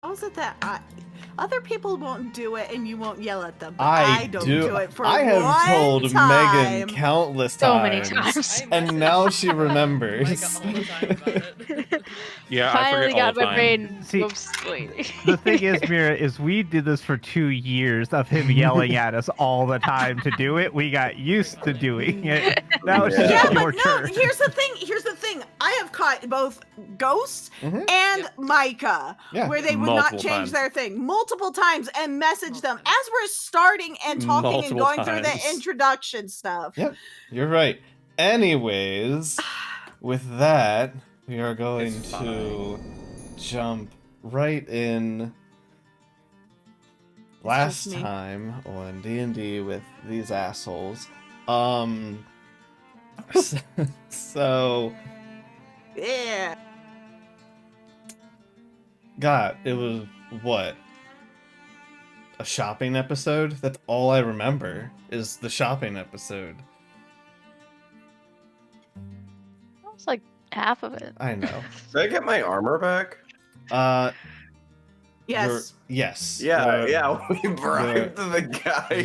How is it that other people won't do it and you won't yell at them? But I don't do it for I have one told time. Megan countless So times. many times. And now she remembers. Micah all the time about it. Yeah, Finally I forget all got the my time. brain See, mostly. The thing is, Mira, is we did this for 2 years of him yelling at us all the time to do it. We got used to doing it. Now it's just Yeah, your but no, turn. here's the thing. I have caught both Ghost and Micah where they would not Multiple change times. their thing multiple times and message them as we're starting and talking and Multiple going through the times. introduction stuff. Yep, you're right. Anyways, with that, we are going It's to jump right in. Last just me. time on D&D with these assholes. So Yeah. God, it was what? A shopping episode? That's all I remember is the shopping episode. That was like half of it. I know. Did I get my armor back? Yes. Yes. Yeah, we bribed the guy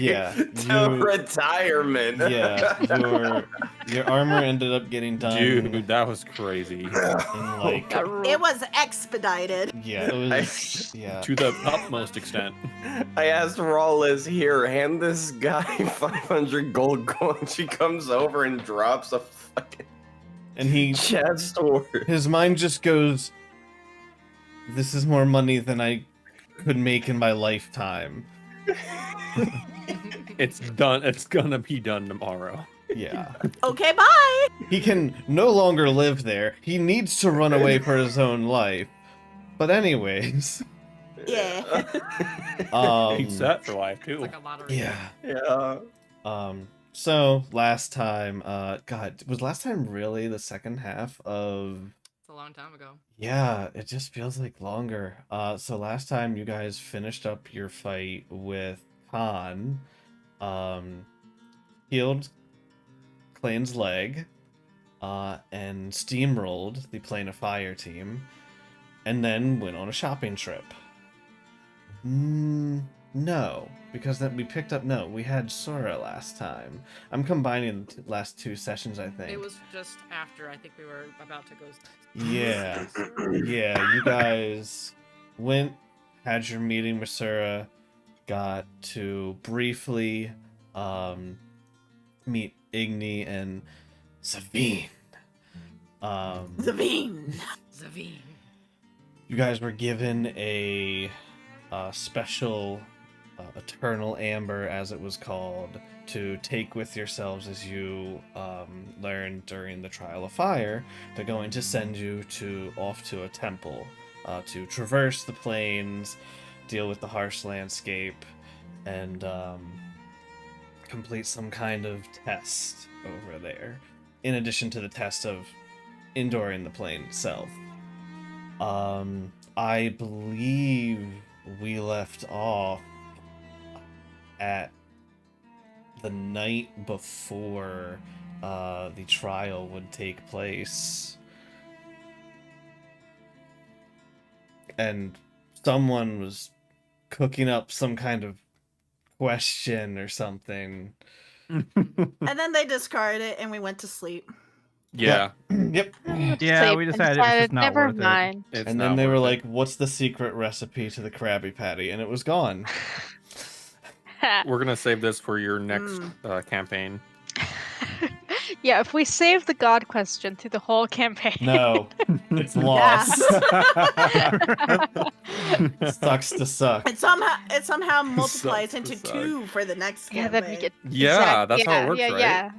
to retirement. Yeah, your armor ended up getting done. Dude, that was crazy. In like, It was expedited. yeah, it was. Yeah. To the utmost extent. I asked Rawless, here, hand this guy 500 gold coins. She comes over and drops a fucking And he chest worth. his mind just goes, this is more money than I could make in my lifetime. It's done. It's gonna be done tomorrow. Yeah. Okay, bye. He can no longer live there. He needs to run away for his own life. But anyways. Yeah. He's set for life too. It's like a lottery. Yeah. Yeah. So last time, God, was last time really the second half of? It's a long time ago. Yeah, it just feels like longer. So last time you guys finished up your fight with Khan, healed Klain's leg, and steamrolled the Plane of Fire team, and then went on a shopping trip. No, because then we picked up. No, we had Sora last time. I'm combining the last two sessions, I think. It was just after I think we were about to go. Yeah, yeah. You guys went, had your meeting with Sora, got to briefly meet Igni and Zavine. Zavine. You guys were given a special eternal amber, as it was called, to take with yourselves as you learned during the trial of fire. They're going to send you off to a temple to traverse the plains, deal with the harsh landscape, and complete some kind of test over there, in addition to the test of enduring the plane itself. I believe we left off at the night before the trial would take place. And someone was cooking up some kind of question or something. And then they discarded it and we went to sleep. Yeah. Yep. Yeah, Sleep we and decided it's just not never worth it. mind. It's And not then they were worth like, what's the secret recipe to the Krabby Patty? And it was gone. it. We're gonna save this for your next campaign. Yeah, if we save the God question through the whole campaign. No, it's lost. Sucks to suck. It somehow multiplies Sucks to into suck. 2 for the next Yeah, campaign. then we get. Yeah, that's how it works, yeah, right? Yeah,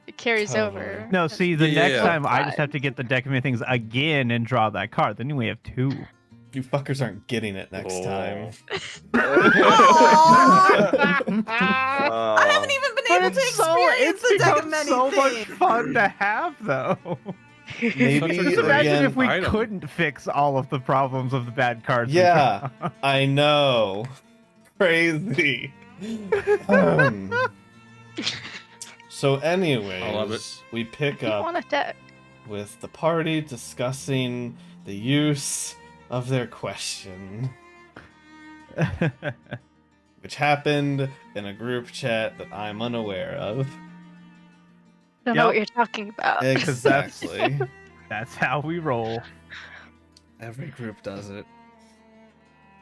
it carries Totally. over. No, see, the next Yeah. time I just have to get the deck of many things again and draw that card. Then we have 2. You fuckers aren't getting it next time. I haven't even been able to experience the deck of many so much things. fun to have, though. Maybe Just imagine again. if we item. couldn't fix all of the problems of the bad cards. we Yeah, draw. I know. Crazy. So, I love anyways, it. we pick You want up a deck? with the party discussing the use of their question. which happened in a group chat that I'm unaware of. Don't know what Yep. you're talking about. Exactly. That's how we roll. Every group does it.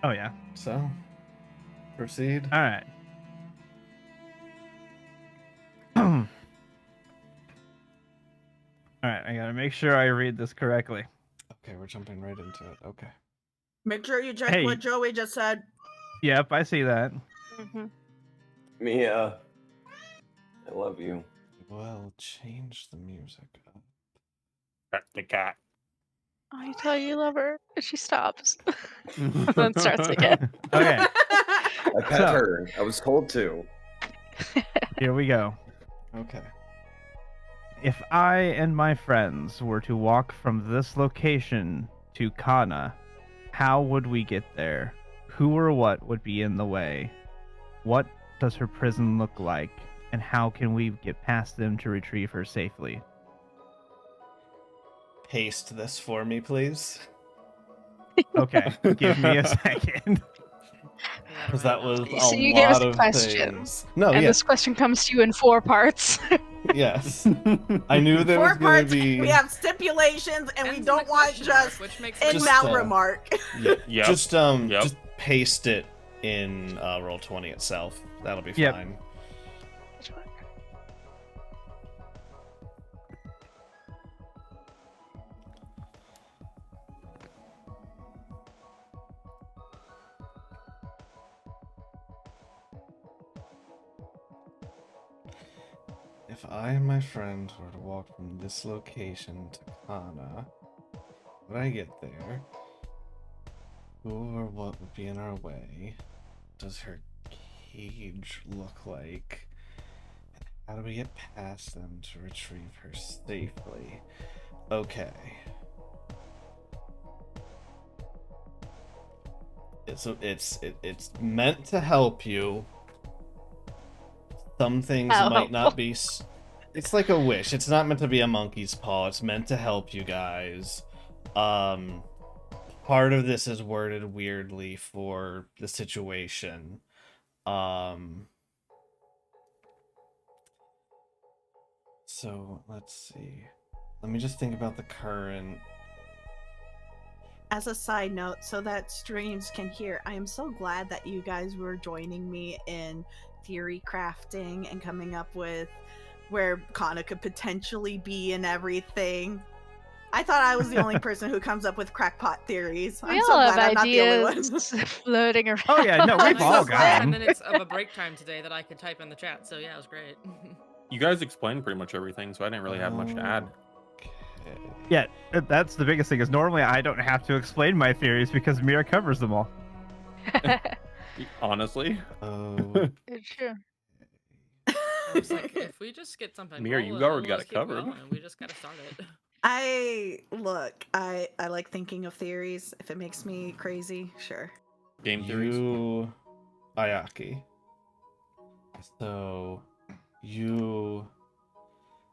Oh yeah. So, proceed. All right. All right. I gotta make sure I read this correctly. Okay, we're jumping right into it. Okay. Make sure you check Hey. what Joey just said. Yep, I see that. Mhm. Mia, I love you. Well, change the music up. Pet the cat. Oh, you tell her you love her, and she stops. Then starts again. Okay, I pet So- her. I was told to. here we go. Okay. If I and my friends were to walk from this location to Kana, how would we get there? Who or what would be in the way? What does her prison look like? And how can we get past them to retrieve her safely? Paste this for me, please. Okay, give me a second. Because that was a So you gave us lot a of question, things. No, And yeah, this question comes to you in 4 parts. yes. I knew there was 4 going parts. to be. We have stipulations, and we Ends in don't a want question mark, just which makes in Just, mouth uh, remark. Yeah, Yep. just Yep. just paste it in Roll20 itself. That'll be Yep. fine. If I and my friend were to walk from this location to Kana, when I get there, who or what would be in our way? Does her cage look like? And how do we get past them to retrieve her safely? Okay. It's meant to help you. Some things How might not helpful. be. It's like a wish. It's not meant to be a monkey's paw. It's meant to help you guys. Part of this is worded weirdly for the situation. So let's see. Let me just think about the current. As a side note, so that streams can hear, I am so glad that you guys were joining me in theory crafting and coming up with where Kana could potentially be and everything. I thought I was the only person who comes up with crackpot theories. We I'm so all glad have I'm not the only one. ideas floating around. Oh yeah, no, we've I all got got 10 them. minutes of a break time today that I could type in the chat, so yeah, it was great. You guys explained pretty much everything, so I didn't really have much to add. Okay. Yeah, that's the biggest thing. Is normally I don't have to explain my theories because Mira covers them all. Honestly. Oh. It's true. I was like, if we just get something Mira, you rolling, already it'll got just it keep covered. going. We just gotta start it. I like thinking of theories. If it makes me crazy, sure. Game theories. You, Ayaki. So, you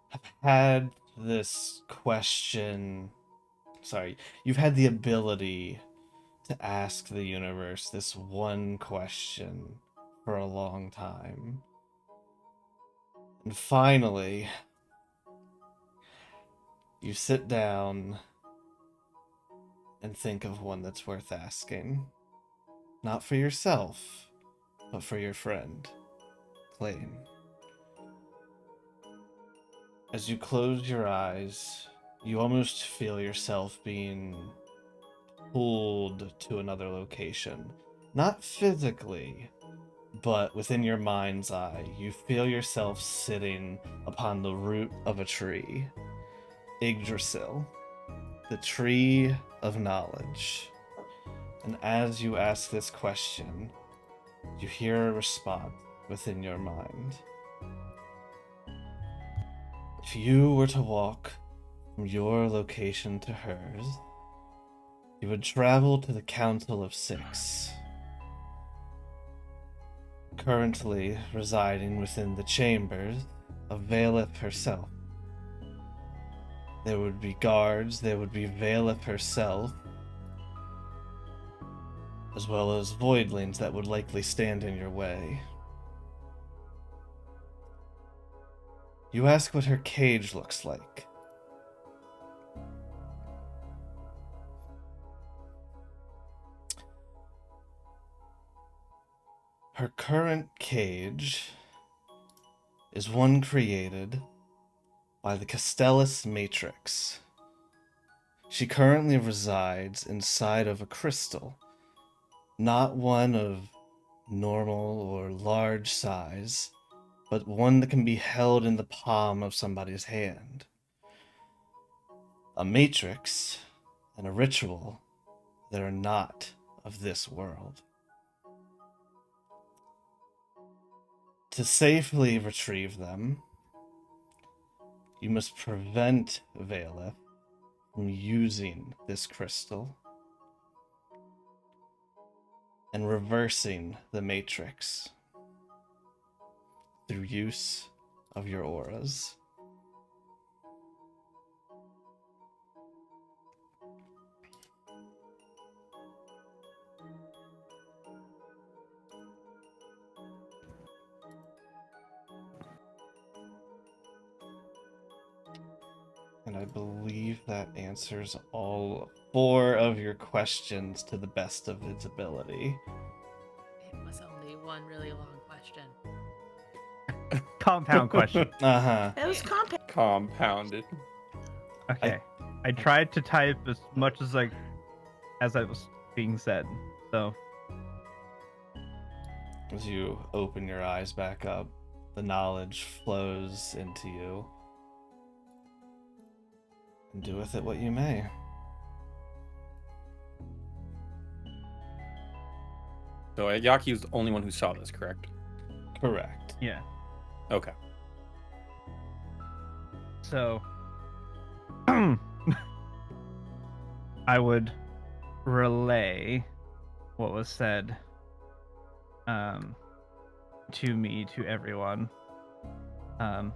have had this question. Sorry, you've had the ability to ask the universe this one question for a long time. And finally, you sit down and think of one that's worth asking. Not for yourself, but for your friend, Klain. As you close your eyes, you almost feel yourself being pulled to another location. Not physically, but within your mind's eye, you feel yourself sitting upon the root of a tree. Yggdrasil, the tree of knowledge. And as you ask this question, you hear a response within your mind. If you were to walk from your location to hers, you would travel to the Council of Six, currently residing within the chambers of Valeth herself. There would be guards, there would be Valeth herself, as well as voidlings that would likely stand in your way. You ask what her cage looks like. Her current cage is one created by the Castellus Matrix. She currently resides inside of a crystal, not one of normal or large size, but one that can be held in the palm of somebody's hand. A matrix and a ritual that are not of this world. To safely retrieve them, you must prevent Valeth from using this crystal and reversing the matrix through use of your auras. And I believe that answers all 4 of your questions to the best of its ability. It was only one really long question. Compound question. Uh-huh. It was compact. Compounded. Okay. I tried to type as much as I was being said. So As you open your eyes back up, the knowledge flows into you. And do with it what you may. So Yaki's the only one who saw this, correct? Correct. yeah. Okay. So I would relay what was said to me, to everyone. I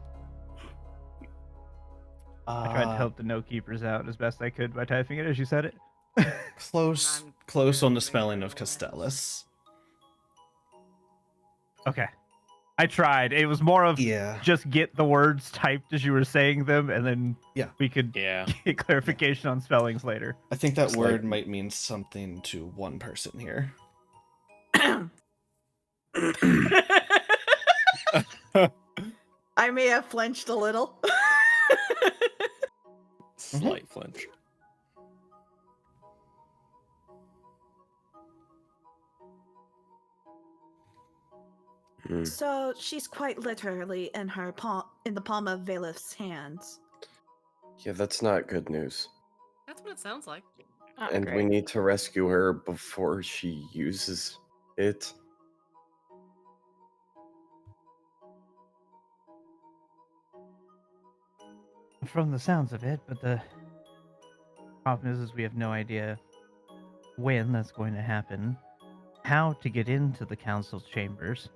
tried to help the note keepers out as best I could by typing it as you said it. Close I'm on the very spelling of grateful. Castellus. Okay. I tried. It was more of Yeah. just get the words typed as you were saying them, and then Yeah. we could Yeah. get clarification on spellings later. I think that It's word like- might mean something to one person here. I may have flinched a little. Slight flinch. Hmm. So she's quite literally in her in the palm of Valeth's hands. Yeah, that's not good news. That's what it sounds like. Not And great. we need to rescue her before she uses it. From the sounds of it, but the problem is we have no idea when that's going to happen, how to get into the council's chambers,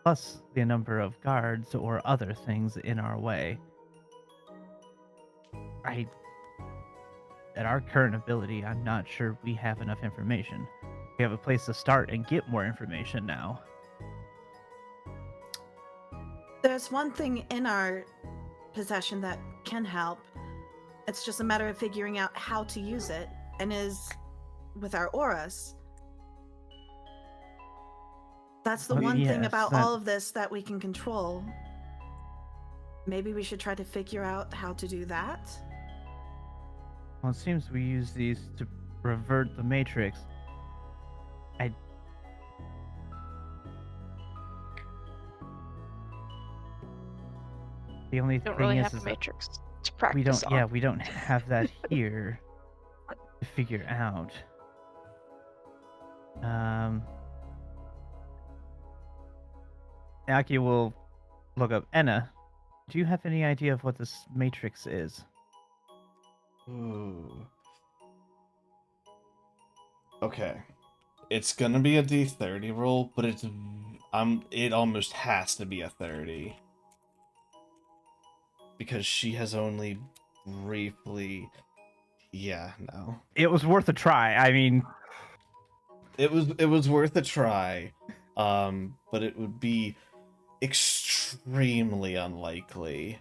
plus the number of guards or other things in our way. At our current ability, I'm not sure we have enough information. We have a place to start and get more information now. There's one thing in our possession that can help. It's just a matter of figuring out how to use it, and is with our auras. That's the Well, one thing yes, about that- all of this that we can control. Maybe we should try to figure out how to do that. Well, it seems we use these to revert the Matrix. The only Don't thing really is, have a is that matrix to practice we don't. on. Yeah, we don't have that here to figure out. Aki will look up. Enna, do you have any idea of what this Matrix is? Ooh. Okay. It's gonna be a D30 roll, but it almost has to be a 30. Because she has only briefly... Yeah, no. It was worth a try. I mean, it was worth a try, but it would be extremely unlikely.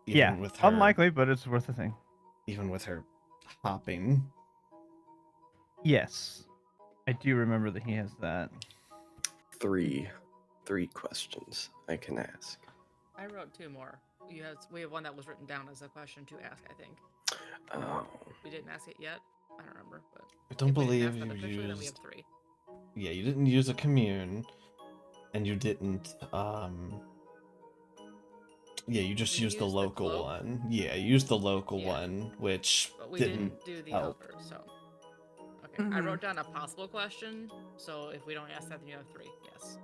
Yeah, with her, unlikely, but it's worth a thing. even with her hopping. Yes, I do remember that he has that. Three questions I can ask. I wrote 2 more. We have one that was written down as a question to ask, I think. Oh, We didn't ask it yet. I don't remember, but I don't if we didn't believe ask that you officially, then we have used. 3. Yeah, you didn't use a commune, and you didn't. Yeah, you just We used the used the local cloak? one. Yeah, you used the local Yeah. one, which But we didn't didn't do the help. other, so. Okay, I Mhm. wrote down a possible question, so if we don't ask that, then you have 3. Yes.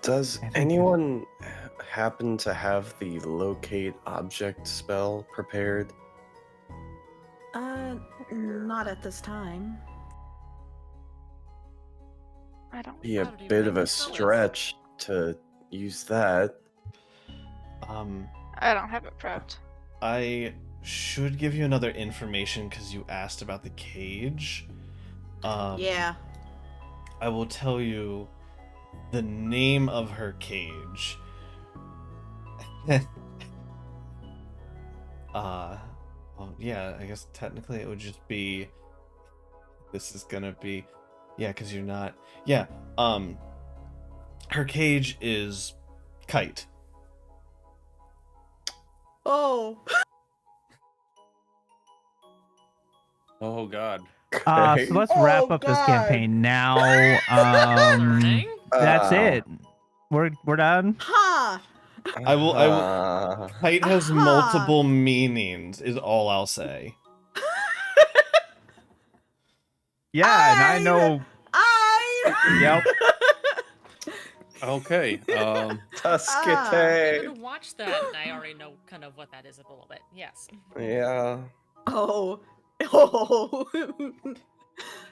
does I think- anyone happen to have the locate object spell prepared? Not at this time. I don't. Be a How do you bit make of a the spell list? stretch to use that. I don't have it prepped. I should give you another information because you asked about the cage. Yeah. I will tell you the name of her cage. Well, yeah, I guess technically it would just be. This is gonna be, yeah, because you're not. Yeah, her cage is Kite. Oh. Oh God. Okay. So let's wrap Oh, up this God. campaign now. Concerning? That's Uh, it. We're done. Huh. I will. uh, Kite has Aha! multiple meanings. Is all I'll say. Yeah, and I know. Yep. Okay. Tuscate. Even watched that, and I already know kind of what that is a little bit. Yes. Yeah. Oh. Oh.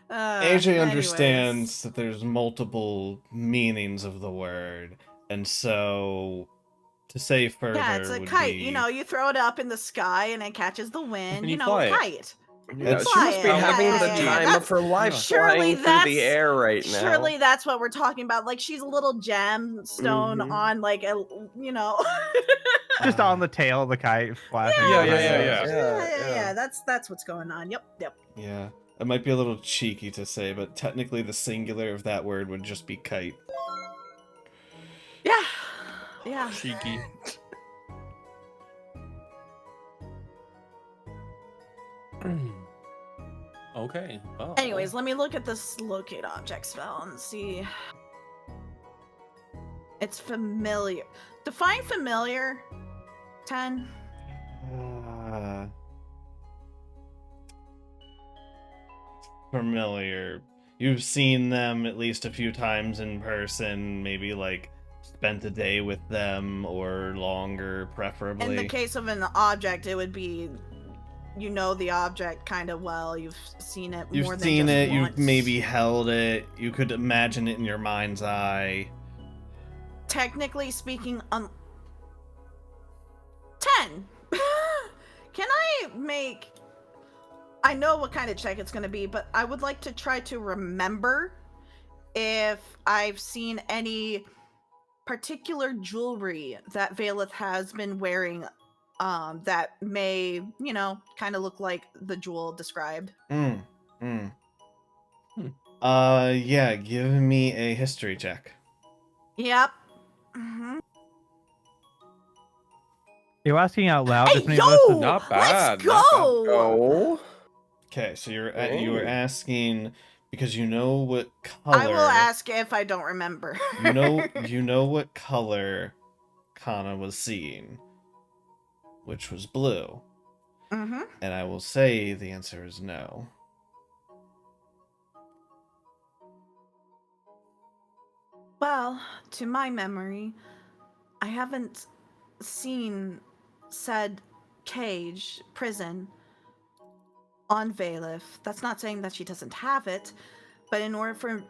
AJ Anyways. understands that there's multiple meanings of the word, and so to say further Yeah, it's a would kite. be. You know, you throw it up in the sky and it catches the wind. And You you know, fly it. kite. Yeah, It's- she must be Yeah, having yeah, the yeah, yeah. time That's- of her life surely flying through the that's- air right now. Surely that's what we're talking about. Like she's a little gemstone Mhm. on like a, you know. Just on the tail of the kite flashing. Yeah, behind yeah, us. yeah. Yeah. That's what's going on. Yep. Yeah, it might be a little cheeky to say, but technically the singular of that word would just be kite. Yeah. Cheeky. Okay. Well. Anyways, let me look at this locate object spell and see. It's familiar. Define familiar. 10. Familiar. You've seen them at least a few times in person, maybe like spent a day with them or longer, preferably. In the case of an object, it would be, you know, the object kind of well. You've seen it more You've than seen just it, once. you've maybe held it, you could imagine it in your mind's eye. Technically speaking, 10. Can I make? I know what kind of check it's going to be, but I would like to try to remember if I've seen any particular jewelry that Valeth has been wearing that may, you know, kind of look like the jewel described. Yeah, give me a history check. Yep. Mm-hmm. You asking out loud? Hey, if any of us yo! have- Not bad. Let's not bad. go! Oh. Okay, so you were Hey. asking because you know what color. I will ask if I don't remember. you know what color Kana was seeing, which was blue. Mm-hmm. And I will say the answer is no. Well, to my memory, I haven't seen said cage, prison, on Valeth. That's not saying that she doesn't have it, but in order for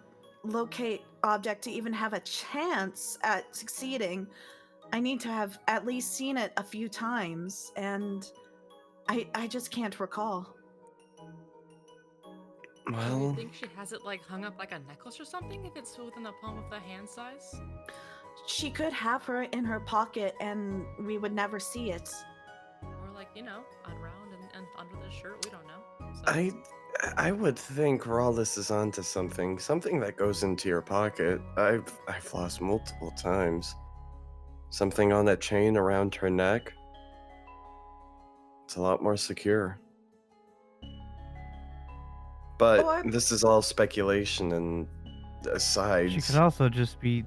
locate object to even have a chance at succeeding, I need to have at least seen it a few times, and I just can't recall. Do you Well, think she has it like hung up like a necklace or something if it's within the palm of the hand size? She could have her in her pocket, and we would never see it. Or like, around and under the shirt, we don't know. So. I would think Rawless is onto something. Something that goes into your pocket. I've lost multiple times. Something on that chain around her neck. It's a lot more secure. But Or- this is all speculation and asides. She could also just be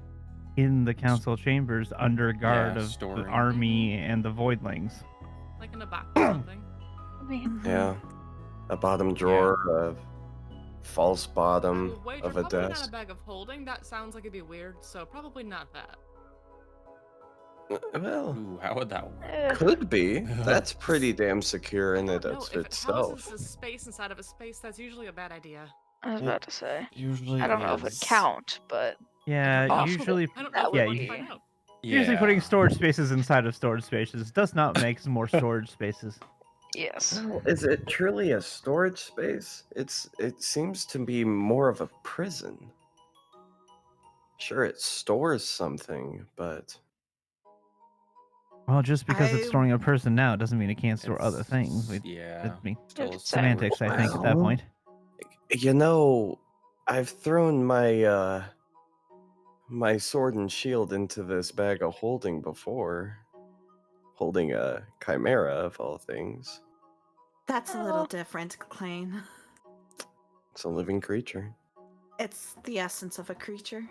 in the council chambers under guard of the storing. army and the voidlings. Like in a box or something. I mean, Yeah. A bottom drawer, a false bottom I would wager of a probably not desk. a bag of holding. That sounds like it'd be weird, so probably not that. Well, Ooh, how would that work? could be. That's pretty damn secure in it No, as if it itself. houses a space inside of a space, that's usually a bad idea. I was about to say. Usually I don't know if it is. count, but Yeah, Possible. usually I don't That know would if we be- want to find out. usually putting storage spaces inside of storage spaces does not make more storage spaces. yes. Well, is it truly a storage space? It seems to be more of a prison. Sure, it stores something, but Well, just because it's I- storing a person now doesn't mean it can't store other It's- things. Yeah. I mean, Still a It's semantics, I think, at that Well, point. you know, I've thrown my my sword and shield into this bag of holding before. Holding a chimera of all things. That's a little Oh. different, Klain. It's a living creature. It's the essence of a creature.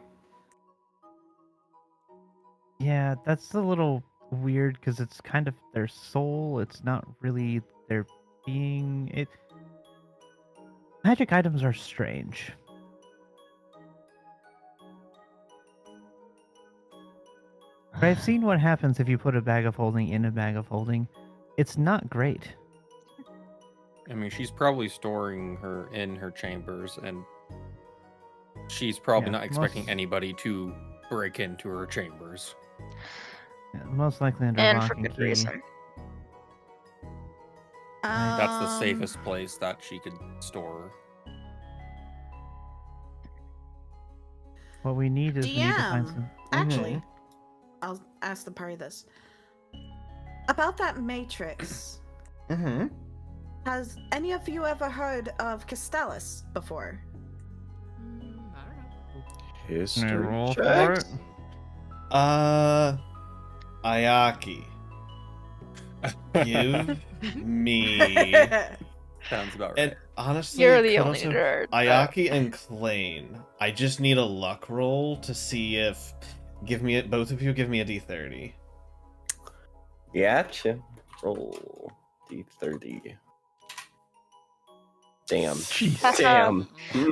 Yeah, that's a little weird because it's kind of their soul. It's not really their being. Magic items are strange. But I've seen what happens if you put a bag of holding in a bag of holding. It's not great. I mean, she's probably storing her in her chambers, and she's probably Yeah, not expecting most- anybody to break into her chambers. Yeah, most likely under And lock for and good key. reason. That's the Um, safest place that she could store. What we need is we need to find DM, some. actually, I'll ask the party this. About that matrix, Mm-hmm. has any of you ever heard of Castellus before? I don't know. Can I History roll for checks? it? Ayaki. Give me. Sounds about right. And honestly, You're it the could only also- nerd. Ayaki and Klain. I just need a luck roll to see if. Both of you give me a d30. Gotcha. Roll D30. Damn. Jeez. Damn.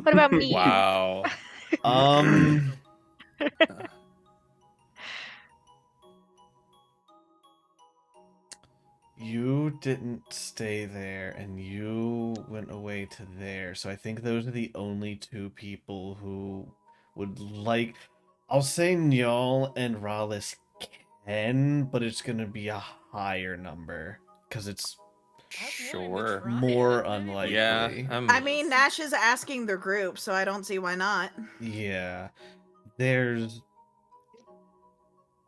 What about me? Wow. Um. You didn't stay there, and you went away to there. So I think those are the only two people who would like. I'll say Njal and Rallis can, but it's gonna be a higher number because it's I'm willing to Sure. try more it, maybe. unlikely. Yeah. I mean, Nash is asking the group, so I don't see why not. Yeah. There's.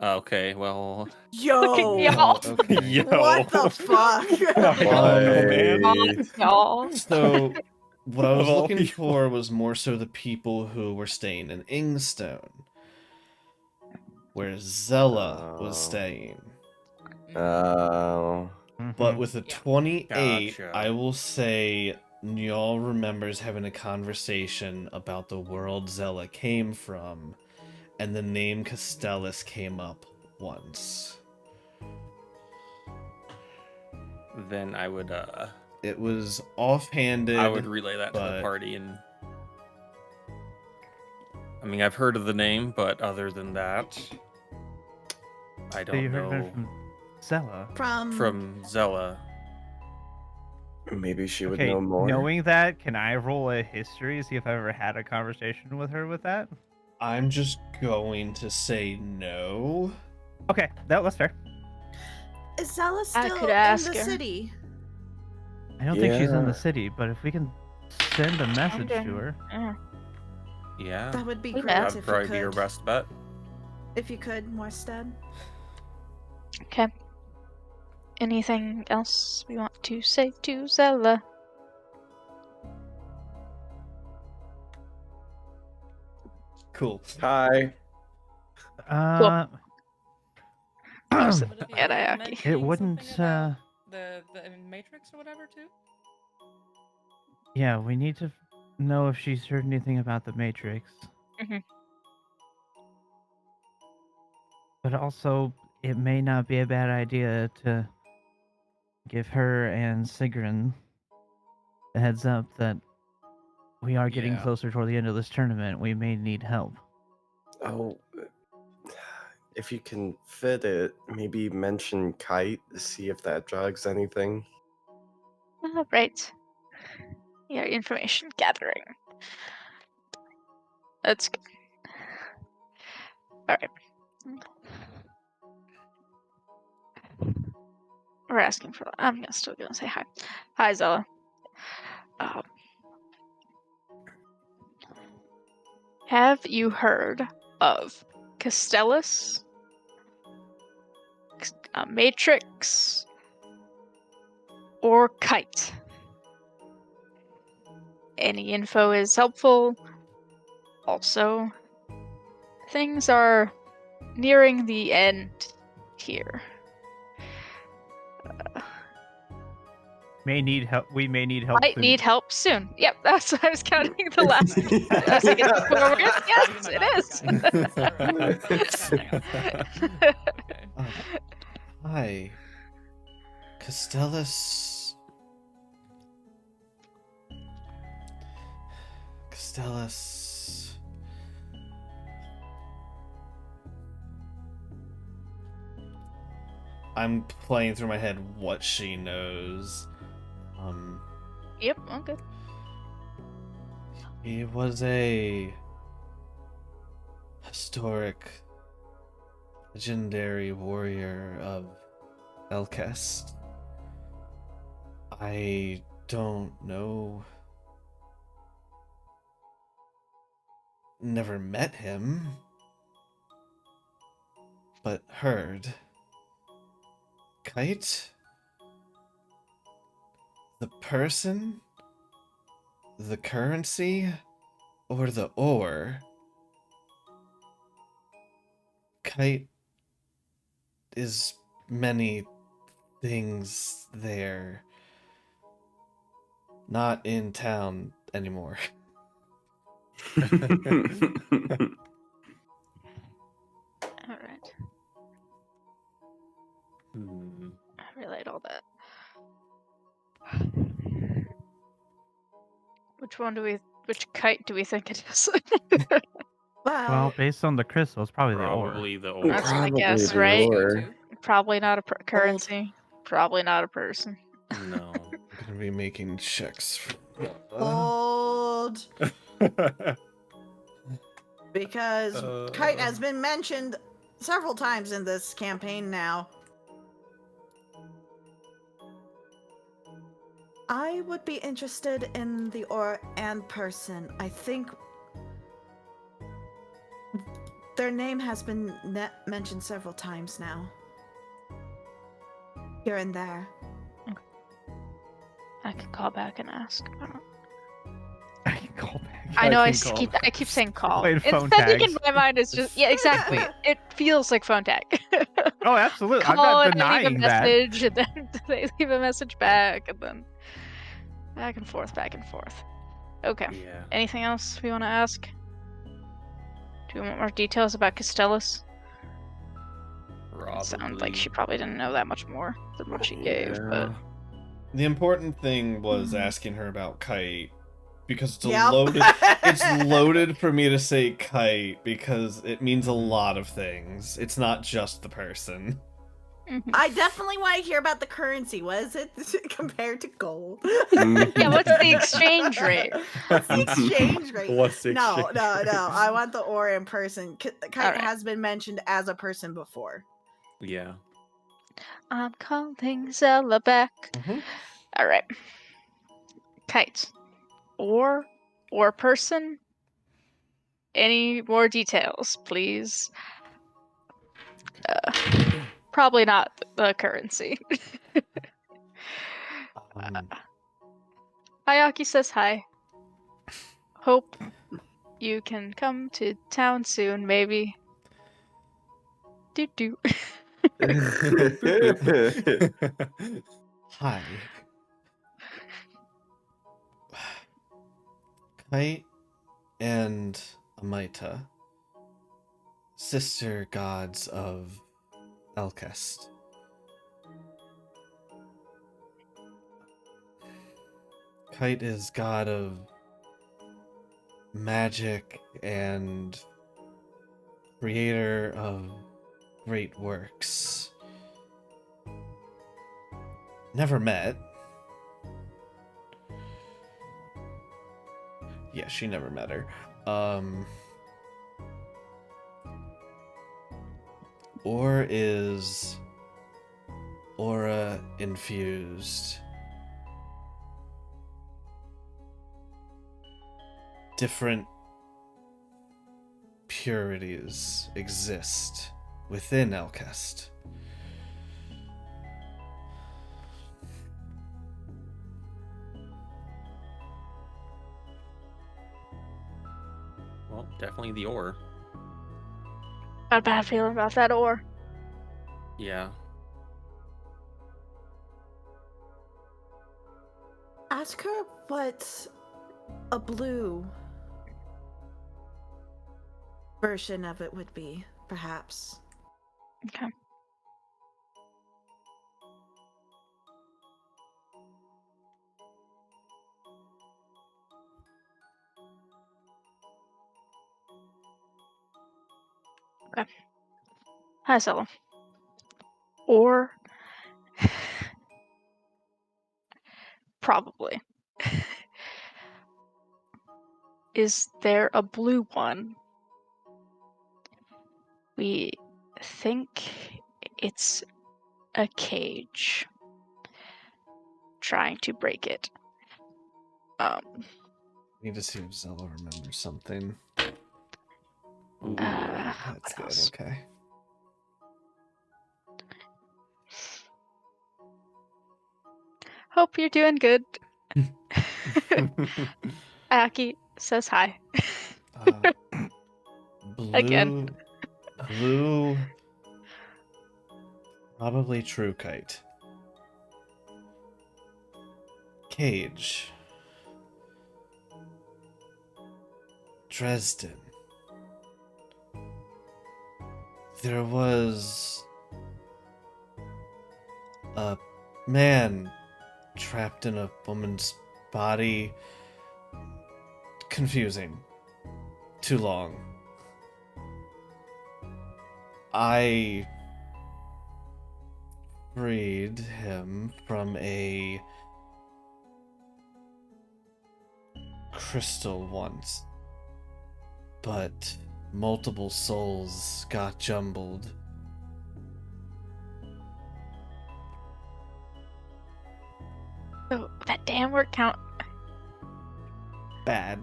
Okay, well. Yo! Look at y'all. Okay. Yo. What the fuck? Wait. Y'all. So, what I was Of all looking people. for was more so the people who were staying in Ingstone, where Zella was Oh. staying. Oh. But Mhm. with a Yeah. 28, Gotcha. I will say Njal remembers having a conversation about the world Zella came from, and the name Castellus came up once. Then I would It was offhanded. I would relay that to the but- party, and I mean, I've heard of the name, but other than that, I So you don't heard about know it from Zella. from Zella. Maybe she would Okay, know more. knowing that, can I roll a history, see if I ever had a conversation with her with that? I'm just going to say no, Okay, that's fair. Is Zella I still could in ask the her. city? I don't think she's in the Yeah. city, but if we can send a message to Wondering- her. yeah. Yeah. That would be We great met. if That'd you probably be your could. best bet. If you could, Morstead. Okay. Anything else we want to say to Zella? Cool. Hi. Use it. Would it be Yeah, worth Ayaki. mentioning It wouldn't. something about the Matrix or whatever too? Yeah, we need to know if she's heard anything about the Matrix. Mhm. But also, it may not be a bad idea to give her and Sigrun a heads up that we are getting Yeah. closer toward the end of this tournament. We may need help. Oh, if you can fit it, maybe mention Kite, see if that jogs anything. Right. Yeah, information gathering. That's good. Alright. We're asking for. I'm still gonna say hi. Hi, Zella. Have you heard of Castellus, Matrix, or Kite? Any info is helpful. Also, things are nearing the end here. May need help. We may need help. Might soon. need help soon. Yep, that's what I was counting the last. As I get forward. Yes, it is. Hi. Castellus. Castellus. I'm playing through my head what she knows. Yep, okay. He was a historic, legendary warrior of Elkest. I don't know. Never met him, but heard. Kite? The person? The currency? Or the ore? Kite is many things there. Not in town anymore. Alright. Hmm. I relayed all that. Which kite do we think it is? Well, based on the crystals, probably the ore. Probably the ore. That's my Probably guess, the right? ore. Probably not a currency. Probably not a person. No. I'm gonna be making checks. Hold. Because Kite has been mentioned several times in this campaign now. I would be interested in the ore and person. I think their name has been mentioned several times now. Here and there. I could call back and ask. I don't know. I can call back. I know I can call keep saying call. Playing It's phone thinking in tags. my mind is just yeah, exactly. It feels like phone tag. Oh, absolutely. I'm Call not and then leave a denying that. message, and then they leave a message back, and then back and forth, back and forth. Okay. Yeah. Anything else we want to ask? Do we want more details about Castellus? Probably. It sounds like she probably didn't know that much more than what she gave, but The important thing was asking her about Kite because it's Yep. loaded. It's loaded for me to say Kite because it means a lot of things. It's not just the person. I definitely want to hear about the currency. What is it compared to gold? yeah, what's the exchange rate? What's the exchange rate? What's the No. exchange I want the ore in person. Kite Alright. has been mentioned as a person before. Yeah. I'm calling Zella back. Mhm. All right. Kite. Or person. Any more details, please? Probably not the currency. Um, Hayaki says hi. Hope you can come to town soon, maybe. Do. Hi. Kite and Amita, sister gods of Elkest. Kite is god of magic and creator of great works. Never met. Yeah, she never met her. Or is aura infused. Different purities exist within Elkest. Well, definitely the ore. Got a bad feeling about that ore. Yeah. Ask her what a blue version of it would be, perhaps. Okay. Okay. Hi, Zella. Or probably. Is there a blue one? We think it's a cage. Trying to break it. Need to see if Zella remembers something. Ooh, What that's good. else? Okay. Hope you're doing good. Aki says hi. Blue. Again. Blue. Probably True Kite. Cage. Dresden. There was a man trapped in a woman's body. Confusing. Too long. I freed him from a crystal once, but multiple souls got jumbled. So that damn word count Bad.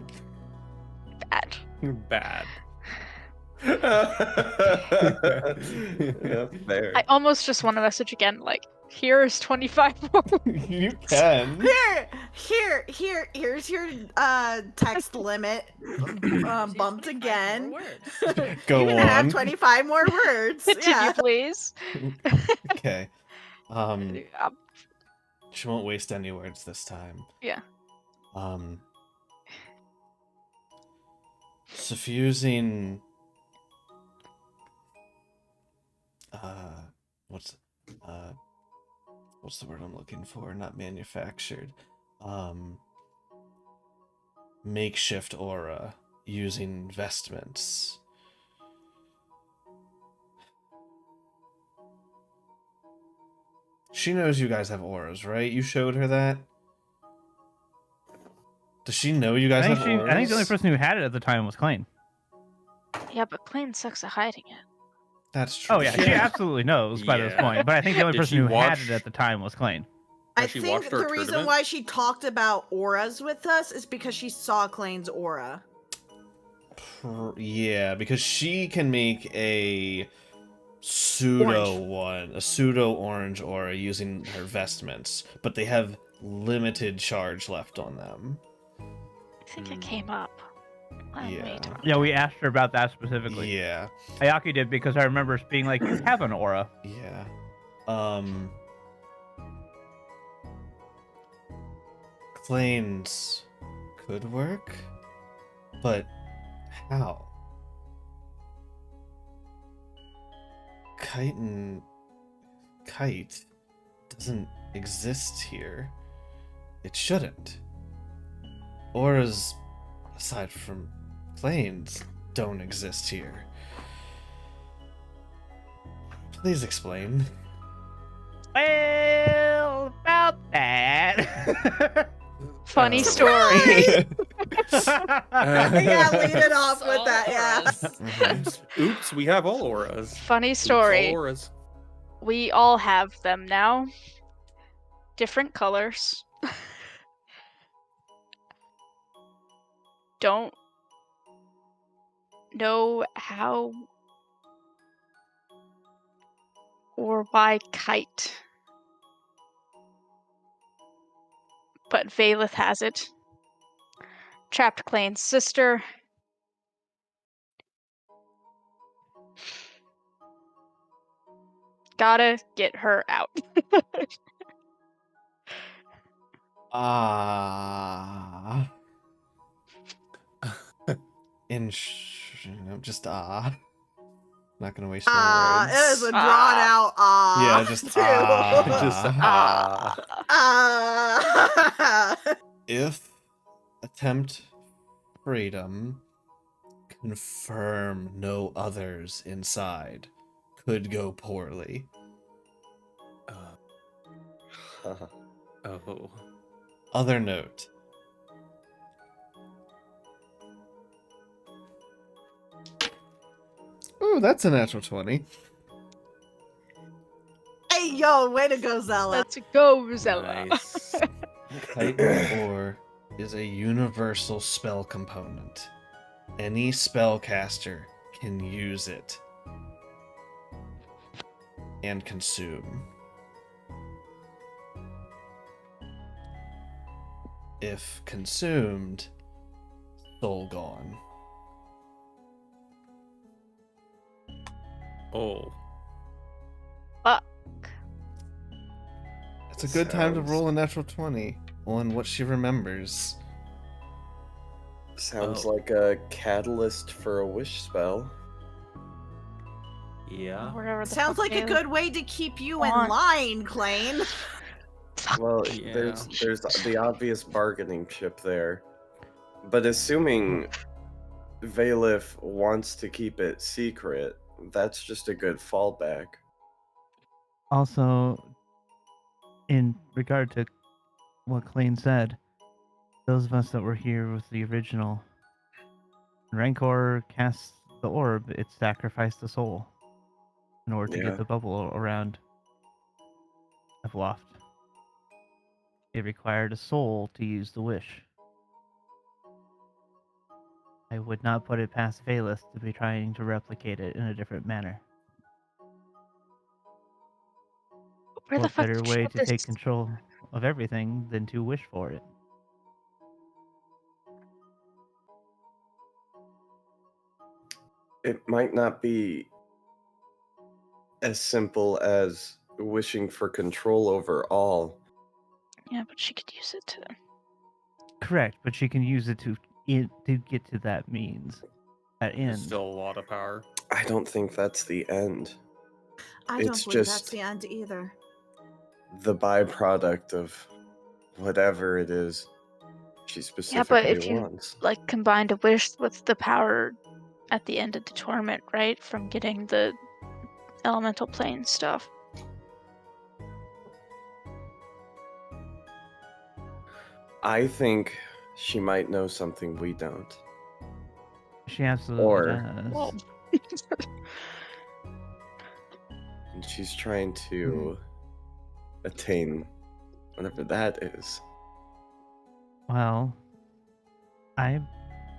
bad. Bad. Yeah, fair. I almost just want to message again, like, here's 25 more. You can. Here's your text limit bumped again. Go You're gonna have on. 25 more words. Continue, Yeah. please. Okay. She won't waste any words this time. Yeah. Suffusing what's the word I'm looking for? Not manufactured. Makeshift aura using vestments. She knows you guys have auras, right? You showed her that? Does she know you guys have auras? I think the only person who had it at the time was Klain. Yeah, but Klain sucks at hiding it. That's true. Oh yeah, she absolutely knows by this Yeah. point. But I think the only Did person she who had watch- it at the time was Klain. I Has she think watched our the reason tournament? why she talked about auras with us is because she saw Klain's aura. Yeah, because she can make a pseudo orange aura using her vestments, but they have limited charge left on them. I think it came up. when we Yeah. talked. Yeah, we asked her about that specifically. Yeah. Ayaki did because I remember being like, "You have an aura." Yeah. Klains could work, but how? Kite doesn't exist here. It shouldn't. Auras, aside from Klains, don't exist here. Please explain. Well, about that. Funny Oh. story. Yeah, lead it off with All that, yeah. auras. Mhm. Oops, we have all auras. Funny Oops, all story. auras. We all have them now. Different colors. Don't know how or why kite. But Valeth has it. Trapped Klain's sister. Gotta get her out. Ah. Just Not gonna waste more words. It is a drawn out Yeah, just too. Just If attempt freedom, confirm no others inside, could go poorly. Oh. Other note. Ooh, that's a natural 20. Hey, yo, way to go, Zella. Let's go, Zella. Nice. Titan Ore is a universal spell component. Any spellcaster can use it and consume. If consumed, soul gone. Oh. Fuck. It's a good time to Sounds- roll a natural 20 on what she remembers. Sounds Oh. like a catalyst for a wish spell. Yeah. Whatever the Sounds fuck like a Valeth good way to keep you in wants. line, Klain. Well, Yeah. there's the obvious bargaining chip there. But assuming Valeth wants to keep it secret, that's just a good fallback. Also, in regard to what Klain said, those of us that were here with the original, Rancor casts the orb, it sacrificed the soul in order to Yeah. get the bubble around Evloft. It required a soul to use the wish. I would not put it past Valeth to be trying to replicate it in a different manner. Where the What fuck better did she way get to this? take control of everything than to wish for it? It might not be as simple as wishing for control over all. Yeah, but she could use it to. Correct, but she can use it to get to that means, that There's end. still a lot of power. I don't think that's the end. I don't It's believe that's just- the end either. The byproduct of whatever it is she Yeah, specifically but if you wants. like combined a wish with the power at the end of the tournament, right? From getting the elemental plane stuff. I think she might know something we don't. She absolutely Or- does. Well, she's trying to attain whatever that is. Well,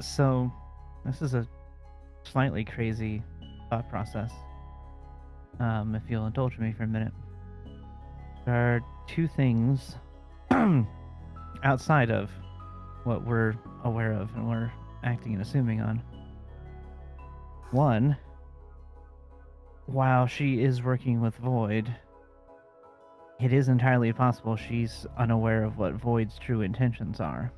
so this is a slightly crazy thought process. If you'll indulge me for a minute. There are two things outside of what we're aware of and we're acting and assuming on. One, while she is working with Void, it is entirely possible she's unaware of what Void's true intentions are.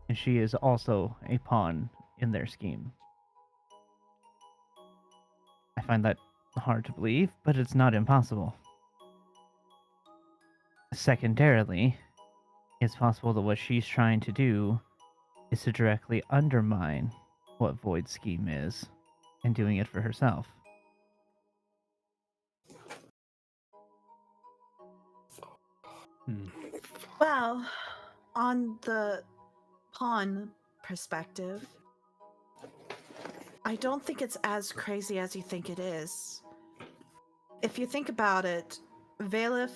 And she is also a pawn in their scheme. I find that hard to believe, but it's not impossible. Secondarily, it's possible that what she's trying to do is to directly undermine what Void's scheme is, and doing it for herself. Well, on the pawn perspective, I don't think it's as crazy as you think it is. If you think about it, Valif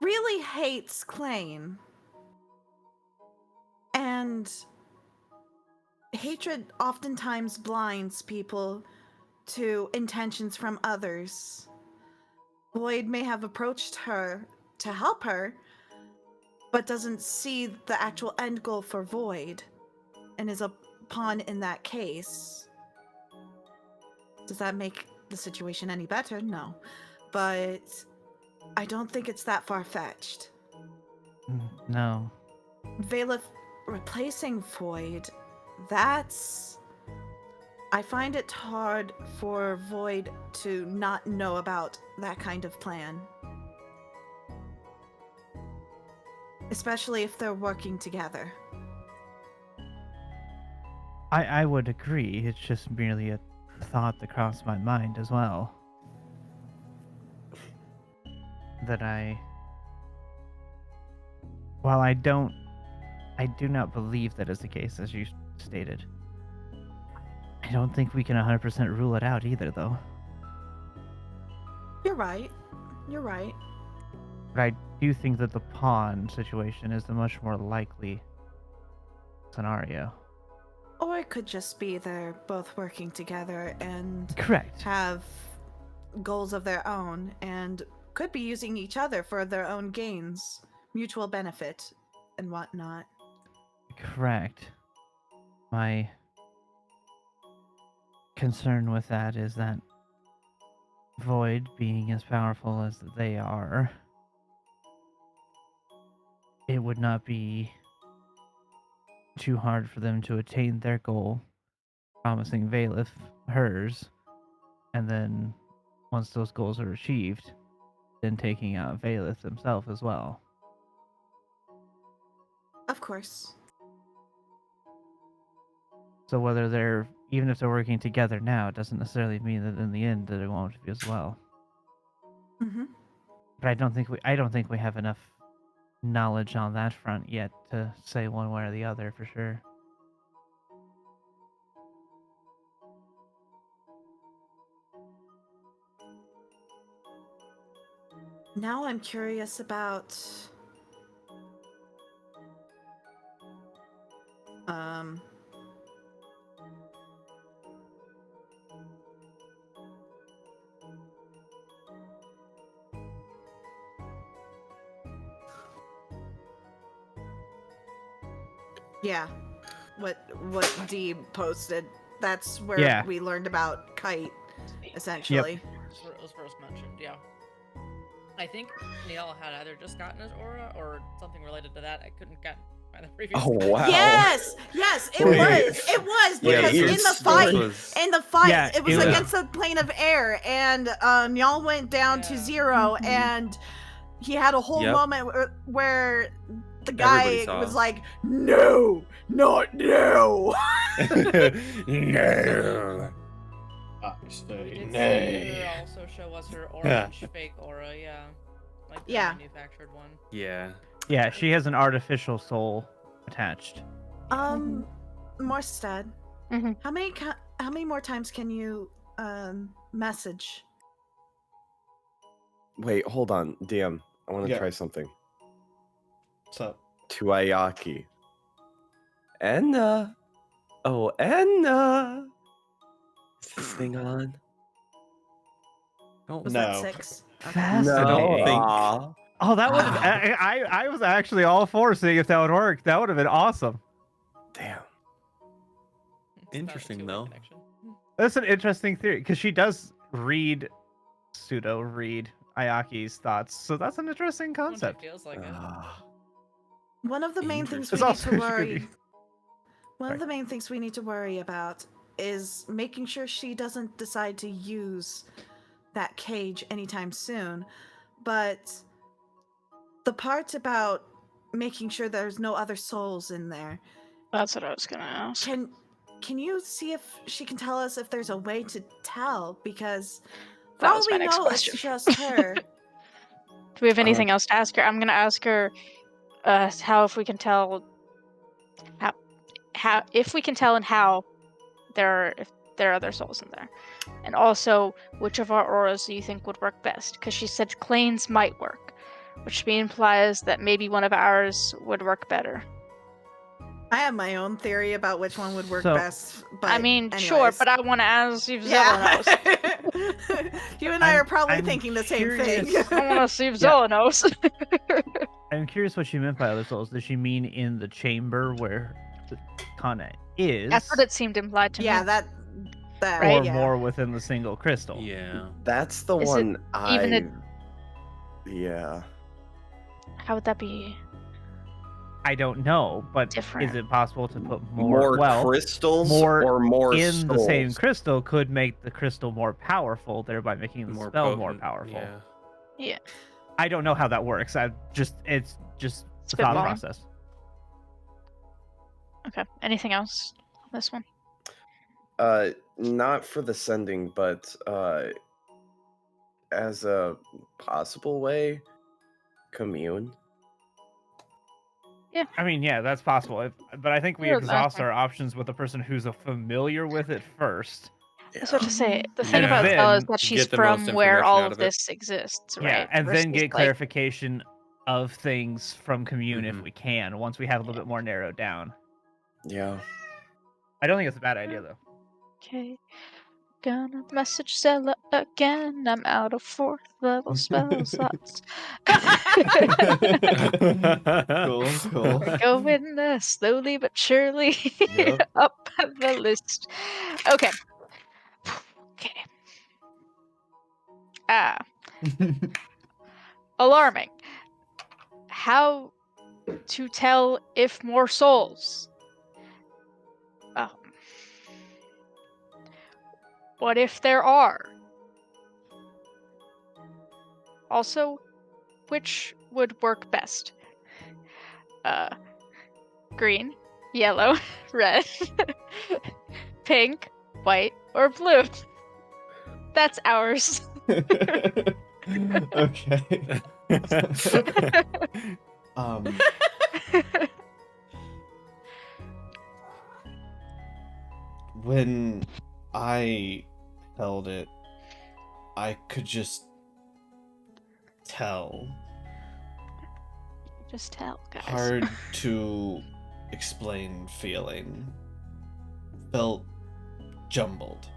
really hates Klain. And hatred oftentimes blinds people to intentions from others. Void may have approached her to help her, but doesn't see the actual end goal for Void, and is a pawn in that case. Does that make the situation any better? No. But I don't think it's that far-fetched. No. Valif replacing Void, that's... I find it hard for Void to not know about that kind of plan. Especially if they're working together. I would agree. It's just merely a thought that crossed my mind as well. While I do not believe that is the case, as you stated. I don't think we can 100% rule it out either, though. You're right. You're right. But I do think that the pawn situation is the much more likely scenario. Or it could just be they're both working together and Correct. have goals of their own and could be using each other for their own gains, mutual benefit, and whatnot. Correct. My concern with that is that Void, being as powerful as they are, it would not be too hard for them to attain their goal, promising Valif hers, and then once those goals are achieved, then taking out Valif himself as well. Of course. So even if they're working together now, it doesn't necessarily mean that in the end that it won't be as well. Mm-hmm. But I don't think we have enough knowledge on that front yet to say one way or the other for sure. Now I'm curious about yeah, what D posted. That's where we learned about Kite, essentially. It was first mentioned, yeah. I think Neil had either just gotten his aura or something related to that. I couldn't get by the previous. Oh wow! Yes, it was because in the fight, it was against the plane of air, and y'all went down to 0, and he had a whole moment where the guy was like, "No, not now." No. I say nay. Also show us her orange fake aura, like the manufactured one. Yeah, she has an artificial soul attached. Morstead, how many more times can you message. Wait, hold on, DM. I want to Yeah. try something. What's up? To Ayaki. Enna. Oh, Enna. Is this thing on? Don't Was No. that 6? Okay. Fascinating. think- Aw. Oh, that would. I was actually all for seeing if that would work. That would have been awesome. Damn. It's not a Interesting, two-way though. connection. That's an interesting theory because she does pseudo read Ayaki's thoughts. So that's an interesting Sometimes it concept. feels like it. Ah. One of the main things we It's need also to gonna worry. be- One Sorry. of the main things we need to worry about is making sure she doesn't decide to use that cage anytime soon. But the part about making sure there's no other souls in there, That's what I was gonna ask. can you see if she can tell us if there's a way to tell? Because for That all was we my next know, question. it's just her. Do we have anything else to ask her? I'm gonna ask her how if we can tell how if we can tell and how if there are other souls in there, and also which of our auras do you think would work best? Because she said Klains might work, which implies that maybe one of ours would work better. I have my own theory about which one would work So- best. But I mean, sure, anyways. but I want to ask if Zella knows. You and I are probably I'm thinking the same thing. curious- I want to see if Yeah. Zella knows. I'm curious what she meant by other souls. Does she mean in the chamber where the Kana is? That's what it seemed implied to Yeah, me. that Right. or yeah. more within the single crystal. Yeah. That's the Is it one even Yeah. How would that be? I don't know, but Different. is it possible to put More well, crystals more or more in the same souls? crystal could make the crystal more powerful, thereby making the spell more potent, powerful. Yeah. I don't know how that works. It's just the thought Spitballing. process. Okay. Anything else on this one? Not for the sending, but as a possible way, commune. I mean, yeah, that's possible. But I think we Yeah, exhaust that's our options with the person who's familiar with it first. That's what to say. The thing And about Zella is then that she's get the most from where information all out of of it. this exists, right? Yeah, and then Versus, get clarification of things from commune if Mhm. we can, once we have a little bit more narrowed down. Yeah. I don't think it's a bad idea though. Okay. Gonna message Zella again. I'm out of 4th level spell slots. Cool, cool. We're going slowly but surely Yep. up the list. Okay. Okay. Alarming. How to tell if more souls? What if there are? Also, which would work best? Green, yellow, red, pink, white, or blue? That's ours. Okay. Um, when I held it, I could just tell. Just tell, guys. Hard to explain feeling. Felt jumbled.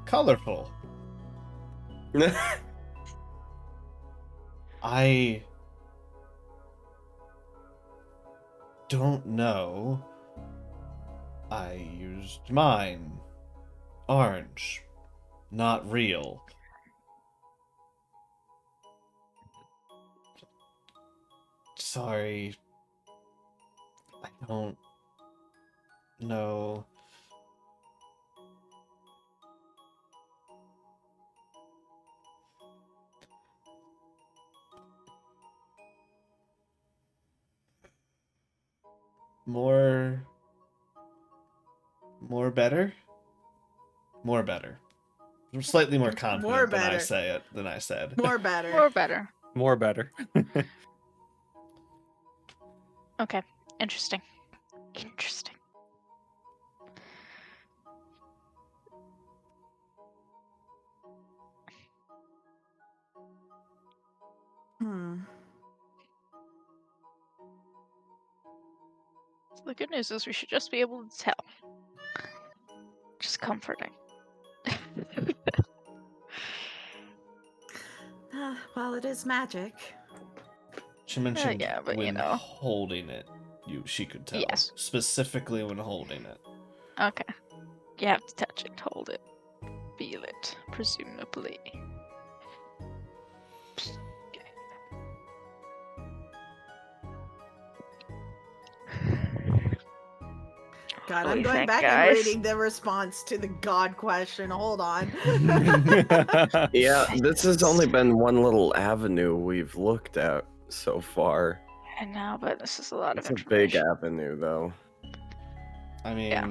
Colorful. I don't know. I used mine. Orange. Not real. Sorry. I don't know. More better? More better. I'm slightly more confident More than I better. say it than I said. More better. Or better. More better. Okay. Interesting. Interesting. So the good news is we should just be able to tell. Just comforting. Well, it is magic. She mentioned yeah, but when holding it, she could tell. Yes. Specifically when holding it. Okay. You have to touch it, hold it, feel it, presumably. God, What do I'm you going think, back guys? and reading the response to the God question. Hold on. Yeah, this has only been one little avenue we've looked at so far. I know, but this is a lot It's of a big information. avenue, though. I mean, Yeah.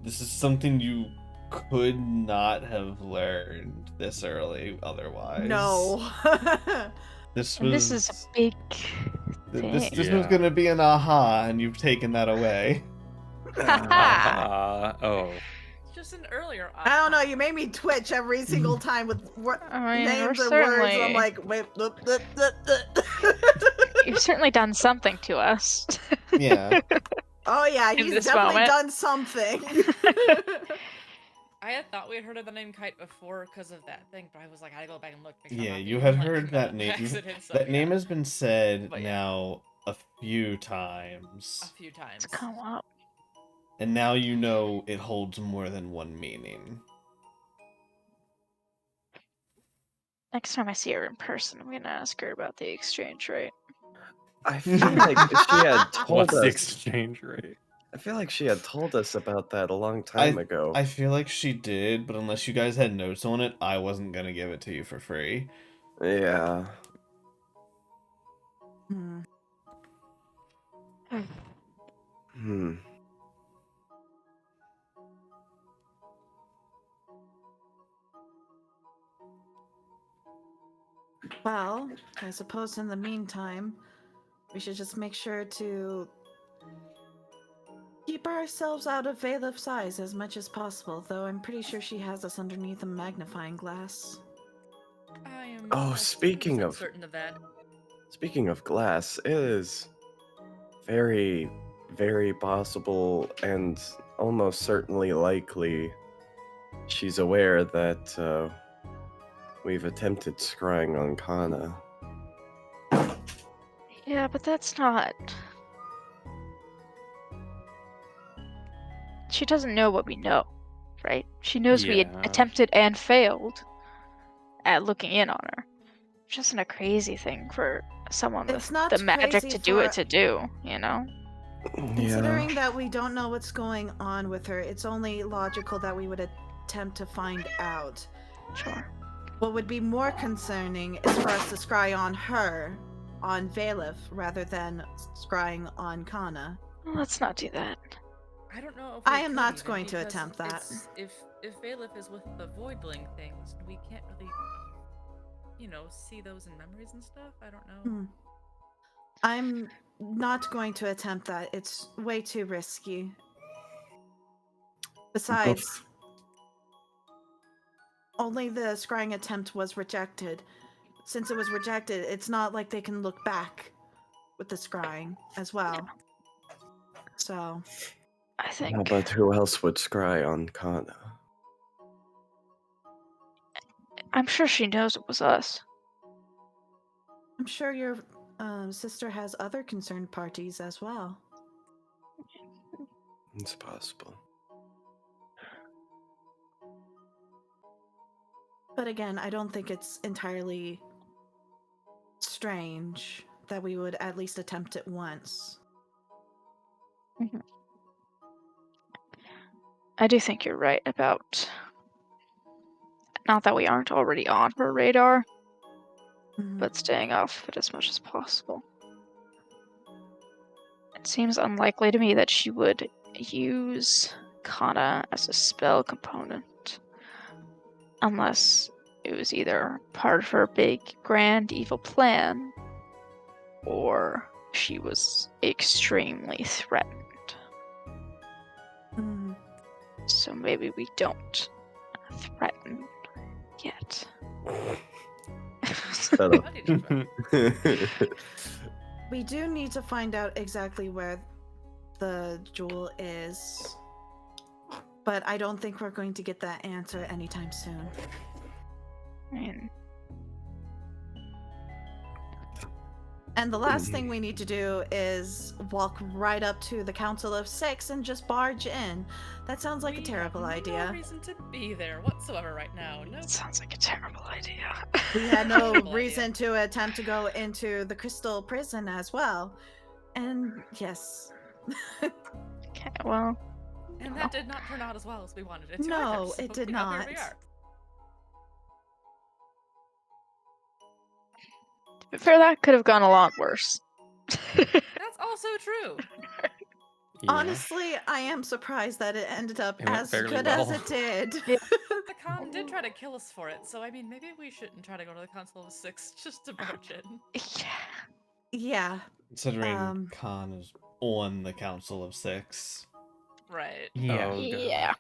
this is something you could not have learned this early otherwise. No. This And was. this is a big thing. This was Yeah. gonna be an aha, and you've taken that away. Oh. It's just an earlier. I don't know. You made me twitch every single time with I mean, names we're and words. certainly... I'm like, wait. You've certainly done something to us. Yeah. Oh yeah, In he's this definitely moment. done something. I had thought we had heard of the name Kite before because of that thing, but I was like, I gotta go back and look. make sure I'm Yeah, not you being, had like, heard that name. accident, so, That name yeah, has been said But yeah. now a few a times. few times. It's come up. And now you know it holds more than one meaning. Next time I see her in person, I'm gonna ask her about the exchange rate. I feel like she had told What's the us. exchange rate? I feel like she had told us about that a long time ago. I feel like she did, but unless you guys had notes on it, I wasn't gonna give it to you for free. Yeah. Hmm. Hmm. Well, I suppose in the meantime, we should just make sure to keep ourselves out of Valif's eyes as much as possible, though I'm pretty sure she has us underneath a magnifying glass. I am. Oh, 100% speaking of- certain of that. Speaking of glass, it is very, very possible and almost certainly likely she's aware that we've attempted scrying on Kana. Yeah, but that's not... She doesn't know what we know, right? She knows we had Yeah. attempted and failed at looking in on her. Which isn't a crazy thing for someone with It's not the magic crazy to do for- it to do, you know? Considering that we don't know what's going on with her, it's only logical that we would attempt to find out. Sure. What would be more concerning is for us to scry on her, on Valif, rather than scrying on Kana. Well, let's not do that. I don't know if I we am could not even, going to because attempt that. if Valif is with the voidling things, we can't really, see those in memories and stuff. I don't know. Hmm. I'm not going to attempt that. It's way too risky. Besides, only the scrying attempt was rejected. Since it was rejected, it's not like they can look back with the scrying as well. So, I think... Yeah, but who else would scry on Kana? I'm sure she knows it was us. I'm sure your sister has other concerned parties as well. It's possible. But again, I don't think it's entirely strange that we would at least attempt it once. Mhm. I do think you're right about... Not that we aren't already on her radar, but staying off it as much as possible. It seems unlikely to me that she would use Kana as a spell component. Unless it was either part of her big, grand, evil plan, or she was extremely threatened. Mm. So maybe we don't threaten yet. Shut up. What did you find? We do need to find out exactly where the jewel is, but I don't think we're going to get that answer anytime soon. I mean, And the last thing we need to do is walk right up to the Council of Six and just barge in. That sounds like a terrible have idea. No reason to be there whatsoever right now. No. it sounds like a terrible idea. We had no Terrible reason to attempt to go into the Crystal Prison as well. And yes. Okay, well, And that did not turn out as well as we wanted it to. No, either, so, it did you know, here not. we are. to be fair, that could have gone a lot worse. That's also true. Yeah. Honestly, I am surprised that it ended up It went as fairly good as well. it did. The Khan did try to kill us for it, so I mean, maybe we shouldn't try to go to the Council of Six just to barge in. Yeah. Yeah. Considering Khan is on the Council of Six. Right. Yeah. Oh, God. Yeah.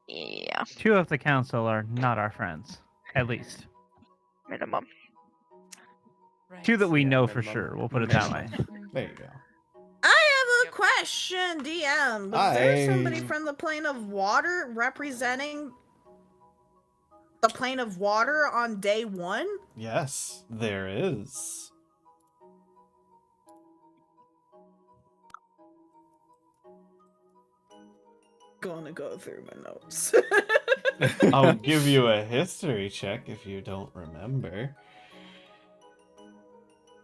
Yeah. 2 of the council are not our friends, at least. Minimum. Right. 2 that we Yeah, know for minimum. sure. We'll put it that way. There you go. I have a Yep. question, DM. Was there somebody I- from the plane of water representing the plane of water on day 1? Yes, there is. Gonna go through my notes. I'll give you a history check if you don't remember.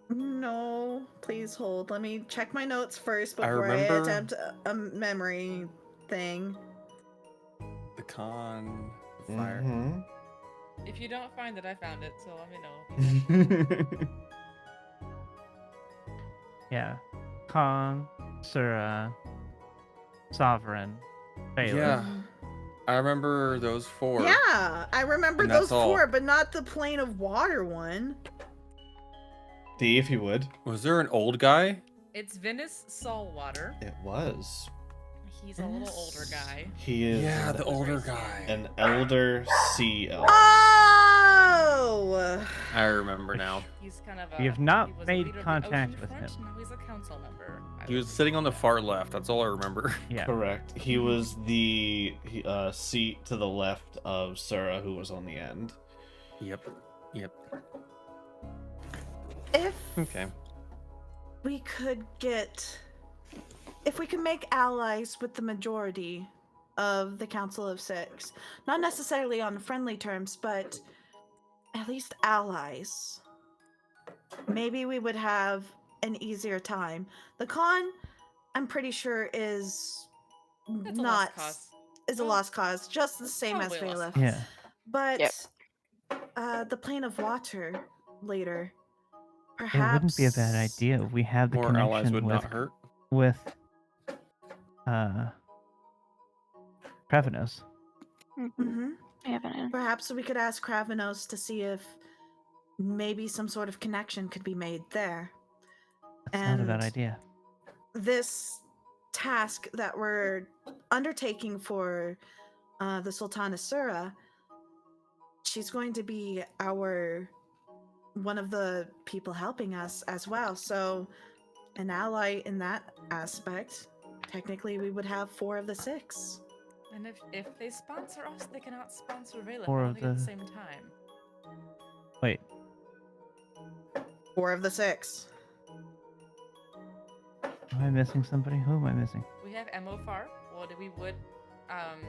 No, please hold. Let me check my notes first I before I remember- attempt a memory thing. The Khan, the fire. Mhm. If you don't find it, I found it, so let me know. Yeah. Khan, Sura, Sovereign, Baylor. Yeah. I remember those 4. Yeah, I remember And that's those all. 4, but not the plane of water one. D, if you would. Was there an old guy? It's Venice Saltwater. It was. He's a little older guy. He is Yeah, the older Race guy. an elder sea elf. Oh! I remember now. He's kind of a. We have not he was a made leader of the contact Ocean with Front, him. Now he's a council member. He was sitting on the far left. That's all I remember. Yeah. Correct. He was the seat to the left of Sura, who was on the end. Yep. Yep. If Okay. we could make allies with the majority of the Council of Six, not necessarily on friendly terms, but at least allies, maybe we would have an easier time. The Khan, I'm pretty sure, is It's a not lost cause. is a Well, lost cause, just the same as probably a lost Bailiff. Yeah. But Yep. the plane of water later, perhaps It wouldn't be a bad idea if we had the More allies connection would with not hurt. Krevenos. Hmm. I haven't. Perhaps we could ask Kravenos to see if maybe some sort of connection could be made there. That's not a bad And- idea. This task that we're undertaking for the Sultana Sura, she's going to be one of the people helping us as well. So, an ally in that aspect. Technically, we would have 4 of the 6. And if they sponsor us, they cannot sponsor Vela Or at the the- same time. Wait. 4 of the 6. Am I missing somebody? Who am I missing? We have Emofar. What we would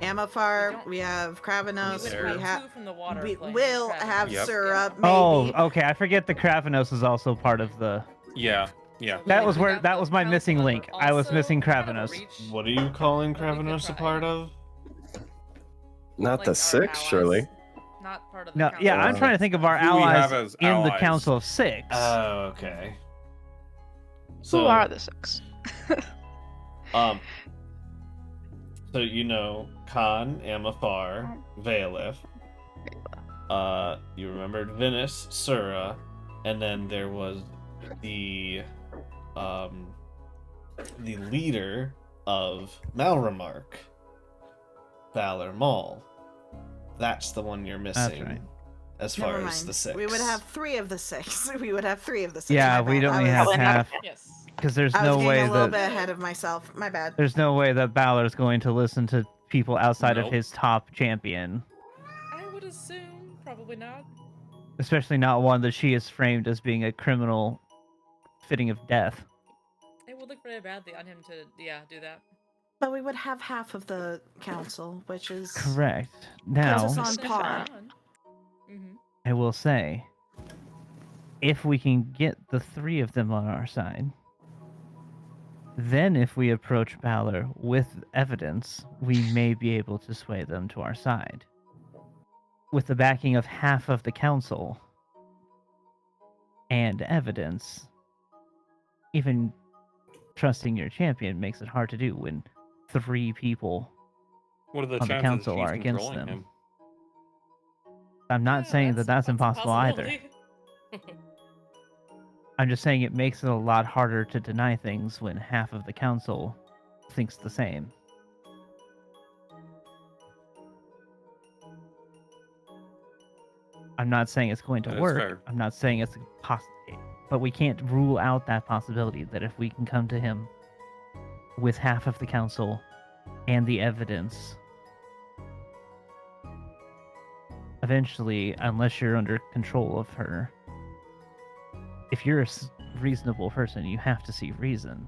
Amafar, don't- we have we Kravenos, would There. we have have 2 from the water. we plane, will Kravenos. have Yep. Sura, maybe. Oh, okay. I forget the Kravenos is also part of the. Yeah. Yeah. So That we was would where have that the was my council missing member link. I was also missing out of Kravenos. reach. What are you calling But we could Kravenos a try. part of? Not Like the our 6, allies, surely. Not part of the No, council. yeah, I'm Uh, trying to think of our who we have allies as in the allies. Council of Six. Oh, okay. Who are the 6? Um. So you know Khan, Amafar, Valif. You remembered Venice, Sura, and then there was the leader of Malremark, Valor Maul. That's the one you're missing. right. as Never far mind. as the 6. We would have 3 of the 6. We would have 3 of the 6. Yeah, My we'd bad. only I have was, Probably not. half, Yes. because there's I was no getting way a little that bit ahead of myself. My bad. there's no way that Balor's going to listen to people outside of Nope. his top champion, I would assume probably not. especially not one that she is framed as being a criminal fitting of death. It would look very badly on him to do that. But we would have half of the council, which is Correct. puts Now, us on Essentially par. one. Mm-hmm. I will say, if we can get the 3 of them on our side, then if we approach Balor with evidence, we may be able to sway them to our side. With the backing of half of the council and evidence, even trusting your champion makes it hard to do when 3 people What are the on the chances council she's are against controlling them. him? I'm not saying that that's a impossible either. possibility. I'm just saying it makes it a lot harder to deny things when half of the council thinks the same. I'm not saying it's going to That is work. fair. I'm not saying it's but we can't rule out that possibility that if we can come to him with half of the council and the evidence, eventually, unless you're under control of her, if you're a reasonable person, you have to see reason.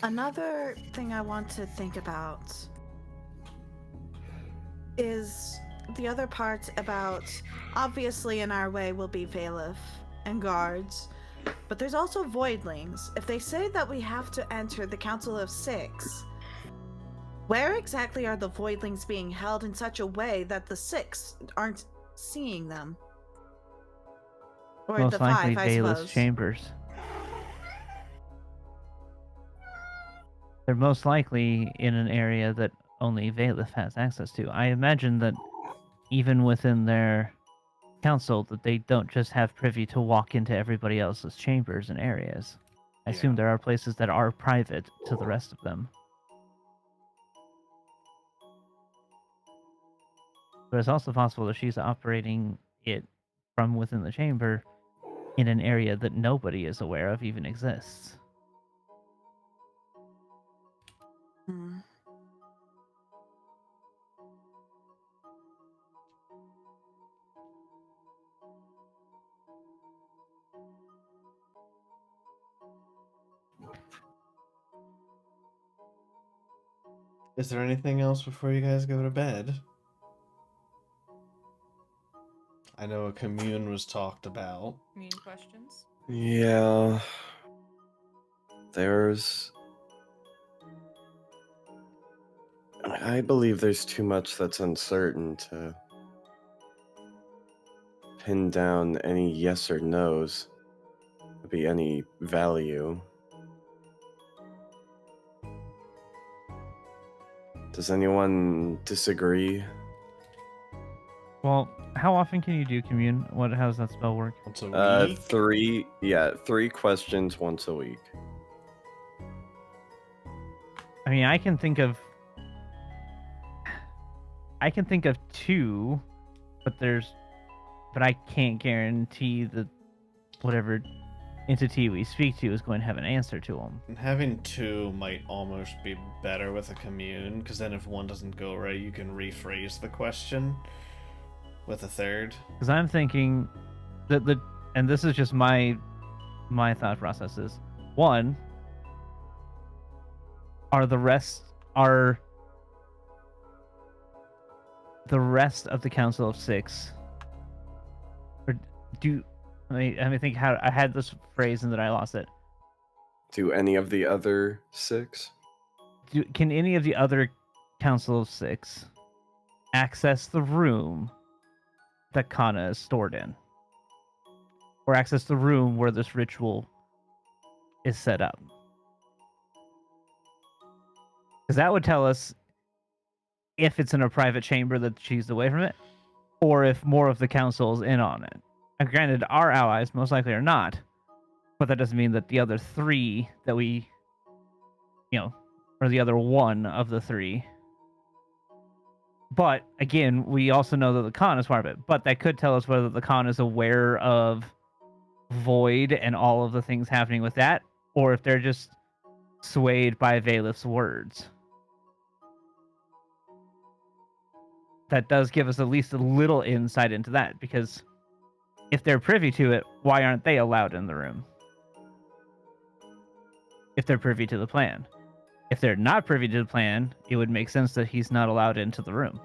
Another thing I want to think about is the other part about, obviously in our way will be bailiff and guards, but there's also voidlings. If they say that we have to enter the Council of 6, where exactly are the voidlings being held in such a way that the 6 aren't seeing them? Or Most the likely 5, I bailiff's suppose. chambers. They're most likely in an area that only Bailiff has access to. I imagine that even within their council, that they don't just have privy to walk into everybody else's chambers and areas. I assume Yeah. there are places that are private to the rest of them. But it's also possible that she's operating it from within the chamber in an area that nobody is aware of even exists. Hmm. Is there anything else before you guys go to bed? I know a commune was talked about. Mean questions. Yeah. There's. I believe there's too much that's uncertain to pin down any yes or no's. Be any value. Does anyone disagree? Well, how often can you do commune? How does that spell work? Once a week? 3 questions once a week. I mean, I can think of 2, but I can't guarantee that whatever entity we speak to is going to have an answer to them. And having 2 might almost be better with a commune, because then if one doesn't go right, you can rephrase the question with a 3rd. Because I'm thinking that and this is just my thought processes. 1, are the rest of the Council of 6, or let me think how I had this phrase and then I lost it. Do any of the other 6? Can any of the other Council of 6 access the room that Kana is stored in? Or access the room where this ritual is set up? Because that would tell us if it's in a private chamber that she's away from it, or if more of the council is in on it. And granted, our allies most likely are not, but that doesn't mean that the other 3 that we, or the other 1 of the 3 But again, we also know that the Khan is part of it. But that could tell us whether the Khan is aware of Void and all of the things happening with that, or if they're just swayed by Valif's words. That does give us at least a little insight into that, because if they're privy to it, why aren't they allowed in the room? If they're privy to the plan. If they're not privy to the plan, it would make sense that he's not allowed into the room.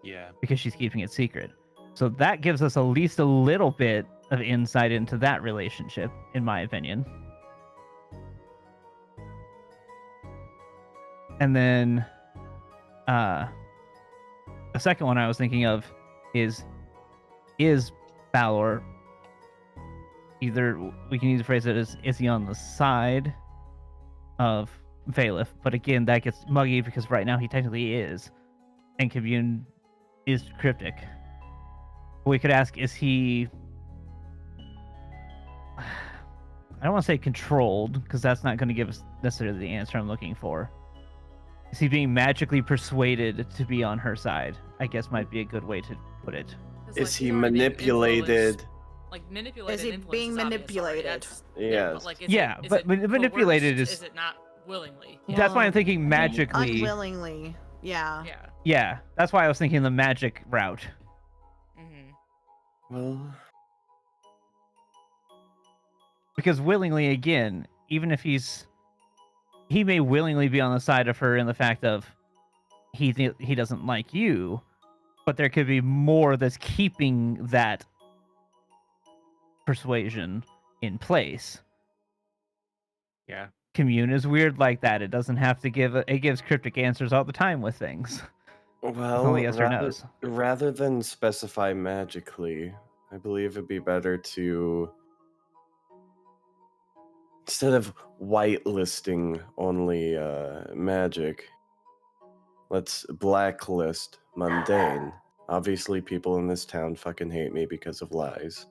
Yeah. Because she's keeping it secret. So that gives us at least a little bit of insight into that relationship, in my opinion. And then the second one I was thinking of is Balor, either we can either phrase it as, is he on the side of Valif? But again, that gets muggy because right now he technically is, and Commune is cryptic. We could ask, is he, I don't want to say controlled, because that's not going to give us necessarily the answer I'm looking for. Is he being magically persuaded to be on her side? I guess might be a good way to put it. 'Cause, Is he he's already being manipulated? influenced. Like manipulated. Is he influence being is obvious already. manipulated? That's- Yes. but, like, is Yeah, it, is but it manipulated coerced? is- Is it not willingly? That's why I'm thinking magically. Unwillingly. Yeah. Yeah. Yeah, that's why I was thinking the magic route. Mm-hmm. Well, Because willingly, again, even if he may willingly be on the side of her in the fact of he doesn't like you, but there could be more that's keeping that persuasion in place. Yeah. Commune is weird like that. It doesn't have to it gives cryptic answers all the time with things. well, only yes or no's. rather than specify magically, I believe it'd be better to, instead of whitelisting only magic, let's blacklist mundane. Obviously, people in this town fucking hate me because of lies.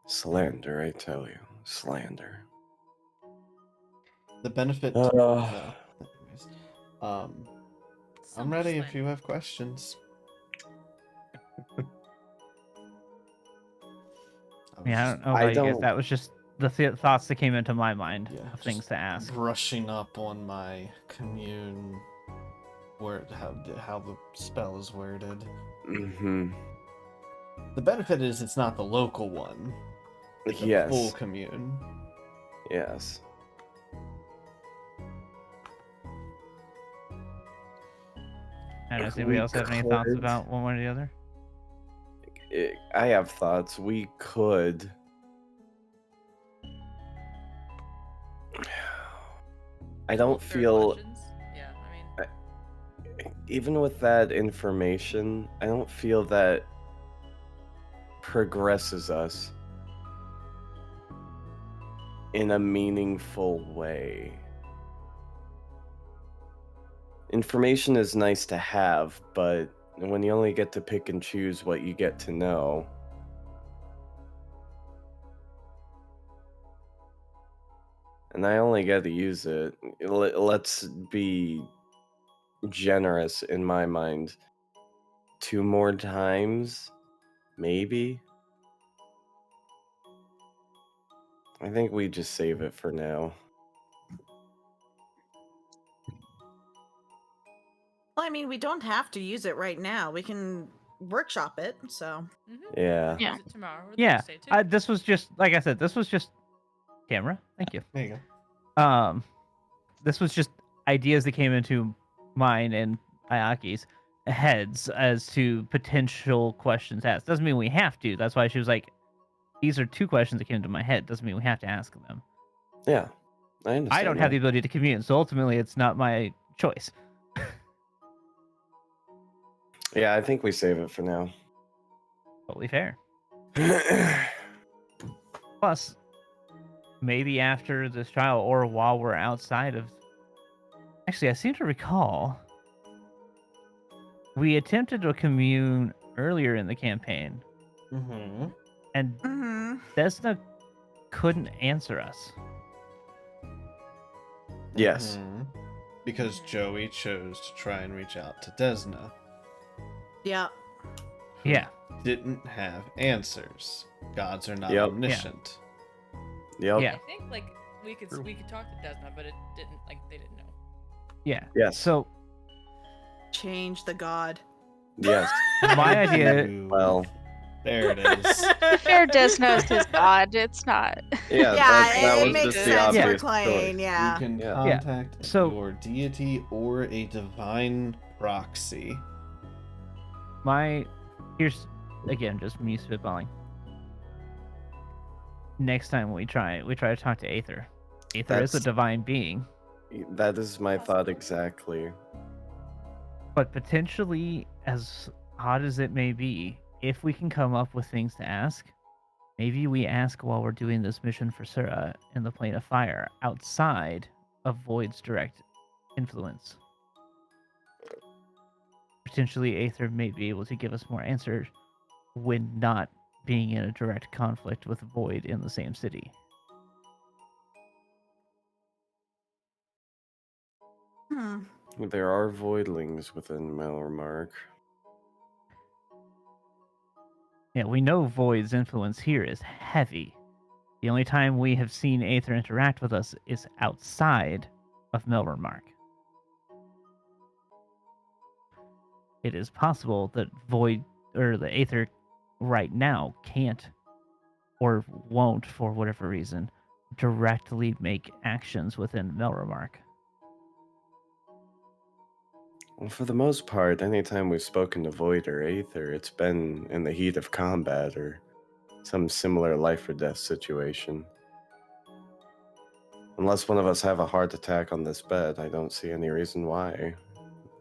Slander, I tell you. Slander. The benefit. Uh, No. Anyways. So I'm much ready if slander. you have questions. Yeah, I don't know I about you guys. don't- That was just the thoughts that came into my mind Yeah, of things just to ask. Brushing up on my commune word, how the spell is worded. Mm-hmm. The benefit is it's not the local one. It's a Yes. full commune. Yes. And does If anybody we else have any thoughts could- about one way or the other? I have thoughts. We could. I don't Fair feel, questions? Yeah, I mean, even with that information, I don't feel that progresses us in a meaningful way. Information is nice to have, but when you only get to pick and choose what you get to know, and I only get to use it, let's be generous in my mind. 2 more times, maybe? I think we just save it for now. Well, I mean, we don't have to use it right now. We can workshop it, so. Yeah. Yeah. use it tomorrow or Yeah, Thursday too. this was just, like I said, this was just camera. Thank you. There you go. This was just ideas that came into mine and Ayaki's heads as to potential questions asked. Doesn't mean we have to. That's why she was like, these are 2 questions that came into my head. Doesn't mean we have to ask them. Yeah. I understand. I don't have the ability to commune, so ultimately it's not my choice. Yeah, I think we save it for now. Totally fair. Plus, maybe after this trial or while we're outside of... Actually, I seem to recall we attempted to commune earlier in the campaign, Mm-hmm. and Mm-hmm. Desna couldn't answer us. Yes. Mhm. Because Joey chose to try and reach out to Desna, Yeah. who Yeah. didn't have answers. Gods are not Yep. omniscient. Yep. Yeah. I think like we could talk to Desna, but it didn't they didn't know. Yeah. Yes. So Change the god. Yes. my idea. Ooh, Well, there it is. To be fair, Des knows his god. It's not. yeah, Yeah, that it was makes just the sense for obvious Klain, choice. yeah. You can Yeah. contact So- your deity or a divine proxy. Here's again just me spitballing. Next time we try to talk to Aether. Aether is a That's- divine being, That is my thought exactly. but potentially, as odd as it may be, if we can come up with things to ask, maybe we ask while we're doing this mission for Sura in the Plane of Fire, outside of Void's direct influence. Potentially, Aether may be able to give us more answers when not being in a direct conflict with Void in the same city. Hmm. There are voidlings within Melmark. Yeah, we know Void's influence here is heavy. The only time we have seen Aether interact with us is outside of Melmark. It is possible that Void or the Aether right now can't or won't, for whatever reason, directly make actions within Melmark. Well, for the most part, anytime we've spoken to Void or Aether, it's been in the heat of combat or some similar life or death situation. Unless one of us have a heart attack on this bed, I don't see any reason why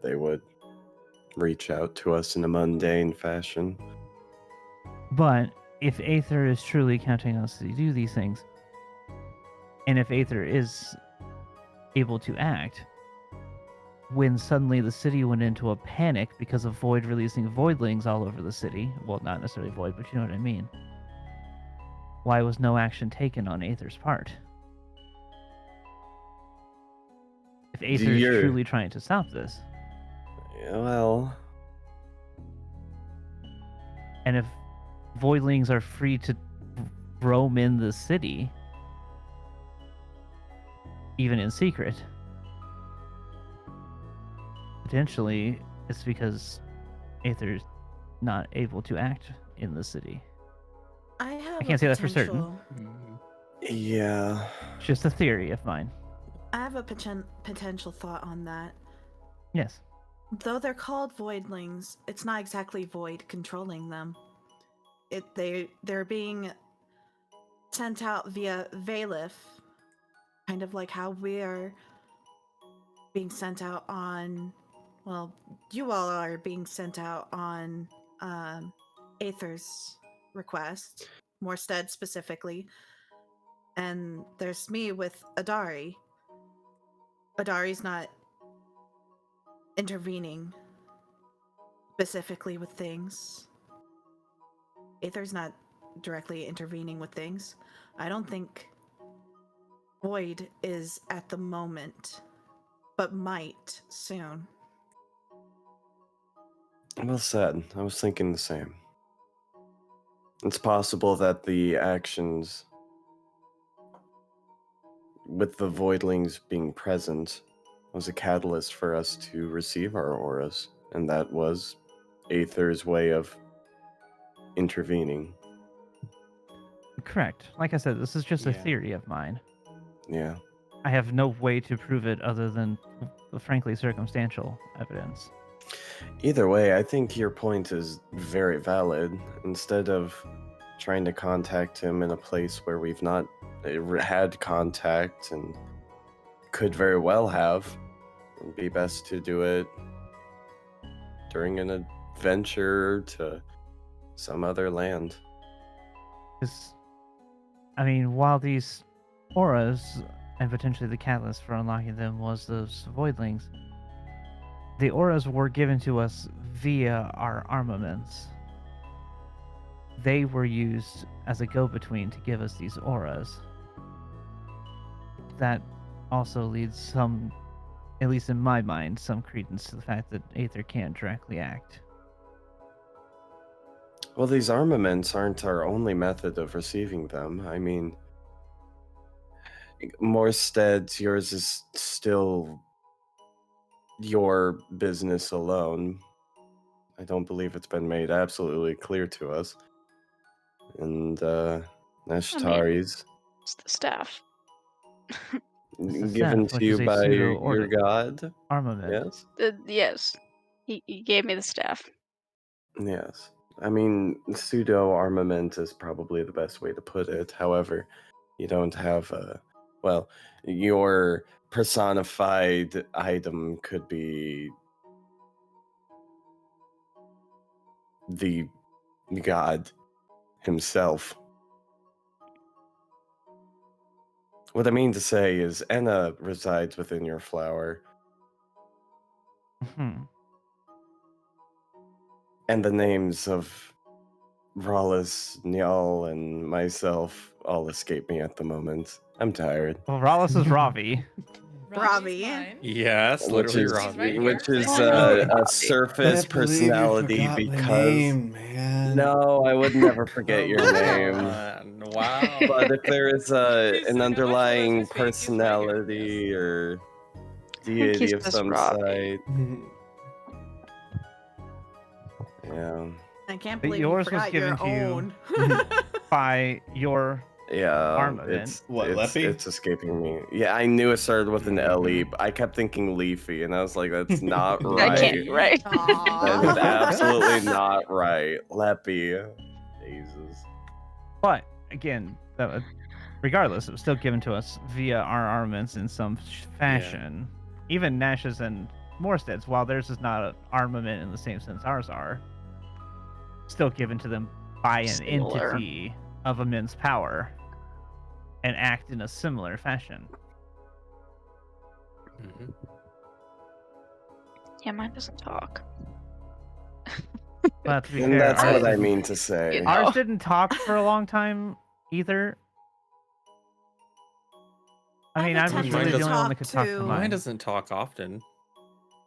they would reach out to us in a mundane fashion. But if Aether is truly counting us to do these things, and if Aether is able to act, when suddenly the city went into a panic because of Void releasing voidlings all over the city, well, not necessarily Void, but you know what I mean, why was no action taken on Aether's part? If Aether is You're- truly trying to stop this, Yeah, well, and if voidlings are free to roam in the city, even in secret, potentially it's because Aether's not able to act in the city. I have can't a say that for certain. potential- yeah. It's just a theory of mine. I have a potential thought on that. Yes. Though they're called voidlings, it's not exactly Void controlling them. They're being sent out via Valif, kind of like how we're being sent out on. Well, you all are being sent out on Aether's request, Morstead specifically, and there's me with Adari. Adari's not intervening specifically with things. Aether's not directly intervening with things. I don't think Void is at the moment, but might soon. Well said. I was thinking the same. It's possible that the actions with the voidlings being present was a catalyst for us to receive our auras, and that was Aether's way of intervening. Correct. Like I said, this is just a Yeah. theory of mine. Yeah. I have no way to prove it other than, frankly, circumstantial evidence. Either way, I think your point is very valid. Instead of trying to contact him in a place where we've not had contact and could very well have, it'd be best to do it during an adventure to some other land. 'Cause, I mean, while these auras and potentially the catalyst for unlocking them was those voidlings, the auras were given to us via our armaments. They were used as a go-between to give us these auras. That also leads some, at least in my mind, some credence to the fact that Aether can't directly act. Well, these armaments aren't our only method of receiving them. I mean, Morstead's, yours is still your business alone. I don't believe it's been made absolutely clear to us. And Nashtari's It's the staff. It's the given staff, to which you is a by pseudo your god. armament. Yes? Yes. He gave me the staff. Yes. I mean, pseudo armament is probably the best way to put it. However, you don't have well, your personified item could be the god himself. What I mean to say is Enna resides within your flower, Hmm. and the names of Rallis, Nyal, and myself all escape me at the moment. I'm tired. Well, Rallis is Ravi. Ravi. Mine. Yes, Which literally is He's right Ravi. here. which is Oh, no, a Robbie. surface personality because man. no, I would never forget your Come name. on, Wow. But if there is He's an sitting on my underlying shoulders, he's right here, personality or I think he's deity of just some Robbie. site, yeah, I can't But believe you yours was forgot given your to you. own. By your yeah, armament. What, it's Leppy? it's escaping me. Yeah, I knew it started with an L-E, but I kept thinking Leafy, and I was like, that's not I right. can't, right? That is Aw. absolutely not right. Leppy. Jesus. But again, regardless, it was still given to us via our armaments in some fashion. Even Nash's and Morstead's, while theirs is not an armament in the same sense ours are, still given to them by an Similar. entity of immense power and act in a similar fashion. Mhm. Yeah, mine doesn't talk. But to be And fair, that's ours what I didn't- mean to say. You know. Ours didn't talk for a long time either. I mean, I've I'm attempted really to the only one that talk could talk to to- Mine mine. doesn't talk often.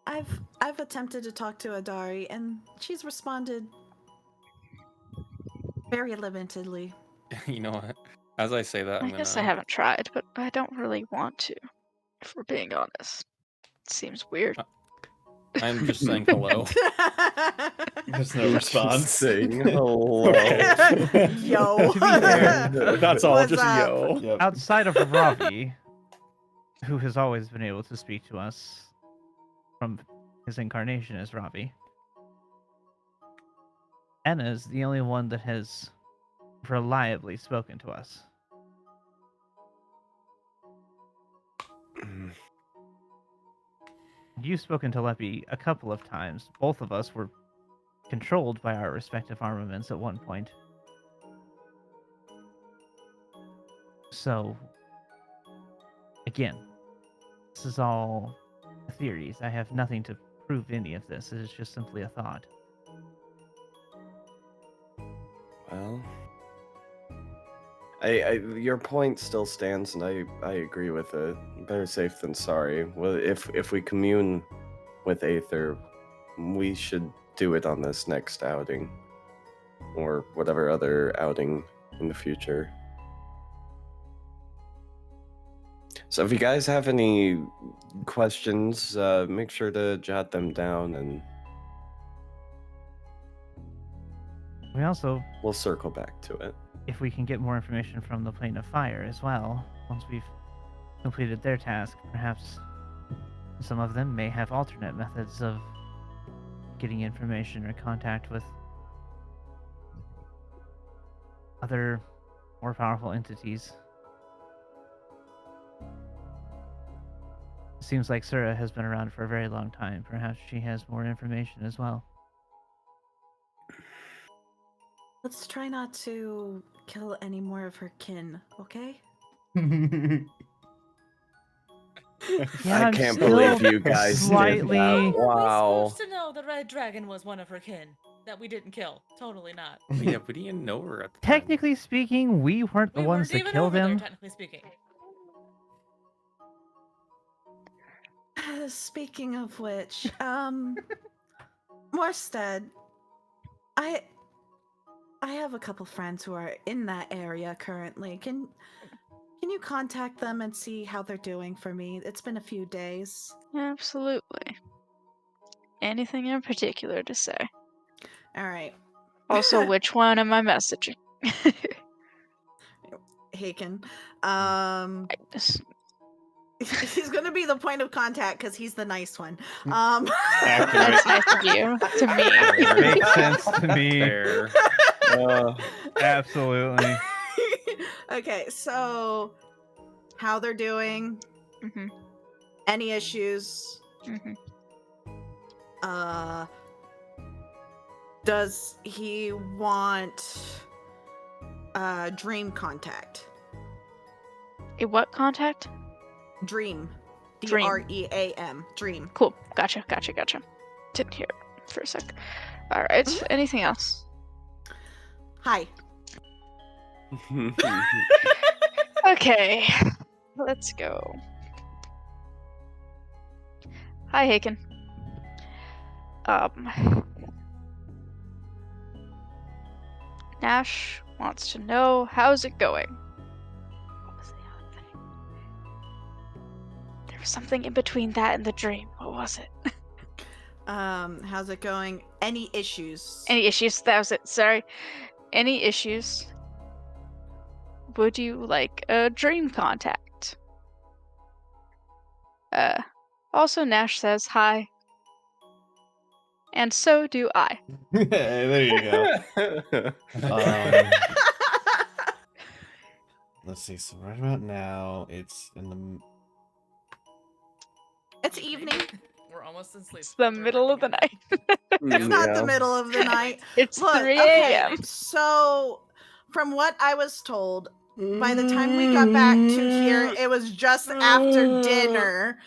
I've attempted to talk to Adari, and she's responded very limitedly. You know what? As I say that, I I'm guess I gonna. haven't tried, but I don't really want to, if we're being honest. It seems weird. I'm just saying hello. There's no response. Saying hello. Okay. Yo. To be fair, That's all, What's just up? yo. Yep. Outside of Ravi, who has always been able to speak to us from his incarnation as Ravi, Enna is the only one that has reliably spoken to us. You've spoken to Leppy a couple of times. Both of us were controlled by our respective armaments at one point. So, again, this is all theories. I have nothing to prove any of this. It is just simply a thought. Well, your point still stands, and I agree with it. Better safe than sorry. Well, if we commune with Aether, we should do it on this next outing, or whatever other outing in the future. So if you guys have any questions, make sure to jot them down, and We also, we'll circle back to it. if we can get more information from the Plane of Fire as well, once we've completed their task, perhaps some of them may have alternate methods of getting information or contact with other more powerful entities. Seems like Sura has been around for a very long time. Perhaps she has more information as well. Let's try not to kill any more of her kin, okay? Yeah, I I'm can't still believe you guys slightly- did that. How are we Wow. supposed to know the red dragon was one of her kin that we didn't kill? Totally not. Yeah, we didn't know her at the time. Technically speaking, we weren't the We ones weren't that even killed over there, him. technically speaking. Speaking of which, Morstead, I have a couple friends who are in that area currently. Can you contact them and see how they're doing for me? It's been a few days. Absolutely. Anything in particular to say? All right. Also, which one am I messaging? Haken. Just- He's gonna be the point of contact because he's the nice one. Accurate. That's nice of you to me. Makes sense to me. Fair. Absolutely. Okay, so how they're doing? Mhm. Any issues? Mhm. Does he want dream contact? A what contact? Dream. Dream. DREAM. Dream. Cool. Gotcha. Didn't hear it for a sec. All right. Mhm. Anything else? Hi. Okay. Let's go. Hi, Haken. Nash wants to know, how's it going? What was the other thing? There was something in between that and the dream. What was it? How's it going? Any issues? Any issues? That was it. Sorry. Any issues? Would you like a dream contact? Also Nash says hi. And so do I. There you go. Let's see. So right about now, it's in the. It's evening. We're almost in sleep. It's the middle of the night. It's not the middle of the night. It's Look, 3 okay, a.m. so from what I was told, by the time we got back to here, it was just after dinner.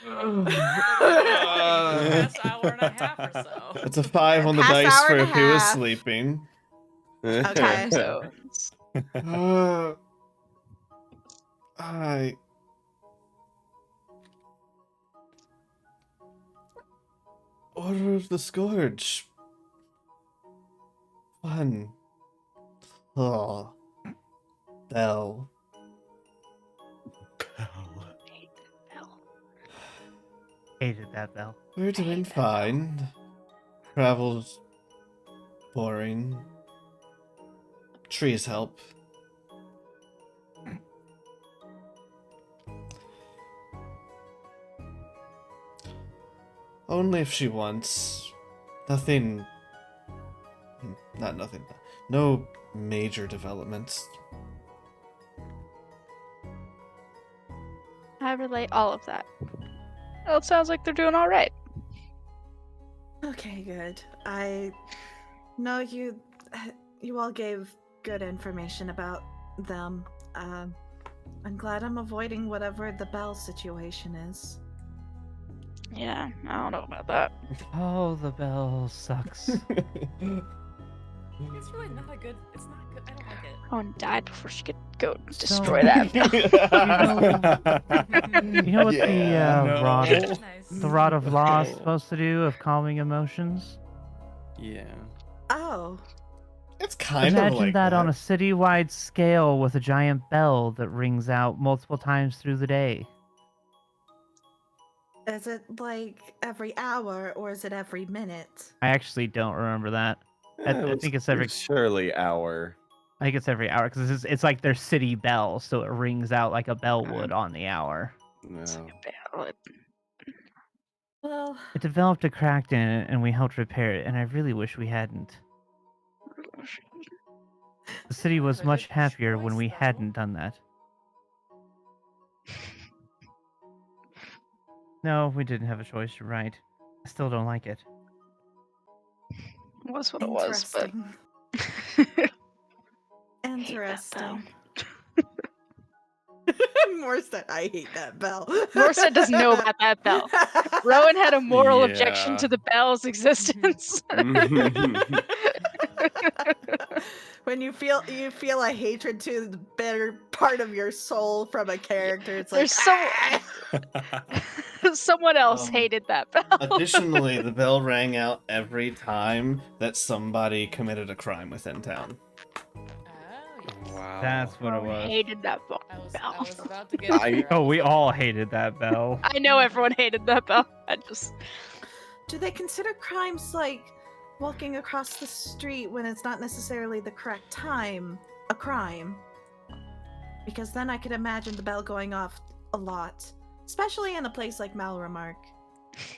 Past hour and a half or so. It's a 5 on the Past dice hour for and a if he was half. sleeping. Okay. Time zones. I. Order of the Scourge. Fun. Oh. Bell. Hated that bell. We're doing fine. Travel's boring. Trees help. Only if she wants. Nothing. Not nothing. No major developments. I relate all of that. Well, it sounds like they're doing all right. Okay, good. I know you all gave good information about them. I'm glad I'm avoiding whatever the Bell situation is. Yeah, I don't know about that. Oh, the bell sucks. It's really not a good. It's not good. I don't like it. Owen died before she could go So- destroy that. You know what Nice. the rod of law is supposed to do of calming emotions? Yeah. Oh, It's kind Imagine of like that on a citywide scale with a giant bell that rings out multiple times through the day. is it like every hour or is it every minute? I actually don't remember that. I think it's every. Surely hour. I think it's every hour because it's like their city bell, so it rings out like a bell would on the hour. No. Well, It developed a crack in it, and we helped repair it. And I really wish we hadn't. The city was Not a much good happier when choice, we though. hadn't done that. No, we didn't have a choice. You're right. I still don't like it. It was what it was, but Interesting. Morstead, I hate that bell. Morstead doesn't know about that bell. Rowan had a moral objection Yeah. to the bell's existence. When you feel a hatred to the better part of your soul from a character, it's like There's so someone else Um, hated that bell. Additionally, the bell rang out every time that somebody committed a crime within town. Oh, yes. Wow. That's what it Everyone was. hated that bell. I was about to get I- there. I Oh, was we like, all hated that bell. I know everyone hated that bell. I just do they consider crimes like walking across the street when it's not necessarily the correct time a crime? Because then I could imagine the bell going off a lot, especially in a place like Malremark.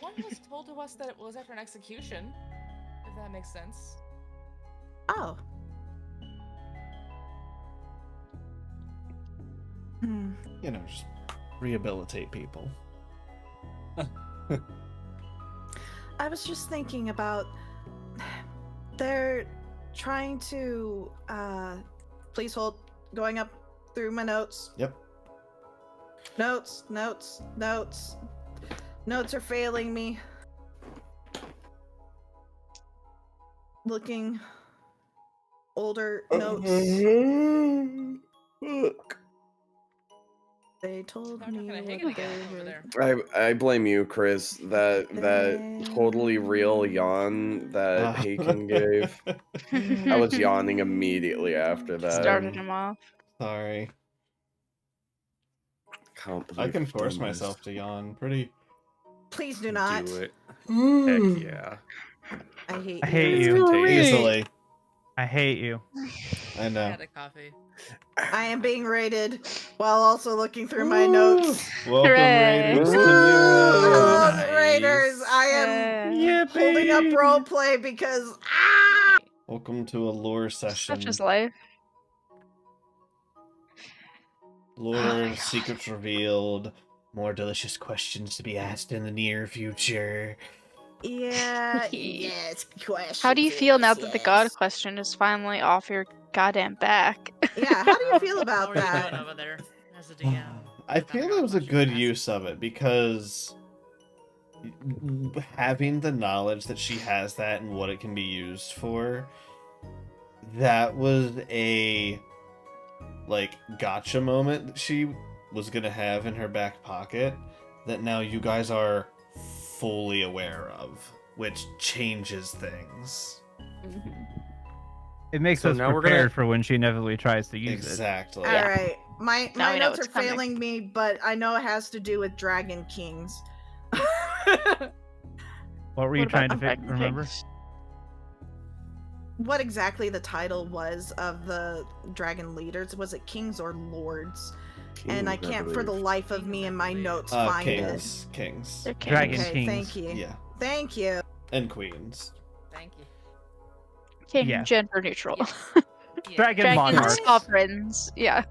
One was told to us that it was after an execution, if that makes sense. Oh. Hmm. You know, just rehabilitate people. I was just thinking about they're trying to please hold, going up through my notes. Yep. Notes are failing me. Looking older notes. Look. They told They're not me gonna hang it what again they over were. there. I blame you, Chris. That totally real yawn that Haken gave. I was yawning immediately after that. started him off. Sorry. Can't I believe can I've force done this. myself to yawn pretty. Please do not. Do it. Heck Heck yeah. I hate I you. hate It's you. contagious. Easily. I hate you. I I know. had a coffee. I am being rated while also looking through my notes. Welcome, Hooray. Raiders, to Hello, Nero. Nice. Raiders! I am Yeah. holding up roleplay because Welcome to a lore Such session. is life. Lore, secrets revealed, more delicious questions to be asked in the near future. yes, questions. How do you feel now that the god yes. question is finally off your goddamn back? Yeah, how do you feel How about are you doing that? over there as a DM? I Without a feel god it was a question good asked? use of it because having the knowledge that she has that and what it can be used for, that was a like gotcha moment that she was gonna have in her back pocket that now you guys are fully aware of, which changes things. It makes So us now we're prepared gonna- for when she inevitably tries to use it. Exactly. All right, my Now we know notes are it's coming. failing me, but I know it has to do with Dragon Kings. What were you What trying to about Dragon remember? Kings? What exactly the title was of the dragon leaders? Was it kings or lords? And I Kings, can't for the believe. life of Kings, me I in my believe. notes find Kings. Kings. They're Dragon kings. it. Okay, Kings. thank you. Yeah. Thank you. And queens. Thank you. King Yeah. gender neutral. Yes. Yeah. Dragon Dragon monarchs. sovereigns. Yeah.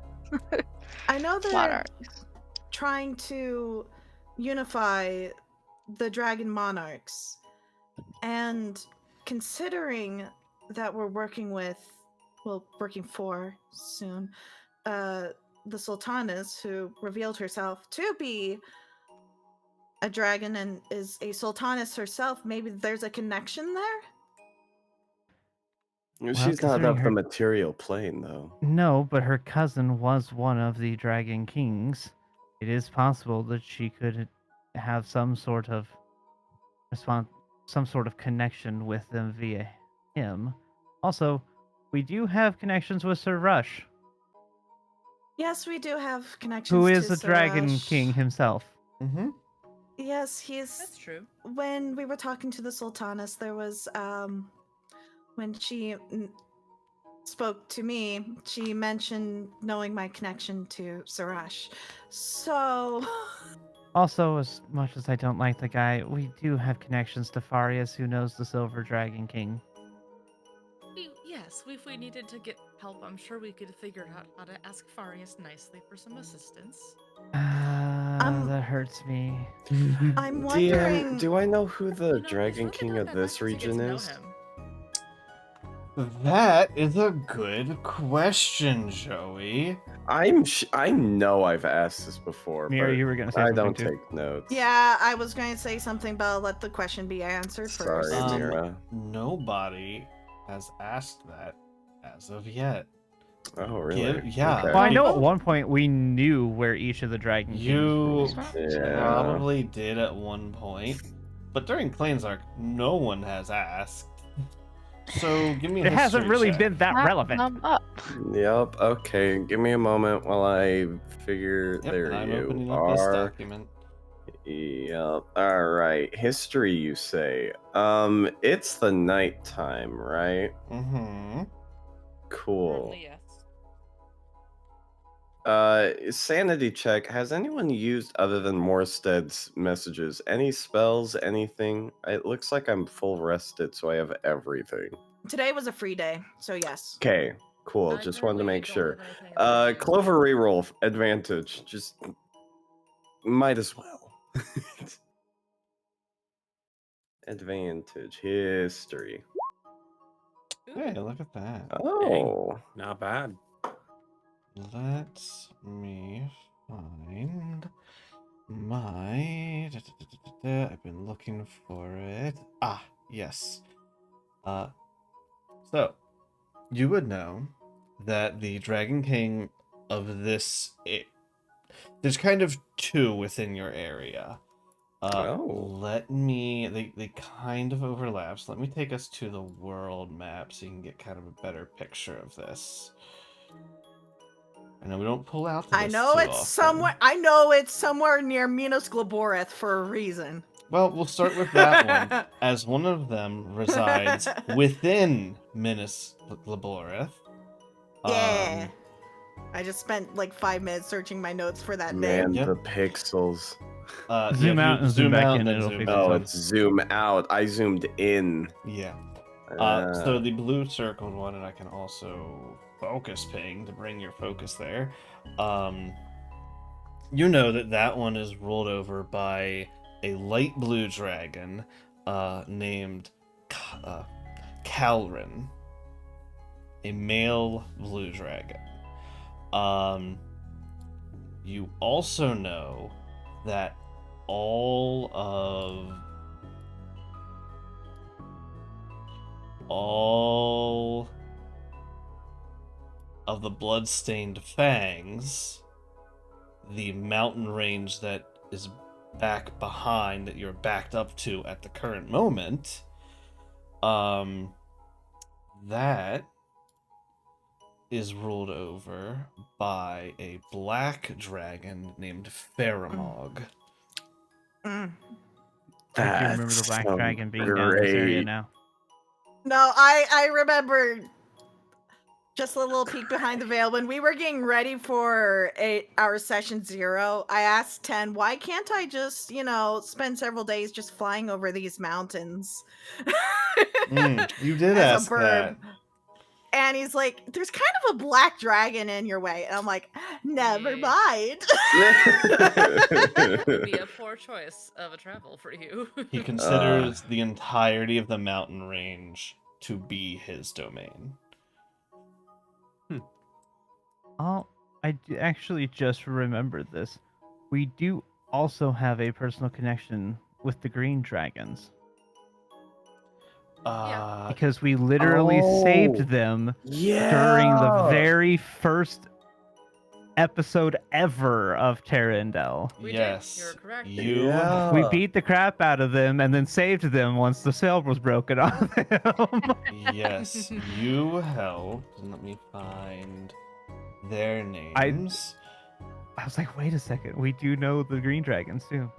I know they're Monarchs. trying to unify the dragon monarchs, and considering that we're working for soon, the sultaness who revealed herself to be a dragon and is a sultaness herself, maybe there's a connection there. She's not considering of the her- material plane, though. No, but her cousin was one of the Dragon Kings. It is possible that she could have some sort of connection with them via him. Also, we do have connections with Sir Rush, Yes, we do have connections. who is to a Dragon Sarash. King himself. Mm-hmm. Yes, he's. That's true. When we were talking to the sultaness, there was when she spoke to me, she mentioned knowing my connection to Sarash. So Also, as much as I don't like the guy, we do have connections to Farius, who knows the Silver Dragon King. Yes, if we needed to get help, I'm sure we could figure out how to ask Farius nicely for some assistance. That hurts me. I'm DM, wondering. do I know who the You know, it's Dragon really King not of that this bad to get region to know is? him. That is a good question, Joey. I know I've asked this before, Mira, but you were gonna say I something don't too. take notes. Yeah, I was going to say something, but I'll let the question be answered Sorry, first. Mira. Nobody has asked that. as of yet. Oh, really? Yeah. Okay. Well, I know at People- one point we knew where each of the Dragon Kings You ruled. Yeah. probably did at one point, but during Klains Arc, no one has asked. So give me a It hasn't history really check. been that Snap relevant. them up. Yep. Okay. Give me a moment while I figure. Yep, There and I'm you opening up this are. document. Yep. All right. History, you say? It's the nighttime, right? Mm-hmm. Cool. Currently, yes. Sanity check. Has anyone used, other than Morstead's messages, any spells, anything? It looks like I'm full rested, so I have everything. Today was a free day, so yes. Okay, cool. I Just wanted to currently make don't sure. have anything ability. Clover reroll advantage. Just might as well. Advantage history. Ooh, Hey, look at that. Oh, Not bad. Let me find my. I've been looking for it. Ah, yes. So you would know that the Dragon King of this. There's kind of two within your area. Oh. Let me. They kind of overlap. So let me take us to the world map so you can get kind of a better picture of this. I know we don't pull out. I know too it's often. somewhere. I know it's somewhere near Minos Glaboreth for a reason. Well, we'll start with that one, as one of them resides within Minas Laboreth. Yeah. I just spent like 5 minutes searching my notes for that Man, name. Yep. the pixels. Zoom if out you and zoom back out in, then it'll zoom fix back it. Oh, in. it's zoom out. I zoomed in. Yeah. Ah. So the blue circled one, and I can also focus ping to bring your focus there. You know that one is ruled over by a light blue dragon named Calrin, a male blue dragon. You also know that all of the bloodstained fangs, the mountain range that is back behind, that you're backed up to at the current moment, that is ruled over by a black dragon named Faramog. Mm. I do remember the That's Black so Dragon being down this area great. now. No, I remember just a little peek behind the veil when we were getting ready for our session 0. I asked 10, why can't I just, spend several days just flying over these mountains? You did As a ask bird. that. And he's like, there's kind of a black dragon in your way. And I'm like, never Yeah. mind. Would be a poor choice of a travel for you. He considers the entirety of the mountain range to be his domain. Oh, actually just remembered this. We do also have a personal connection with the Green Dragons because we literally saved them Yeah. during the very first episode ever of Terendell. We did. Yes, You're correct. Yeah. We beat the crap out of them and then saved them once the sail was broken off them. Yes, you helped. And let me find their names. I was like, wait a second, we do know the Green Dragons too.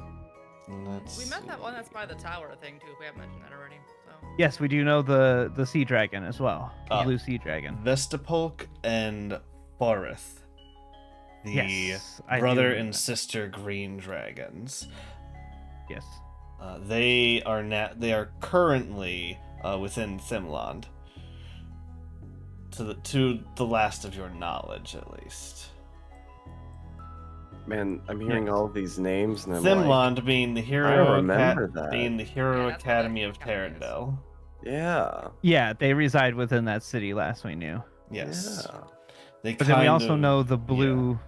Let's We met that see. one that's by the tower thing too. If we haven't mentioned that already. So. Yes, we do know the Sea Dragon as well. The Ah. Blue Sea Dragon. Vestapolk and Forith, the Yes, I do brother remember and that. sister green dragons. Yes. They are currently within Thimland. To the last of your knowledge, at least. Man, I'm hearing all these names and I'm Thimland being the I hero remember that. being the hero Yeah, that's where that academy of academy is. Terendell. Yeah. Yeah, they reside within that city. Last we knew. Yes. Yeah. They But then we kind also of- know the yeah. Blue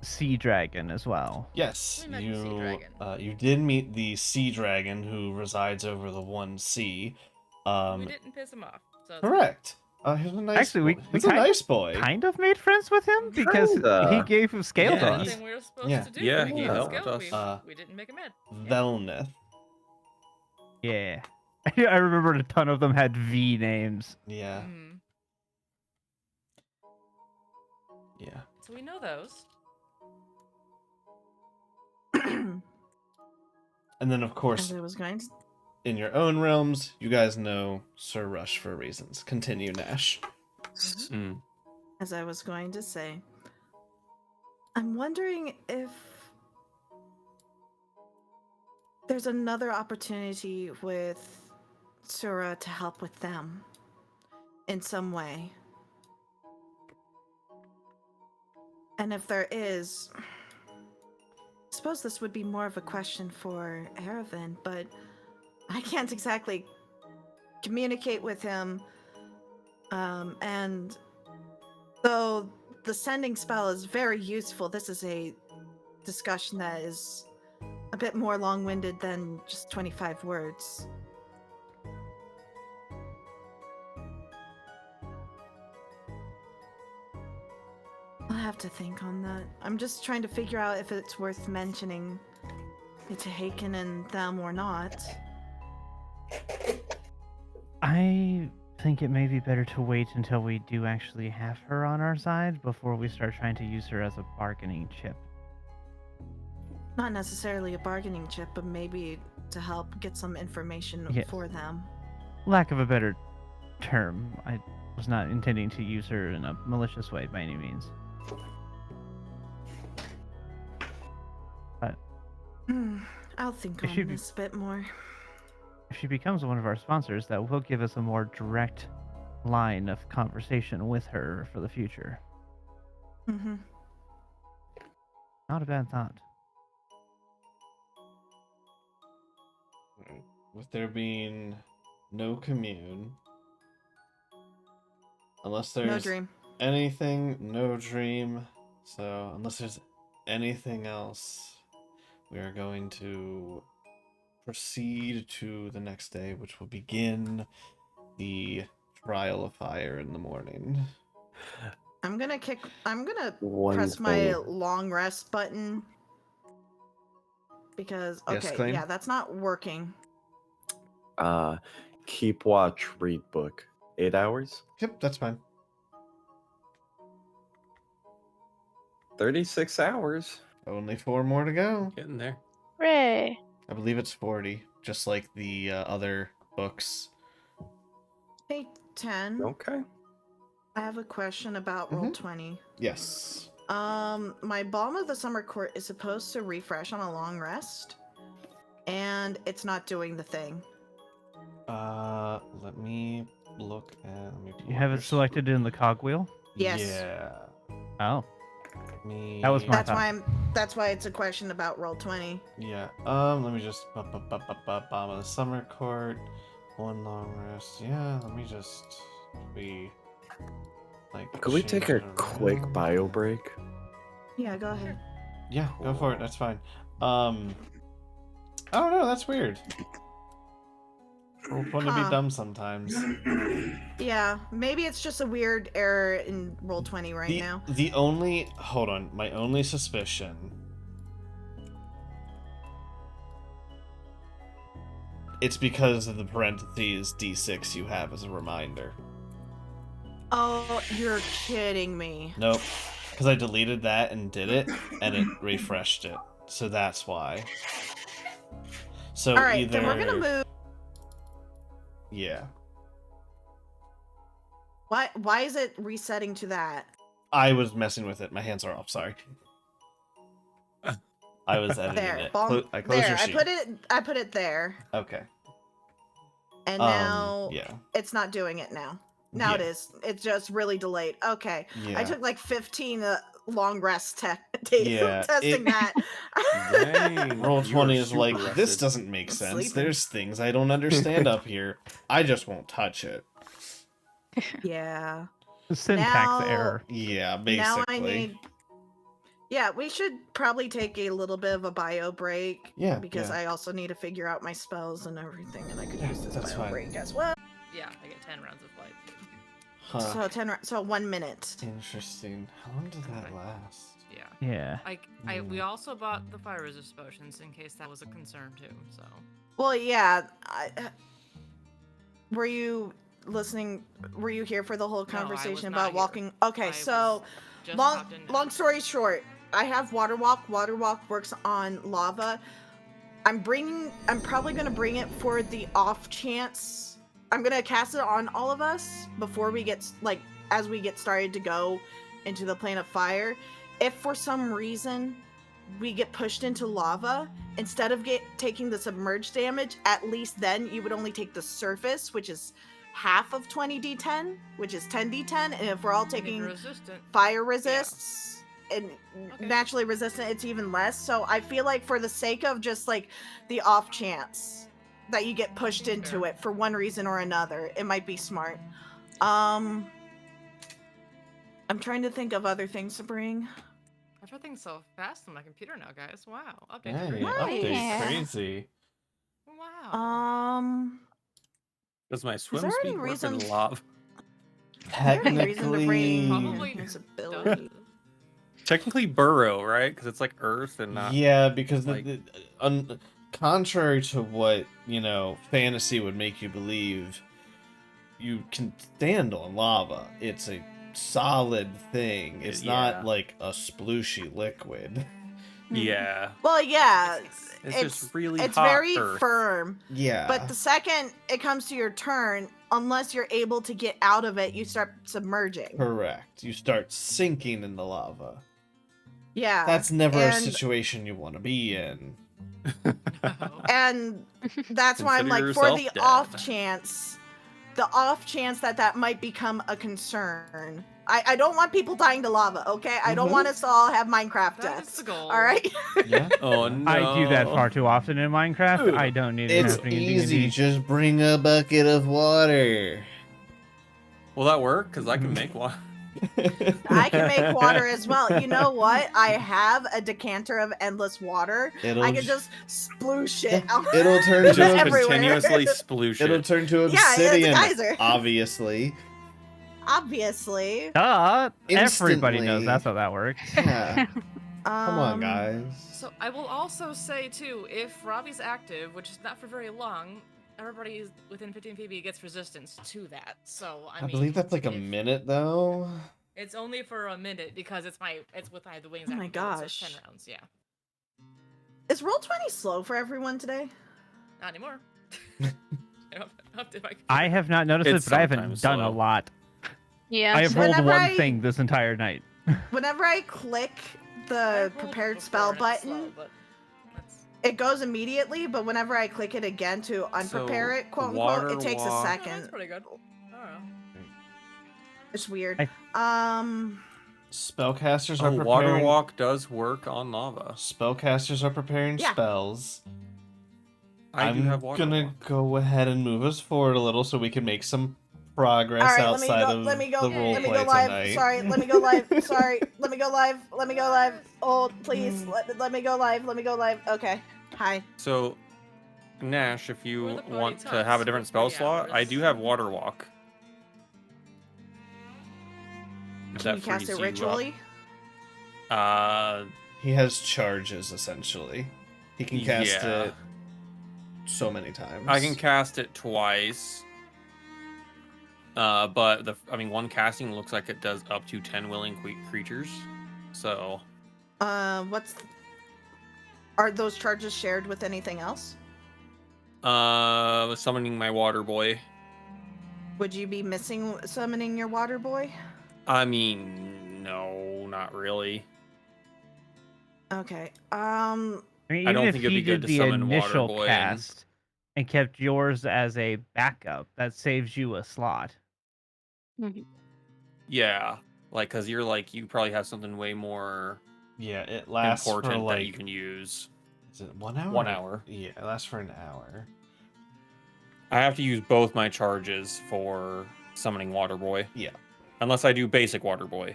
Sea Dragon as well. Yes, We met the sea dragon. you did meet the sea dragon who resides over the one sea. We didn't piss him off. So it's Correct. He's a nice Actually, boy. we He's a nice boy. kind of made friends with him because Kinda. he gave scale Yeah, to That's us. the thing we were supposed Yeah. to do. Yeah, We he gave helped skill, us. we didn't make him mad. Velnith. Yeah. I remembered a ton of them had V names. Yeah. Mhm. Yeah. So we know those. And then, of course, As I was going to in your own realms, you guys know Sir Rush for reasons. Continue, Nash. Mm. as I was going to say, I'm wondering if there's another opportunity with Sura to help with them in some way. And if there is, I suppose this would be more of a question for Aravan, but I can't exactly communicate with him. And though the sending spell is very useful, this is a discussion that is a bit more long-winded than just 25 words. I'll have to think on that. I'm just trying to figure out if it's worth mentioning it to Haken and them or not. I think it may be better to wait until we do actually have her on our side before we start trying to use her as a bargaining chip. Not necessarily a bargaining chip, but maybe to help get some information Yes. for them. Lack of a better term, I was not intending to use her in a malicious way by any means. But I'll think It on should be- this a bit more. if she becomes one of our sponsors, that will give us a more direct line of conversation with her for the future. Mm-hmm. Not a bad thought. With there being no commune, unless there's No dream. anything, no dream. So, unless there's anything else, we are going to proceed to the next day, which will begin the trial of fire in the morning. I'm gonna One press my thing. long rest button. Because, Yes, okay, Klain? yeah, that's not working. Keep watch, read book. 8 hours? Yep, that's fine. 36 hours. Only 4 more to go. Getting there. Hooray! I believe it's 40, just like the other books. Hey, 10. Okay. I have a question about Mhm. Roll20. Yes. My Balm of the Summer Court is supposed to refresh on a long rest, and it's not doing the thing. Let me look at. Let me pull You up have your it selected in the cogwheel? Yes. Yeah. Oh. Let me... That was my That's thought. why that's why it's a question about Roll20. Yeah. Let me just bomb of the summer court. 1 long rest. Yeah. Let me just Could we take a change it quick around. bio break? Yeah, go ahead. Yeah, go for it. That's fine. Oh no, that's weird. Roll 20 be Huh. dumb sometimes. Yeah, maybe it's just a weird error in Roll20 right now. The only hold on, my only suspicion. It's because of the parentheses D6 you have as a reminder. Oh, you're kidding me. Nope. Because I deleted that and did it, and it refreshed it. So that's why. So All right, either... then we're gonna move. Yeah. Why is it resetting to that? I was messing with it. My hands are off, sorry. I was editing There, it. Balm, I closed there. your sheet. I put it there, Okay. and now Yeah. it's not doing it now. Now it Yeah. is. It's just really delayed. Okay. Yeah. I took like 15 long rest Yeah, testing that. Dang. Roll You 20 are is super like, this rested. doesn't make I'm sense. sleeping. There's things I don't understand up here. I just won't touch it. Yeah. The syntax Now- error. Yeah, basically. Now I need. Yeah, we should probably take a little bit of a bio break. Yeah, Because yeah. I also need to figure out my spells and everything, and I could Yeah, use this that's bio fine. break as well. Yeah, I get 10 rounds of life. Huh. So 10. So 1 minute. Interesting. How long did that last? Yeah. Yeah. We also bought the fire resist potions in case that was a concern too. So. Well, yeah. Were you listening? Were you here for the whole No, I was conversation not about here. walking? Okay, I so was just long popped in now. long story short, I have water walk. Water walk works on lava. I'm probably gonna bring it for the off chance. I'm gonna cast it on all of us before we get as we get started to go into the plane of fire. If for some reason we get pushed into lava, instead of taking the submerged damage, at least then you would only take the surface, which is half of 20d10, which is 10d10. And if we're all And if taking you're resistant, fire resists and Okay. naturally resistant, it's even less. So I feel like for the sake of just like the off chance that you get pushed Seems into fair. it for one reason or another, it might be smart. I'm trying to think of other things to bring. Everything's so fast on my computer now, guys. Wow. Update Hey, 3. update Nice. crazy. Wow. Does my swim there speed any work reason- in lava? Is there any reason to bring Probably invincibility? Technically burrow, right? Because it's like earth and not. Yeah, because like- contrary to what, fantasy would make you believe, you can stand on lava. It's a solid thing. It's Yeah. not like a splooshy liquid. Yeah. Well, yeah, It's just really it's hot very earth. firm. Yeah. But the second it comes to your turn, unless you're able to get out of it, you start submerging. Correct. You start sinking in the lava. Yeah. That's never a and- situation you want to be in. And that's why I'm Consider like, for yourself the dead. off chance that might become a concern. I don't want people dying to lava, okay? I don't want us to all have Minecraft That is deaths. the goal. All right? Yeah. Oh no. I do that far too often in Minecraft. Dude, I don't need it It's happening in easy. D&D. Just bring a bucket of water. Will that work? Because I can make one. I can make water as well. You know what? I have a decanter of endless water. I can just sploosh it. It'll turn Just to everywhere. continuously sploosh It'll it. turn to Yeah, it's a obsidian, geyser. obviously. Obviously. Duh! Everybody Instantly. knows that's how that works. Yeah. Come on, guys. So I will also say too, if Robbie's active, which is not for very long, everybody is within 15 PB gets resistance to that. So I I mean, believe that's like a if- minute, though. It's only for a minute because it's with the wings. Oh my activated, so it's gosh. 10 rounds. Yeah. Is Roll20 slow for everyone today? Not anymore. I don't have to. I have not noticed It's it, but I haven't sometimes done a slow. lot. Yeah. I have rolled Whenever one I- thing this entire night. Whenever I click I the rolled prepared before spell and it's button, slow, but that's- it goes immediately, but whenever I click it again to unprepare it, quote unquote, water it takes a walk- Oh, second. that's pretty good. I don't know. It's weird. Spellcasters are Oh, preparing. water walk does work on lava. Spellcasters are preparing Yeah. spells. I I'm do have water gonna walk. go ahead and move us forward a little so we can make some progress All right, outside let me go of the role let me play go live. tonight. Sorry, let me go live. Sorry, let me go live. Let me go live. Hold, please. Let me go live. Let me go live. Okay. Hi. So, Nash, if Where you the party want to talks have a for different spell 3 slot, I hours. do have water walk. If Can you that cast frees it you up. ritually? He has charges essentially. He can cast Yeah. it so many times. I can cast it twice. But one casting looks like it does up to 10 willing creatures. So, Are those charges shared with anything else? summoning my water boy. Would you be missing summoning your water boy? I mean, no, not really. Okay. I mean, I even don't if think it'd he be good did to the summon Water initial Boy in. cast and kept yours as a backup, that saves you a slot. Yeah, because you probably have something way more Yeah, it lasts important for that like you can use. is it 1 hour? 1 hour. Yeah, it lasts for an hour. I have to use both my charges for summoning Water Boy. Yeah. Unless I do basic Water Boy.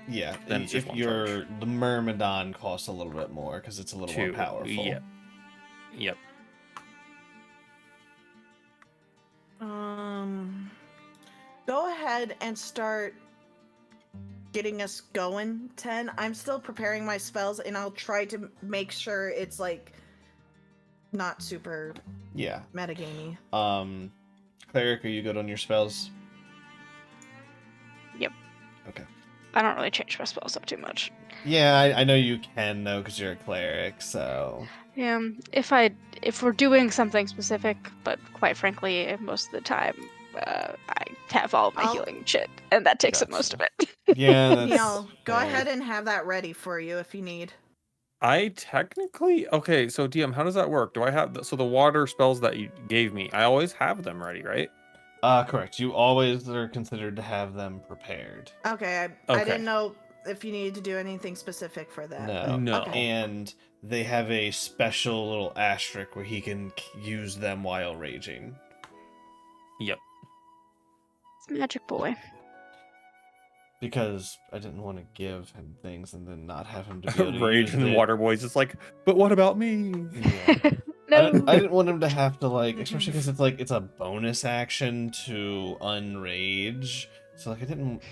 Yeah, Then it's just if one you're the Myrmidon costs a little bit more because it's a little more 2. powerful. Yep. Yep. go ahead and start getting us going, 10. I'm still preparing my spells, and I'll try to make sure it's like not super Yeah. metagamey. Cleric, are you good on your spells? Yep. Okay. I don't really change my spells up too much. Yeah, I know you can though, because you're a cleric. So. Yeah, if we're doing something specific, but quite frankly, most of the time, I have all my I'll- healing shit, and that takes up Gotcha. most of it. Yeah, that's Neil, go fair. ahead and have that ready for you if you need. I technically okay. So DM, how does that work? Do I have so the water spells that you gave me? I always have them ready, right? Correct. You always are considered to have them prepared. Okay, I Okay. didn't know if you needed to do anything specific for that. No. but- No. Okay. And they have a special little asterisk where he can use them while raging. Yep. It's Magic Boy. Because I didn't want to give him things and then not have him to be able to Rage use and it. Water Boy's just like, but what about me? Yeah. No. I didn't want him to have to like, especially because it's a bonus action to unrage. So like I didn't.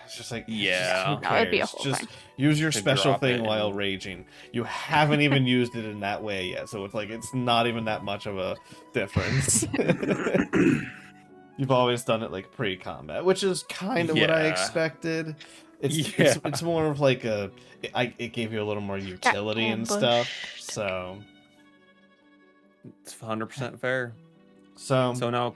It's just like Yeah. who No, it'd be a cares? whole Just thing. use your To special drop thing it while and- raging. You haven't even used it in that way yet, so it's like it's not even that much of a difference. You've always done it like pre-combat, which is kind of what I Yeah. expected. Yeah. It's more of like it gave you a little more utility and stuff. ambushed. So It's 100% fair. so So now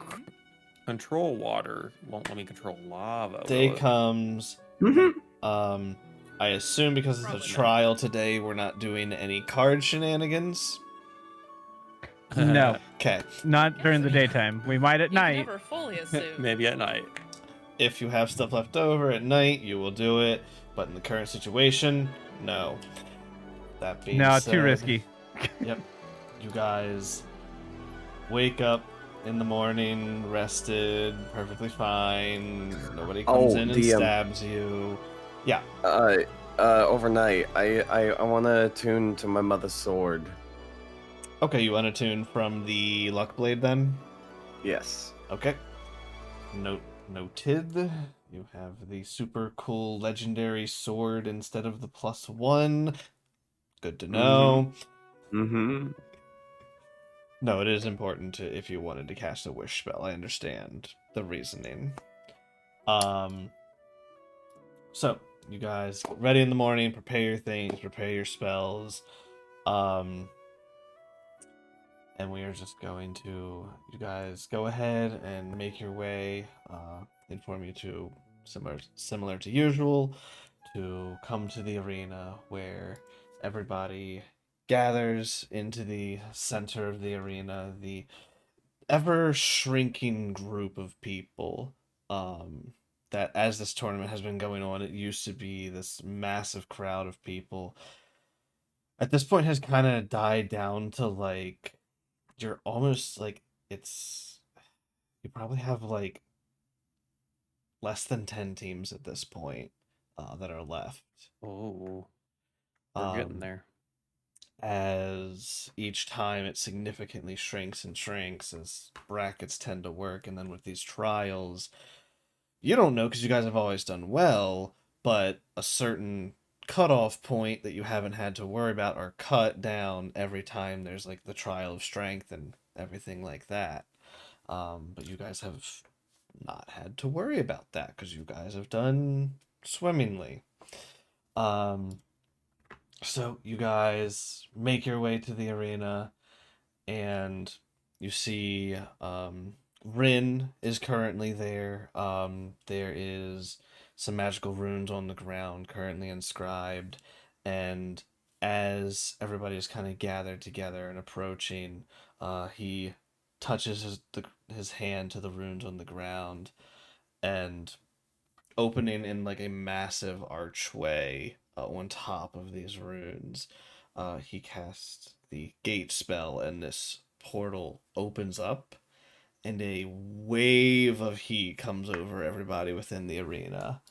control water won't let me control lava. day will it? comes. Mhm. I assume because it's a Probably not. trial today, we're not doing any card shenanigans. No, Okay. not during the daytime. We might at You can night. never fully assume. Maybe at night. If you have stuff left over at night, you will do it. But in the current situation, no. That being No, said, too risky. Yep. You guys wake up in the morning, rested, perfectly fine. Nobody comes Oh, in and DM. stabs you. Yeah. Overnight, I want to attune to my mother's sword. Okay, you unattune from the luck blade then? Yes. Okay. Noted. You have the super cool legendary sword instead of the +1. Good to know. Mm-hmm. No, it is important to if you wanted to cast a wish spell. I understand the reasoning. So you guys get ready in the morning, prepare your things, prepare your spells. And we are just going to, you guys go ahead and make your way, inform you to, similar to usual, to come to the arena where everybody gathers into the center of the arena, the ever shrinking group of people, that as this tournament has been going on, it used to be this massive crowd of people. At this point has kind of died down to like, you're almost like you probably have like less than 10 teams at this point that are left. Oh, we're getting there. As each time it significantly shrinks and shrinks as brackets tend to work, and then with these trials, you don't know because you guys have always done well, but a certain cutoff point that you haven't had to worry about are cut down every time there's like the trial of strength and everything like that. But you guys have not had to worry about that because you guys have done swimmingly. So you guys make your way to the arena, and you see Rin is currently there. There is some magical runes on the ground currently inscribed, and as everybody is kind of gathered together and approaching, he touches his hand to the runes on the ground, and opening in like a massive archway on top of these runes, he casts the gate spell, and this portal opens up, and a wave of heat comes over everybody within the arena.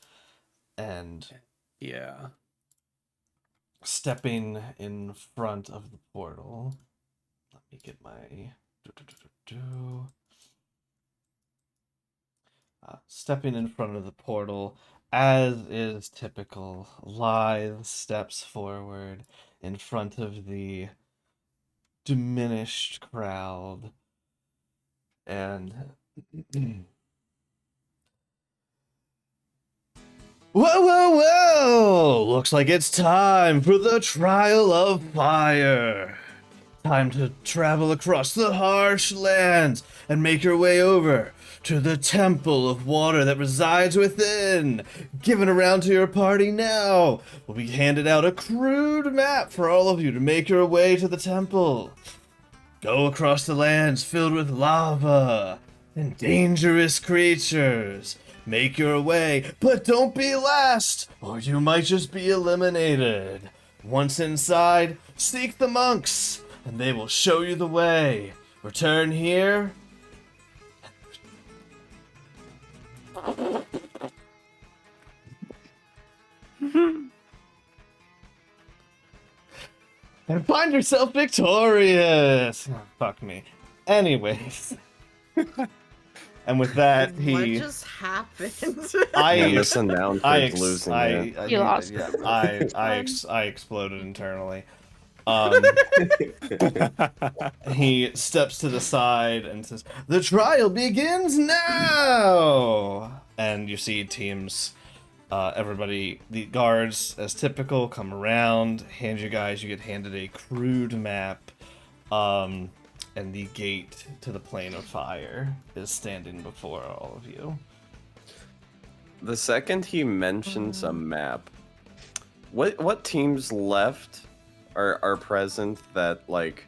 And Yeah. stepping in front of the portal, let me get my Stepping in front of the portal, as is typical, lithe steps forward in front of the diminished crowd, and whoa, whoa, whoa! Looks like it's time for the trial of fire. Time to travel across the harsh lands and make your way over to the temple of water that resides within. Given around to your party now. Will be handed out a crude map for all of you to make your way to the temple. Go across the lands filled with lava and dangerous creatures. Make your way, but don't be last, or you might just be eliminated. Once inside, seek the monks, and they will show you the way. Return here. And find yourself victorious. Oh, fuck me. Anyways. And with that, What he. just happened? Man, this announcer's losing it. You lost. I exploded internally. He steps to the side and says, "The trial begins now!" And you see teams, everybody, the guards, as typical, come around, hand you guys, you get handed a crude map, and the gate to the plane of fire is standing before all of you. The second he mentions a map, what teams left are present that, like,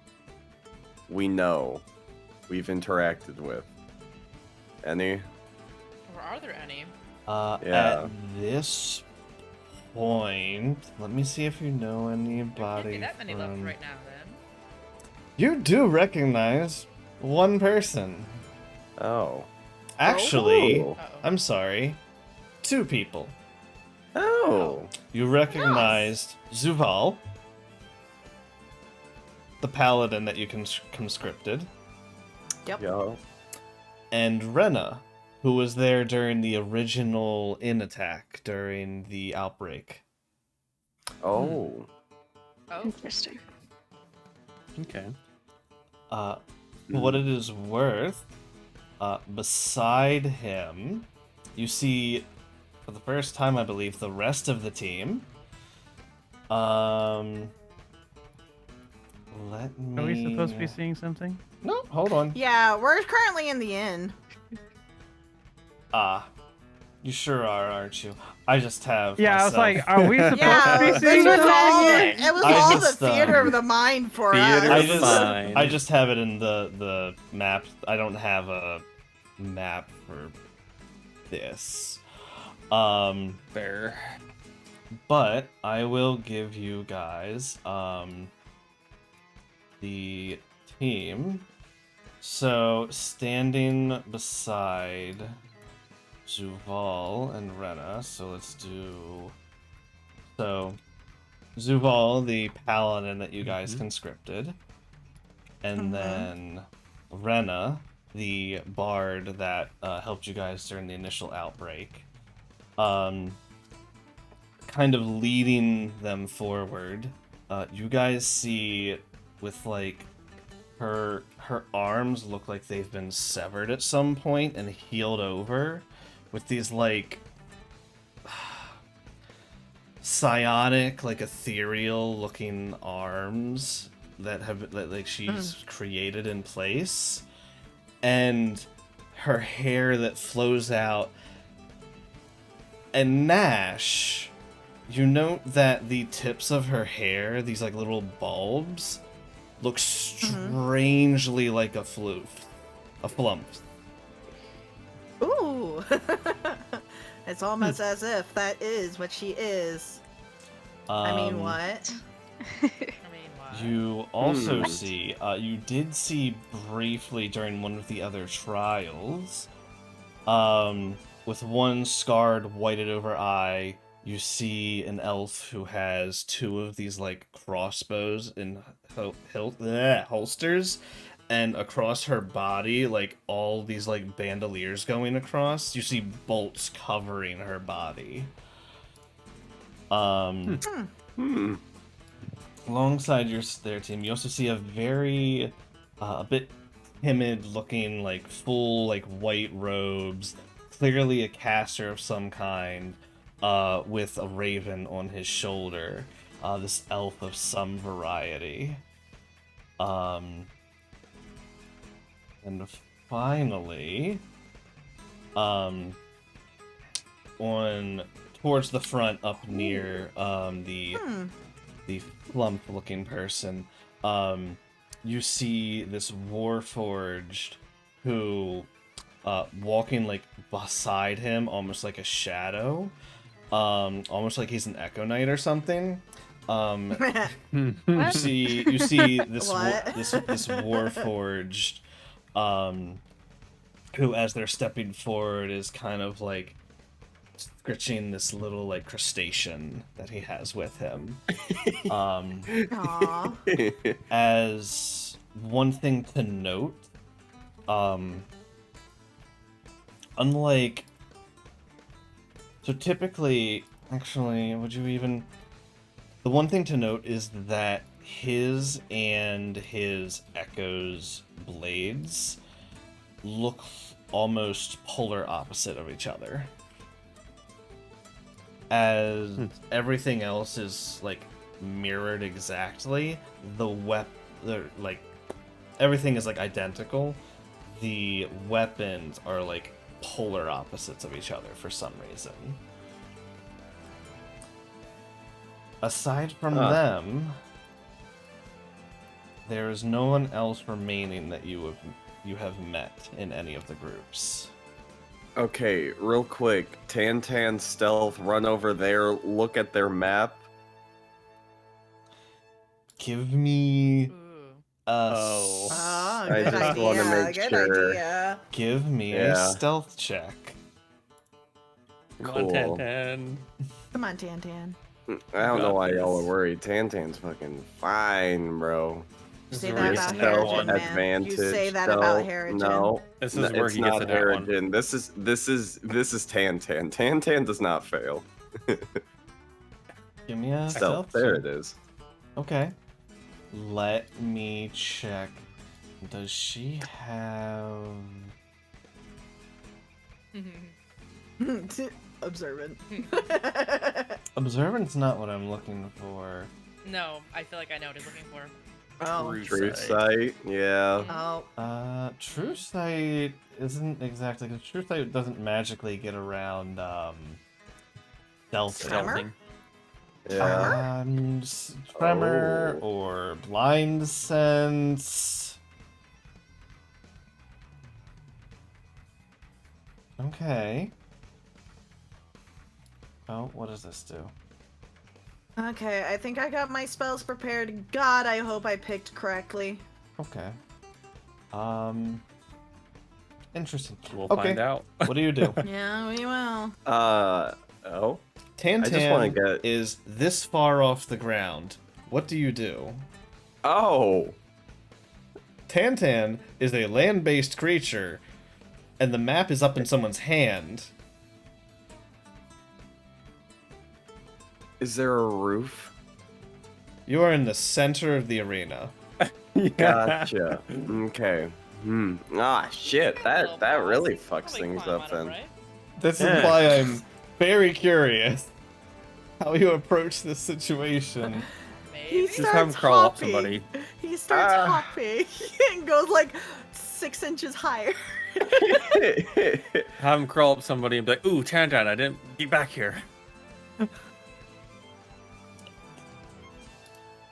we know we've interacted with? Any? Or are there any? Yeah. At this point, let me see if you know There can't anybody be that many left from... right now, then. You do recognize one person. Oh. Actually, Oh. Uh-oh. I'm sorry, two people. Oh. You recognized Zuval, the paladin that you conscripted, Yep. Yeah. and Rena, who was there during the original inn attack during the outbreak. Oh. Oh, Interesting. Okay. What it is worth, beside him, you see, for the first time, I believe, the rest of the team. Let me... Are we supposed to be seeing something? No, hold on. Yeah, we're currently in the inn. You sure are, aren't you? I just have Yeah, myself. I was like, are we supposed Yeah, to be this seeing was all, something? it was I all just, the theater of the mind for Theater us. fine. I just have it in the map. I don't have a map for this. Fair. But I will give you guys the team. So standing beside Zuval and Rena, so let's do... So, Zuval, the paladin that you guys conscripted, and then Rena, the bard that helped you guys during the initial outbreak, kind of leading them forward. You guys see with, like, her arms look like they've been severed at some point and healed over with these, like, psionic, like, ethereal looking arms that have, that, like, she's created in place, and her hair that flows out. And Nash, you note that the tips of her hair, these, like, little bulbs, look strangely like a flump. Ooh. It's almost as if that is what she is. I mean, what? I mean, what? You also see, you did see briefly during one of the other trials, with one scarred, whited over eye, you see an elf who has two of these, like, crossbows in holsters, and across her body, like all these like bandoliers going across, you see bolts covering her body. Alongside your their team, you also see a very a bit timid looking, like full like white robes, clearly a caster of some kind, with a raven on his shoulder. This elf of some variety. And finally, on towards the front, up near the flump-looking person, you see this warforged who, walking like beside him, almost like a shadow, almost like he's an Echo Knight or something. You see this this warforged, who, as they're stepping forward, is kind of like scritching this little like crustacean that he has with him. Aww. As one thing to note, unlike, so typically, actually, would you even, the one thing to note is that his and his Echo's blades look almost polar opposite of each other. As everything else is like mirrored exactly, like everything is like identical. The weapons are like polar opposites of each other for some reason. Aside from them, there is no one else remaining that you have met in any of the groups. Okay, real quick. Tan stealth, run over there, look at their map. Give me Ooh. I Good just wanna idea. make Good sure. idea. give me a Yeah. stealth check. Come on, Cool. 10. Come on, Tan. I don't know got why y'all are this. worried. Tan's fucking fine, bro. You This say is that where he about gets another Harrigan, one. man. Advantage. You say that no, about Harrigan. No, This is no, where it's he gets not a nat one. Harrigan. This is Tan. Tan does not fail. Give me a Stealth. stealth There check. it is. Okay. Let me check. Does she have... Observant. Observant's not what I'm looking for. No, I feel like I know what he's looking for. Oh. True sight. Yeah. Oh. True sight isn't exactly, because true sight doesn't magically get around, stealthing. Tremor? Yeah. Tremor Oh. or blind sense. Okay. Oh, what does this do? Okay, I think I got my spells prepared. God, I hope I picked correctly. Okay. Interesting. We'll Okay. find out. What do you do? Yeah, we will. Oh. Tantan I just wanna get- is this far off the ground. What do you do? Oh. Tantan is a land-based creature, and the map is up in someone's hand. Is there a roof? You are in the center of the arena. Gotcha. Okay. Ah, shit. That really fucks Probably things climb up on it, then. right? This Yeah. is why I'm very curious how you approach this situation. He Maybe. Just have him crawl up somebody. He starts Ah. hopping and goes like 6 inches higher. Have him crawl up somebody and be like, ooh, Tantan, I didn't get back here.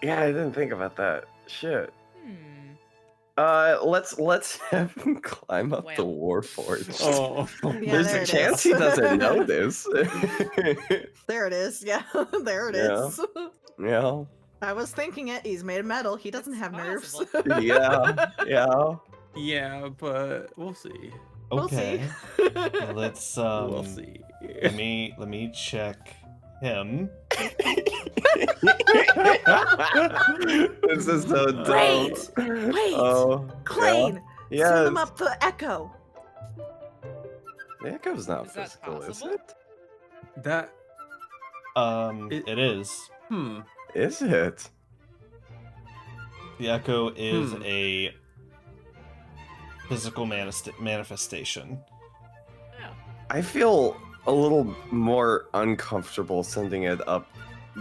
Yeah, I didn't think about that. Shit. Hmm. Let's have him climb up the Well. Warforged. Oh. Yeah, There's there a it chance is. he doesn't know this. There it is. Yeah, there it Yeah. is. yeah. I was thinking it. He's made of metal. He doesn't It's have nerves. possible. Yeah. Yeah. Yeah, but we'll see. We'll see. Okay. Let's We'll see. let me check him. This is so dumb. Wait! Wait! Oh, Klain! yeah. Send them Yes. up the echo. The echo's not Is that physical, is possible? it? That It is. Is it? The echo is a physical manifestation. I feel a little more uncomfortable sending it up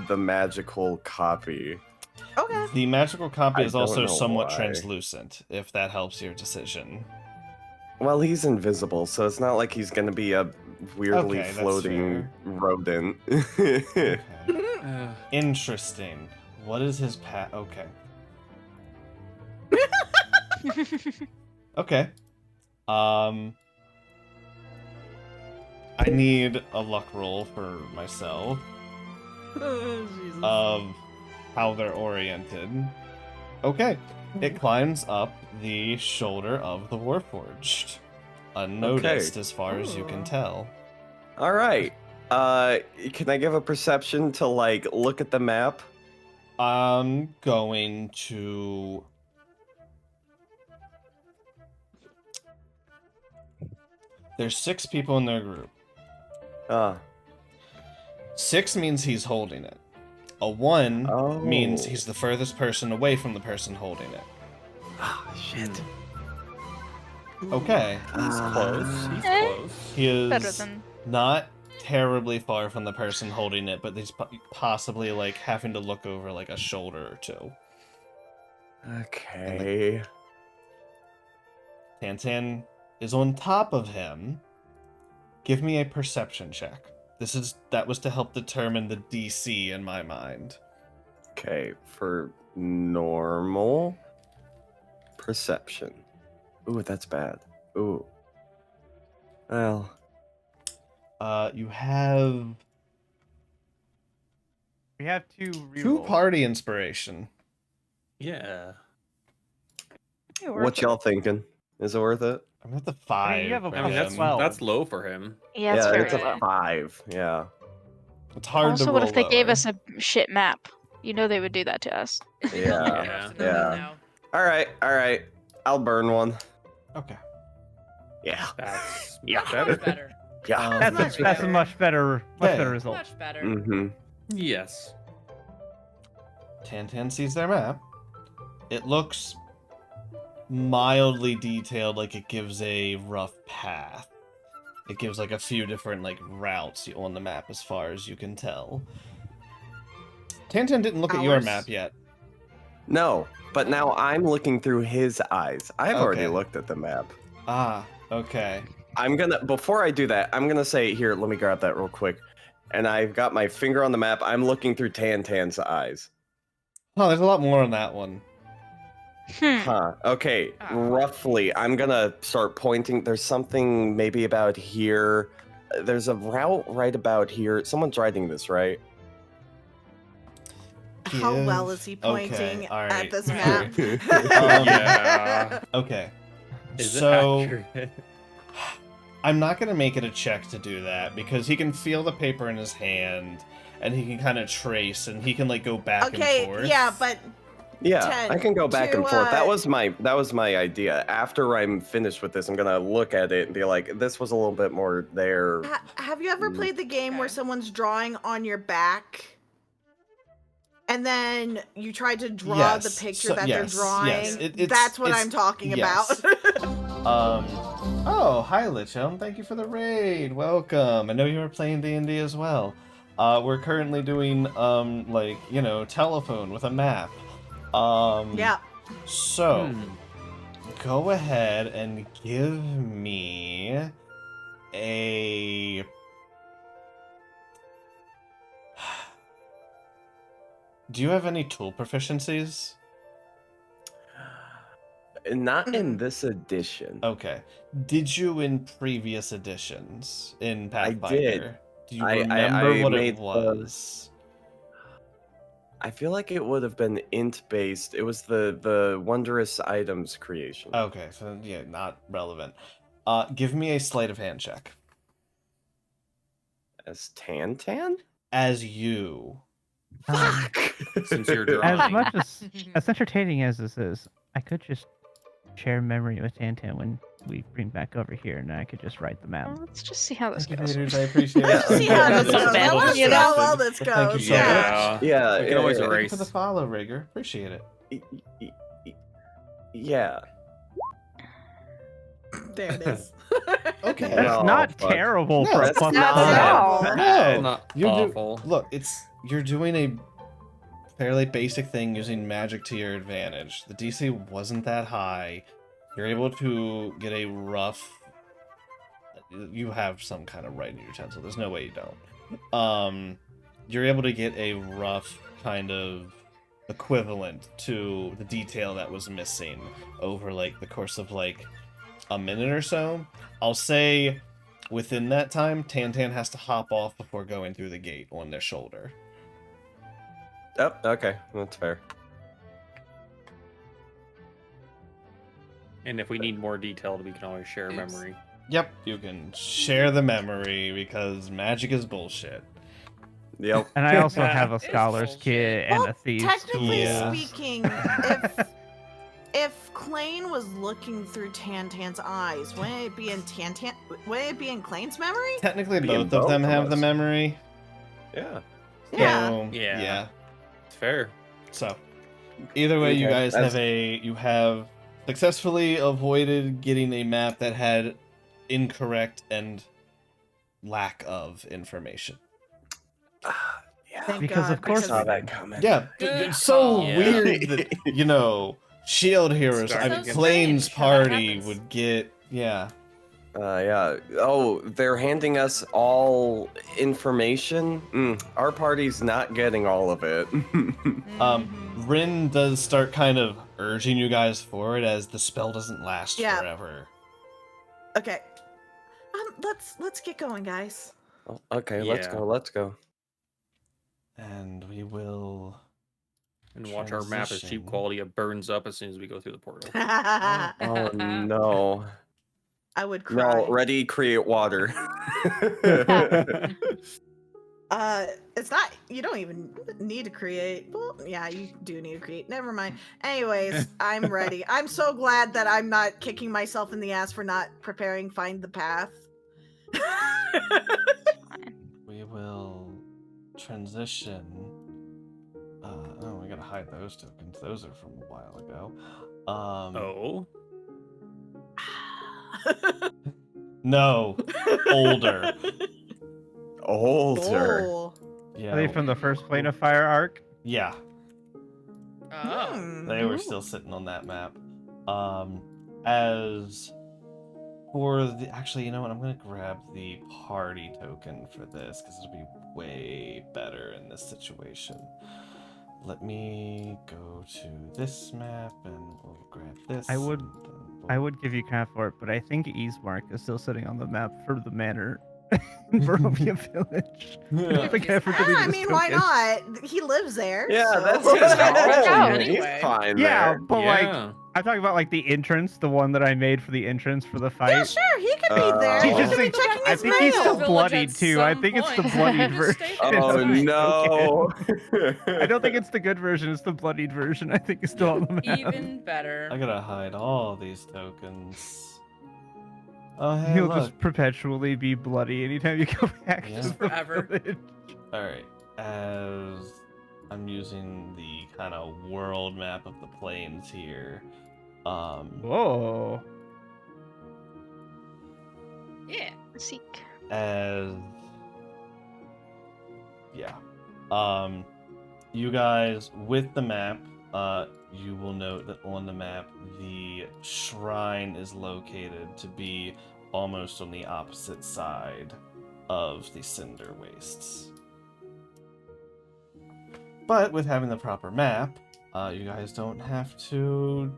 the magical copy. Okay. The magical copy I is don't also know somewhat why. translucent, if that helps your decision. Well, he's invisible, so it's not like he's gonna be a weirdly Okay, that's floating fair. rodent. Okay. uh, Interesting. What is his Okay. Okay. I need a luck roll for myself Jesus. of how they're oriented. Okay. It climbs up the shoulder of the Warforged. Unnoticed as far as you can tell. All right. Can I give a perception to like look at the map? I'm going to... There's 6 people in their group. 6 means he's holding it. A 1 means Oh. he's the furthest person away from the person holding it. Ah, shit. Okay. he's close. He's Eh. close. He is Better than not terribly far from the person holding it, but he's possibly like having to look over like a shoulder or two. Okay. Tantan is on top of him. Give me a perception check. That was to help determine the DC in my mind. Okay, for normal perception. Ooh, that's bad. Ooh. Well, You have We have 2 2 rerolls. party inspiration. Yeah. You're worth what it. y'all thinking? Is it worth it? I'm at the 5. you have a for I mean, plus that's him. 12. that's low for him. Yeah, it's very it's a low. 5. Yeah. It's hard Also, to what roll if they gave lower. us a shit map? You know they would do that to us. Yeah. Yeah. All right. I'll burn one. Okay. Yeah. That's Yeah. better. Better. Yeah. That's Much a better. much better Okay. result. Much better. Mm-hmm. Yes. Tantan sees their map. It looks mildly detailed, like it gives a rough path. It gives like a few different like routes on the map as far as you can tell. Tantan didn't look at your Ours. map yet. No, but now I'm looking through his eyes. I've already Okay. looked at the map. Ah, okay. Before I do that, I'm gonna say, here, let me grab that real quick. And I've got my finger on the map. I'm looking through Tantan's eyes. Oh, there's a lot more on that one. Huh. Okay, roughly. I'm gonna start pointing. There's something maybe about here. There's a route right about here. Someone's riding this, right? How well Give- is he okay, pointing all at right, this sure. map? Yeah. Okay. Is So it accurate? I'm not gonna make it a check to do that because he can feel the paper in his hand and he can kind of trace and he can like go back and Okay, forth. yeah, but Yeah, 10 I can go back to, and forth. That uh, was my idea. After I'm finished with this, I'm gonna look at it and be like, this was a little bit more there. have you ever played the game where Okay. someone's drawing on your back? And then you try to draw Yes, the picture so- that yes, they're drawing. yes, it's- That's what it's- I'm talking yes. about. Oh, hi Lichum. Thank you for the raid. Welcome. I know you were playing D&D as well. We're currently doing like, you know, telephone with a map. Yeah. So, go ahead and give me a Do you have any tool proficiencies? Not in this edition. Okay. Did you in previous editions in I Pathfinder? did. Do you I remember what made it was? I feel like it would have been int based. It was the wondrous items creation. Okay, so yeah, not relevant. Give me a sleight of hand check. As Tantan? As you. Fuck! Since you're As drawing. much as entertaining as this is, I could just share memory with Tantan when we bring back over here, and I could just write the map. Well, let's just see how this Thank you, goes. Vaders. I appreciate Yeah, it. See how Yeah, this that's goes. a I bit, want to you see how know? well this But thank you goes. so Yeah. much. Yeah, We can always yeah, Thank you erase. for the follow, Rigger. Appreciate it. yeah. There it is. Okay. That's No, not fuck. terrible No, for a that's plus not one. terrible. No, Not you're awful. Look, you're doing a fairly basic thing using magic to your advantage. The DC wasn't that high. You're able to get a rough. You have some kind of writing utensil. There's no way you don't. You're able to get a rough kind of equivalent to the detail that was missing over like the course of like a minute or so. I'll say within that time, Tantan has to hop off before going through the gate on their shoulder. Oh, okay, that's fair. And if we need more detailed, we can always share Oops. memory. Yep, you can share the memory because magic is bullshit. Yep. And I also have a It's scholar's bullshit. kit and Well, a thief's technically Yeah. speaking, if Klain was looking through Tantan's eyes, wouldn't it be in Klain's memory? Technically, Be in both of them both of have the us. memory. Yeah. Yeah. So, Yeah. yeah. It's fair. So, either way, you Okay, guys have successfully avoided getting a map that had incorrect and lack of information. Yeah. Thank Because God, of course Saw we that did. coming. Yeah, Good it's so call. weird that, shield heroes, Starting I mean, to get Klain's strange how that party happens. would get, yeah. Yeah. Oh, they're handing us all information? Our party's not getting all of it. Mhm. Rin does start kind of urging you guys forward as the spell doesn't last Yeah. forever. Okay. Let's get going, guys. Oh, okay, let's Yeah. go, let's go. And we will... And watch our map as cheap Transition. quality. It burns up as soon as we go through the portal. Oh no. I would cry. No, ready, create water. It's not. You don't even need to create. Well, yeah, you do need to create. Never mind. Anyways, I'm ready. I'm so glad that I'm not kicking myself in the ass for not preparing Find the Path. We will transition. Oh, we gotta hide those tokens. Those are from a while ago. Oh. No, older. Older. Oh. Yeah, Are they from the first Plane of Fire arc? yeah, Oh. Hmm. they were still sitting on that map. As for the actually, you know what? I'm gonna grab the party token for this because it'll be way better in this situation. Let me go to this map and we'll grab this. I would- and then I we'll- would give you crap for it, but I think Eastmark is still sitting on the map for the manor in Barovia Village. I don't think I ever Yeah, deleted I this mean, why token. not? He lives there. Yeah, so- that's It's his his home home. anyway. He's fine Yeah, there. but like, Yeah. I'm talking about like the entrance, the one that I made for the entrance for the fight. Yeah, sure, he could be there. He He just could be thinks- checking I his think he's mail. still Village bloodied at too. I some think it's the point. bloodied Just version. stay there. Oh It's no. I don't think it's the good version. It's the bloodied version. I think it's still on the map. Even better. I gotta hide all these tokens. Oh, hey, He'll look. just perpetually be bloody anytime you go back Yeah. to the Forever. village. Alright, as I'm using the kind of world map of the plains here. Whoa. Yeah. Seek. As yeah. You guys with the map, you will note that on the map the shrine is located to be almost on the opposite side of the cinder wastes. But with having the proper map, you guys don't have to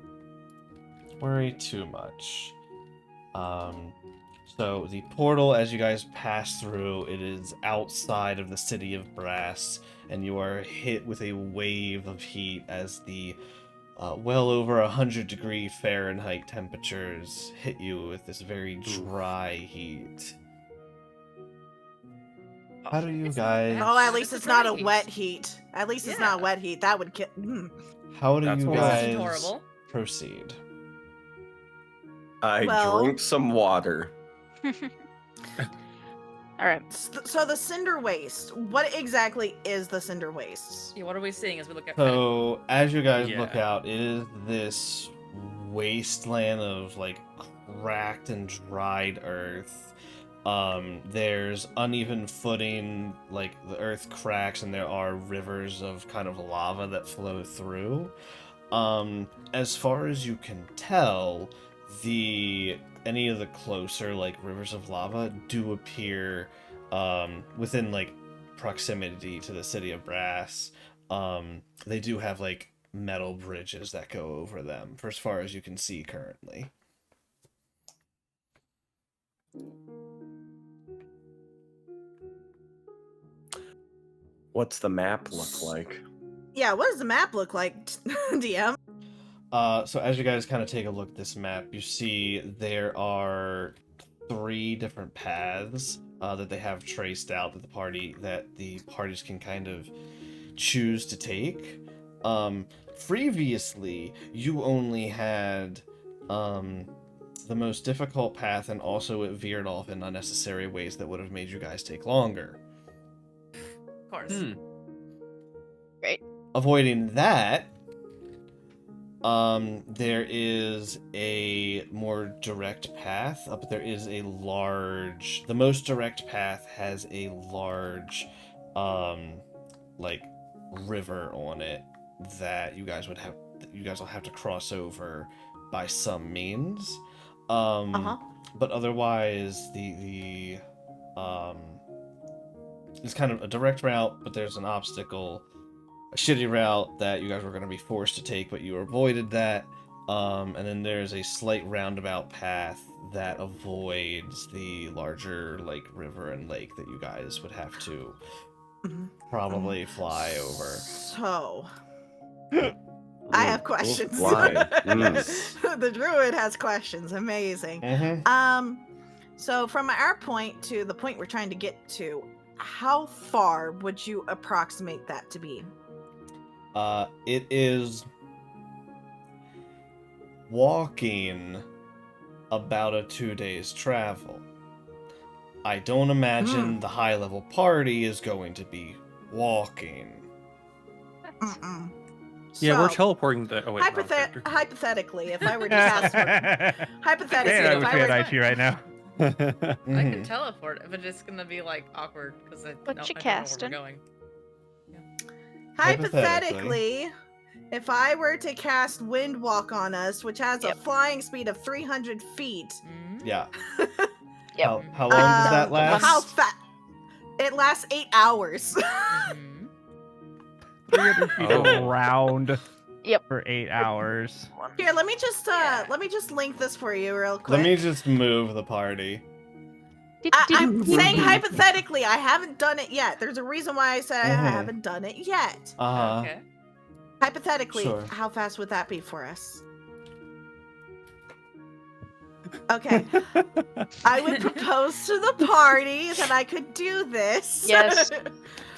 worry too much. So the portal, as you guys pass through, it is outside of the city of Brass, and you are hit with a wave of heat as the well over 100-degree Fahrenheit temperatures hit you with this very dry heat. How do you It's guys? not Oh, bad. at least a it's not a dry wet heat. heat. At least it's not Yeah. wet heat. That would kill. How do That's you what This was- isn't guys horrible. proceed? I Well- drink some water. All right. So the cinder waste. What exactly is the cinder waste? Yeah, what are we seeing as we look at So as you guys look Yeah. out, it is this wasteland of like cracked and dried earth. There's uneven footing, like the earth cracks, and there are rivers of kind of lava that flow through. As far as you can tell, any of the closer like rivers of lava do appear within like proximity to the city of Brass. They do have like metal bridges that go over them for as far as you can see currently. What's the map look like? Yeah, what does the map look like, DM? So as you guys kind of take a look at this map, you see there are 3 different paths that they have traced out that the parties can kind of choose to take. Previously, you only had the most difficult path, and also it veered off in unnecessary ways that would have made you guys take longer. Of course. Avoiding that, there is a more direct path, but there is the most direct path has a large, like, river on it that you guys will have to cross over by some means. But otherwise, it's kind of a direct route, but there's an obstacle, a shitty route that you guys were going to be forced to take, but you avoided that. And then there's a slight roundabout path that avoids the larger like river and lake that you guys would have to probably fly over. So, I have questions. Fly. The druid has questions. Amazing. So from our point to the point we're trying to get to, how far would you approximate that to be? It is walking about a 2 days travel. I don't imagine the high level party is going to be walking. Mm-mm. Yeah, we're So, teleporting the. Oh wait, wrong character. hypothetically, if I were to cast hypothetically, Man, I if wish I we had were IT right now. I Mhm. can teleport, but it's gonna be like awkward because I What don't you know where casting? we're going. hypothetically, if I were to cast Wind Walk on us, which has a Yep. flying speed of 300 feet, Mm-hmm. Yeah. Yep. How long does that Um, last? how fast? It lasts 8 hours. Mm-hmm. 300 feet Oh. around. Yep. For 8 hours. Here, let me just Yeah. link this for you real quick. Let me just move the party. I'm saying hypothetically, I haven't done it yet. There's a reason why I said I Mhm. haven't done it yet. Okay. Hypothetically, Sure. how fast would that be for us? Okay, I would propose to the party that I could do this. Yes. All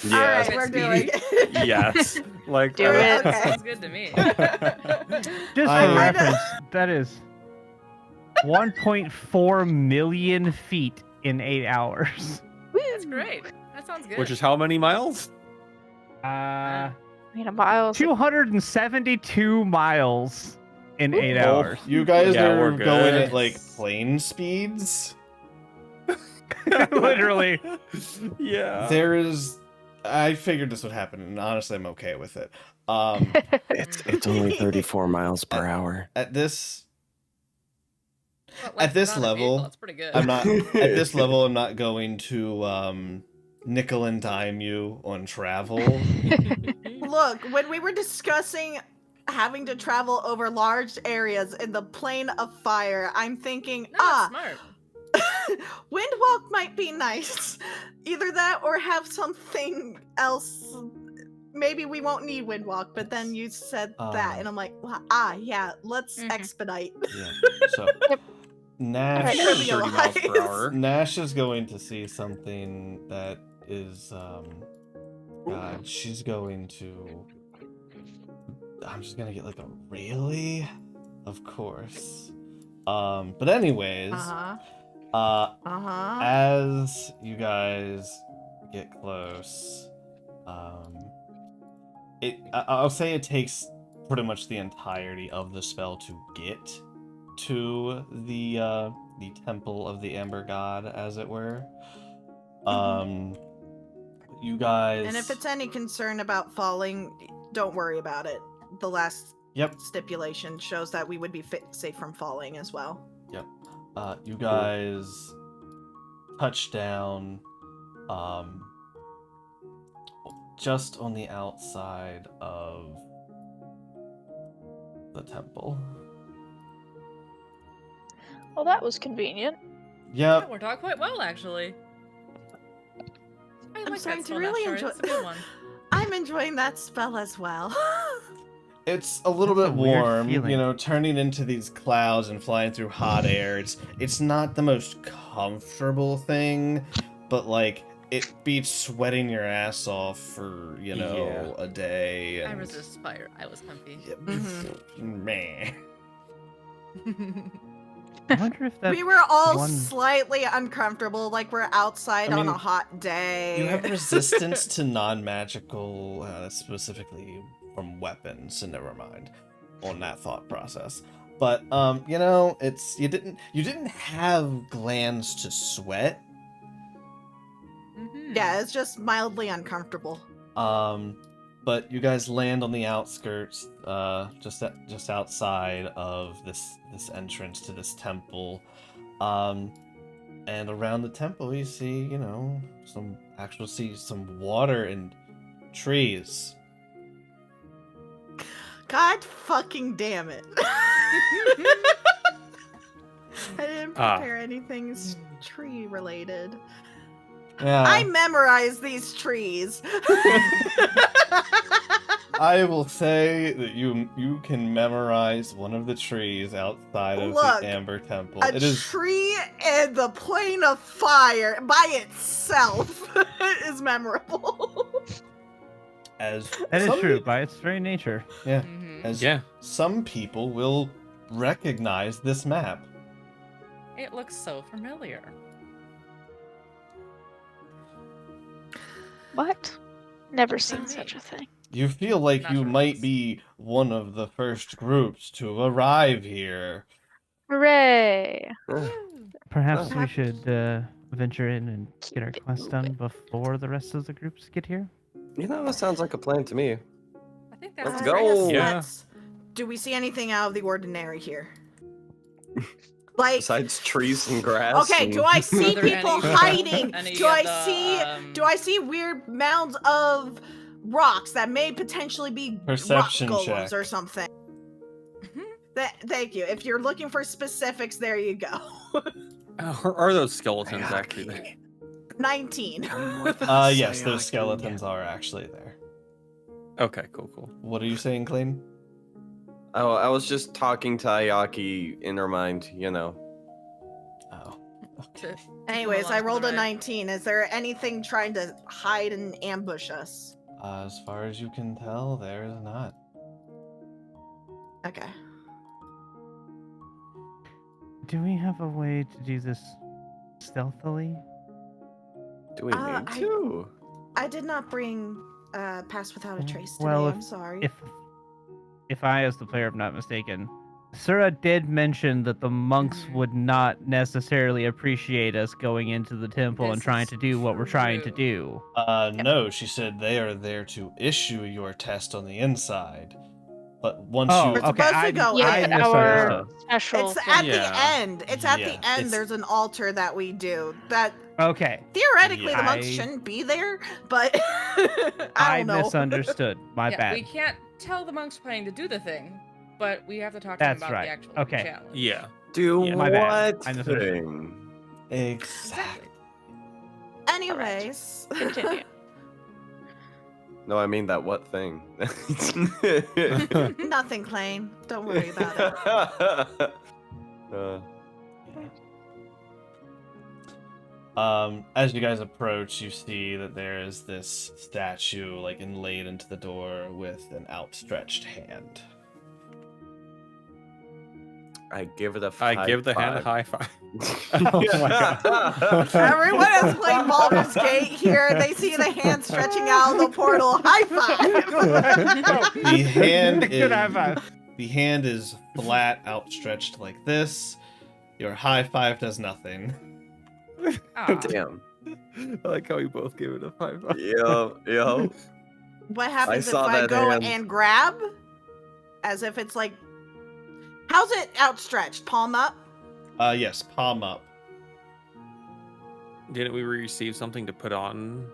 Yeah. right, we're doing it. Yes. Like. Do it. Okay. Sounds good to me. Just I- for reference, that is 1.4 million feet in 8 hours. That's great. That sounds good. Which is how many miles? Miles. 272 miles in 8 Oh, hours. you guys Yeah, are we're going good. at like plane speeds? Literally. Yeah. I figured this would happen, and honestly I'm okay with it. It's only 34 miles per hour. At this Well, at this it's on a level, vehicle, it's pretty good. I'm not at this level I'm not going to nickel and dime you on travel. Look, when we were discussing having to travel over large areas in the plane of fire, I'm thinking, No, it's smart. Windwalk might be nice. Either that or have something else. Maybe we won't need Windwalk, but then you said that, and I'm like, well, yeah, let's Mhm. expedite. Yeah. So Yep. Nash Alright. 30 miles per hour. Nash is going to see something that is God, she's going to. I'm just gonna get like a really, of course. But anyways, Uh-huh. as you guys get close, I'll say it takes pretty much the entirety of the spell to get to the temple of the Amber God, as it were. You guys. And if it's any concern about falling, don't worry about it. The last stipulation shows that we would be safe from falling as well. Yep. You guys touch down just on the outside of the temple. Well, that was convenient. Yep. Yeah, we're doing quite well, actually. I I'm like starting that to spell, really Nashor. enjoy. It's a good one. I'm enjoying that spell as well. It's a little That's bit a weird warm, feeling. you know, turning into these clouds and flying through hot air. It's not the most comfortable thing, but like it beats sweating your ass off for, you know, a day. I And... resist fire. I was comfy. Meh. I wonder if that We were all one... slightly uncomfortable, like we're outside on mean, a hot day. You have resistance to non-magical, specifically from weapons, so never mind on that thought process. But you know, you didn't have glands to sweat. Yeah, it's just mildly uncomfortable. But you guys land on the outskirts, just outside of this entrance to this temple. And around the temple, you see, you know, some water and trees. God fucking damn it. I didn't prepare anything tree related. Yeah. I memorized these trees. I will say that you can memorize one of the trees outside of Look, the Amber Temple. A tree in the plane of fire by itself is memorable. That is true by its very nature. Yeah. Some people will recognize this map. It looks so familiar. What? Never seen such a thing. You feel like Not you sure might be one of the first groups to arrive here. Hooray! Perhaps we should venture in and get our quest done before the rest of the groups get here? You know, that sounds like a plan to me. I think that's Let's a go. great- Yeah. Do we see anything out of the ordinary here? Like, besides trees and grass. okay, and... do I see Are there people any- hiding? any Do of I the, see see weird mounds of rocks that may potentially be Perception rock check. golems or something? Thank you. If you're looking for specifics, there you go. Are those skeletons actually there? 19. Yes, those skeletons are actually there. Okay, cool. What are you saying, Klain? Oh, I was just talking to Ayaki in her mind, you know. Oh. Anyways, I Hold on, rolled a right. 19. Is there anything trying to hide and ambush us? As far as you can tell, there is not. Okay. Do we have a way to do this stealthily? Do we need to? I did not bring Pass Without a Trace today. Well, I'm sorry. If I, as the player, am not mistaken, Sura did mention that the monks would not necessarily appreciate us going into the temple and This trying is to do what we're trying to true. do. No, she said they are there to issue your test on the inside. But once Oh, you... We're okay, supposed to go Yeah, in. our special. It's at Yeah. the end. It's at the Yeah, end. it's- There's an altar that we do. That Okay, theoretically the Yeah. monks shouldn't be there, but I I don't know. misunderstood. My yeah, bad. we can't tell the monks planning to do the thing, but we have to talk to them That's about right. the actual Okay. challenge. Yeah. Do Yeah, my bad. what I misunderstood. thing? Exactly. Anyways. Continue. No, I mean that what thing? Nothing, Klain. Don't worry about it. As you guys approach, you see that there is this statue, like, inlaid into the door with an outstretched hand. I give it a I high give the hand a five. high five. Oh my god. Everyone has played Baldur's Gate here. They see the hand stretching out of the portal. High five! The hand Good high five. the hand is flat, outstretched like this. Your high five does nothing. Aw. Damn. I like how we both give it a high five. Yo. What happens if saw I that go hand. and grab? As if it's like... How's it outstretched? Palm up? Yes, palm up. Didn't we receive something to put on?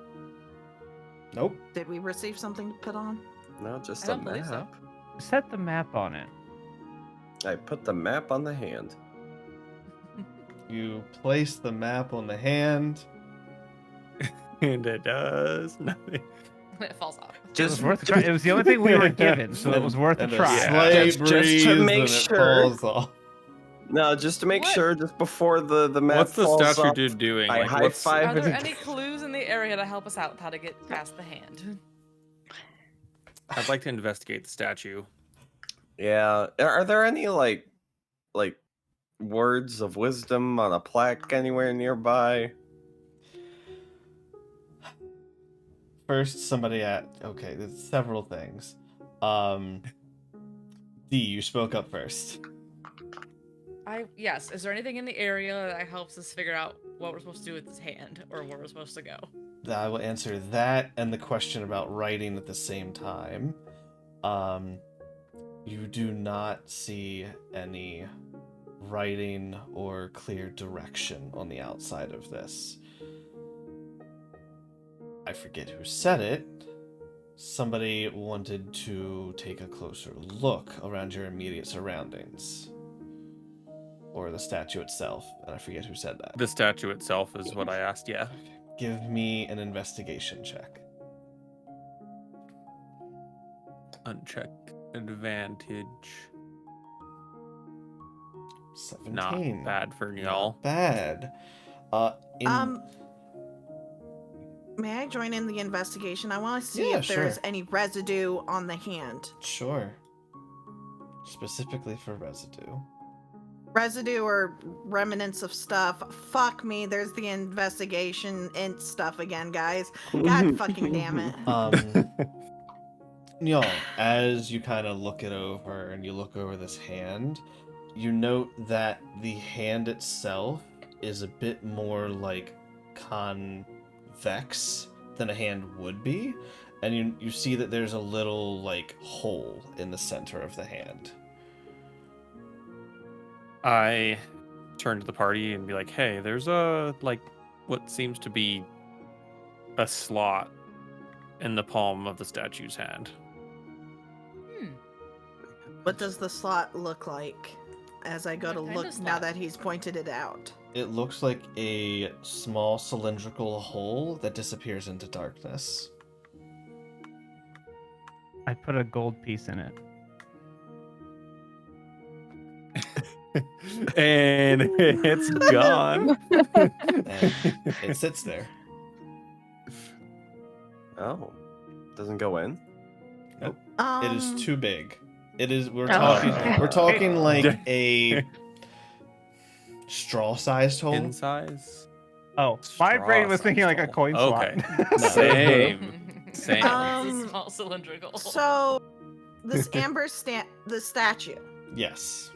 Nope. Did we receive something to put on? No, just I a don't believe so. map. Set the map on it. I put the map on the hand. You place the map on the hand. And it does nothing. It falls off. It was worth a try. It was the only thing we were given, so it was worth a And try. sleigh Just to breathes make and sure. it falls off. No, just to make What? sure, just before the map What's the falls statue off, dude doing? I Like, high what's five Are it. there any clues in the area to help us out with how to get past the hand? I'd like to investigate the statue. Yeah. Are there any like words of wisdom on a plaque anywhere nearby? First, somebody okay, there's several things. D, you spoke up first. Yes. Is there anything in the area that helps us figure out what we're supposed to do with this hand, or where we're supposed to go? I will answer that and the question about writing at the same time. You do not see any writing or clear direction on the outside of this. I forget who said it. Somebody wanted to take a closer look around your immediate surroundings. Or the statue itself, and I forget who said that. The statue itself is what I asked, yeah. Give me an investigation check. Uncheck advantage. 17. Not bad for Not y'all. bad. May I join in the investigation? I want to see Yeah, if there's sure. any residue on the hand. Sure. Specifically for residue. Residue or remnants of stuff. Fuck me, there's the investigation and stuff again, guys. God fucking damn it. Y'all, as you kind of look it over and you look over this hand, you note that the hand itself is a bit more like convex than a hand would be, and you see that there's a little like hole in the center of the hand. I turn to the party and be like, hey, there's what seems to be a slot in the palm of the statue's hand. What does the slot look like? As I go to What kind look of now slot? that he's pointed it out. It looks like a small cylindrical hole that disappears into darkness. I put a gold piece in it. And it's gone. And it sits there. Oh, doesn't go in. Nope. It is too big. It is. We're Oh, talking. okay. We're talking like a straw-sized hole. In size. Oh, my brain was thinking like a coin slot. Okay. No. Same. Same. It's a small cylindrical. So, this the statue. Yes.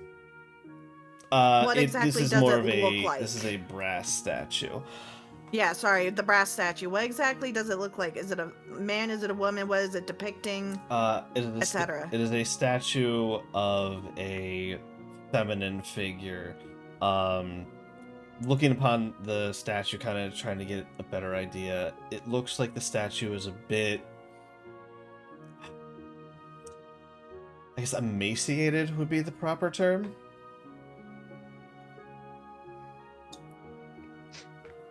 What this exactly is does more it of a. look like? This is a brass statue. Yeah, sorry, the brass statue. What exactly does it look like? Is it a man? Is it a woman? What is it depicting? It is a Etc. It is a statue of a feminine figure. Looking upon the statue, kind of trying to get a better idea, it looks like the statue is a bit, I guess, emaciated would be the proper term.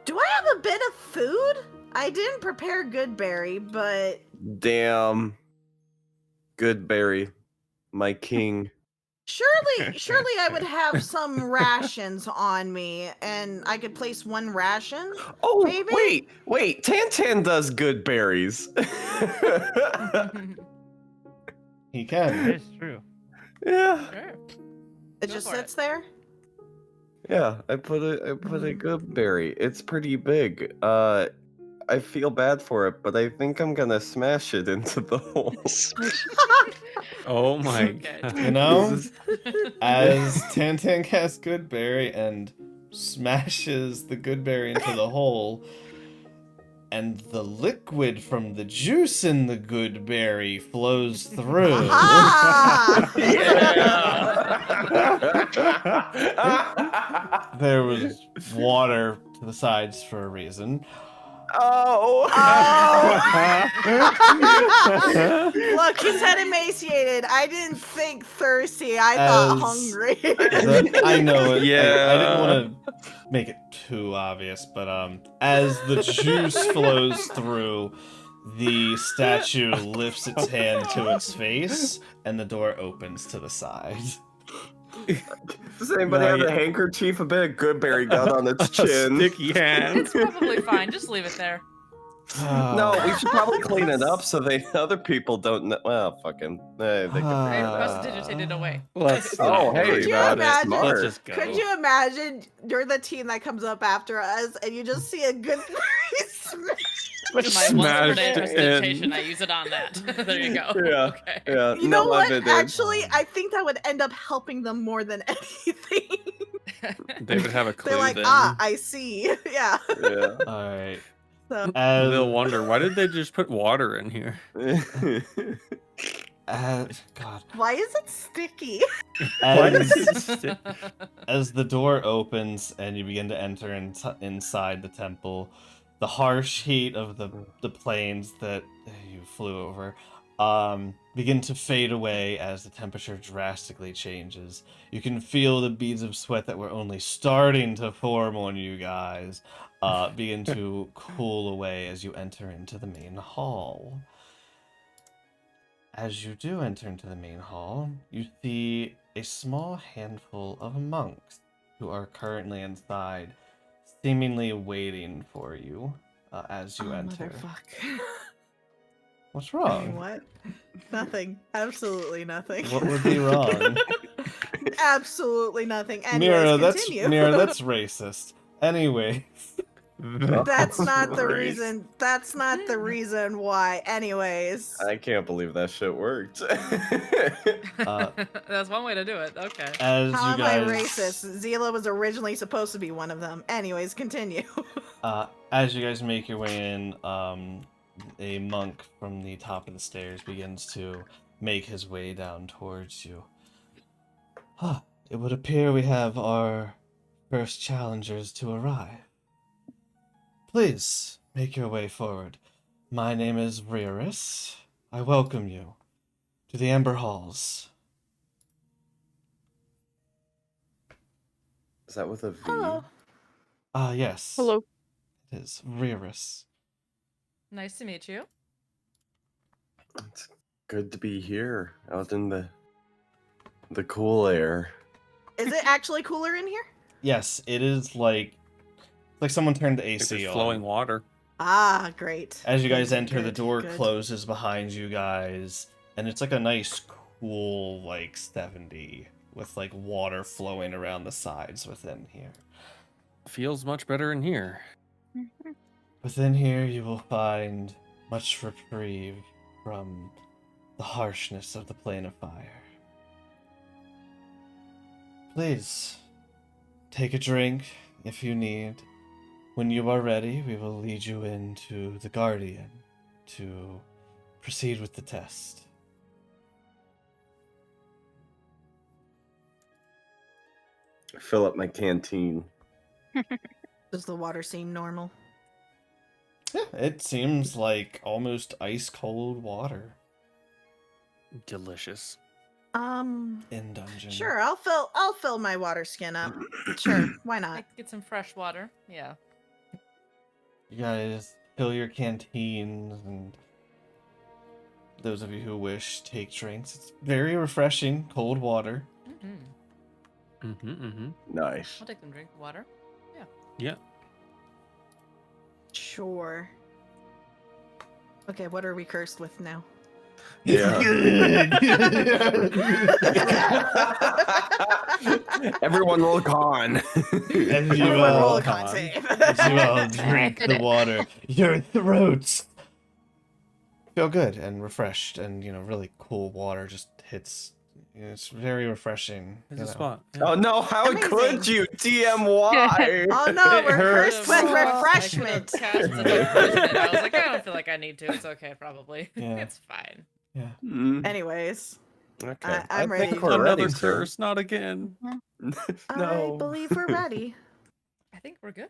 Do I have a bit of food? I didn't prepare Goodberry, but Damn. Goodberry, my king. Surely I would have some rations on me, and I could place one ration. Oh, Maybe? wait. Tantan does good berries. He It can. is true. Yeah. Sure. It Go just for sits there. Yeah, I put a good berry. It's pretty big. I feel bad for it, but I think I'm gonna smash it into the hole. Oh my Okay. god. You know, This is- as Tantan casts Goodberry and smashes the Goodberry into the hole, and the liquid from the juice in the Goodberry flows through. Aha! There was water to the sides for a reason. Oh. Look, he said emaciated. I didn't think thirsty. I thought As- hungry. I know it. I Yeah. didn't want to make it too obvious, but as the juice flows through, the statue lifts its hand to its face, and the door opens to the side. Does anybody No, have you- a handkerchief? A bit of Goodberry got on its A chin. sticky hand. It's probably fine. Just leave it there. No, we should probably clean it up so they other people don't know. Well, fucking, they can. Right, Ah. prestidigitate it away. Let's Oh, not worry hey, Could you about imagine- it. Let's Smart. just go. Could you imagine you're the team that comes up after us and you just see a good My Smashed once per day in. prestidigitation, I use it on that. There you go. Yeah. Okay. Yeah. You know no, what? I did. Actually, I think that would end up helping them more than anything. They would have a clue They're like, then. I see. Yeah. Yeah. All right. So They'll wonder, why did they just put water in here? God. why is it sticky? As the door opens and you begin to enter inside the temple, the harsh heat of the plains that you flew over begin to fade away as the temperature drastically changes. You can feel the beads of sweat that were only starting to form on you guys begin to cool away as you enter into the main hall. As you do enter into the main hall, you see a small handful of monks who are currently inside, seemingly waiting for you as you enter. Motherfuck. What's wrong? What? Nothing. Absolutely nothing. What would be wrong? Absolutely nothing. Mira, Anyways, continue. that's racist. Anyway, That's not the Christ. reason. That's not the reason why. Anyways. I can't believe that shit worked. That's one way to do it. Okay. as How you am I guys, racist? Zila was originally supposed to be one of them. Anyways, continue. as you guys make your way in, a monk from the top of the stairs begins to make his way down towards you. It would appear we have our first challengers to arrive. Please make your way forward. My name is Ryrus. I welcome you to the Amber Halls. Is that with a V? Hello. Yes. Hello. It is Ryrus. Nice to meet you. It's good to be here, out in the cool air. Is it actually cooler in here? Yes, it is like someone turned the If AC there's on. flowing water. Ah, great. As you guys Good, enter, the good, door good. closes behind you guys, and it's like a nice, cool, 70 with water flowing around the sides within here. Feels much better in here. Within here, you will find much reprieve from the harshness of the plane of fire. Please, take a drink if you need. When you are ready, we will lead you into the Guardian to proceed with the test. Fill up my canteen. Does the water seem normal? Yeah, it seems like almost ice cold water Delicious. in dungeon. Sure, I'll fill my water skin up. Sure, why not? Get some fresh water. Yeah. You guys fill your canteens, and those of you who wish, take drinks. It's very refreshing, cold water. Nice. I'll take them drink water. Yeah. Sure. Okay, what are we cursed with now? Yeah. Everyone roll con. As you Everyone roll all, a con save. as you all drink did the it. water, your throats feel good and refreshed, and really cool water just hits. It's very refreshing. There's you a know. spot. Oh no, how Amazing. could you? TMY. Oh no, It we're hurts. cursed with I could've refreshment. cast a diversion. I was like, I don't feel like I need to. It's okay, probably. Yeah. It's fine. Yeah. Mm, Anyways, okay. I'm I think ready. we're Another ready, sir. curse, not again. No. I believe we're ready. I think we're good.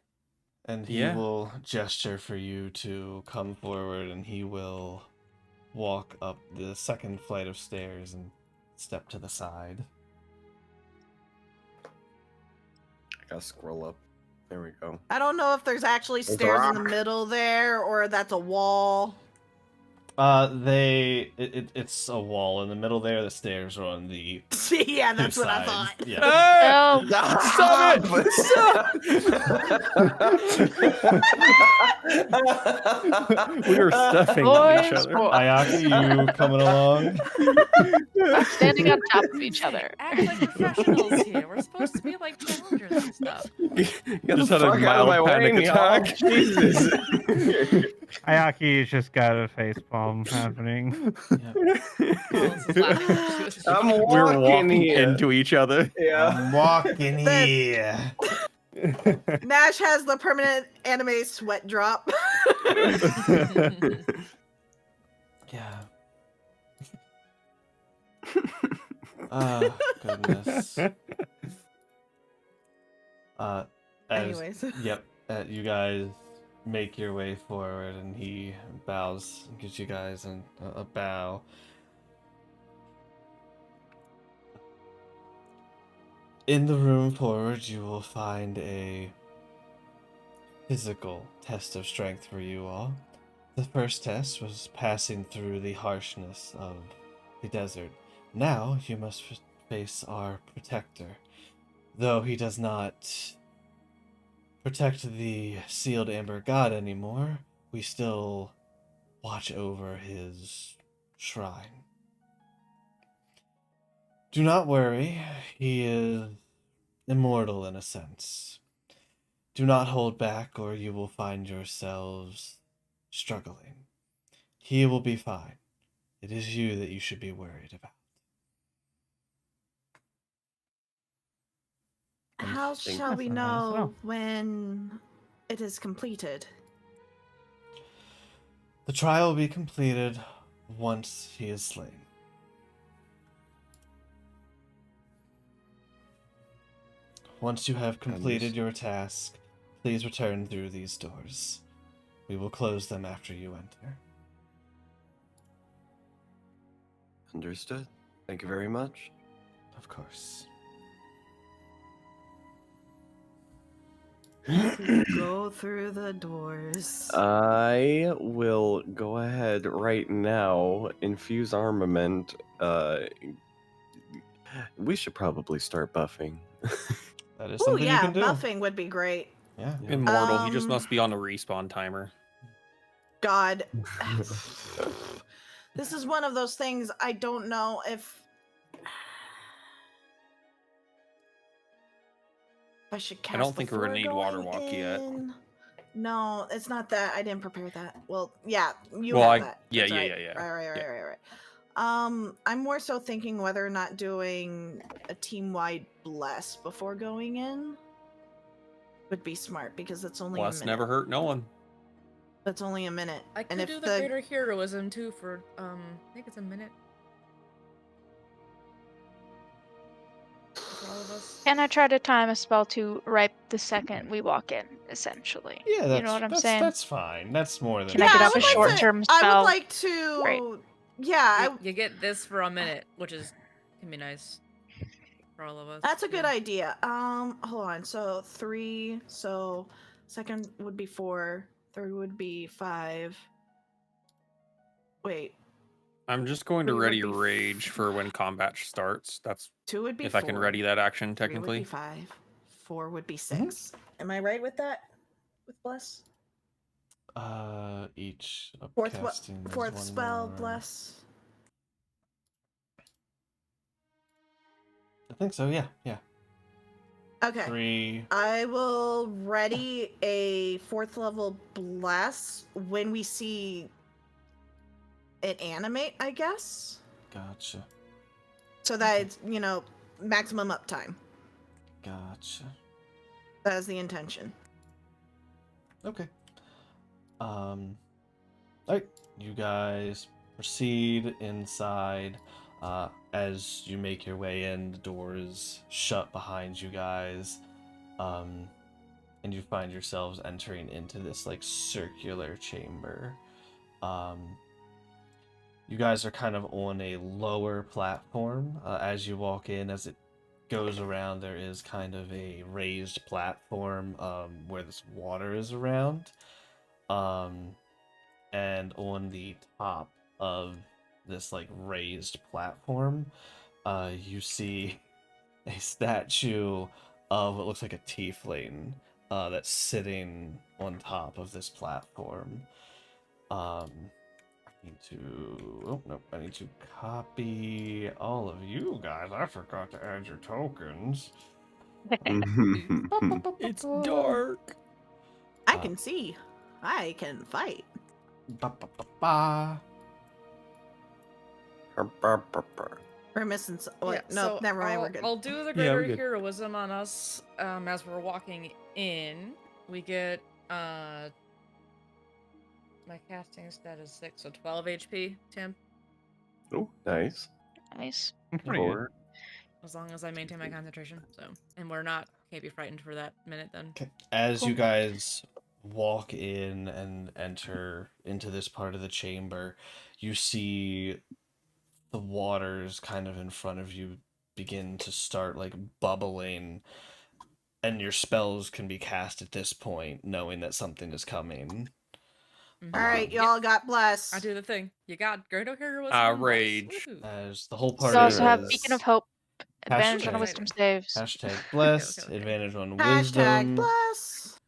And he Yeah. will gesture for you to come forward, and he will walk up the second flight of stairs and step to the side. I gotta scroll up. There we go. I don't know if there's actually There's a stairs in the rock. middle there or that's a wall. It's a wall in the middle there. The stairs are on the Yeah, that's two what I sides. thought. Yeah. Oh, Stop We were stuffing each Boys, other. boys. Ayaka, you coming along? Standing on top of each other. Act like professionals here. We're supposed to be like challengers and stuff. Get Just the had a fuck out of my mild way, panic y'all. attack. Jesus. Ayaki's just got a facepalm happening. Collins is laughing. I'm We were walking walking here. into each other. Yeah. I'm walking here. Nash has the permanent anime sweat drop. Yeah. Oh, goodness. As, Anyways. Yep. You guys make your way forward, and he bows and gives you guys a bow. In the room forward, you will find a physical test of strength for you all. The first test was passing through the harshness of the desert. Now you must face our protector. Though he does not protect the sealed amber god anymore, we still watch over his shrine. Do not worry, he is immortal in a sense. Do not hold back, or you will find yourselves struggling. He will be fine. It is you that you should be worried about. How Interesting. shall we That's nice. know when it is completed? The trial will be completed once he is slain. Once you have completed your task, please return through these doors. We will close them after you enter. Understood. Thank you very much. Of course. Go through the doors. I will go ahead right now, infuse armament. We should probably start buffing. That is Oh something yeah, you can do. buffing would be great. Yeah. Immortal. He just Um, must be on a respawn timer. God. This is one of those things I don't know if I should cast. I don't think we're gonna before need water going walk yet. in. No, it's not that. I didn't prepare that. Well, yeah, you Well, have I- that. yeah, That's yeah, right. yeah, yeah. Right. I'm more so thinking whether or not doing a team-wide bless before going in would be smart because it's only a Bless minute. never hurt no one. That's only a minute. I could and if do the greater heroism too for I think it's a minute. For all of us. Can I try to time a spell to right the second we walk in, essentially? Yeah, that's, You know what I'm that's, saying? that's fine. That's more than Can I get I up would a like to- short-term I spell? would like to. Right. Yeah, You get this for a minute, which is can be nice for all of us. that's a good Yeah. idea. Hold on. So 3. So second would be 4. Third would be 5. Wait. I'm just going to Three would ready be rage for when combat starts. That's 2 would be if 4. I can ready that action 3 would technically. be 5. 4 would be 6. Am I right with that? With bless? Each Fourth upcasting is fourth one spell more. bless. I think so. Yeah. Okay. 3. I will ready a 4th level bless when we see it animate, I guess. Gotcha. So that it's, maximum uptime. Gotcha. That is the intention. Okay. Alright, you guys proceed inside. As you make your way in, the doors shut behind you guys. And you find yourselves entering into this like circular chamber. You guys are kind of on a lower platform. As you walk in, as it goes around, there is kind of a raised platform where this water is around. And on the top of this like raised platform, you see a statue of what looks like a tiefling that's sitting on top of this platform. I need to copy all of you guys. I forgot to add your tokens. It's dark. I can see. I can fight. Ba-ba-ba-ba. We're missing. No, so never mind. We're good. I'll do the Yeah, we're greater good. heroism on us as we're walking in. We get my casting stat is 6, so 12 HP, Tim. Oh, nice. Nice. Pretty good. Or As long as I maintain my concentration. So, and we're can't be frightened for that minute then. Okay. As Cool. you guys walk in and enter into this part of the chamber, you see the waters kind of in front of you begin to start like bubbling, and your spells can be cast at this point, knowing that something is coming. All right, y'all got bless. I do the thing. You got greater heroism. on bless. Rage. Woohoo. As the whole You party also have is Beacon of Hope. Advantage on Hashtag. wisdom saves. hashtag blessed, okay. advantage on Hashtag wisdom. bless.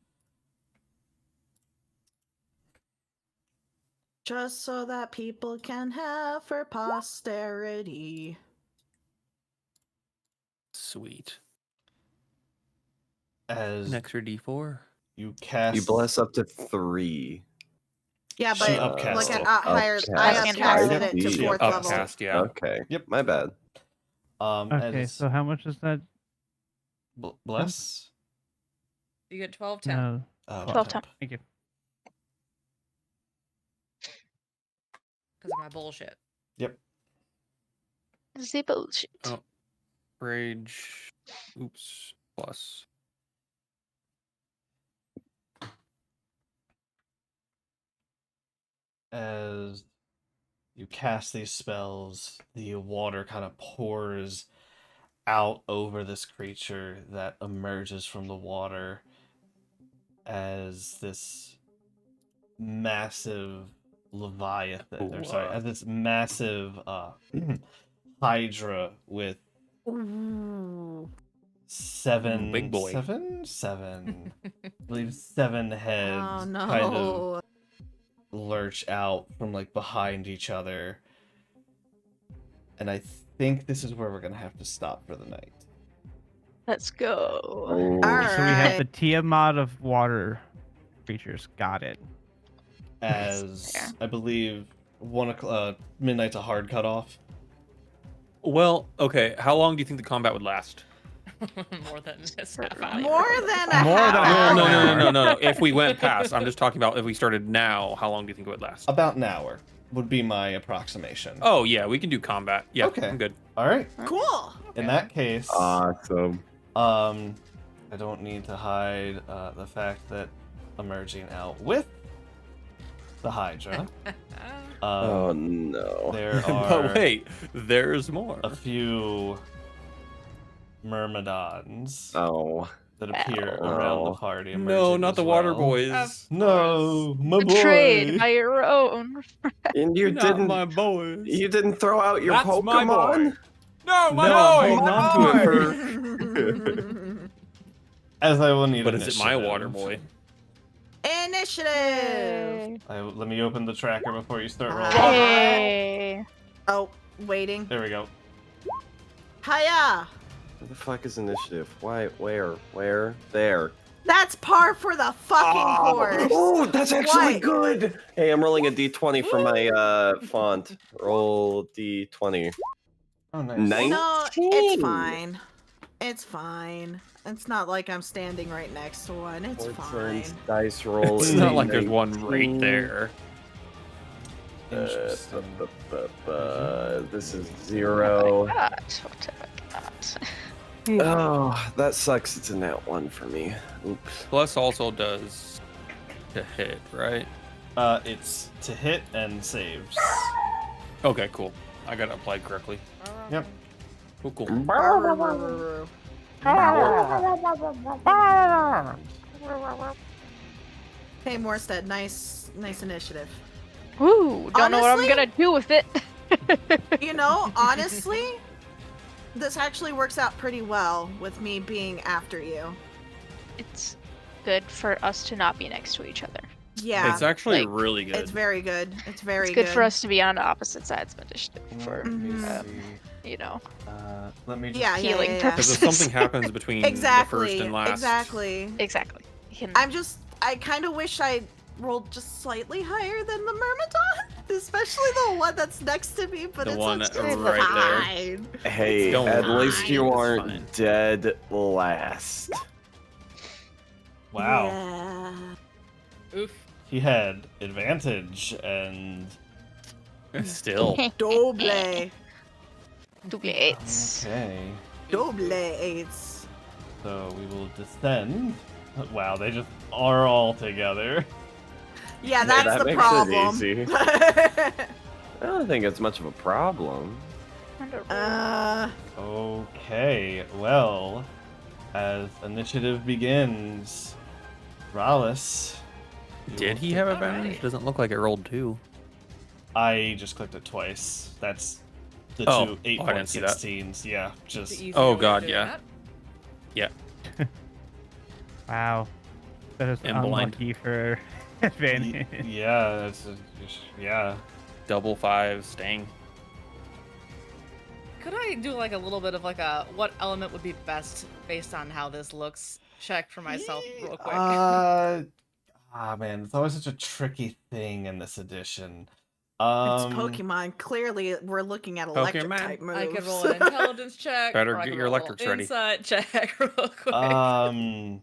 Just so that people can have for posterity. Sweet. As An extra D4. you cast, you bless up to 3. Yeah, She but upcast look at it. higher. Upcast. I Upcast. upcasted it to She 4th level. Upcast, yeah. Okay. Yep. My bad. Okay, as so how much is that? bless. You get 12 temp. No. Oh, 12 temp. Thank you. Because of my bullshit. Yep. The bullshit. Oh. Rage. Oops. Plus. As you cast these spells, the water kind of pours out over this creature that emerges from the water as this massive leviathan, or sorry, as this massive hydra with Ooh. seven, Big boy. seven, I believe 7 heads Oh no. kind of lurch out from like behind each other. And I think this is where we're gonna have to stop for the night. Let's go. Oh, All So we have right. the Tiamat of water creatures. Got it. As Fair. I believe midnight's a hard cutoff. Well, okay. How long do you think the combat would last? More than this half hour. More than a More half than a hour. half hour. No. If we went past, I'm just talking about if we started now, how long do you think it would last? About an hour would be my approximation. Oh, yeah, we can do combat. Yeah, Okay. I'm good. All right. Cool. In that case, awesome. I don't need to hide the fact that emerging out with the Hydra. Oh no. There are But wait, there's more. a few myrmidons Oh. that appear Well. around the Oh. party. No, emerging not as the water well. boys. No, my Betrayed boy. by your own. And You're not my boys. you didn't throw out your That's my Pokemon? boy. No, my No, I'm boy. holding My on to it boy! for. As I will need But is it my initiative. water boy? Initiative. Let me open the tracker before you start rolling. Hey. Oh, waiting. There we go. Hiya. Where the fuck is initiative? Why? Where? There. That's par for the fucking course. Oh, that's actually What? good. Hey, I'm rolling a d20 for my font. Roll d20. Oh, nice. Nine. No, 19. it's fine. It's fine. It's not like I'm standing right next to one. It's Four fine. turns, dice roll. It's is not a like there's one right 19. there. Interesting. This is 0. What have I got? Oh, that sucks. It's a nat 1 for me. Oops. Plus also does to hit, right? It's to hit and saves. Okay, cool. I got it applied correctly. Yep. Cool, cool. Hey, Morstead, nice initiative. Ooh, don't know what I'm Honestly? gonna do with it. You know, honestly, this actually works out pretty well with me being after you. It's good for us to not be next to each other. Yeah, It's actually like, really good. it's very good. It's very It's good for us to be on opposite sides of initiative for, Let me Mhm. see. you know, Let me just Yeah, healing yeah. Because purposes. if something happens between Exactly. the first and last, Exactly. Exactly. You can- I kind of wish I rolled just slightly higher than the Myrmidon, especially the one that's next to me. But The it's one it's right fine. Hey, Don't at worry, least you it's aren't fine. dead last. wow. Yeah. Oof. He had advantage and still. Doble. Duplicates. okay. Double eights. So we will descend. Wow, they just are all together. Yeah, Hey, that's that the makes it problem. easy. I don't think it's much of a problem. Okay, well, as initiative begins, Rallis. you Did will he take- have Alrighty. advantage? Doesn't look like it rolled 2. I just clicked it twice. That's the Oh, two oh, I didn't see that. 8.16s. Yeah, The just easier Oh, way of God, doing yeah. that. Wow. That is And blind. unlucky for advantage. yeah, yeah. Double 5 sting. Could I do like a little bit of like a what element would be best based on how this looks check for myself real quick? Man, it's always such a tricky thing in this edition. It's Pokemon. Clearly, we're looking at electric Pokemon. type moves. I could roll an intelligence check. Better or I get could your roll a little electrics ready. Insight check real quick.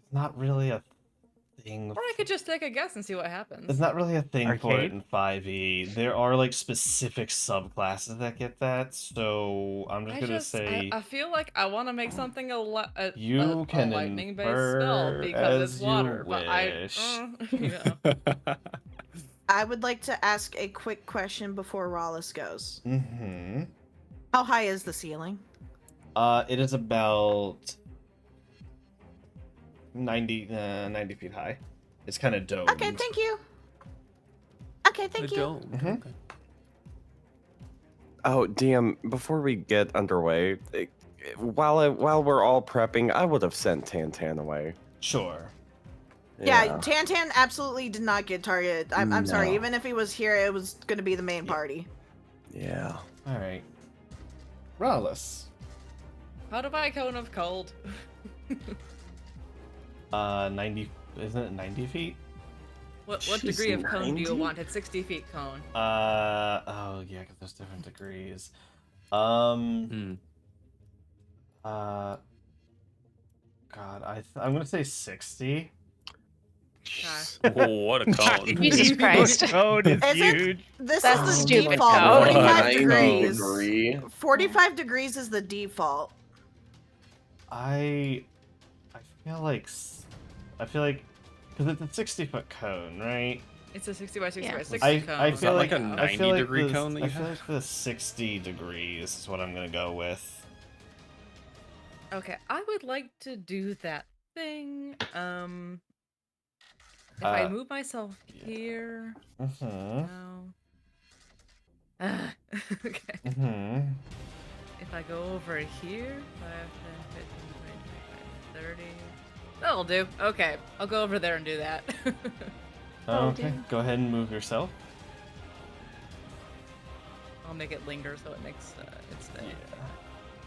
It's not really a thing. Or I could just take a guess and see what happens. It's not really a thing for it Arcade? in 5e. There are like specific subclasses that get that, so I'm just gonna say I feel like I want to make something a you can lightning-based spell infer because as it's you water. But wish. you know. I would like to ask a quick question before Rawless goes. Mm-hmm. How high is the ceiling? It is about 90 feet high. It's kind of domed. Okay, thank you. Okay, thank you. Mhm. Okay. Oh, DM, before we get underway, while we're all prepping, I would have sent Tantan away. Sure. Yeah, Tantan absolutely did not get targeted. I'm sorry, No. even if he was here, it was going to be the main party. Yeah. All right. Rallis. How do I cone of cold? 90. Isn't it 90 feet? What She's degree of cone do you 90? want? It's 60 feet cone. Oh yeah, because there's different degrees. Hmm. God, I'm gonna say 60. Oh, what a cone. Jesus Christ. Code is Is it? huge. This That's is the stupid, default. though. 45 90 degrees. degree. 45 degrees is the default. I feel like because it's a 60-foot cone, right? It's a 60 by 60 Yeah. by 60 I cone. feel Is that like like a I feel 90 like degree the- cone that you I feel have? like the 60 degrees is what I'm gonna go with. Okay, I would like to do that thing. If I move myself here. No. Okay. If I go over here, 5, 10, 15, 20, 25, 30. That'll do. Okay, I'll go over there and do that. Okay, go ahead and move yourself. I'll make it linger so it makes it stay.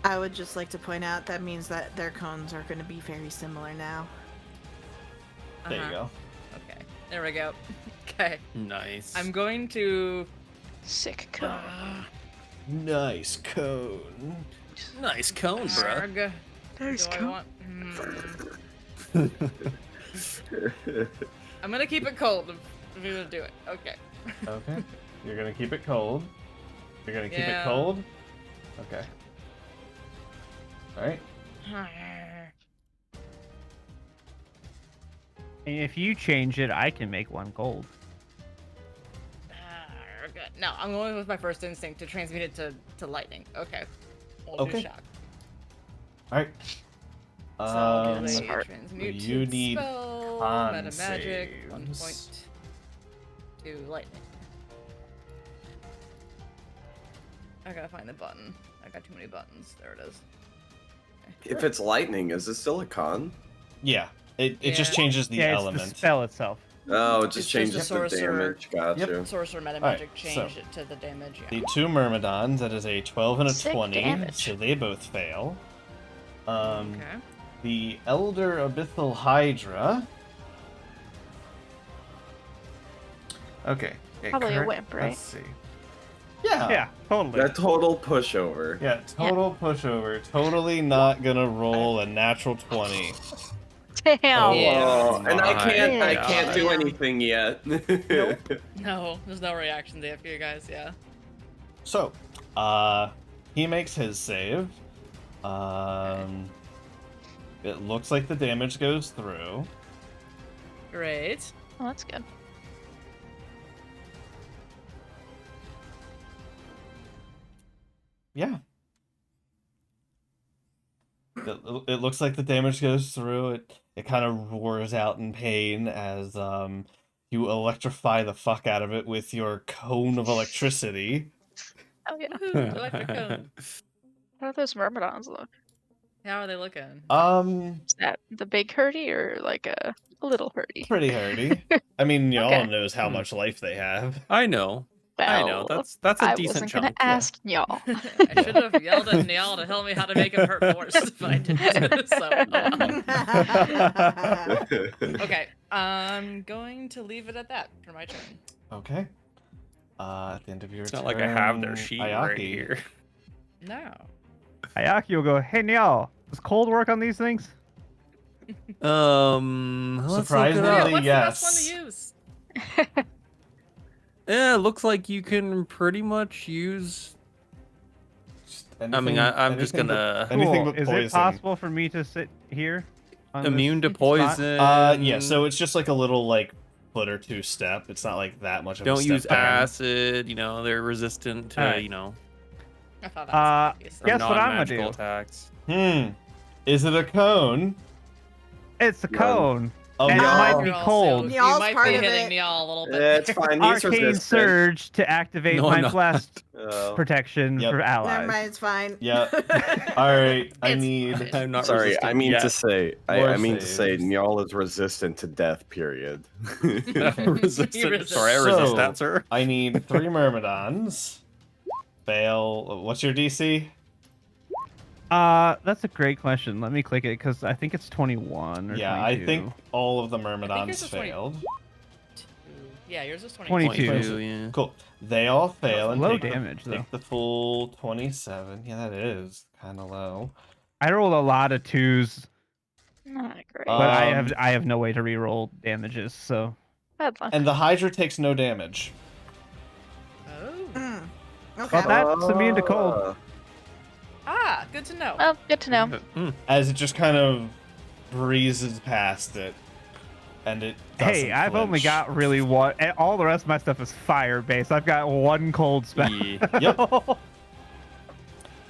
I would just like to point out that means that their cones are going to be very similar now. There you go. Okay, there we go. Okay, Nice. I'm going to. Sick cone. Nice cone. Nice cone, bruh. Arg. Nice Do I cone. want? I'm gonna keep it cold if you're gonna do it. Okay. Okay. You're gonna keep it cold. You're gonna keep it Yeah. cold? Okay. Alright. If you change it, I can make 1 gold. Arg. No, I'm going with my first instinct to transmute it to lightning. Okay. I'll Okay. do shock. Alright. So I'll do a Smart. transmute you need spell, con meta magic, 1 saves. point to lightning. I gotta find the button. I got too many buttons. There it is. If it's lightning, is it still a con? Yeah. It just Yeah. changes the yeah, element. it's the spell itself. Oh, it It's just just a changes the sorcerer. damage. Gotcha. Sorcerer meta Alright, magic so- changed it to the damage. Yeah. The 2 Myrmidons, that is a 12 and a Sick 20, damage. so they both fail. Okay. The Elder Abyssal Hydra. Okay. Probably a wimp, right? Let's see. Yeah. Yeah, totally. That total pushover. Yeah, total pushover. Totally not gonna roll a natural 20. Damn. Yeah. Oh, and I my can't do God. anything yet. No, there's no reaction there for you guys. Yeah. So, he makes his save. It looks like the damage goes through. Great. Oh, that's good. Yeah. It looks like the damage goes through. It kind of roars out in pain as you electrify the fuck out of it with your cone of electricity. Oh yeah. Woohoo, electric cone. How do those myrmidons look? How are they looking? Is that the big hurdy or like a little hurdy? Pretty hardy. I mean, y'all Okay. knows how much life they have. I know. I know. Well, That's a I decent wasn't chunk. gonna ask y'all. I should have yelled at Niall to tell me how to make him hurt worse if I didn't. So, okay, I'm going to leave it at that for my turn. Okay. At the end of your It's turn, not like I have their sheet right Ayaki. here. No. Ayaki will go, hey, Niall, does cold work on these things? Let's look it Surprisingly, up. What's yes. the best one to use? Yeah, it looks like you can pretty much use. I mean, I'm just anything gonna- but, anything Cool. but Is poison. it possible for me to sit here? on this Immune to spot? poison. Yeah, so it's just like a little like foot or two step. It's not like that much of a Don't step use down. acid. You know, they're resistant to Alright. I thought that was obvious. or Guess what I'm gonna non-magical do? attacks. Is it a cone? It's a cone. Oh, And it no. might be You're also- cold. You Y'all's might part be of hitting it. Niall a little bit. It's fine. He's Arcane resistant. Surge to activate No, my not. blast Oh. protection Yep. for Never allies. mind, it's fine. Yep. All right. I It's need. fine. I'm not Sorry, resistant I mean yet. to say, More I mean to say, saves. Njal is resistant to death. Period. resistant. Sorry, I So- resist that, sir. I need 3 Myrmidons. Fail. What's your DC? That's a great question. Let me click it because I think it's 21 or Yeah, 22. I think all of the Myrmidons yours is 20. failed. Yeah, yours is 22. 22, yeah. Cool. They all fail and Low take, damage, though. take the full 27. Yeah, that is kind of low. I rolled a lot of 2s, Not great. but Um, I have no way to reroll damages, so Bad luck. And the Hydra takes no damage. Oh. Mm. Okay. Well, that's immune to cold. Ah, good to know. Well, good to know. Mm. As it just kind of breezes past it. And it doesn't hey, I've only flinch. got really one. And all the rest of my stuff is fire based. I've got one cold spell. Yeah. Yep.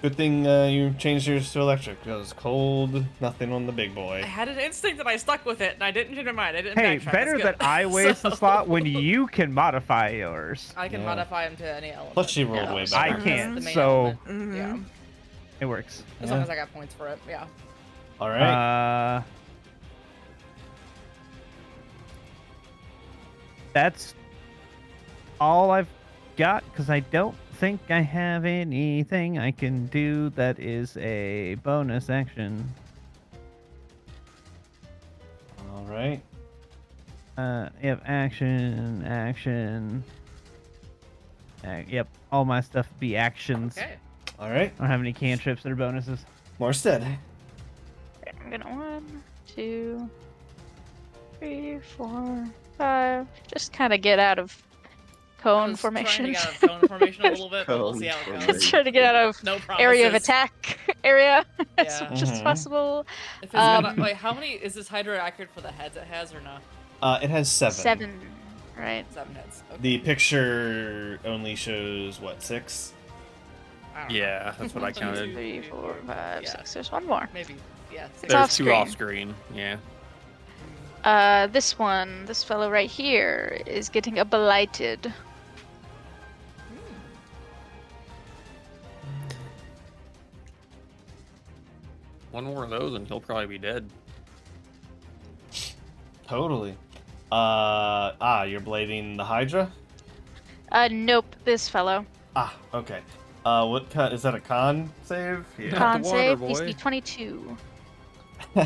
Good thing you changed yours to electric. It was cold, nothing on the big I boy. had an instinct and I stuck with it, and I didn't change my mind. I didn't Hey, backtrack. better That's that good. I waste the So- slot when you can modify yours. I can Yeah. modify him to any element. Plus, she rolled Yeah, way so I better. That's can't, the main so element. Mhm. Yeah. it works. As long as I got points for it. Yeah. All right. That's all I've got because I don't think I have anything I can do that is a bonus action. All right. Yep, action. Yep, all my stuff be actions. Okay. All right. I don't have any cantrips that are bonuses. Morstead. I'm gonna 1, 2, 3, 4, 5. Just kind of get out of I cone was formation. Trying to get out of cone formation a little bit, but we'll see how it Cone goes. Just trying to get out of No promises. area of attack area as Yeah. much as Mhm. possible. If it's got wait, how many is this Hydra accurate for the heads it has or no? It has 7. 7, right? 7 heads. Okay. The picture only shows what, 6? I don't know. Yeah, that's what I 1, 2, counted. 3, 4, 5, Yeah. 6. There's one more. Maybe. Yeah. 6. It's There's off 2 screen. off screen. Yeah. This fellow right here is getting a blighted. One more of those and he'll probably be dead. Totally. You're blading the Hydra? Nope, this fellow. Okay. What con is that, a con save? Yeah. Con the water, save, boy. DC 22. No.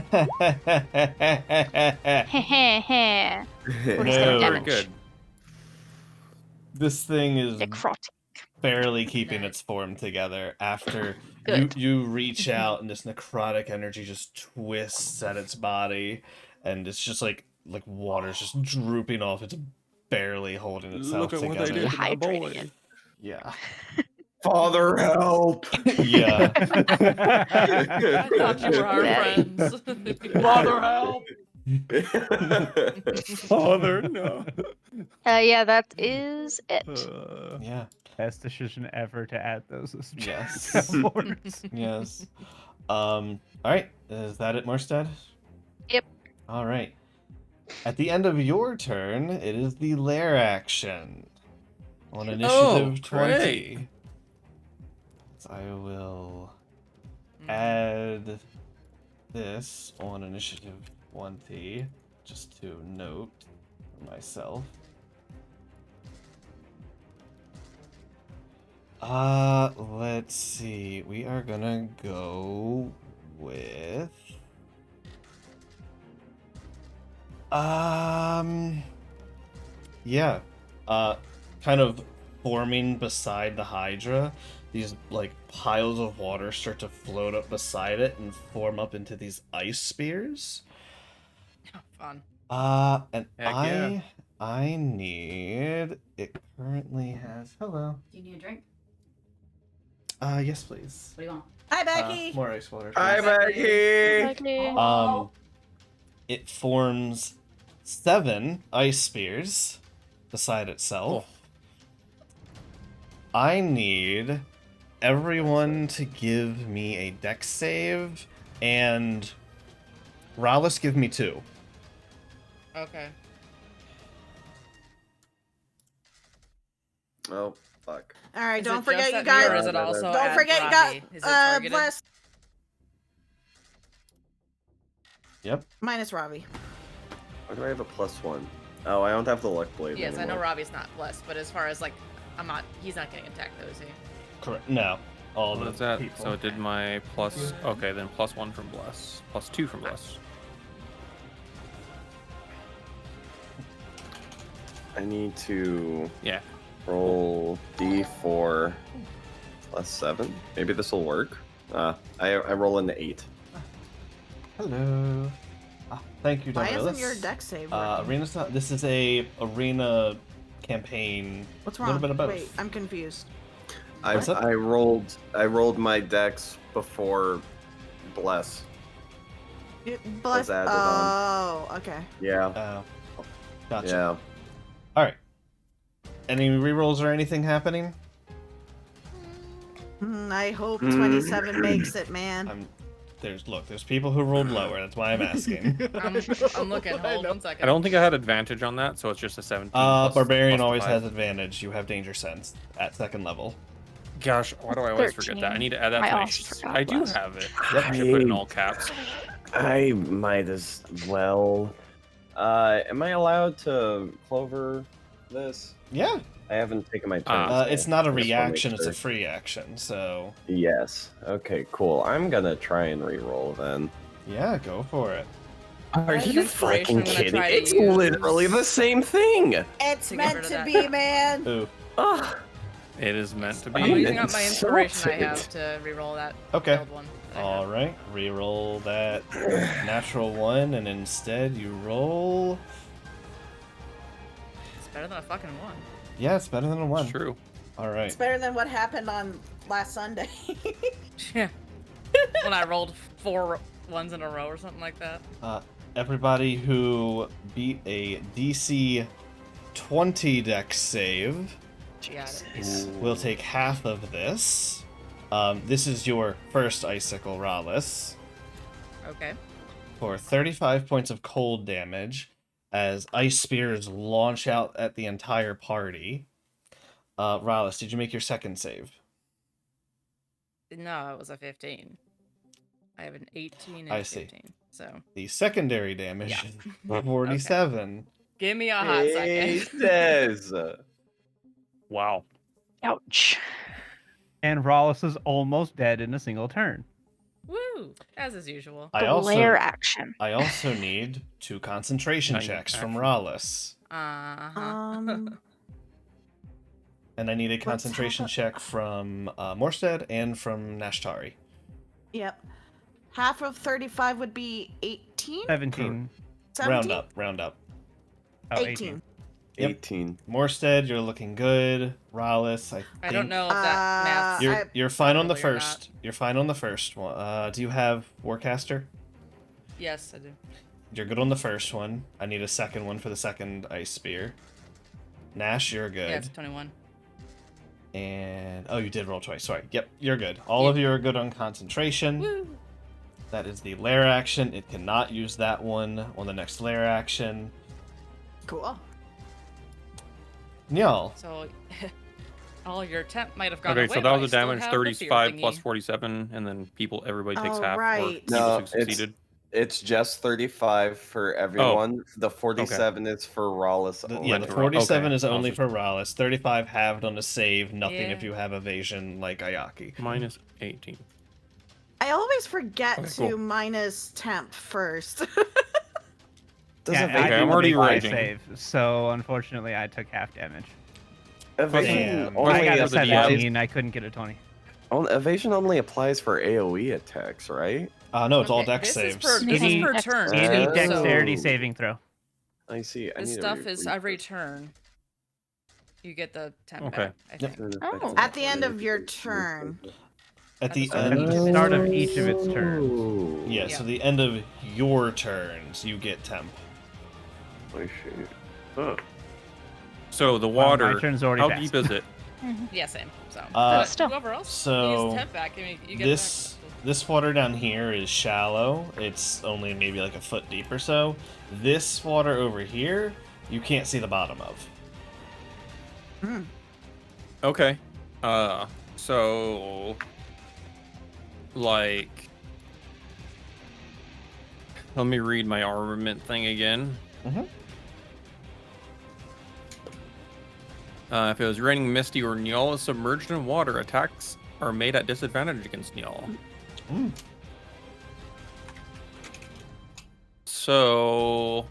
Heh. 47 No. Very damage. good. This thing is Necrotic. barely keeping Nice. its form together after Good. you reach out and this necrotic energy just twists at its body, and it's just like water's just drooping off. It's barely holding itself Look at what they together. did to my Dehydrating boy. it. Yeah. Father, help! Yeah. I thought you were our Daddy. friends. Father, help! Father, no. Yeah, that is it. Yeah. Best decision ever to add those as Yes. boards. Yes. All right. Is that it, Morstead? Yep. All right. At the end of your turn, it is the lair action. On initiative 20. Great. So I will add this on initiative 20, just to note for myself. Let's see. We are gonna go with yeah. Kind of forming beside the Hydra, these like piles of water start to float up beside it and form up into these ice spears. Fun. And Heck yeah. I need, it currently has, hello. Do you need a drink? Yes, please. What do you want? Hi, Becky. More ice water. Hi, please. Becky! It forms 7 ice spears beside itself. I need everyone to give me a dex save, and Rallis, give me 2. Okay. Oh, fuck. All right, Is don't it forget just you at me, or guys. is it also Don't at forget you Robbie? got Is it targeted? bless Yep. minus Robbie. Why do I have a +1? Oh, I don't have the luck blade Yes, I know anymore. Robbie's not blessed, but as far as like, he's not getting attacked though, is he? Correct. No. All What the is that? people. So it did my plus. Okay, then +1 from Bless. +2 from Bless. I need to Yeah. roll D4 +7. Maybe this will work. I roll an 8. Hello. Thank you, Why Douglas. isn't your deck save working? Arena's not. This is a arena campaign. What's a wrong? little bit of both. Wait, I'm confused. What's up? I rolled my dex before bless. Bless. added Oh, okay. Yeah. Gotcha. Yeah. All right. Any rerolls or anything happening? I hope 27 makes it, man. There's people who rolled lower. That's why I'm asking. I'm looking. Hold 1 second. I don't think I had advantage on that, so it's just a 17. plus, Barbarian plus the always 5. has advantage. You have danger sense at second level. Gosh, why do I always forget that? I need to add that to I my. also forgot I do last. have it. I should put it in all caps. I might as well. Am I allowed to clover this? Yeah. I haven't taken my turn. It's not a I just wanna make reaction, it's a sure. free action, so Yes. Okay, cool. I'm gonna try and re-roll then. yeah, go for it. Are I have an you inspiration fucking I'm gonna kidding? try to It's use. literally the same thing! It's To get meant rid of to that. be, man. Ooh. Ugh. It is meant to I'm be. using up my inspiration I insulted. have to reroll that Okay. failed one. that I have. Alright, re-roll that natural 1, and instead you roll... It's better than a fucking 1. Yeah, it's better than a 1. It's true. Alright. It's better than what happened on last Sunday. Yeah. When I rolled 4 ones in a row or something like that. Everybody who beat a DC 20 dex save Got it. will take half of this. This is your first icicle, Rallis, Okay. for 35 points of cold damage as ice spears launch out at the entire party. Rallis, did you make your second save? No, it was a 15. I have an 18 and I a see. 15. So The secondary damage Yeah. is 47. give me a hot second. Jesus. Wow. Ouch. And Rollis is almost dead in a single turn. Woo! As is usual. I Glare also action. I also need 2 concentration Not yet, checks from actually. Rallis. Uh-huh. And I need a What's concentration check from Morstead and from Nashtari. Yep. Half of 35 would be 18? 17. 17? Round up. Oh, 18. Yep. 18. Morstead, you're looking good. Rallis, I don't know if that math's You're fine on the properly or first. You're fine on the first one. Do you have Warcaster? Yes, I do. You're good on the first one. I need a second one for the second ice spear. Nash, you're good. Yeah, it's 21. And oh, you did roll twice. Sorry. Yep, you're good. All of you are good on concentration. Woo! That is the lair action. It cannot use that one on the next lair action. Cool. Nyal. So, all your temp might have gone Okay, away, so but that I was a still damage have the fear 35 thingy. plus 47, and then everybody takes Oh, half. Or right. people No, who succeeded. It's just 35 for everyone. The 47 is for Rollis. Yeah, only. the 47 Okay. is only Awesome. for Rallis. 35 halved on a save. Nothing Yeah. if you have evasion like Ayaki. Minus 18. I always forget Okay, to cool. minus temp first. Does Yeah, evasion Okay, I'm didn't already make my raging. save, so unfortunately I took half damage. evasion Damn. only I got a as a DM. 17. I couldn't get a 20. evasion only applies for AoE attacks, right? No, it's all Okay, dex this saves. Is per, this Any- is per turn. Any Oh. dexterity saving throw. I see. I This need to stuff is read every this. turn. You get the temp Okay. back, I Yep. think. Oh. At the end of your turn. At the At end. the start of each of its turns. Oh, Yeah, so the end of your turns, you get temp. I see. Huh. So the Wow, water, my turn's already how passed. deep is it? Yeah, same. So, But still. whoever else so uses temp back, you get this this water down here is shallow. It's only maybe like a foot deep or so. This water over here, you can't see the bottom of. Okay. So like let me read my armament thing again. Mhm. If it was raining misty or Nyal is submerged in water, attacks are made at disadvantage against Nyal. Mm. So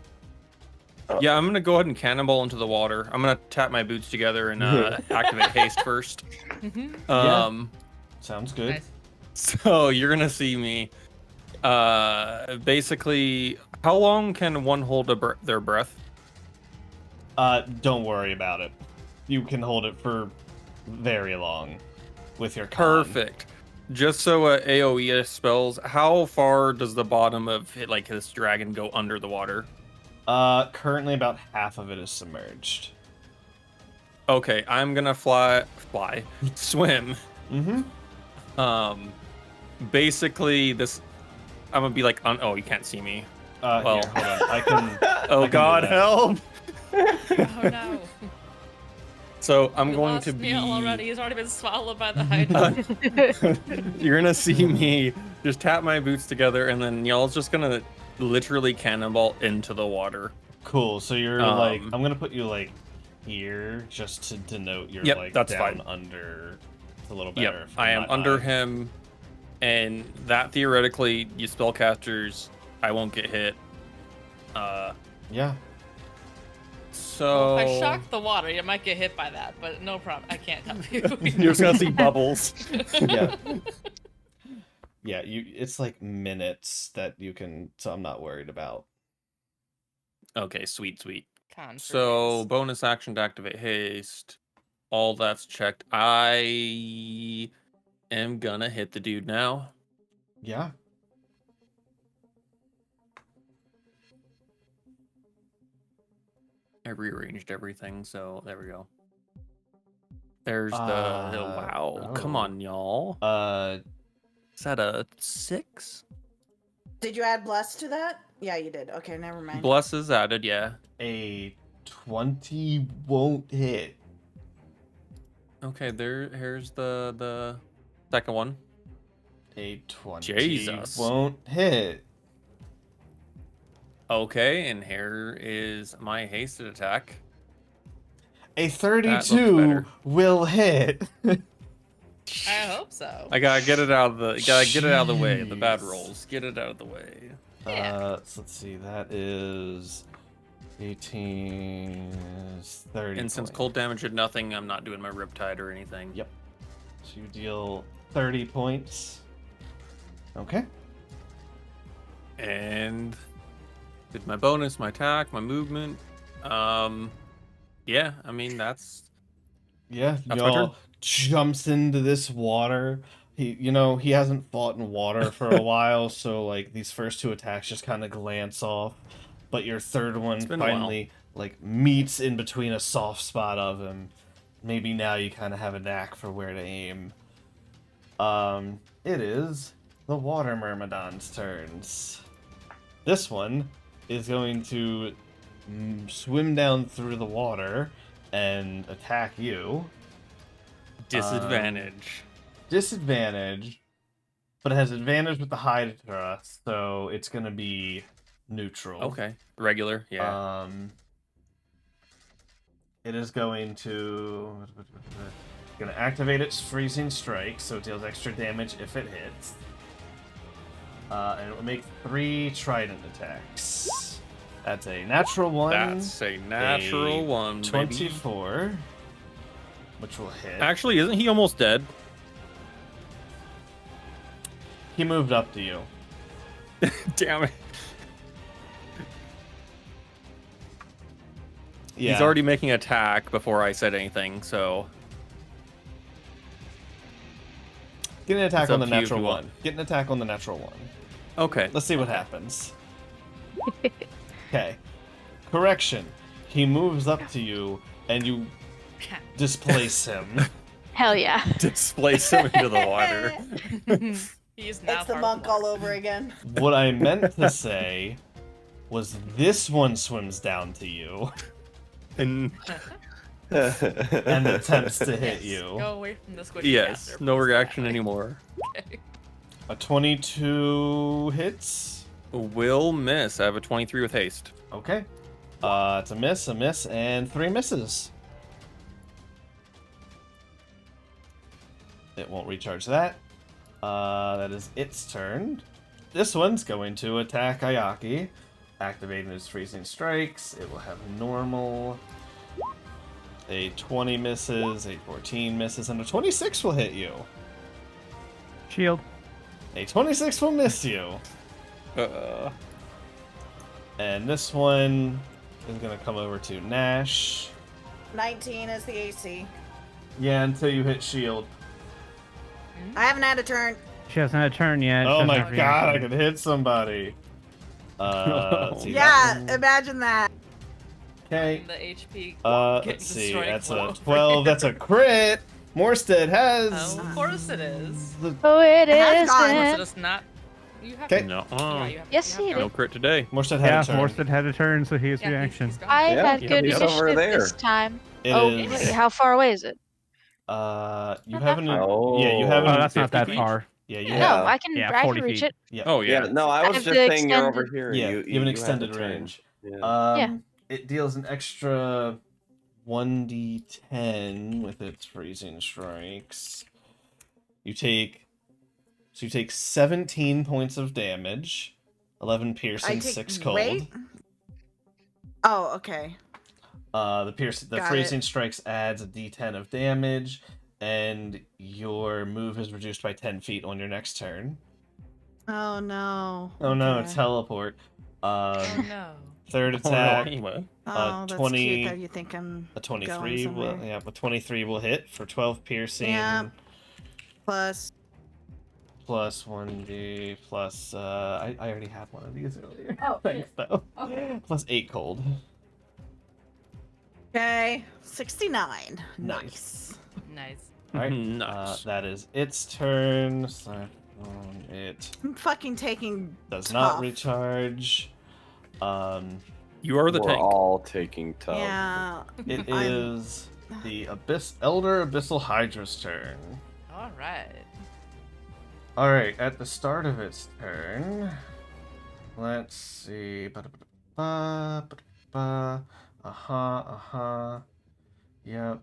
yeah, I'm gonna go ahead and cannonball into the water. I'm gonna tap my boots together and activate haste first. Sounds good. Nice. So you're gonna see me. Basically, how long can one hold their breath? Don't worry about it. You can hold it for very long with your con. Perfect. Just so AOE spells, how far does the bottom of like this dragon go under the water? Currently about half of it is submerged. Okay, I'm gonna swim Mm-hmm. Basically, this I'm gonna be like, oh, you can't see me. Well, Here, hold on. I can. Oh I can do God, that. help! Oh no. So I'm We going lost to be. Neil already. He's already been swallowed by the hydra. You're gonna see me just tap my boots together, and then y'all's just gonna literally cannonball into the water. Cool. So you're like, Um, I'm gonna put you like here just to denote you're Yep, like that's down fine. under. It's a little better. Yep, for I am my under eye. him, and that theoretically, you spellcasters, I won't get hit. Yeah. So Well, if I shock the water, you might get hit by that, but no problem. I can't help you. you're just gonna see bubbles. Yeah. Yeah. It's like minutes that you can. So I'm not worried about. Okay, sweet. Con for So days. bonus action to activate haste. All that's checked. I am gonna hit the dude now. Yeah. I rearranged everything, so there we go. There's the wow. Come oh. on, y'all. Is that a 6? Did you add bless to that? Yeah, you did. Okay, never mind. Bless is added, yeah. A 20 won't hit. Okay, here's the second one. A 20 Jesus. won't hit. Okay, and here is my hasted attack. A looks 32 better. will hit. I hope so. I gotta get it out of the way. The bad Jeez. rolls. Get it out of the way. Yeah. So let's see. That is 18 is 30. And since points. cold damage did nothing, I'm not doing my riptide or anything. Yep. So you deal 30 points. Okay. And did my bonus, my attack, my movement. Yeah, I mean that's Yeah, my turn. y'all jumps into this water. He hasn't fought in water for a while, so like these first two attacks just kind of glance off. But your third one been a while. finally like meets in between a soft spot of him. Maybe now you kind of have a knack for where to aim. It is the water myrmidon's turns. This one is going to swim down through the water and attack you. Disadvantage. Disadvantage, but it has advantage with the Hydra, so it's gonna be neutral. Okay. Regular, yeah. It is going gonna activate its freezing strike, so it deals extra damage if it hits. And it will make 3 trident attacks. That's a natural 1. That's a natural 1, baby. 24, which will hit. Actually, isn't he almost dead? He moved up to you. Damn it. Yeah. He's already making an attack before I said anything, so Get an attack It's on the up to you if natural you 1. want. Get an attack on the natural 1. okay. Let's see what happens. Okay. Correction. He moves up to you, and you displace him. Hell yeah. Displace him into the water. He's now It's the part of monk water. all over again. What I meant to say was this one swims down to you And and attempts to hit Yes, you. Go away from the squishy yes, caster, no please, reaction Natalie. anymore. Okay. A 22 hits. Will miss. I have a 23 with haste. Okay. It's a miss, and 3 misses. It won't recharge that. That is its turn. This one's going to attack Ayaki, activating his freezing strikes. It will have normal. A 20 misses, a 14 misses, and a 26 will hit you. Shield. A 26 will miss you. And this one is going to come over to Nash. 19 is the AC. Yeah, until you hit shield. I haven't had a turn. She hasn't had a turn yet. Oh She my hasn't god, I reacted. could hit somebody. Let's see, Yeah, that one- imagine that. Okay. The HP. Let's getting see. strike That's a blow. 12. That's a crit. Morstead has. Oh, of course it is. The... Oh, it It has gone. Of course isn't. it is not. You have. Okay. No. Yeah, you have. Yes, you he have No did. crit today. Morstead had Yeah, a turn. Morstead had a turn, so he has Yeah, reaction. he's gone. I Yeah, had good he's over initiative this there. time. It Oh, is. wait, how far away is it? You Not that haven't. far. Yeah, you Oh. haven't. Oh, that's not 50 that feet? far. Yeah, you No, have. I can. Yeah, I 40 can reach feet. it. Yeah. Oh Yeah, yeah. no, I I was have just the saying you're over extended- here. Yeah, You you have an had the extended turn. range. Yeah. Yeah. It deals an extra 1d10 with its freezing strikes. You take 17 points of damage, 11 I piercing, take 6 cold. wait. Oh, okay. The Got freezing it. strikes adds a d10 of damage, and your move is reduced by 10 feet on your next turn. Oh no. Oh no, Okay. teleport. Oh no. Third Oh, no, attack. anyway. Oh, that's 20 cute that you think I'm A going 23 will, somewhere. yeah, but 23 will hit for 12 piercing. Yeah. Plus. Plus 1d plus I already had one of these earlier. Oh, Thanks though. Okay. Plus 8 cold. Okay. 69. Nice. Nice. Alright. Nice. That is its turn. So it I'm fucking taking does not tough. recharge. You are the We're tank. all taking tough. Yeah. It I'm- is the Elder Abyssal Hydra's turn. All right. Alright, at the start of its turn, let's see. Yep.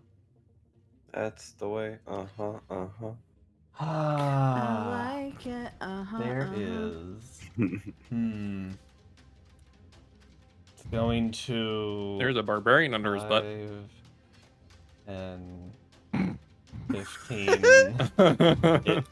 That's the way. Uh-huh. I Ah, like it. there is. It's going to. There's a barbarian under his butt. 5 and 15. It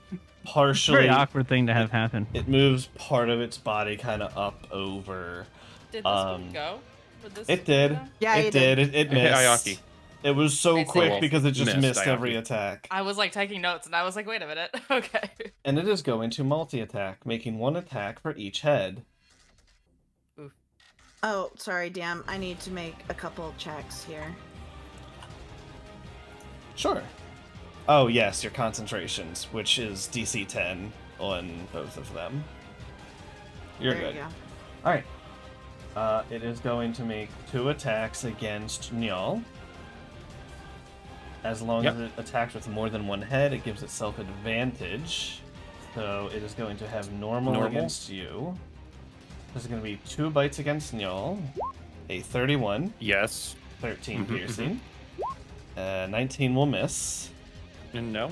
partially. Very awkward thing to have happen. It moves part of its body kind of up over. Did this one go? Would this It did. go? Yeah, It you did. It Hey, missed. Ayaki. It was so Wait, quick so- because it just Missed, missed every Ayaki. attack. I was like taking notes and I was like, wait a minute. Okay. And it is going to multi-attack, making 1 attack for each head. Oh, sorry, damn. I need to make a couple checks here. Sure. Oh, yes, your concentrations, which is DC 10 on both of them. You're There good. you go. Alright. It is going to make 2 attacks against Njal. As long Yep. as it attacks with more than 1 head, it gives itself advantage. So it is going to have normal against you. There's going to be 2 bites against Njal. A 31, Yes. 13 Mhm, piercing. 19 will miss. And no.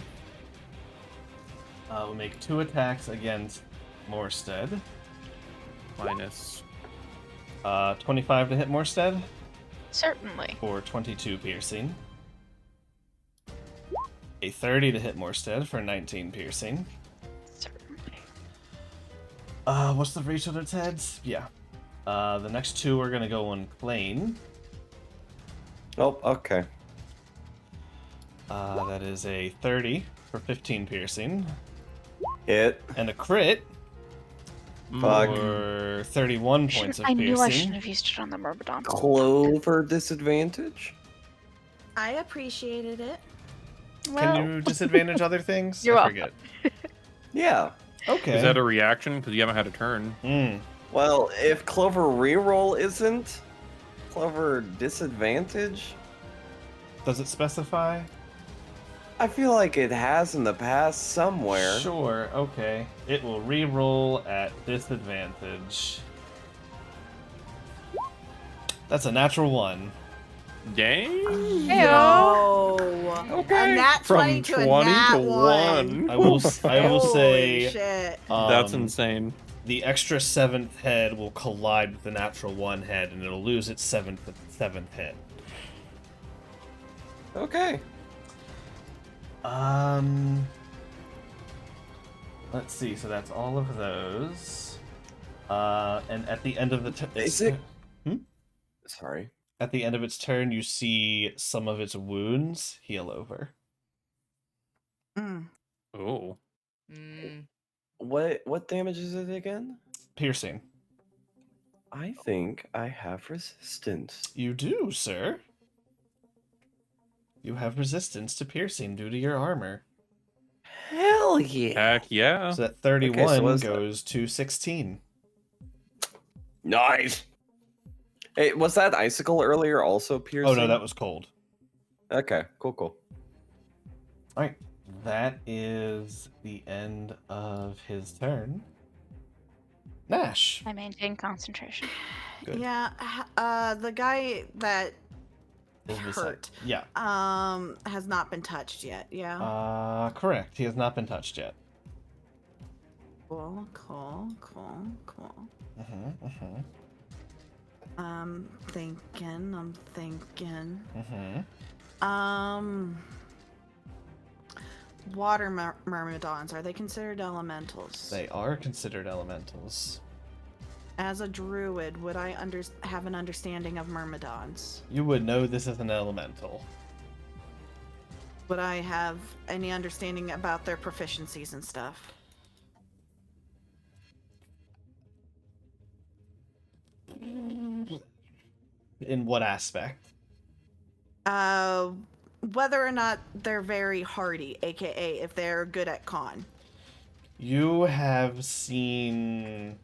We'll make 2 attacks against Morstead. Minus. 25 to hit Morstead Certainly. for 22 piercing. A 30 to hit Morstead for 19 piercing. Certainly. What's the reach of its heads? Yeah. The next 2 are gonna go on Klain. Oh, okay. That is a 30 for 15 piercing. Hit. And a crit Fuck. for 31 points of I knew I shouldn't piercing. have used it on the Myrmidon. Clover disadvantage? I appreciated it. Well, Can you disadvantage other things? You're I welcome. forget. Yeah. Okay. Is that a reaction? Because you haven't had a turn. Well, if Clover reroll isn't, Clover disadvantage? Does it specify? I feel like it has in the past somewhere. Sure, okay. It will re-roll at disadvantage. That's a natural 1. Dang. Heyo. No. Okay. A nat 20 to a nat 1. I will say Holy shit. That's um, insane. the extra 7th head will collide with the natural 1 head and it'll lose its 7th hit. Okay. Let's see, so that's all of those. And at the end of the Is it- Hmm? Sorry. At the end of its turn, you see some of its wounds heal over. Mm. Oh. Mm, What damage is it again? Piercing. I think I have resistance. You do, sir. You have resistance to piercing due to your armor. Hell yeah. Heck yeah. So that 31 what's that? goes to 16. Nice. Hey, was that icicle earlier also piercing? Oh no, that was cold. Okay, cool. All right, that is the end of his turn. Nash. I maintain concentration. Good. Yeah, the guy that Is beside- hurt Yeah. has not been touched yet. Yeah. Correct. He has not been touched yet. Cool. I'm thinking. Water myrmidons, are they considered elementals? They are considered elementals. As a druid, would I have an understanding of myrmidons? You would know this is an elemental. Would I have any understanding about their proficiencies and stuff? In what aspect? Whether or not they're very hardy, aka if they're good at con. You have seen...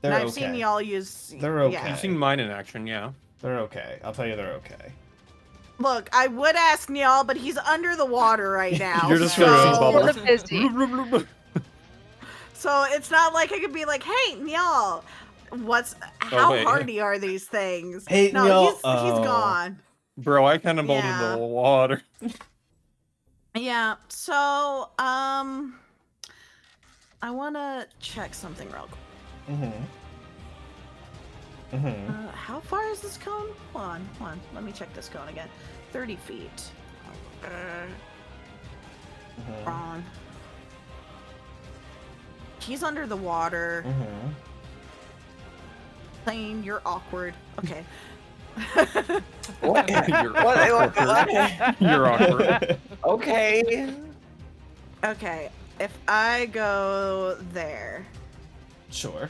They're And I've okay. seen y'all use... They're okay. Yeah. You've seen mine in action, yeah. They're okay. I'll tell you they're okay. Look, I would ask Niall, but he's under the water right now. You're just so... gonna bubble. Busy. So it's not like I could be like, hey, Niall, how wait. hardy are these things? Hey, no, Niall, he's oh. gone. Bro, I kind of molded Yeah. the water. Yeah, so, I want to check something real quick. How far is this cone? Hold on. Let me check this cone again. 30 feet. Wrong. He's under the water. Plain, you're awkward. Okay. What? You're What? You're awkward. Okay. Okay, if I go there, Sure.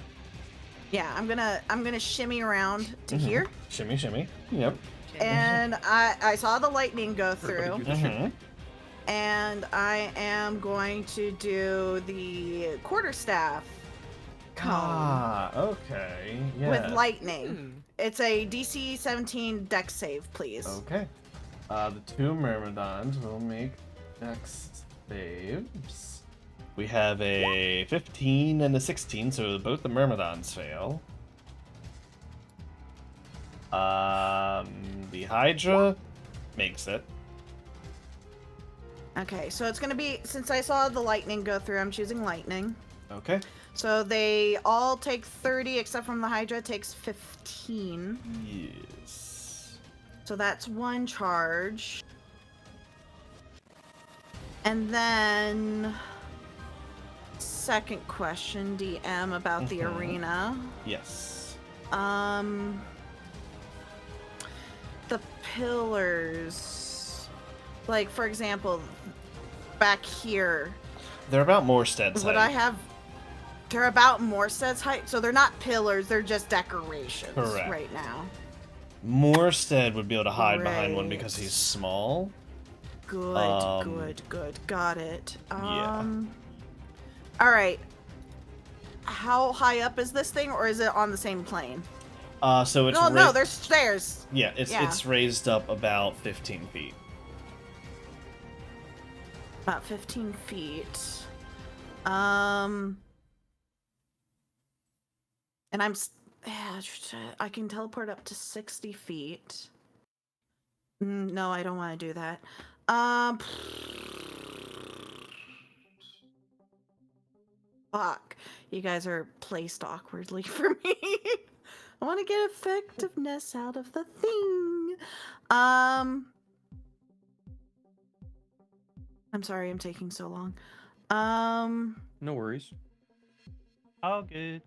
yeah, I'm gonna shimmy around to here, Shimmy, shimmy. Yep. and I saw the lightning go Everybody through, do the shit. and I am going to do the quarterstaff cone Okay. Yeah. with lightning. It's a DC 17 dex save, please. Okay. The two myrmidons will make dex saves. We have a 15 and a 16, so both the myrmidons fail. The Hydra makes it. Okay, so it's gonna be, since I saw the lightning go through, I'm choosing lightning. Okay. So they all take 30, except from the Hydra takes 15. Yes. So that's one charge. And then second question, DM, about the arena. Yes. The pillars. Like, for example, back here. They're about Morstead's Would height. I have... They're about Morstead's height, so they're not pillars, they're just decorations Correct. right now. Morstead would be able to hide behind one because Great. he's small. Good, good. Got it. Yeah. Alright. How high up is this thing, or is it on the same plane? So it's No, there's stairs. yeah, yeah. it's raised up about 15 feet. About 15 feet. And I can teleport up to 60 feet. No, I don't want to do that. Fuck. You guys are placed awkwardly for me. I want to get effectiveness out of the thing. I'm sorry I'm taking so long. No worries. All good.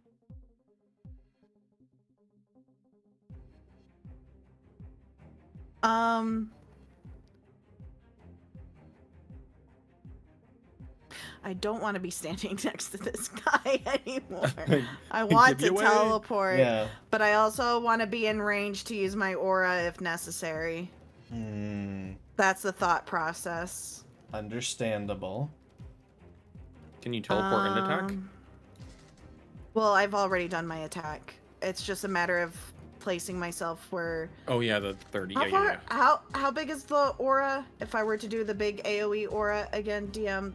I don't want to be standing next to this guy anymore. I Give want me to away. teleport, Yeah. but I also want to be in range to use my aura if necessary. That's the thought process. Understandable. Can you teleport and attack? Well, I've already done my attack. It's just a matter of placing myself where. Oh yeah, the 30. How Yeah, far? yeah, yeah. How big is the aura? If I were to do the big AOE aura again, DM,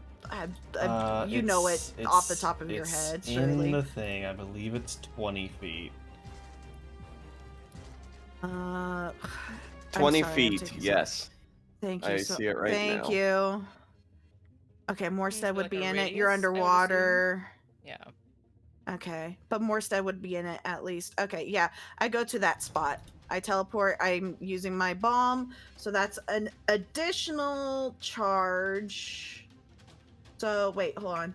you know it off the top of your head, surely. In the thing, I believe it's 20 feet. 20 I'm sorry, I'm feet, taking yes. Thank you. I see it right Thank now. you. Okay, Needs Morstead to be would like be a in it. You're radius, I would assume. underwater. Yeah. Okay, but Morstead would be in it at least. Okay, yeah, I go to that spot. I teleport. I'm using my bomb, so that's an additional charge. So wait, hold on.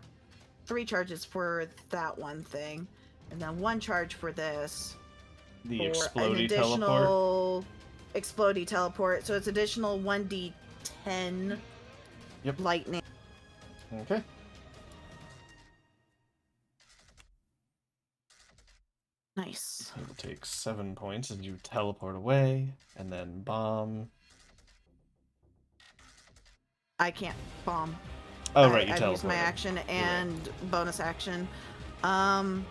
3 charges for that one thing, and then 1 charge for this. The for an explodey teleport. additional explodey teleport. So it's additional 1d10 Yep. lightning. Okay. Nice. You will take 7 points and you teleport away, and then bomb. I can't bomb. Oh, right, you I've used my teleported. action You're right. and bonus action. I'm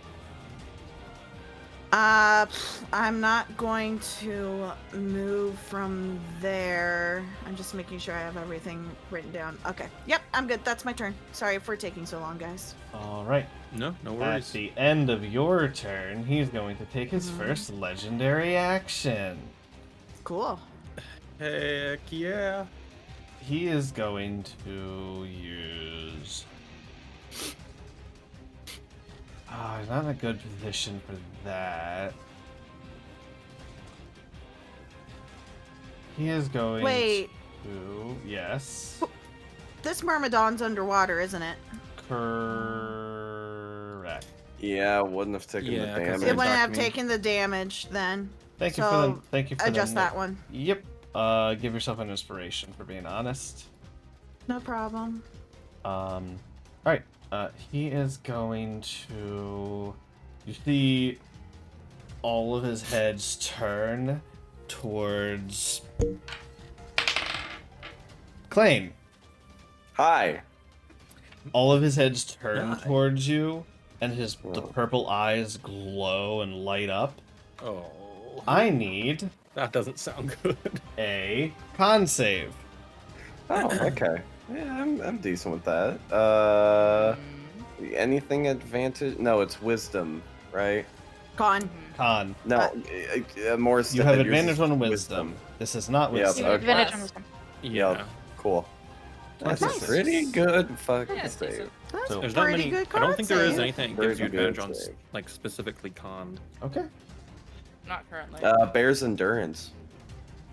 not going to move from there. I'm just making sure I have everything written down. Okay. Yep, I'm good. That's my turn. Sorry for taking so long, guys. All right. No, no At worries. the end of your turn, he's going to take his Mhm. first legendary action. Cool. Heck yeah. He is going to use. Oh, he's not in a good position for that. He is going Wait. to. Yes. This Myrmidon's underwater, isn't it? Correct. Yeah, I wouldn't have taken Yeah, 'cause the It damage. wouldn't Back have to me. taken the damage then. Thank you So, for the. Thank you for Adjust the. that one. Yep. Give yourself an inspiration for being honest. No problem. Alright, he is going to. You see all of his heads turn towards. Klain. Hi. All of his heads turn Hi. towards you, and the Whoa. purple eyes glow and light up. Oh. I need That doesn't sound good. a con save. Oh, okay. Yeah, I'm decent with that. Anything advantage? No, it's wisdom, right? Con. Con. No, more. You have advantage on wisdom. This is not Yep, wisdom. You have advantage okay. on wisdom. Yeah. Yep. Cool. That's Nice. a pretty good fucking Yeah, it's save. decent. That's So- There's not pretty many. good I don't con think there is save. anything that gives you Pretty good advantage on save. like specifically con. Okay. Not currently. Bear's endurance.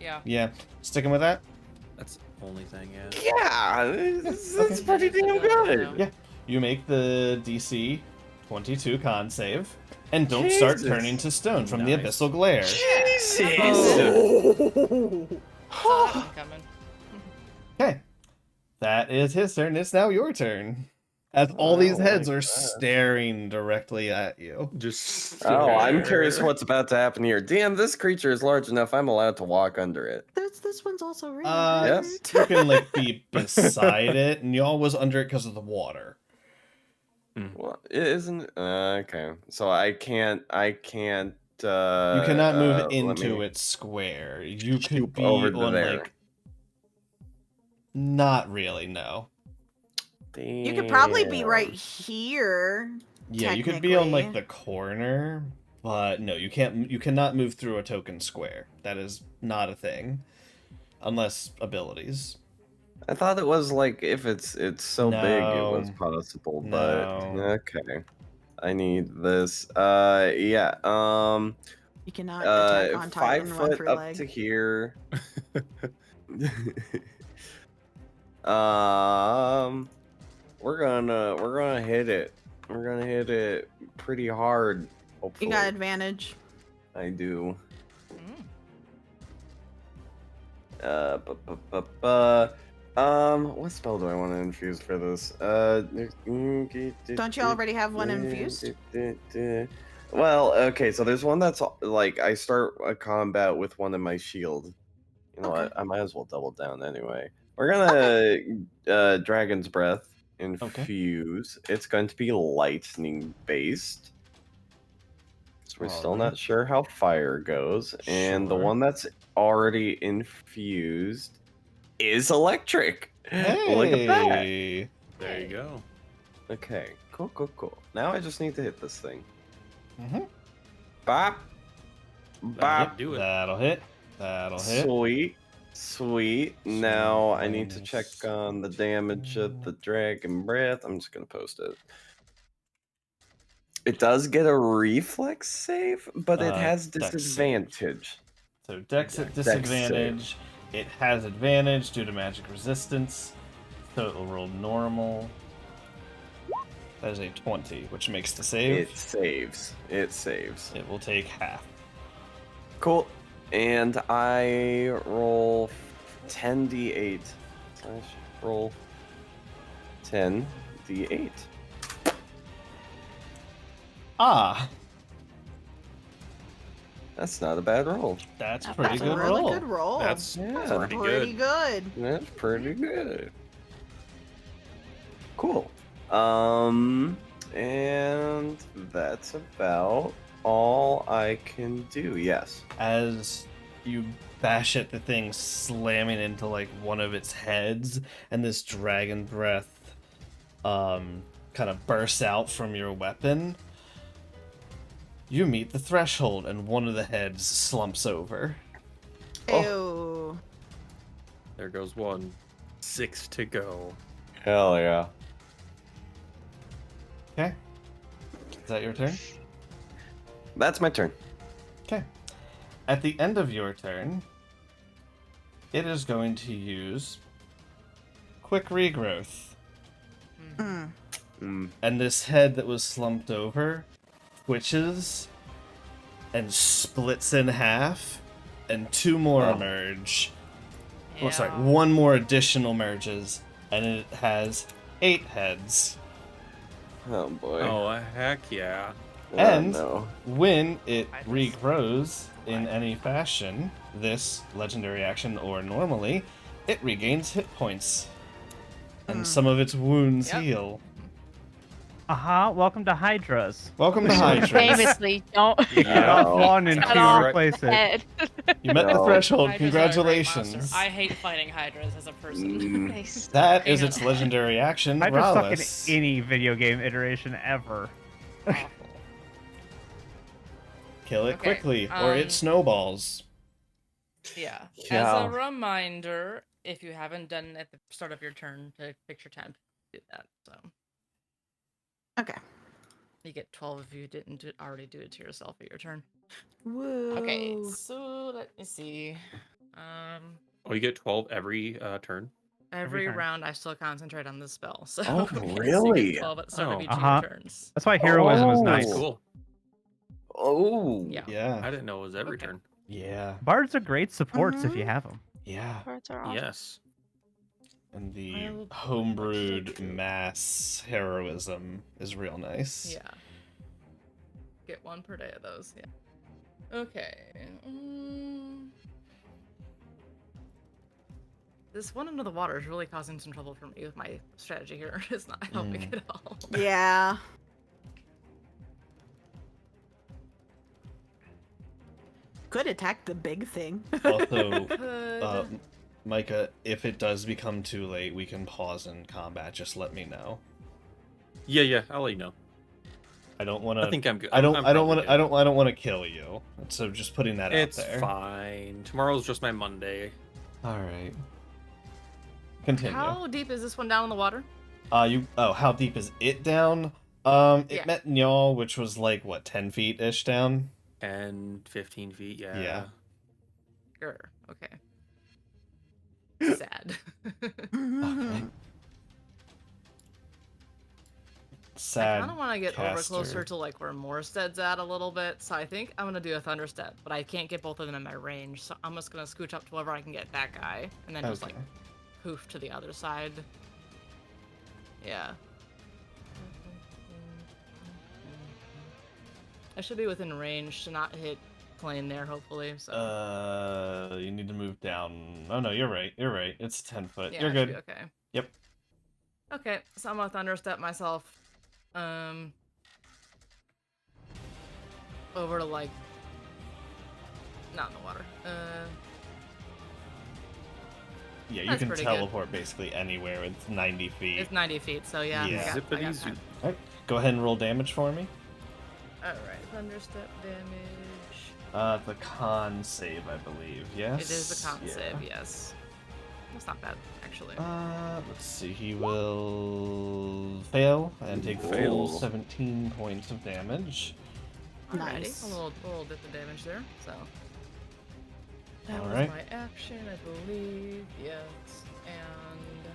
Yeah. Yeah. Sticking with that? That's the only thing. Yeah. Yeah, that's okay. pretty damn good. Yeah. You make the DC 22 con save, and don't start Jesus. turning to stone from the Nice. abyssal glare. Jesus. Saw that one coming. Okay. That is his turn. It's now your turn. As all these I heads like are that. staring directly at you. Just. Oh, I'm curious what's about to happen here. Damn, this creature is large enough. I'm allowed to walk under it. This one's also really Yes. You can like be beside it, and y'all was under it because of the water. Well, it isn't. Okay, so I can't. You cannot move let into me its square. You could shoot be over to on there. like. Not really, no. You could probably be Damn. right here. Yeah, you could be on like Technically. the corner, but no, you can't. You cannot move through a token square. That is not a thing, unless abilities. I thought it was like if it's so big it was No. possible, but No. okay. I need this. Yeah. You cannot attack on 5 target and run foot through up leg. to here. We're gonna hit it. We're gonna hit it pretty hard. Hopefully, You got advantage. I do. Mm. What spell do I want to infuse for this? Don't you already have one infused? Well, okay, so there's one that's like I start a combat with one in my shield You know Okay. what? I might as well double down anyway. We're gonna Dragon's Breath infuse. It's going to be lightning based. So we're still Alright. not sure how fire goes. And the Sure. one that's already infused is electric. Look at that. Hey! There you go. Okay, cool. Now I just need to hit this thing. Mm-hmm. Bop. Bop. Do it. That'll hit. That'll hit. Sweet. Now I need to minus- check on the damage of the Dragon Breath. I'm just gonna post it. It does get a reflex save, but it has Dex save. disadvantage. So Dex at Dex save. disadvantage. It has advantage due to magic resistance. So it will roll normal. That is a 20, which makes the save. It saves. It will take half. Cool. And I roll 10d8. So I should roll 10d8. Ah, That's not a bad roll. that's Not pretty bad. That's a good really roll. good roll. That's Yeah. pretty pretty good. good. That's pretty good. Cool. And that's about all I can do. Yes. As you bash at the thing, slamming into like one of its heads, and this dragon breath kind of bursts out from your weapon. You meet the threshold, and one of the heads slumps over. Ew. There goes one. 6 to go. Hell yeah. Okay. Is that your turn? That's my turn. Okay. At the end of your turn, it is going to use quick regrowth. Mm. And this head that was slumped over twitches and splits in half, and two more Oh. emerge. Yeah. Oh, sorry, one more additional merges, and it has 8 heads. Oh boy. Oh, heck yeah. And no. when it I just- regrows in any fashion, this legendary action or normally, it regains hit points. And some of its wounds Yep. heal. Welcome to Hydras. Welcome to Hydras. Famously, don't You get off No. one and cut two off replace it. head. You met the No. threshold. Hydras are a great Congratulations. monster. I hate fighting hydras as a person. Mm. Nice. That is Hang its on. legendary action. Hydras suck in Rallis. any video game iteration ever. Awful. Kill it Okay, quickly, or it snowballs. Yeah. As Yeah. a reminder, if you haven't done it at the start of your turn to fix your temp, do that. So Okay. you get 12 if you didn't already do it to yourself at your turn. Woo. Okay, so let me see. Oh, you get 12 every turn? Every turn. round I still concentrate on this spell. So, Oh, so you really? get 12 at the start Oh. of each Uh-huh. of your turns. That's why heroism is Oh. nice. Cool. Oh. Yeah. I Yeah. didn't know it was every Okay. turn. Yeah. Bards are great supports if you Mhm. have them. Yeah. Cards are awesome. Yes. And the I'll- what should I homebrewed do? mass heroism is real nice. Yeah. Get one per day of those. Yeah. Okay. This one under the water is really causing some trouble for me with my strategy here. It's not helping at all. Yeah. Could attack the big thing. Also, Could- Micah, if it does become too late, we can pause in combat. Just let me know. Yeah, I'll let you know. I don't want to. I think I'm good. I don't. I'm I don't probably want to. good. I don't want to kill you. So just putting that It's out there. fine. Tomorrow's just my Monday. All right. Continue. How deep is this one down in the water? How deep is it down? It Yeah. met Njal, which was like what, 10 feet ish down. 10, 15 feet, yeah. Yeah. Grr, okay. Sad. Okay. I Sad. kind of want to get over caster. closer to like where Morstead's at a little bit, so I think I'm gonna do a Thunderstep, but I can't get both of them in my range, so I'm just gonna scooch up to wherever I can get that guy, and then just like Okay. poof to the other side. Yeah. I should be within range to not hit plane there, hopefully. So. You need to move down. Oh no, you're right. You're right. It's 10 foot. Yeah, You're I should good. be okay. Yep. Okay, so I'm gonna thunderstep myself. Over to like. Not in the water. Yeah, you That's can pretty good. teleport basically anywhere. It's 90 feet. It's 90 feet, so yeah. Yeah. I got Zippity time. Alright, go ahead and roll damage for me. Alright, thunderstep damage. The con save, I believe. Yes. It is a con Yeah. save, yes. That's not bad, actually. Let's see. He will fail and take full Fails. 17 points of damage. Alrighty, Nice. a little bit of damage there, so. That was Alright. my action, I believe. Yes, and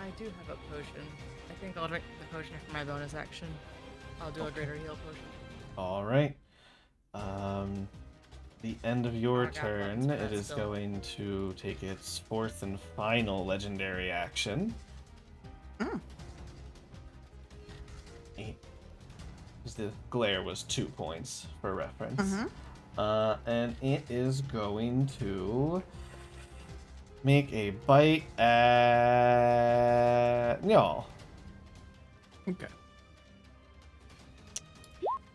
I do have a potion. I think I'll drink the potion for my bonus action. I'll do a greater heal potion. All right. The end of your I got turn, buttons for it that is still. going to take its fourth and final legendary action. Mm. The glare was 2 points for reference. Mhm. And it is going to make a bite at y'all. Okay.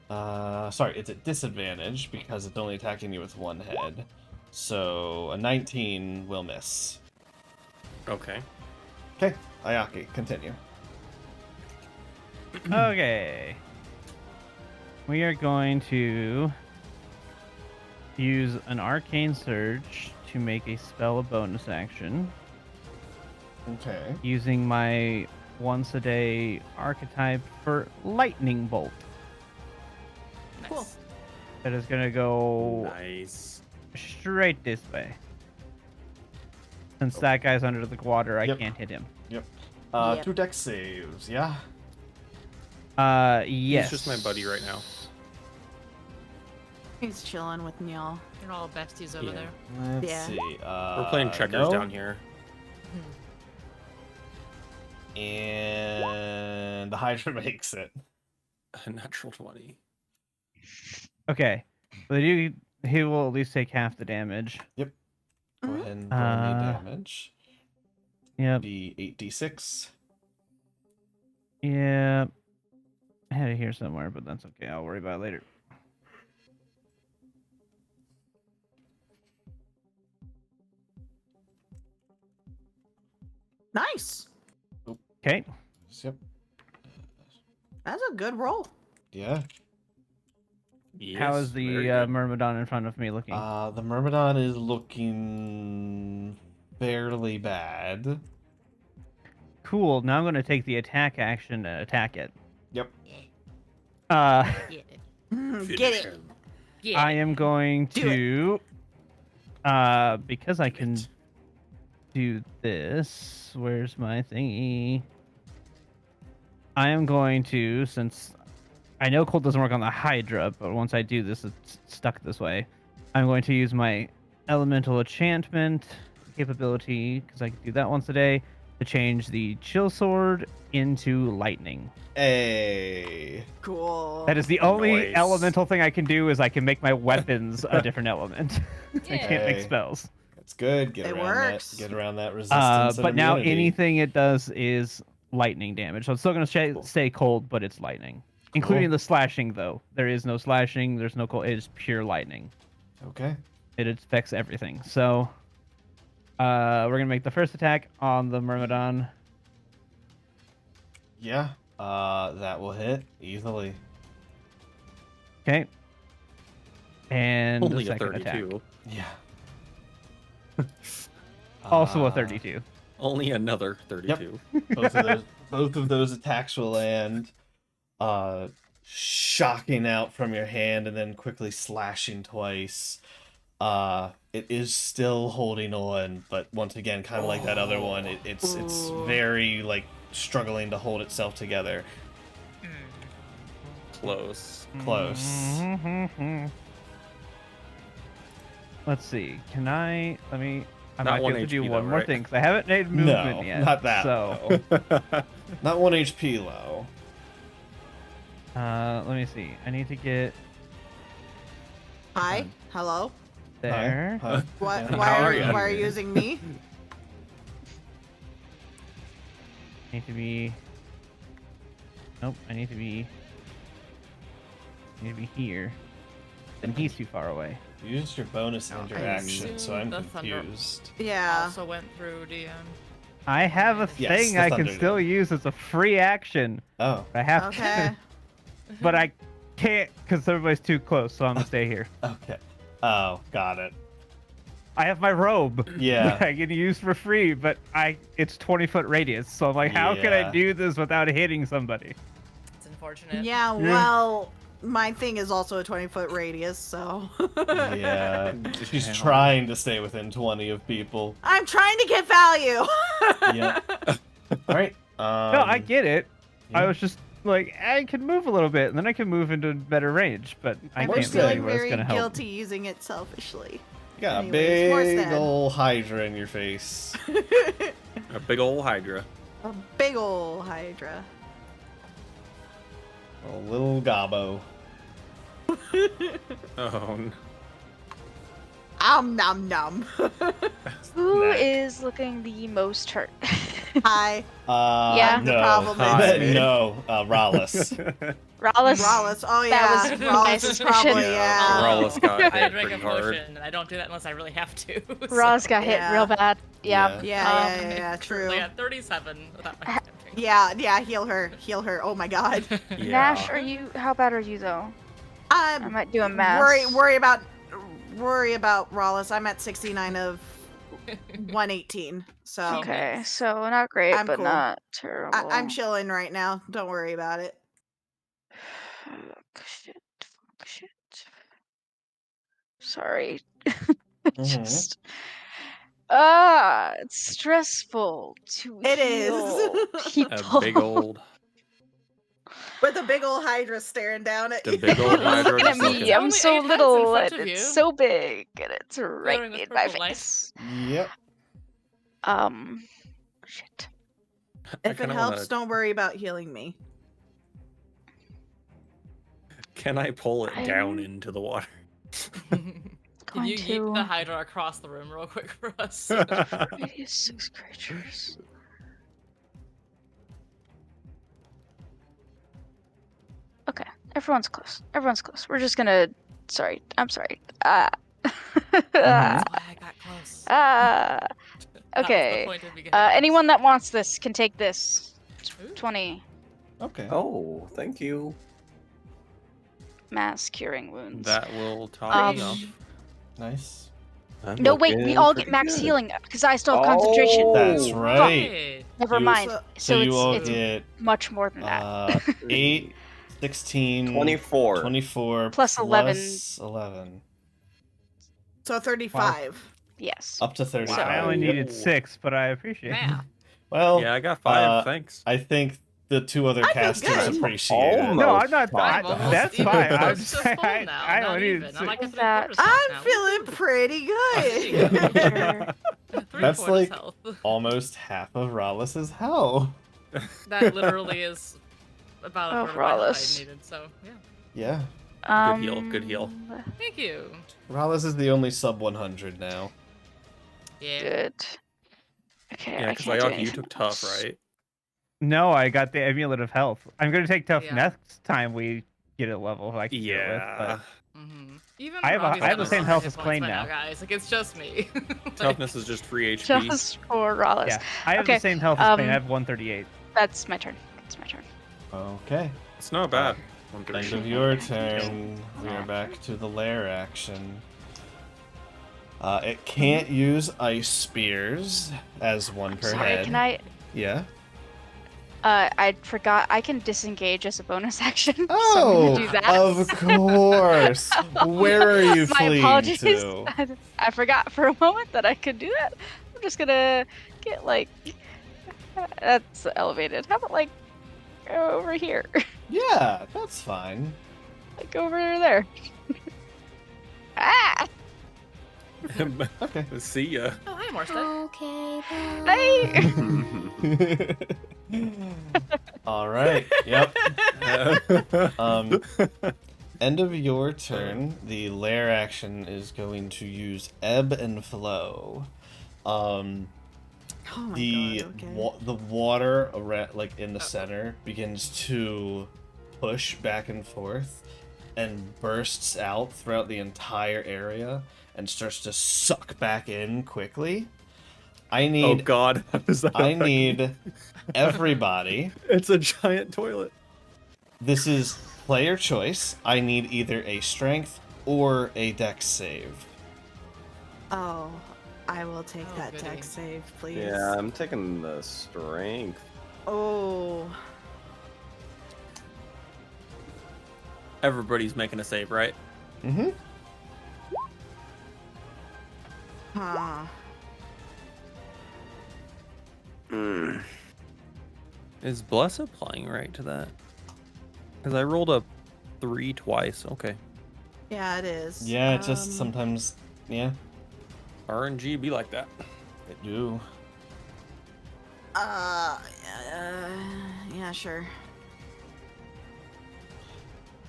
Sorry, it's at disadvantage because it's only attacking you with one head. So a 19 will miss. Okay. Okay, Ayaki, continue. Okay. We are going to use an arcane surge to make a spell a bonus action Okay. using my once a day archetype for lightning bolt. Nice. Cool. That is going to go Nice. straight this way. Since that guy's under the water, I Yep. can't hit him. Yep. Yep. 2 dex saves, yeah? Yes. He's just my buddy right now. He's chilling with Neil. You're all besties over Yeah. there. Let's Yeah. see. We're playing checkers no. down here. And the Hydra makes it. A natural 20. Okay. But he will at least take half the damage. Go Mhm. ahead and roll me Uh, damage. Yep. Be 8d6. Yep. I had it here somewhere, but that's okay. I'll worry about it later. Nice. Okay. Yep. That's a good roll. Yeah. How Yes, is the very good. Myrmidon in front of me looking? The Myrmidon is looking fairly bad. Cool. Now I'm going to take the attack action to attack it. Yep. Uh, Get it. Get Finish it. him. Get I it. am going Do to, because I can it. do this. Where's my thingy? I am going to, since I know cold doesn't work on the Hydra, but once I do this, it's stuck this way. I'm going to use my elemental enchantment capability, because I can do that once a day, to change the chill sword into lightning. Hey. Cool. That is the only Nice. elemental thing I can do is I can make my weapons a different element. I can't make Yay. spells. That's good. Get It around works. that. Get around that resistance. and But now immunity. anything it does is lightning damage. So it's still going to Cool. stay cold, but it's lightning. Including the slashing, though. There is no slashing. There's no cold. It is pure lightning. Okay. It affects everything. So we're going to make the first attack on the Myrmidon. Yeah. That will hit easily. Okay. And Only the a second attack. 32. Yeah. Also a 32. Only another 32. Both of those attacks will land, shocking out from your hand and then quickly slashing twice. It is still holding on, but once again, kind of like that other one, it's very like struggling to hold itself together. Close. Close. Mhm. Let's see. Can I? Let me. I Not might be one able to do HP one though, more right? thing because I haven't made movement No, yet. not that. So low. Not 1 HP low. Let me see. I need to get Hi. Hello. there. Hi. What? Yeah. Why How are are you? ya? Why are you using me? Need to be. Nope. I need to be here. And he's too far away. You used your bonus Oh, I interaction, so I'm assume the thunder- confused. Yeah. Also went through DM. I have a Yes, thing the I can Thunder still did. use as a free action. Oh, I have Okay. to, but I can't because everybody's too close, so I'm gonna stay here. okay. Oh, got it. I have my robe. Yeah. that I can use for free, but it's 20-foot radius, so I'm like, how can I Yeah. do this without hitting somebody? It's unfortunate. Yeah. Well, my thing is also a 20-foot radius, so. Yeah. She's Hang on. trying to stay within 20 of people. I'm trying to get value. Yep. All right. No, I get it. yeah. I was just like, I can move a little bit, and then I can move into better range, but I I'm can't just tell feeling you what's very gonna help. guilty using it selfishly. You got Anyways, more a big sad. old Hydra in your face. A big old Hydra. A big ol' Hydra. A little gobbo. Oh, no. Nom nom. Who Snack. is looking the most hurt? Hi. Yeah. The No. problem is- no, Rallis. Rallis. Rollis. Oh yeah. That was my Rollis is suspicion. probably Yeah, Rallis got I hit drink a pretty hard. potion, and I don't do that unless I really have to. so- Rallis got hit Yeah. real bad. Yeah. Yeah, true. Currently at 37 without my stamping. Yeah, heal her. Oh my god. Yeah. Nash, how bad are you though? I might do a math. Worry about Rollis. I'm at 69 of 118. So Okay, so not great, I'm but cool. not terrible. I'm chilling right now. Don't worry about it. Fuck, shit. Sorry. Mhm. Just it's stressful to It is. heal A people. big old. With a big old Hydra staring down at The you. big old Hydra Look at just looking me, at I'm Only so 8 heads in little front and of it's you. so big and it's right Glowing with in my purple light. face. Yep. Shit. I If it kinda helps, wanna- don't worry about healing me. Can I pull it down I'm- into the water? Can Going you yeet to the Hydra across the room real quick for us? radius 6 creatures. Okay, everyone's close. We're just gonna. Sorry, I'm sorry. That's why I got close. Ah. That was the Okay. point of me getting close. Anyone that wants this can take this. Ooh. 20 Okay. Oh, thank you. mass curing wounds. That will top Um, me off. Nice. I'm No, wait, we looking all get pretty max good. healing because I still have concentration. Oh, That's right. Right. Never You- mind. So- So, you all it's get much more than that. 8, 16, 24. 24 Plus 11. plus 11. So 35. Yes. Up to 35. I only Wow. needed 6, but I appreciate it. Math. Well, Yeah, I got 5. Thanks. I think the two other I feel casters good. appreciate it. Almost. No, I'm not. fine. That's Even fine. close I'm to just, full I, now, I not only even. needed I'm like at Is that- 3/4 health I'm now. feeling pretty Yeah. good. Sure. 3/4 That's like health. almost half of Rallis's health. That literally is about Oh, a quarter of my health Rallis. I needed, so yeah. Yeah. Good heal. Thank you. Rallis is the only sub 100 now. Yeah. Good. Okay. Yeah, I because can't do you anything took tough, else. right? No, I got the amulet of health. I'm gonna take tough Yeah. next time we get a level I can deal with. Yeah. Mm-hmm. Even I have Robbie's the got same a health hit as points Klain by now. guys. Like it's just me. Like, Toughness is just free HP. Just for Rallis. Yeah, I have Okay, the same health as Klain. I um, have 138. That's my turn. Okay. It's not bad. End of your turn. We are back to the lair action. It can't use ice spears as one per Sorry, head. can I? Yeah. I forgot. I can disengage as a bonus action. so I'm Oh, gonna do that. of course. Where are you My fleeing apologies. to? I forgot for a moment that I could do that. I'm just gonna get like that's elevated. How about like over here, Yeah, that's fine. like over there? Ah! Okay. See ya. Oh, hi, Hey, more stuff. Okay, Hey! All right. Yep. End of your turn. The lair action is going to use ebb and flow. Oh my The god, okay. the water around, like in the center, begins to push back and forth and bursts out throughout the entire area and starts to suck back in quickly. I Oh need God! How does that I affect- need everybody. It's a giant toilet. This is player choice. I need either a strength or a dex save. Oh, I will take Oh, that goody. dex save, please. Yeah, I'm taking the strength. Oh, Everybody's making a save, right? Mm-hmm. huh. Is Bless applying right to that? Because I rolled a 3 twice. Okay. Yeah, it is. Yeah, it just sometimes, yeah, RNG be like that. I do. Yeah, sure.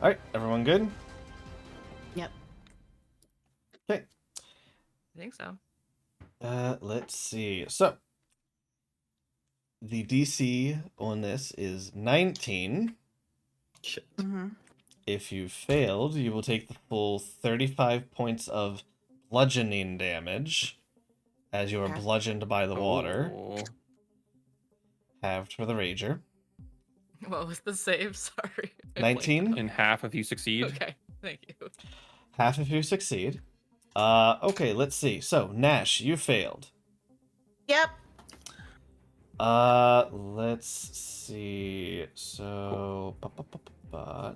All right, everyone good? Yep. Okay. I think so. Let's see. So, the DC on this is 19. Shit. Mm-hmm. If you failed, you will take the full 35 points of bludgeoning damage as you are Okay. bludgeoned by the water. Oh. Halved for the Rager. What was the save? Sorry. I 19. In half if you succeed. blinked. Okay, thank you. Half if you succeed. Okay, let's see. So, Nash, you failed. Yep. Let's see. So,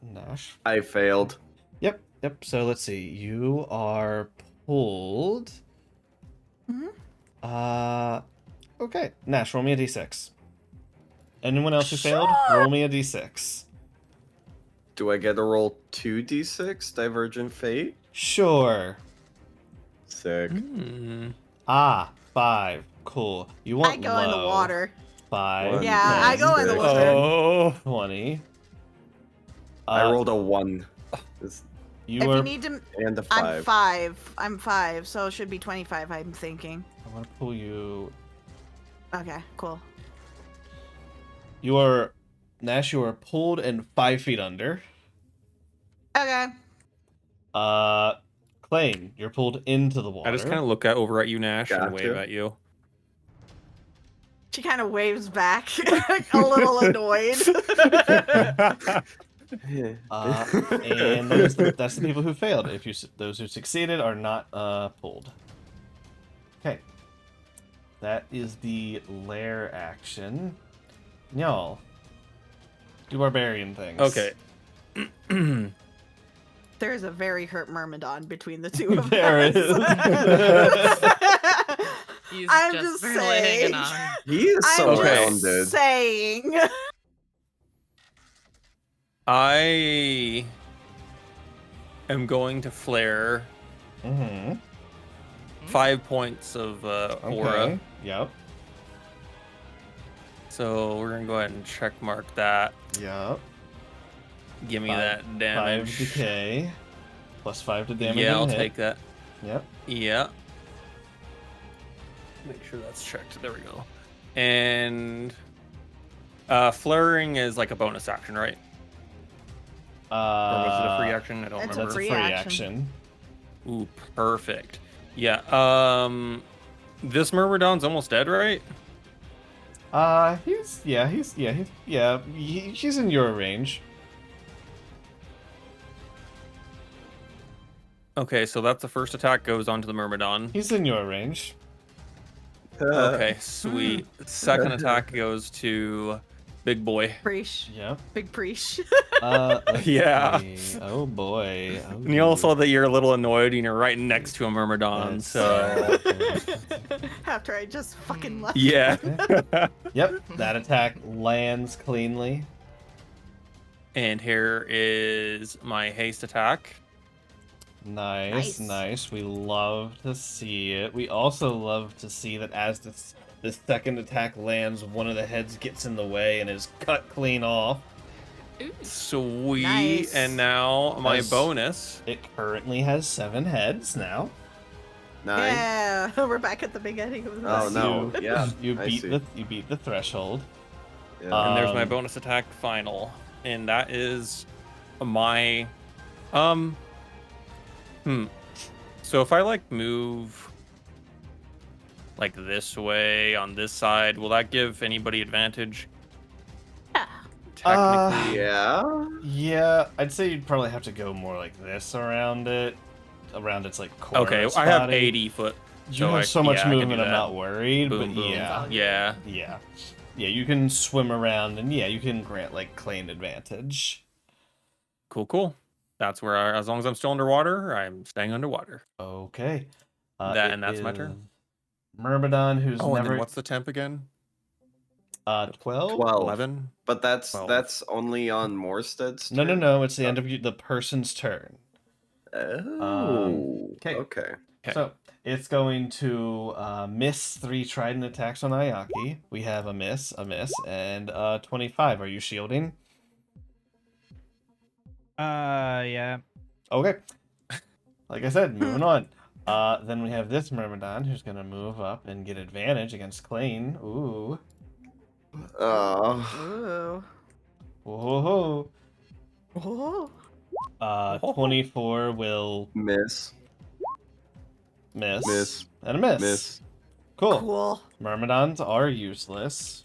Nash. I failed. Yep. So let's see. You are pulled. Mhm. Okay. Nash, roll me a d6. Anyone else who failed, roll me a d6. Do I get to roll 2d6 Divergent Fate? Sure. Sick. Hmm. 5. Cool. You want I go in the low. water. 5. One, Yeah, I go in the 10, water. Oh. 20. I rolled a 1. This- You If are. you need to, And a I'm 5. I'm 5, so it should be 25. I'm thinking. I want to pull you. Okay, cool. You are. Nash, you are pulled and 5 feet under. Okay. Klain, you're pulled into the water. I just kind of look over at you, Nash, and wave Gotcha. at you. She kind of waves back, a little annoyed. And that's the people who failed. Those who succeeded are not pulled. Okay, that is the lair action. Y'all, do barbarian things. Okay. There's a very hurt Myrmidon between the two of There us. is. He's I'm just just barely saying. hanging on. He is I'm surrounded. just saying. I am going to flare Mm-hmm. 5 points of aura. Okay. Yep. So we're gonna go ahead and check mark that. Yep. Give me 5 that damage. 5 decay. Plus 5 to damage. Yeah, I'll and hit. take that. Yep. Yeah. Make sure that's checked. There we go. And flaring is like a bonus action, right? Or was it a free action? I don't It's a remember. It's free a free action. action. Ooh, perfect. Yeah. This Myrmidon's almost dead, right? He's in your range. Okay, so that's the first attack goes onto the Myrmidon. He's in your range. Okay, sweet. Second attack goes to Big Boy. Preach. Yep. Big preach. Let's Yeah. see. Oh boy. Oh, And you all saw that you're a little annoyed and you're right next to a Myrmidon, That's- so... After I just fucking left. Yeah. Yep. That attack lands cleanly. And here is my haste attack. Nice, Nice. nice. We love to see it. We also love to see that as this second attack lands, one of the heads gets in the way and is cut clean off. Ooh. Sweet. Nice. And now my As- bonus. It currently has 7 heads now. 9. Yeah, we're back at the beginning of this. Oh, no. You- Yeah, you I beat see. the threshold. Yeah. And there's my Um, bonus attack final. And that is my So if I like move like this way on this side, will that give anybody advantage? Technically. Yeah. Yeah, I'd say you'd probably have to go more like this around its like corner. Okay, I have spotting. 80 foot. You have so much I can do movement, I'm that. not worried, Boom, but boom. yeah. Yeah. Yeah, you can swim around, and yeah, you can grant like Klain advantage. Cool. That's where as long as I'm still underwater, I'm staying underwater. Okay. And that's my turn. is Myrmidon, who's Oh, and never then what's the temp again? 12? 12. 11? But that's 12. only on Morstead's No, turn? it's the end of the person's turn. Oh. okay. Okay. Okay. So it's going to miss 3 trident attacks on Ayaki. We have a miss, and 25. Are you shielding? Yeah. Okay. Like I said, moving on. Then we have this Myrmidon who's gonna move up and get advantage against Klain. Ooh. Oh. Ooh. Whoa. Oh. 24 will Miss. miss. And a miss. Miss. Cool. Myrmidons are useless.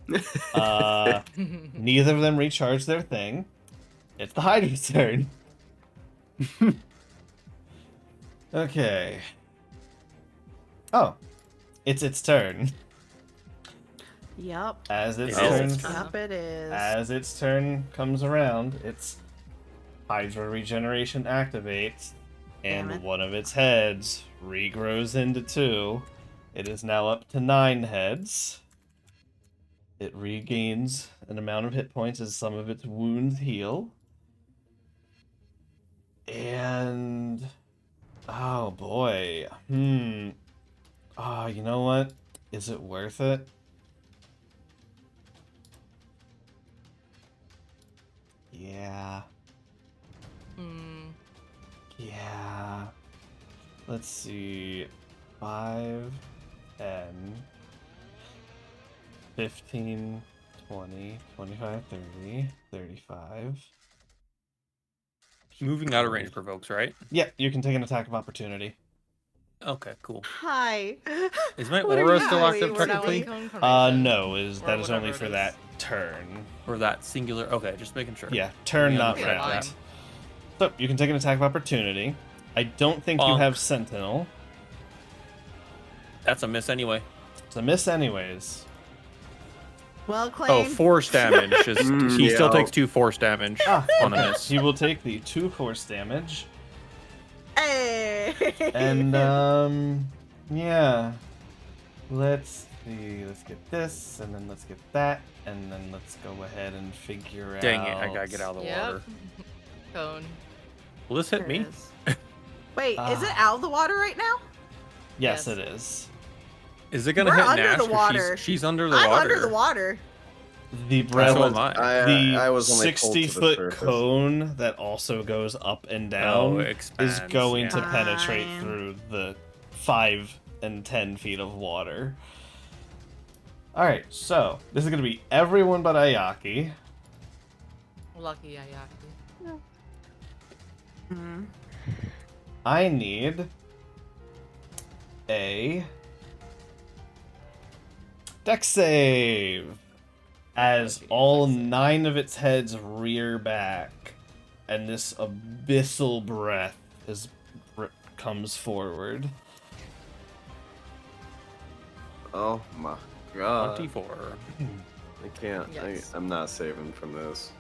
Neither of them recharge their thing. It's the Hydra's turn. Okay. Oh. It's its turn. Yep. As its It is turn its turn. Yep, it is. as its turn comes around, its Hydra regeneration activates, Damn and it. one of its heads regrows into 2. It is now up to 9 heads. It regains an amount of hit points as some of its wounds heal. And oh boy. Oh, you know what? Is it worth it? Yeah. Yeah. Let's see. 5, 10, 15, 20, 25, 30, 35. Moving out of range provokes, right? Yeah, you can take an attack of opportunity. Okay, cool. Hi. Is my What are aura you still doing? active We're not technically? No, Or that is only whatever for it that is. turn. Or that singular? Okay, just making sure. Yeah, turn, Yeah, not okay, round. fine. So, you can take an attack of opportunity. I don't think you Bonk. have Sentinel. That's a miss anyway. It's a miss anyways. Well, Klain. Oh, force damage. He still yeah. takes 2 force damage on a okay. miss. He will take the 2 force damage. Hey. And, yeah. Let's see. Let's get this, and then let's get that, and then let's go ahead and figure out... Dang it, I gotta get out of the Yep. water. Cone. Will this hit There me? it is. Wait, is it Ah. out of the water right now? Yes, Yes. it is. Is it gonna We're hit under Nash? the 'Cause water. She's under the I'm water. under the water. The That's breath so of am I. the I was only pulled to the 60-foot surface. cone that also goes up and down Oh, is expands, going to yeah. penetrate Fine. through the 5 and 10 feet of water. Alright, so this is going to be everyone but Ayaki. Lucky Ayaki. Hmm. I need a dex save as Okay, all dex save. 9 of its heads rear back and this abyssal breath comes forward. Oh my god. 24. I can't. Yes. I'm not saving from this.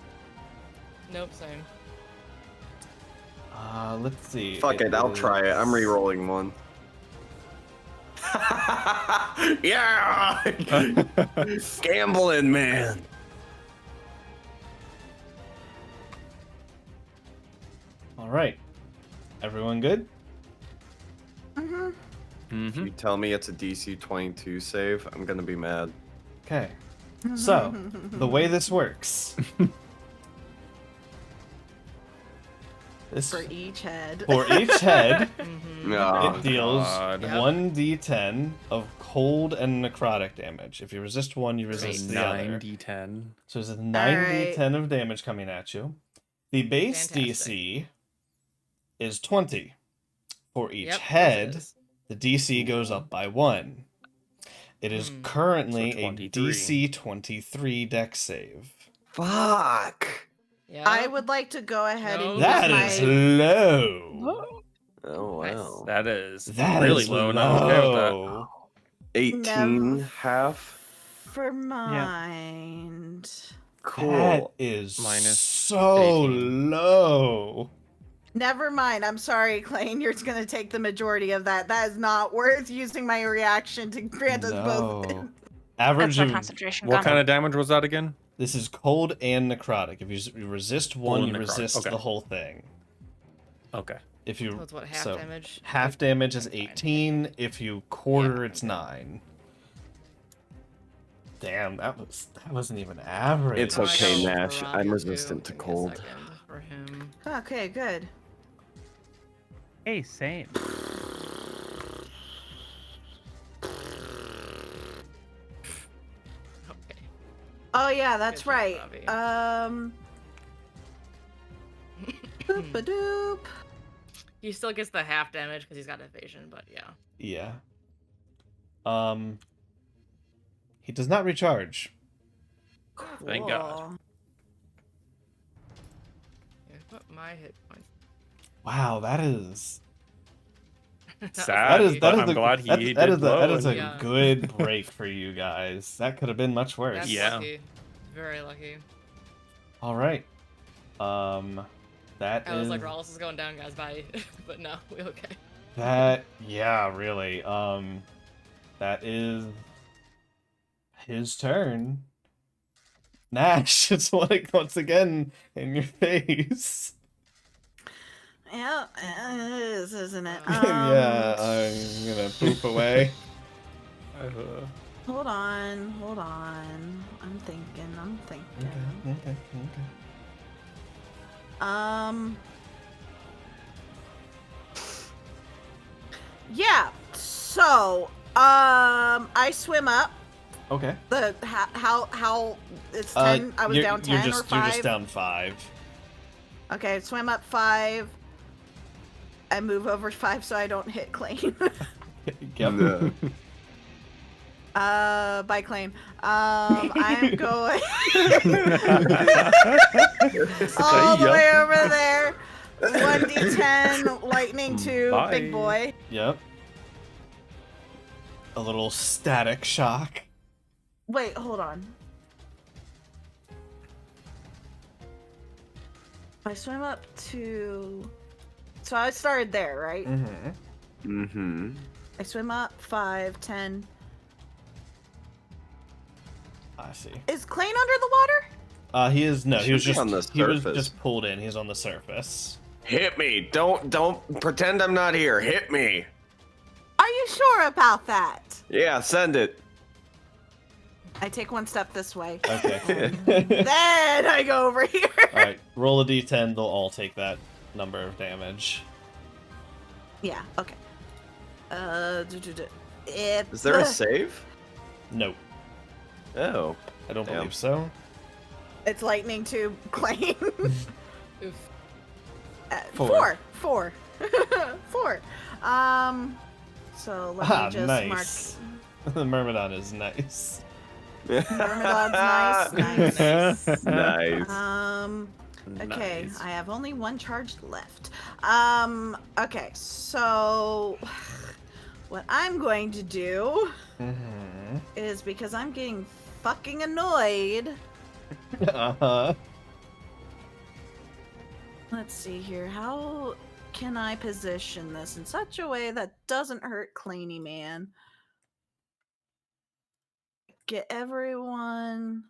Nope, same. Let's see. Fuck it, I'll try it. I'm is- re-rolling one. Yeah! Gambling, man. All right. Everyone good? Mm-hmm. If you tell me it's a DC 22 save, I'm gonna be mad. Okay. So, the way this works. For each head. For each head, No. it deals God. Yep. 1d10 of cold and necrotic damage. If you resist one, you resist the other. 9d10. So there's a Alright. 9d10 of damage coming at you. The base Fantastic. DC is 20. For each Yep, of course it head, is. the DC goes up by 1. It is currently So a 23. DC 23 dex save. Fuck. Yeah. I would like to go ahead and No. use That my... is low. Oh, Nice. wow. That is That really is low, and I'm okay with that. low. 18 Never- half. For mind. That Cool. is Minus so 18. low. Never mind. I'm sorry, Klain. You're going to take the majority of that. That is not worth using my reaction to grant us both. No. Average That's my of concentration What gun. kind of damage was that again? this is cold and necrotic. If you resist one, and you necrotic, resist okay. the whole thing. Okay. If you So it's what, half damage? half damage is 18. If you quarter, Yeah, it's okay. 9. Damn, that wasn't even average. It's Oh, I okay, got one Nash. for I'm Robbie, resistant too. to Give me a cold. second for him. Okay, good. Hey, same. Okay. Oh, yeah, that's Good job, right. Robbie. Boop-a-doop. He still gets the half damage because he's got evasion, but yeah. Yeah. He does not recharge. Thank God. Cool. Here's what my hit points. Wow, that is Sad, but I'm a- glad he that did is low that is a and- Yeah. good break for you guys. That could have been much worse. That's Yeah. lucky. Very lucky. All right. That I was is like, Rollis is going down, guys. Bye. But no, we okay. that. Yeah, really. That is his turn. Nash, it's like once again in your face. Yeah, it is, isn't it? Yeah, I'm gonna poop away. Hold on. I'm thinking. Okay. Yeah. So, I swim up. Okay. The how it's 10. I was down 10 or 5. You're just down 5. Okay, swim up 5. And move over 5 so I don't hit Klain. Yep. No. By Klain. I'm going all the way over there. 1d10 lightning to Bye. big boy. Yep. A little static shock. Wait, hold on. I swim up to... So I started there, right? Mm-hmm. Mm-hmm. I swim up 5, 10. I see. Is Klain under the water? He is no. He was Should be just on the he was surface. just pulled in. He's on the surface. Hit me. Don't pretend I'm not here. Hit me. Are you sure about that? Yeah, send it. I take one step this way. Okay. Then I go over here. All right. Roll a d10. They'll all take that number of damage. Yeah, okay. It, Is there a save? Nope. Oh. I don't Damn. believe so. It's lightning to Klain. Oof. 4. 4. 4. So let me just Nice. The Myrmidon is nice. Myrmidon's nice. Nice. Okay, Nice. I have only one charge left. Okay, so what I'm going to do Mm-hmm. is, because I'm getting fucking annoyed. Uh-huh. Let's see here. How can I position this in such a way that doesn't hurt Clainy Man? Get everyone.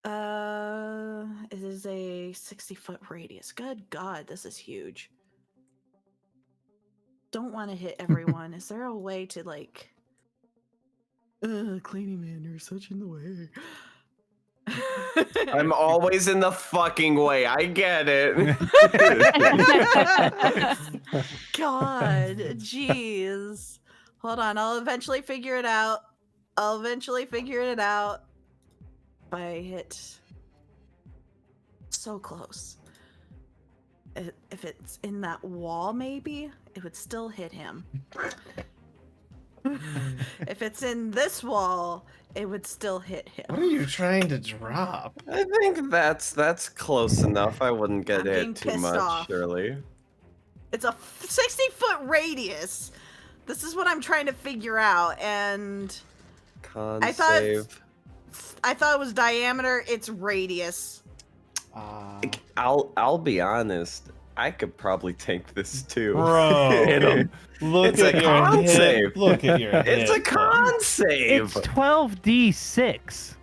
It is a 60-foot radius. Good God, this is huge. don't want to hit everyone. Is there a way to like? Cleaning man, you're such in the way. I'm always in the fucking way. I get it. God, jeez. Hold on, I'll eventually figure it out. If I hit so close. If it's in that wall, maybe it would still hit him. If it's in this wall, it would still hit him. What are you trying to drop? I think that's close enough. I wouldn't get I'm being hit too pissed much, off. surely. It's a 60-foot radius. This is what I'm trying to figure out, and Con I thought save. I thought it was diameter. It's radius. I'll be honest. I could probably tank this too. Bro, Hit him. look It's at a your con hit. save. Look at your hit. It's a con save. It's 12d6.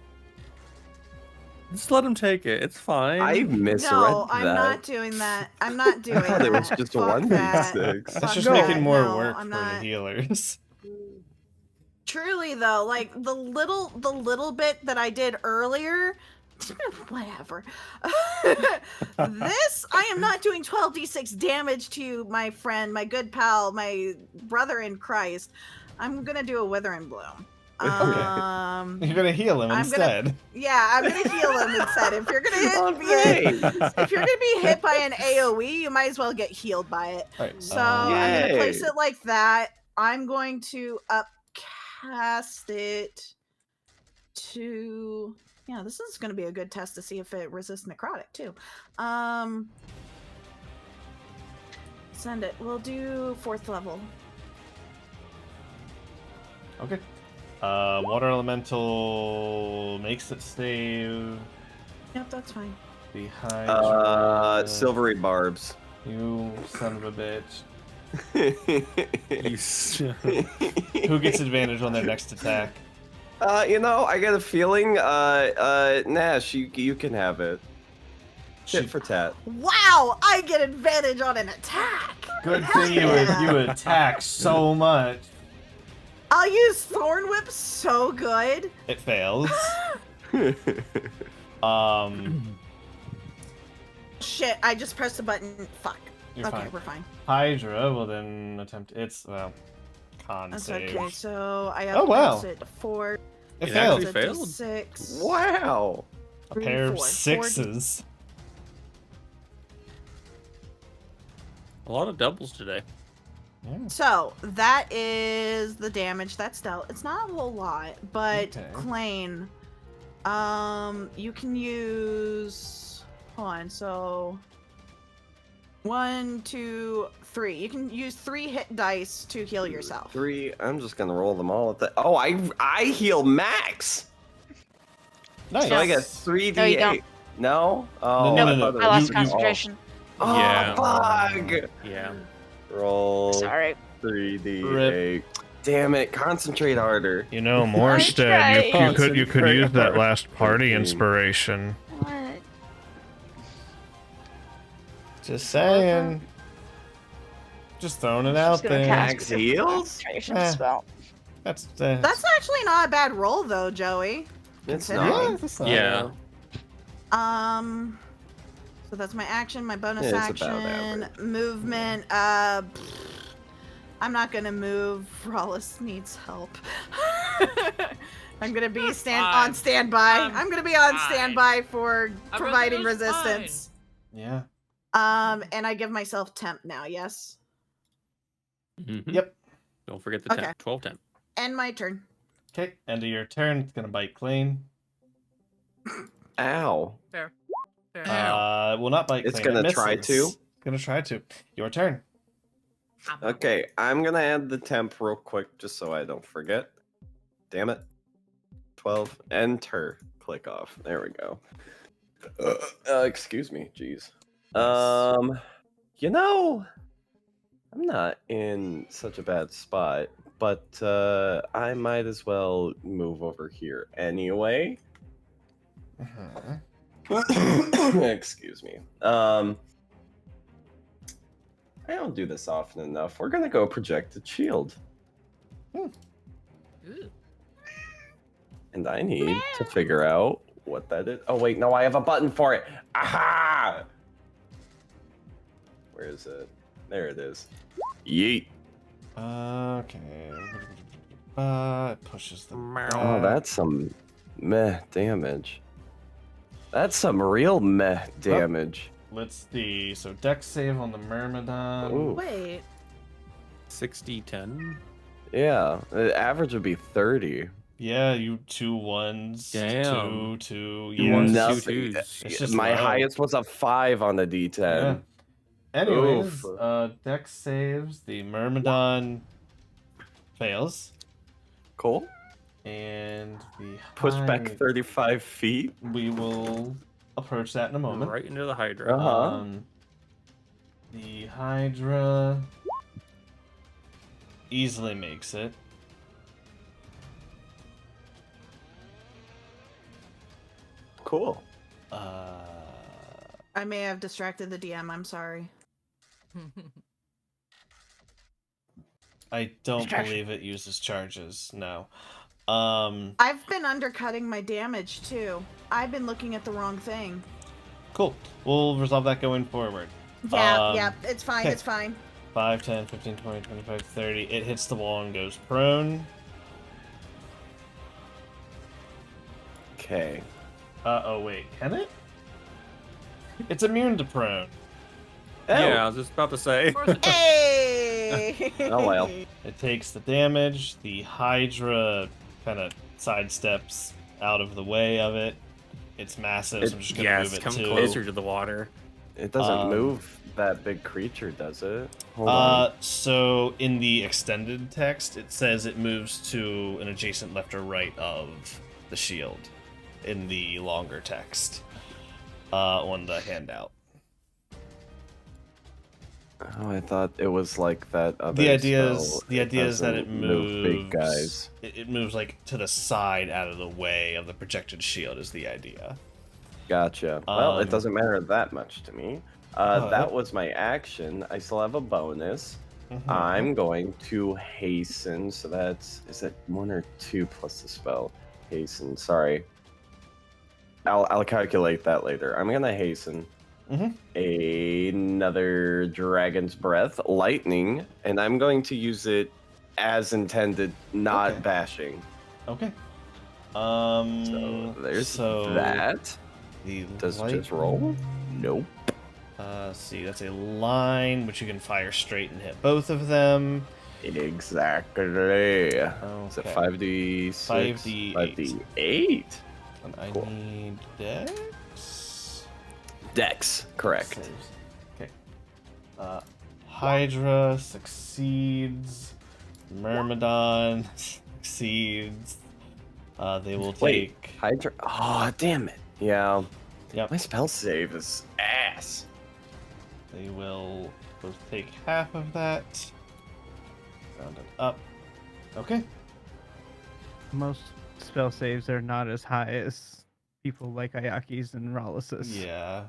Just let him take it. It's fine. I misread No, I'm that. not doing that. I'm not doing I thought that. it was just a Fuck that. 1d6. That's Fuck just that. making more No, work I'm for the not. healers. Truly though, like the little bit that I did earlier, whatever. This, I am not doing 12d6 damage to my friend, my good pal, my brother in Christ. I'm gonna do a wither and bloom. You're gonna heal him I'm gonna- instead. Yeah, I'm gonna heal him instead. If you're gonna Oh, hit me, great. if you're gonna be hit by an AOE, you might as well get healed by it. Alright, So I'm gonna Yay. place it like that. I'm going to upcast it to. Yeah, this is gonna be a good test to see if it resists necrotic too. Send it. We'll do 4th level. Okay. Water elemental makes it save. Yep, that's fine. Behind. Silvery barbs. You son of a bitch. You s- Who gets advantage on their next attack? You know, I get a feeling, Nash, you can have it. Tit for tat. Wow, I get advantage on an attack. Good thing you attack so much. I'll use Thorn Whip so good. It fails. Shit, I just pressed the button. Fuck. You're Okay, fine. we're fine. Hydra will then attempt its con That's save. okay. So I Oh, wow. upcast it to 4. It It failed. actually failed? 6. Wow. A pair of 4. sixes. A lot of doubles today. Yeah. So that is the damage that's dealt. It's not a whole lot, but Okay. Klain, you can use. Hold on. So 1, 2, 3. You can use 3 hit dice to heal yourself. 3. I'm just gonna roll them all at the. Oh, I heal max. Nice. So I get 3d8. No, you don't. No? No, Oh, no, I no, thought it I was- lost concentration. Oh, Yeah. fuck. Yeah. Roll Sorry. 3d8. Damn it! Concentrate harder. You know, I Morstead, you tried. could use that Concentrate. last party 13. inspiration. What? Just saying. Just throwing it out Just gonna there. cast Max a heals? concentration Eh. spell. That's That's actually not a bad roll, though, Joey. It's Consider not. yeah. That's not Yeah. So that's my action, my bonus It's about action, average. movement. I'm not gonna move. Rawless needs help. I'm gonna be Fine. on standby. I'm gonna be on Fine. standby for providing Everything is resistance. Yeah. And I give myself temp now. Yes. Mhm. Yep. Don't forget the Okay. 10. 12 10. End my turn. Okay. End of your turn. It's gonna bite Klain. Ow. Fair. Fair. Will not bite. It's Klain. gonna It try misses. to? Gonna try to. Your turn. Okay, I'm gonna add the temp real quick just so I don't forget. Damn it. 12. Enter. Click off. There we go. Excuse me. Jeez. You know, I'm not in such a bad spot, but I might as well move over here anyway. Uh-huh. Excuse me. I don't do this often enough. We're gonna go projected shield. Ooh. And I need to figure out what that is. Oh wait, no, I have a button for it. Aha! Where is it? There it is. Yeet. Okay. It pushes them. Oh, that's some meh damage. That's some real meh damage. Let's see. So dex save on the Myrmidon. Ooh. Wait. 60-10. Yeah, the average would be 30. Yeah, you 2 1s. Damn. 2. Two Yeah, ones, it's two Nothing. twos. It's just My low. highest was a 5 on the D10. Yeah. Anyways, Oof. dex saves. The Myrmidon fails. Cool. And the Push back Hydra- 35 feet. We will approach that in a moment. Right into the Hydra. Uh-huh. The Hydra easily makes it. Cool. I may have distracted the DM. I'm sorry. I don't Distraction. believe it uses charges. No. I've been undercutting my damage too. I've been looking at the wrong thing. Cool. We'll resolve that going forward. Yeah, yeah, it's fine, okay. it's fine. 5, 10, 15, 20, 25, 30. It hits the wall and goes prone. Okay. Oh, wait. Can it? It's immune to prone. Yeah, I was just about to say. Hey! Oh, well. It takes the damage. The Hydra kind of sidesteps out of the way of it. It's massive, so I'm just going to move Yes, it come too. closer to the water. It doesn't Um, move that big creature, does it? Hold on. So in the extended text, it says it moves to an adjacent left or right of the shield. In the longer text, on the handout. Oh, I thought it was like that other The idea spell. is that it doesn't moves big guys. It moves like to the side, out of the way of the projected shield. Is the idea? Gotcha. Well, it Um, doesn't matter that much to me. oh, That it- was my action. I still have a bonus. Mhm. I'm going to hasten. So is it 1 or 2 plus the spell? Hasten. Sorry. I'll calculate that later. I'm gonna hasten. Mhm. Another dragon's breath, lightning, and I'm going to use it as intended, not Okay. bashing. Okay. So there's that. The Does it just roll? Nope. See, that's a line which you can fire straight and hit both of them. Exactly. Is it Okay. 5d6? 5d8. 5d8. And I Cool. need dex. Dex, correct. Saves. Okay. Hydra succeeds. Myrmidon succeeds. They will Wait. take. Hydra. Oh, damn it. Yeah. Yep. My spell save is ass. They will both take half of that. Round it up. Okay. Most spell saves are not as high as people like Ayaki's and Rollis's. Yeah.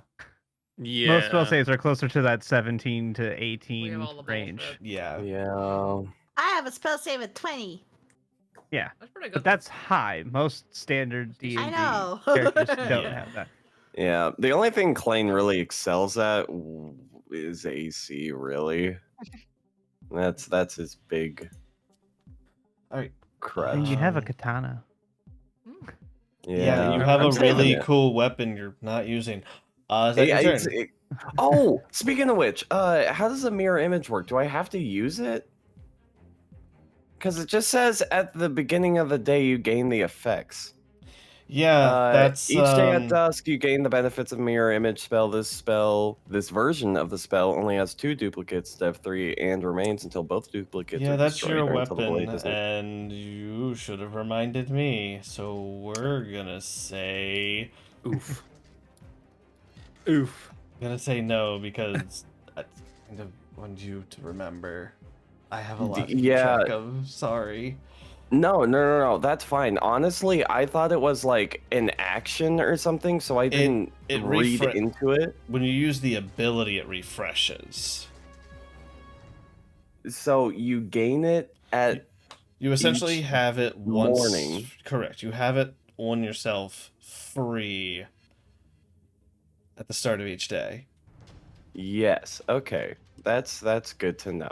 Yeah. Most spell saves are closer to that 17 to We have 18 all the range. bullshit. Yeah. Yeah. I have a spell save of 20. Yeah, That's pretty good. but that's high. Most standard D&D I know. characters don't Yeah. have that. Yeah. The only thing Klain really excels at is AC, really. That's his big All right. crutch. And you have a Um, katana. Yeah, you have I'm a saving really it. cool weapon you're not using. Is that Yeah, your it's- turn? Oh, speaking of which, how does a mirror image work? Do I have to use it? Because it just says at the beginning of the day you gain the effects. Yeah, that's each day at dusk you gain the benefits of mirror image spell. This version of the spell only has 2 duplicates instead of 3 and remains until both duplicates yeah, are that's destroyed your or until the blade weapon, is and you should have reminded me. So we're gonna say, Oof. Oof. I'm gonna say no because I kind of want you to remember. I have a lot to keep yeah. track of. Sorry. No, that's fine. Honestly, I thought it was like an action or something, so I didn't it read refre- into it. When you use the ability, it refreshes. So you gain it at You essentially each have it once. morning. Correct. You have it on yourself free at the start of each day. Yes. Okay. That's good to know.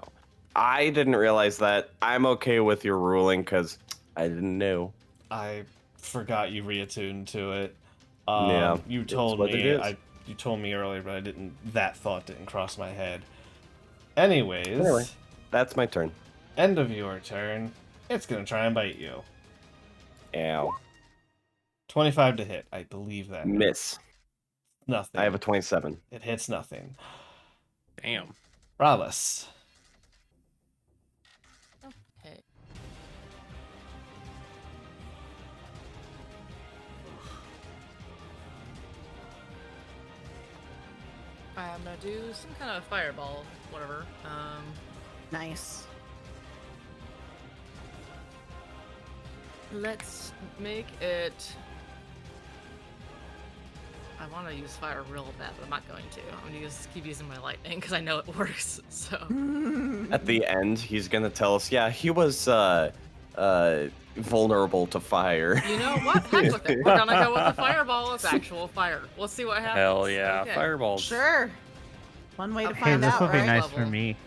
I didn't realize that. I'm okay with your ruling because I didn't know. I forgot you reattuned to it. Yeah, You it's told what it me. is. You told me earlier, but I didn't. That thought didn't cross my head. Anyways, Anyway. That's my turn. end of your turn. It's gonna try and bite you. Ow. 25 to hit. I believe that. Miss. Nothing. I have a 27. It hits nothing. Damn. Rallis. Okay. I'm gonna do some kind of fireball, whatever. Nice. Let's make it. I want to use fire real bad, but I'm not going to. I'm gonna keep using my lightning because I know it works. So At the end, he's gonna tell us, yeah, he was vulnerable to fire. you know what? Heck with it. We're gonna go with the fireball. It's actual fire. We'll see what happens. Hell yeah. Okay. Fireballs. Sure. One way to Okay, Hey, find this out, will be right? nice Level. for me.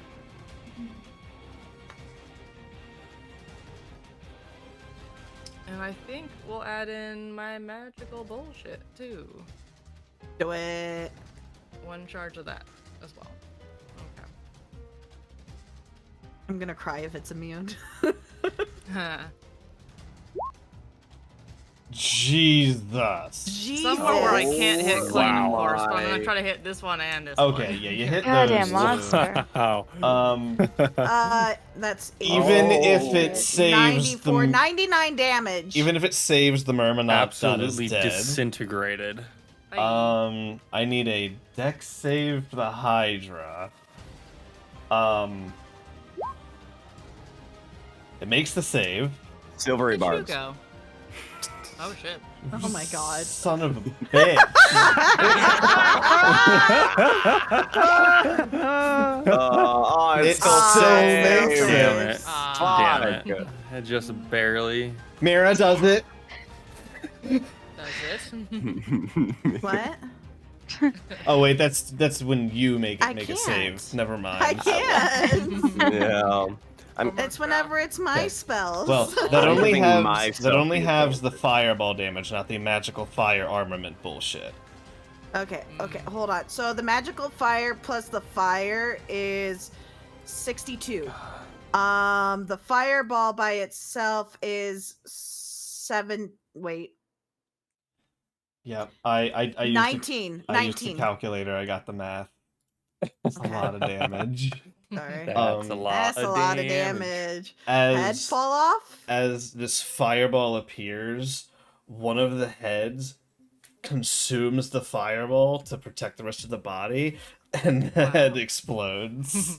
And I think we'll add in my magical bullshit too. Do it. One charge of that as well. Okay. I'm gonna cry if it's immune. Jesus. Jesus. Somewhere where I can't hit Klain, of Wow. course, but I'm gonna try to hit this one and this Okay, one. yeah, you hit Goddamn those. monster. Wow. That's Even if Oh. it saves 94, the 99 damage. even if it saves the Myrmidon is Absolutely dead. disintegrated. I need a dex save for the Hydra. It makes the save. Silvery Where'd you barbs. go? Oh shit. Oh my god. Son of a bitch. Oh, It it's still still safe. makes Damn it. it. Ah, Damn Fuck. it. Just barely. Mira does it. that's it. What? Oh wait, that's when you make I a can't. save. Never mind. I can't. Yeah. It's whenever it's my Okay. spells. Well, that I'm only giving has myself the the ability. fireball damage, not the magical fire armament bullshit. Okay, hold on. So the magical fire plus the fire is 62. The fireball by itself is 7. Wait, Yeah, I used 19. I used the 19. calculator. I got the math. It's a Okay. lot of damage. Sorry. That's a lot That's a of lot of damage. damage. Head As fall off? as this fireball appears, one of the heads consumes the fireball to protect the rest of the body, and the head explodes.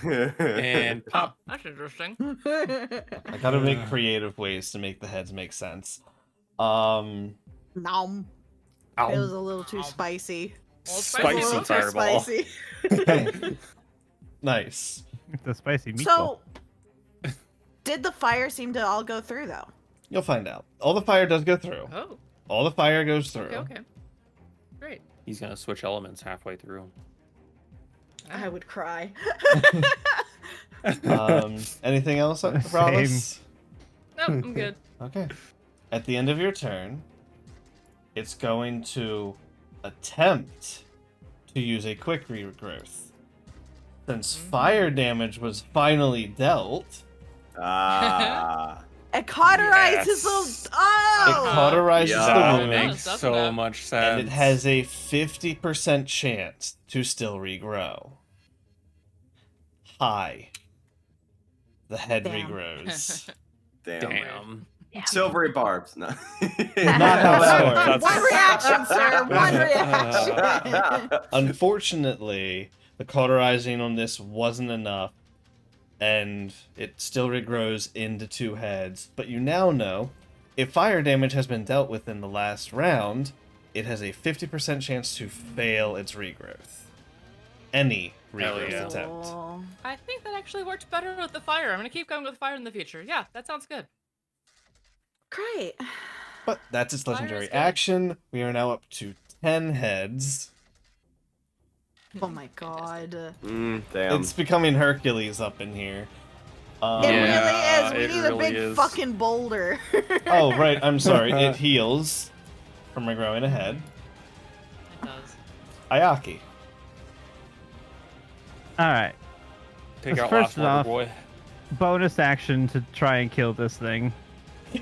And pop. That's interesting. I gotta make creative ways to make the heads make sense. Nom. Ow. It was a little too spicy. Well, Spicy A little too fireball. spicy. Nice. The spicy meatball. So, did the fire seem to all go through though? You'll find out. All the fire does go through. Oh, All the fire goes through. okay. Great. He's gonna switch elements halfway through. I would cry. Anything else, Rallis? Nope, I'm good. Okay. At the end of your turn, it's going to attempt to use a quick regrowth. Since fire damage was finally dealt, Ah. It cauterizes Yes. those. it Oh! cauterizes Yeah. the That wound, makes That's so enough. much sense. and it has a 50% chance to still regrow. Hi. The head Damn. regrows. Damn. Damn. Silvery barbs. No. Not how that works. One reaction, sir. One reaction. Unfortunately, the cauterizing on this wasn't enough, and it still regrows into 2 heads. But you now know, if fire damage has been dealt with in the last round, it has a 50% chance to fail its regrowth. Any regrowth yeah. attempt. Cool. I think that actually worked better with the fire. I'm gonna keep going with fire in the future. Yeah, that sounds good. Great. But that's its Fire legendary is good. action. We are now up to 10 heads. Oh my god. Damn. It's becoming Hercules up in here. It Yeah, really is. it We need a really big is. fucking boulder. Oh, right. I'm sorry. It heals from my growing ahead. It does. Ayaki. All right. Take out First last water off- boy. Bonus action to try and kill this thing.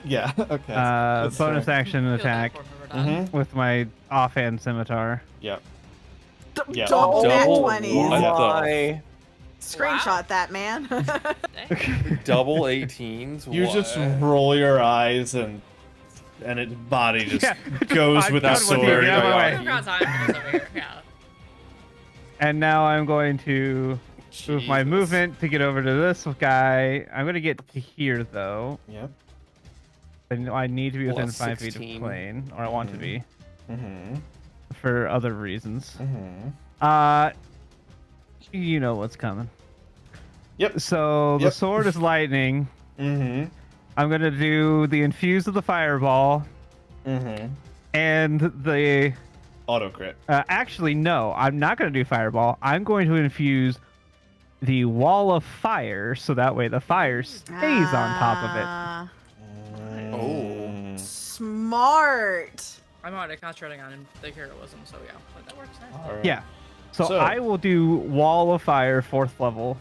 Yeah, okay. That's Bonus fair. action Feel that attack before we're done. Mm-hmm. with my offhand scimitar. Yep. Yeah. Double nat Double 20s. what? Why? Screenshot that, man. Dang. Double 18s. You what? just roll your eyes and its body just Yeah. goes I'm with the done with you, sword. get out of my way. We've got time for this over here. Yeah. And now I'm going to move my Jesus. movement to get over to this guy. I'm going to get to here, though. Yep. And I need to be within Plus 5 feet of 16. plane, or I want to be, Mm-hmm. for other reasons. Mm-hmm. You know what's coming. Yep. So the Yep. sword is lightning. Mm-hmm. I'm going to do the infuse of the fireball Mm-hmm. and the... Auto crit. actually, no, I'm not going to do fireball. I'm going to infuse the wall of fire, so that way the fire stays on top of it. Ah, Oh. Smart. I'm already concentrating on the heroism, so yeah, but that works. Nice. All right. Yeah. So, So- I will do wall of fire 4th level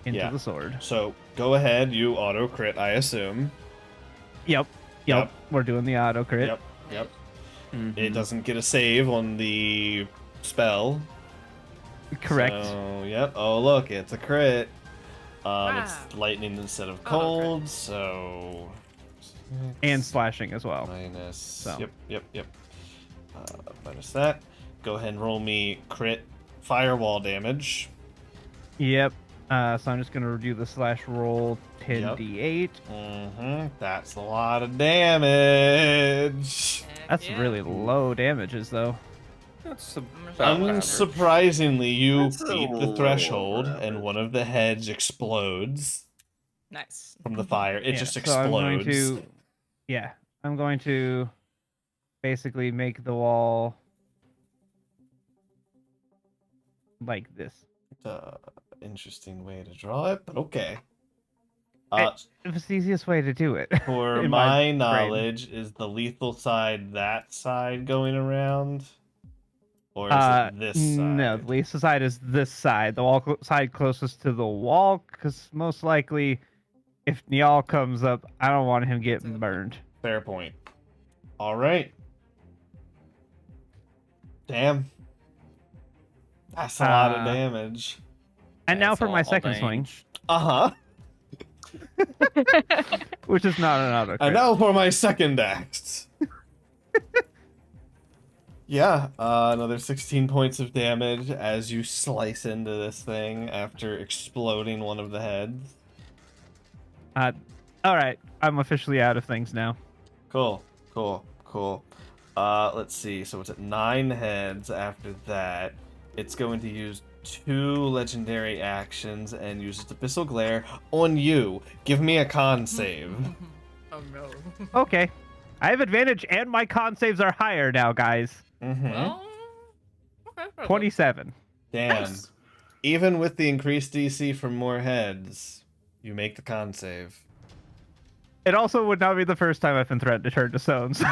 into Yeah. the sword. So go ahead, you auto crit, I assume. Yep. Yep. We're doing the auto crit. Yep. Yep. Mhm. It doesn't get a save on the spell. Correct. So, yep. Oh, look, it's a crit. Wow. It's lightning instead of Oh, cold, so. And slashing as well. Minus. So. Yep. Minus that. Go ahead and roll me crit firewall damage. Yep. So I'm just gonna do the slash roll 10d8. Mm-hmm. That's a lot of damage. Heck That's yeah. really low damages, though. That's I'm about gonna- average. Unsurprisingly, you That's a beat the little threshold, and average. one of the heads explodes Nice. from the fire. It Yeah, just so explodes. I'm going to basically make the wall like this. Interesting way to draw it, but okay. It's the easiest way to do it. For in my brain. knowledge, is the lethal side that side going around? Or is it this side? No, the least side is this side. The side closest to the wall, because most likely, if Niall comes up, I don't want him getting burned. Fair point. Alright. Damn. That's a lot of damage. And now That's for my all second swing, damage. Uh-huh. which is not an auto And crit. now for my second axe. Yeah, another 16 points of damage as you slice into this thing after exploding one of the heads. All right, I'm officially out of things now. Cool. Let's see. So it's at 9 heads after that. It's going to use 2 legendary actions and use its Abyssal Glare on you. Give me a con save. Oh no. Okay, I have advantage, and my con saves are higher now, guys. Mm-hmm. Well, okay. 27. Damn. Nice. Even with the increased DC from more heads, you make the con save. It also would not be the first time I've been threatened to turn to stones. Yep.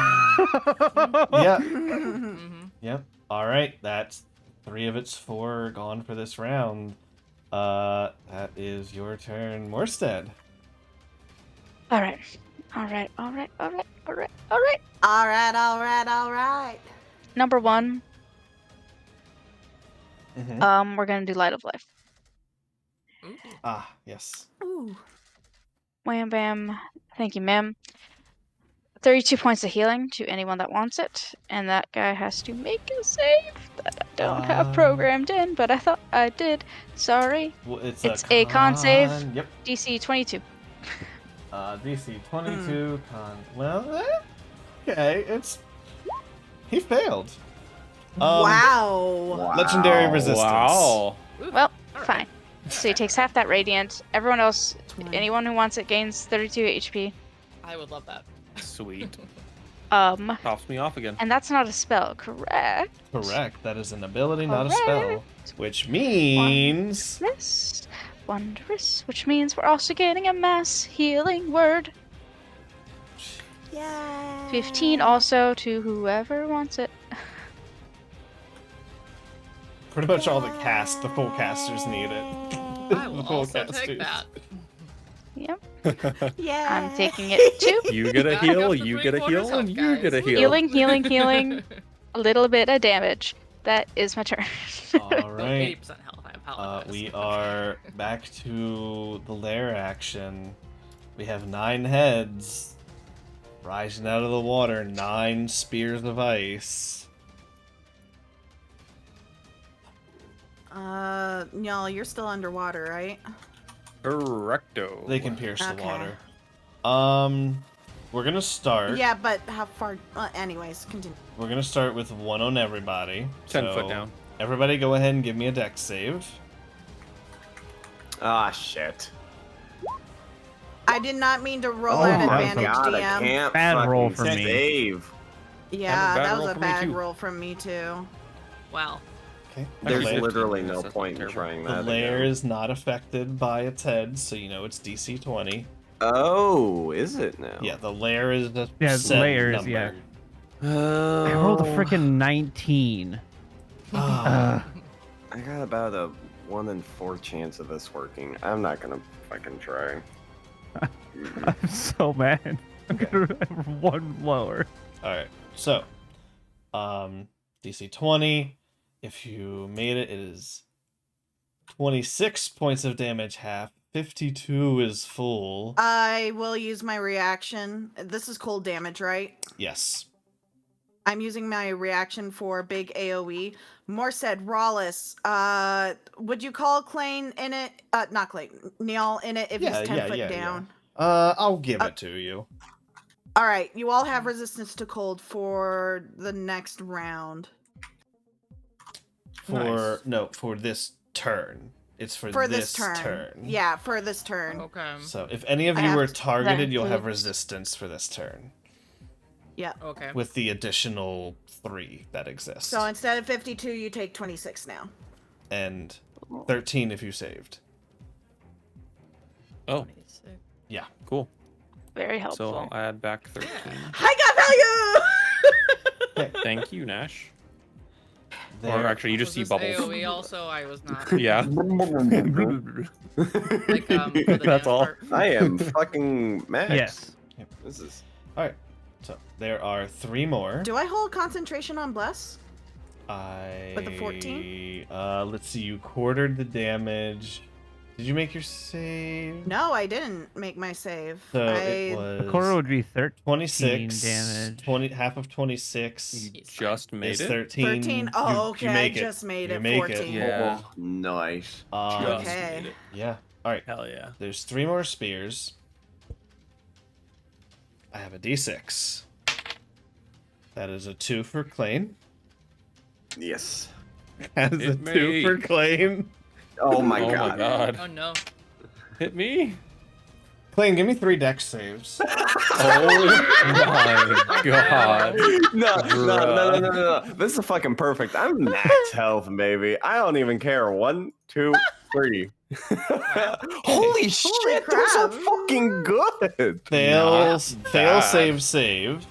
Mm-hmm. Yep. All right. That's 3 of its 4 gone for this round. That is your turn, Morstead. All right. All right. Number 1, Mm-hmm. we're gonna do Light of Life. Ooh. Ah, yes. Ooh. Wham bam. Thank you, ma'am. 32 points of healing to anyone that wants it, and that guy has to make a save that I don't have programmed in, but I thought I did. Sorry. Well, it's a con save. Yep. DC 22. DC 22 con. Well, okay. He failed. Wow. Legendary resistance. Wow. Ooh. Well, All Fine. So he takes half that radiant. Everyone else, 20. anyone who wants it, gains 32 HP. I would love that. Sweet. Pops me off again. And that's not a spell, correct? Correct. That is an ability, not a spell. Which means... Wondrous. Which means we're also getting a mass healing word. Yeah. 15 also to whoever wants it. Pretty much all the full casters need it. I will The full also casters. take that. Yep. Yeah. I'm taking it too. You get a Back heal, up to you get a 3/4 heal, health, and you get a guys. heal. Healing. A little bit of damage. That is my turn. All right. 80% health. I apologize. We are back to the lair action. We have 9 heads rising out of the water, 9 spears of ice. Y'all, you're still underwater, right? Correcto. They can pierce the Okay. water. We're gonna start. Yeah, but how far? Anyways, continue. We're gonna start with 1 on everybody. 10 So foot down. Everybody, go ahead and give me a dex save. Ah, shit. I did not mean to roll Oh at my advantage, God, I DM. can't Bad roll fucking for me. save. Yeah, Bad that roll was a for me, bad too. roll from me too. Wow. Okay. There's Actually, literally 15 no minutes, point in that's trying The that. lair again. is not affected by its head, so you know it's DC 20. Oh, is it now? Yeah, the lair is the Yeah, set layers, number. yeah. Oh. I rolled a freaking 19. Ah. I got about a 1 in 4 chance of this working. I'm not gonna fucking try. I'm so mad. I'm gonna have one lower. Alright, so DC 20. If you made it, it is 26 points of damage half. 52 is full. I will use my reaction. This is cold damage, right? Yes. I'm using my reaction for big AoE. Morstead, Rawless, would you call Klain in it? Not Klain, Neil in it if he's 10 foot down. I'll give it to you. All right, you all have resistance to cold for the next round. For this turn. It's For this turn. Yeah, for this turn. Okay. So if any of I you have were to- targeted, that you'll have includes- resistance for this turn. Yeah. Okay. With the additional 3 that exist. So instead of 52, you take 26 now. And 13 if you saved. Oh, 26. Yeah. cool. Very helpful. So I'll add back 13. I got value! Thank you, Nash. Or There. actually, you just see Was this bubbles. AoE also, I was not. Yeah. Like, for the That's damage all. part. I am fucking max. Yes. This is. Alright. So there are 3 more. Do I hold concentration on Bless? I With the 14? Let's see, you quartered the damage. Did you make your save? No, I didn't make my save. So I... it was A quarter would be 13 26 damage. 20 half of 26 You He's just made is it. 13. 13. Oh, You okay. I make it. just made You it make 14. it. Yeah. Oh, nice. Just Okay. made it. Yeah. Alright. Hell yeah. There's 3 more spears. I have a d6. That is a 2 for Klain. Yes. That is a Hit 2 me. for Klain. Oh my Oh god. my god. Oh no. Hit me. Klain, give me 3 dex saves. Oh my god. No. This is fucking perfect. I'm max health, baby. I don't even care. 1, 2, 3. Holy shit, those are crap. fucking good. Fail bad. save.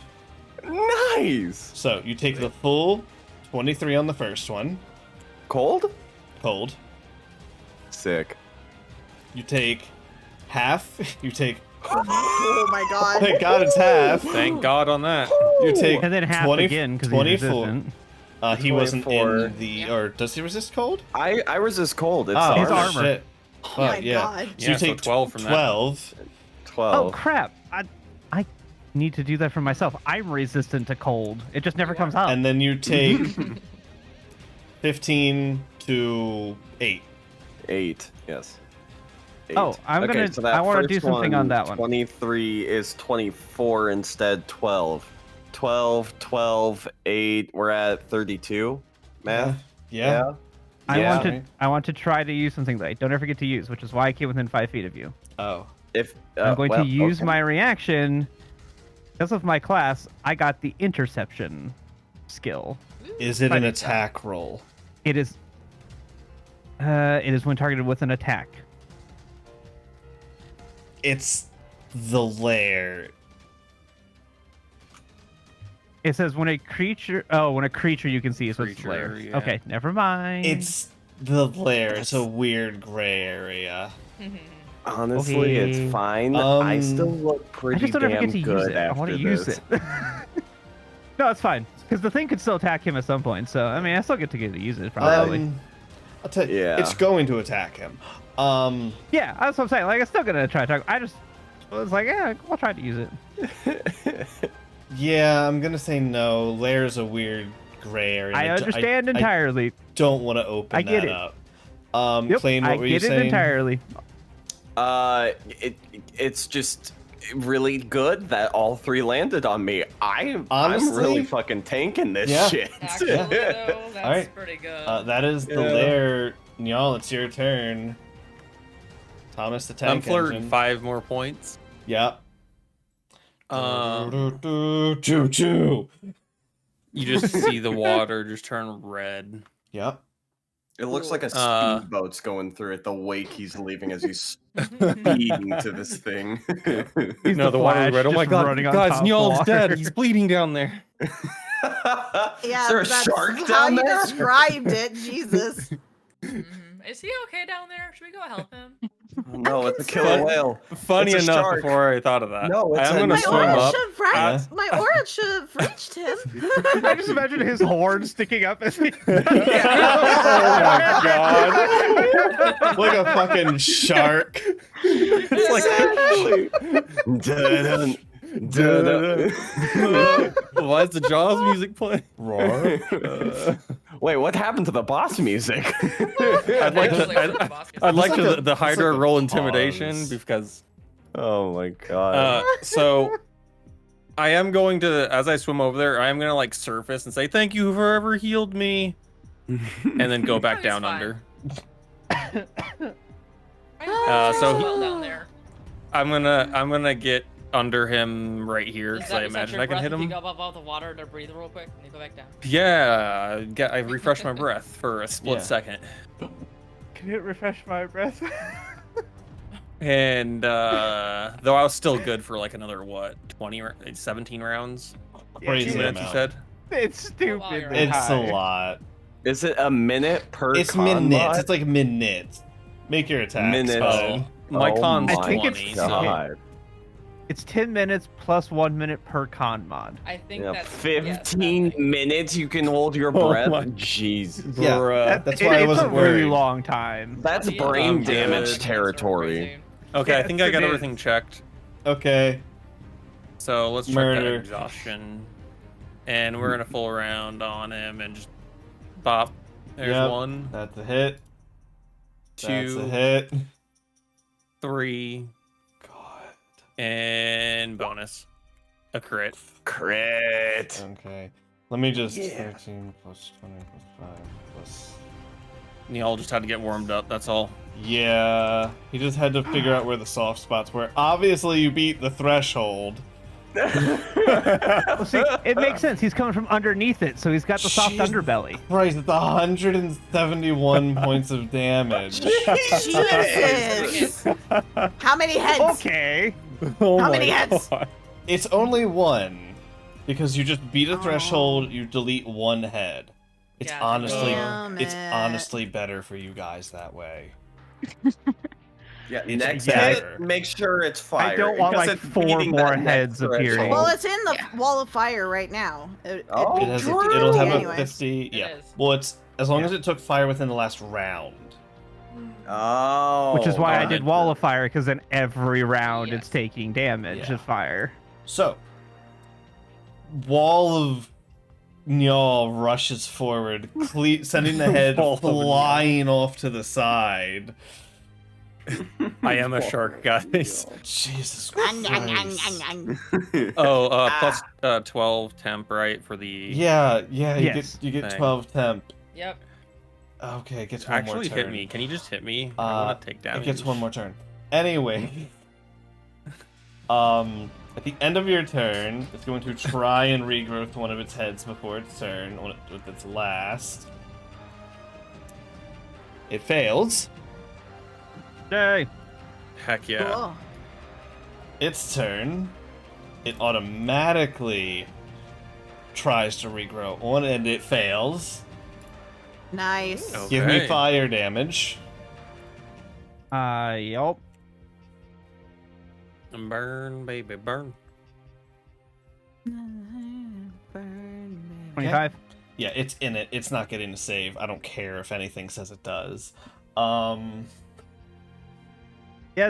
Nice. So you take the full 23 on the first one. Cold? Cold. Sick. You take half. You take. Oh my god. Thank God it's half. Thank God on that. You take And then half 20 again because 24. he's resistant. He wasn't 24. in the. Or does he resist cold? I resist cold. It's Oh, His armor. armor. Shit. Oh Fuck, my yeah. god. So Yeah, you so take 12 from that. 12. 12. Oh crap! I need to do that for myself. I'm resistant to cold. It just never comes out. And then you take 15 to 8. 8. Yes. 8. Oh, I'm Okay, gonna- so that I wanna do first something on that one. 23 is 24 instead 12. 12, 12, 8. We're at 32. Math? Yeah. I want to try to use something that I don't ever get to use, which is why I came within 5 feet of you. Oh. If I'm going well, to use okay. my reaction. Because of my class, I got the interception skill. Is it an Fighting attack roll? It is. It is when targeted with an attack. It's the lair. It says when a creature. Oh, when a creature you can see is what's Creature, lair. yeah. Okay, never mind. It's the lair. It's a weird gray area. Honestly, Okay. it's fine. I still Um, look I pretty just don't ever damn get to use good it. I after want to this. use it. No, it's fine. Because the thing could still attack him at some point. So I mean, I still get to use it probably. I'll tell you, Yeah. it's going to attack him. Yeah, that's what I'm saying. Like, I'm still gonna try to talk. I just was like, yeah, I'll try to use it. Yeah, I'm gonna say no. Lair's a weird gray area. I understand I entirely. don't want to open I get that it. up. Yep, Klain, what I were you get it saying? entirely. It's just really good that all 3 landed on me. I'm Honestly? really fucking tanking this Yeah. shit. Actually, though, that's Alright. pretty good. That is the Yeah. lair. Y'all, it's your turn. Thomas the tank I'm flirting engine. 5 more points. Yep. Choo choo. You just see the water just turn red. Yep. It looks like a speedboat's going through it, the wake he's leaving as he's speeding to this thing. He's No, the water Flash, red. Oh my just god, running on guys, top of the Njaal's water. dead. He's bleeding down there. Yeah, Is there a that's shark how down you there? described it. Jesus. Is he okay down there? Should we go help him? No, it's a killer concerned. whale. Funny It's a enough, shark. before I thought of that, No, it's I'm a- gonna My swim aura up. should Yeah. my aura should have reached him. I just imagine his horn sticking up as he. Oh my god. Like a fucking shark. Exactly. Dun-dun, dun-dun. Why is the Jaws music playing? Roar. Wait, what happened to the boss music? I'd like Actually, to. the boss gets- I'd like It's to like a- the it's Hydra like a roll intimidation pause. because. Oh my god. So I am going to, as I swim over there, I am gonna like surface and say thank you for whoever healed me, and then go back He's down fine. under. So so he- well down there. I'm gonna get under him right here Is because that- I is that imagine your I can breath hit if you him. go above the water to breathe real quick and you go back down. Yeah, I refresh my breath for a split Yeah. second, Can you refresh my breath? and though I was still good for like another 17 rounds. Crazy Yeah, Minutes, you amount. said. It's stupid. Well, you're that It's a high. lot. Is it a minute per It's con minutes. mod? It's like minutes. Make your attack. Minutes. Spud. My Oh con's I think it's 20. God. It's 10 minutes plus 1 minute per con mod. I think Yeah, that's 15 yes, minutes you can hold your Oh breath. my- Jeez. Yeah, Bruh. that's why I It's wasn't a really worried. long time. That's Yeah, brain I'm damage good. territory. Okay, Yeah, I think I got it is. everything checked. Okay. So let's check Murder. that exhaustion. And we're gonna full around on him and just bop. There's Yep. 1, That's a hit. That's a 2, hit. 3, God. and bonus. A crit. Crit. Okay. Let me just Yeah. 13 plus 20 plus 5 plus. Y'all just had to get warmed up, that's all. Yeah. He just had to figure out where the soft spots were. Obviously, you beat the threshold. Well, see, it makes sense. He's coming from underneath it, so he's got the soft Jeez. underbelly. Christ, it's 171 points of damage. Jesus. How many heads? Okay. Oh How my many heads? God. It's only 1. Because you just beat a Oh. threshold, you delete 1 head. It's Yeah, honestly Damn it's it. honestly better for you guys that way. Yeah, It's next better. hit, make sure it's fire. I don't want because like it's 4 beating more that next heads appearing. threshold. Well, it's in the wall of fire right now. Oh, It has true. it'll have Anyways. a 50. It Yeah. is. Well, it's as long Yeah. as it took fire within the last round. Oh. Which is why I God. did Wall of Fire, because then every round Yes. it's taking damage Yeah. of fire. So, Wall of Njal rushes forward, sending the head Wall of flying off to the side. I am a shark, guys. Jesus Ang, ang, ang, Christ. ang, ang. Oh, plus 12 temp, right, for the... Yeah, you Yes. get Thing. 12 temp. Yep. Okay, it gets one more Actually, turn. hit me. Can you just hit me? I want to take damage. It gets one more turn. Anyway, at the end of your turn, it's going to try and regrow to one of its heads before its turn, with its last. It fails. Yay! Heck yeah. Cool. Its turn. It automatically tries to regrow one, and it fails. Nice. Oh. Give me Okay. fire damage. Yup. Burn, baby, burn. 25. Yeah, it's in it. It's not getting a save. I don't care if anything says it does. Yeah,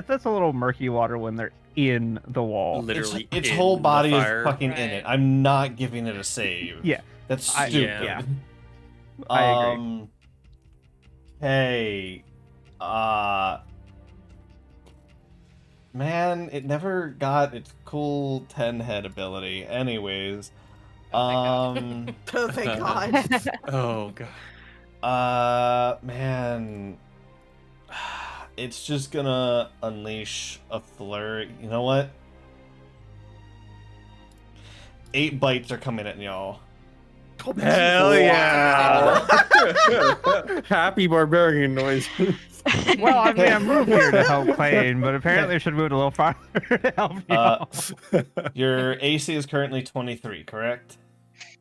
that's a little murky water when they're in the wall. Literally, its in whole the body is fire. fucking in it. I'm not giving it a save. Yeah, That's I- stupid. yeah. I agree. Hey, man, it never got its cool 10 head ability. Anyways, Oh, thank God. Oh god. man, it's just gonna unleash a flurry. You know what? 8 bites are coming at y'all. Hell yeah! Happy barbarian noise. Well, I mean, I moved here to help Klain, but apparently I should have moved a little farther to help you. Your AC is currently 23, correct?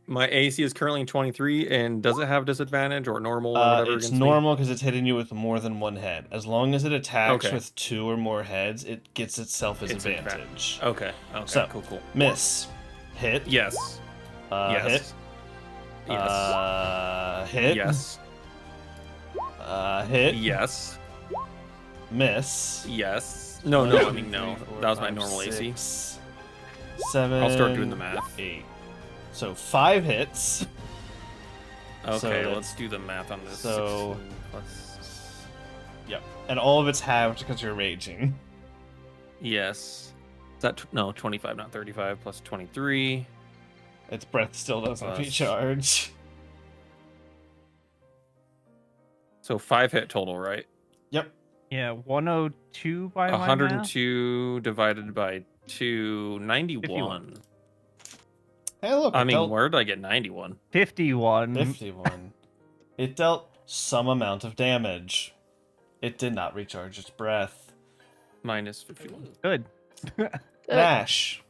My AC is currently 23, and does it have disadvantage or normal or whatever It's against normal because it's hitting you with more than one head. As long as it attacks Okay. with 2 or more heads, it gets itself as It's advantage. me? Okay. Okay. So, cool. Miss. Hit. Yes. Hit. Yes. Yes. Hit. Yes. Hit. Yes. Miss. Yes. No. One, I mean, no. 3, 4, That was my 5, normal AC. 6, 7. I'll start doing the math. 8. So 5 hits. Okay, So let's that's- do the math on this. so- 16 plus. Yep. And all of it's halved because you're raging. Yes. Is that no 25, not 35 plus 23. Its breath still doesn't Plus- recharge. So 5 hit total, right? Yep. Yeah, 102 by my math. 102 divided by 2, 91. Hey, look. I it mean, dealt where did I get 91? 51. 51. It dealt some amount of damage. It did not recharge its breath. Minus 51. Good. Nash.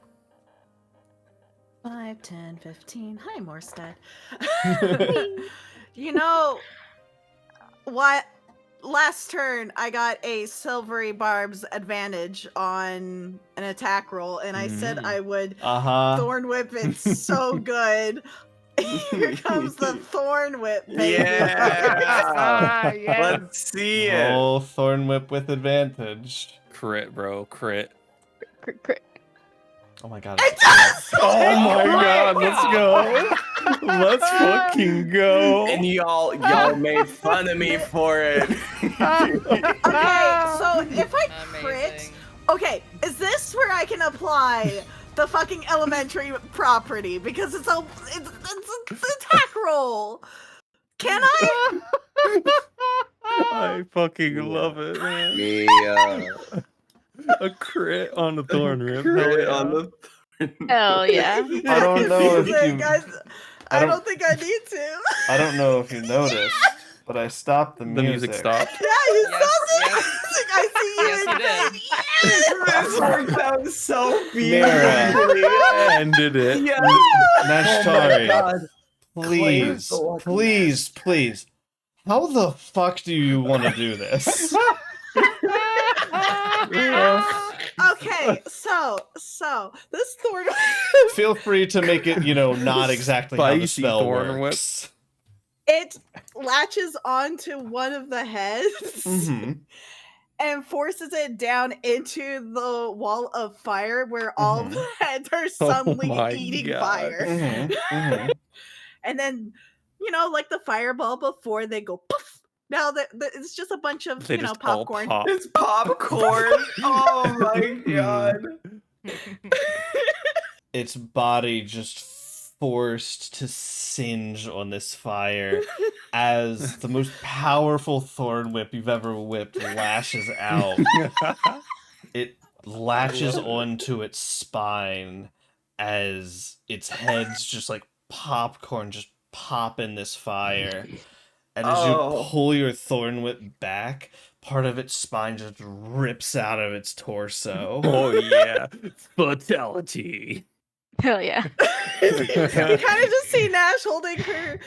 5, 10, 15. Hi, Morstead. You know what? Last turn, I got a silvery barbs advantage on an attack roll, and I said I would thorn whip it so good. Here comes the thorn whip, baby. Yeah. Yeah. Let's see it. Oh, Thorn Whip with advantage. Crit, bro. Crit. Crit. Oh my god. It does! Oh my god, let's go. Let's fucking go. And y'all made fun of me for it. Okay, so if I crit, Amazing. okay, is this where I can apply the fucking elementary property? Because it's an attack roll. Can I? I fucking love it, man. Me, A crit on the thorn rip. crit on the. Hell yeah. I don't know if Listen, you- guys, I I don't- don't think I need to. I don't know if you noticed, but I stopped the The music stopped. Yeah, you Yes, saw yes. the I see you Yes, in you did. bed. Yes! This worked out so Mira. beautifully. Ended it. Yes. Nashtari, God. please, the lucky please. How the fuck do you want to do this? Okay, so this thorn Feel free to make it, not exactly how the Spicy spell thorn whip. works. it latches onto one of the heads Mhm. and forces it down into the wall of fire where all Mhm. the heads are Oh suddenly my eating God. fire. Mhm. Mhm. And then, like the fireball before they go poof. Now that it's just a bunch of, They just all popcorn. pop. It's popcorn. Oh my god. Its body just forced to singe on this fire. as the most powerful thorn whip you've ever whipped lashes out. It latches onto its spine as its head's just like popcorn, just pop in this fire. And as you pull your thorn whip back, part of its spine just rips out of its torso. Oh yeah, fatality. Hell yeah. You kind of just see Nash holding her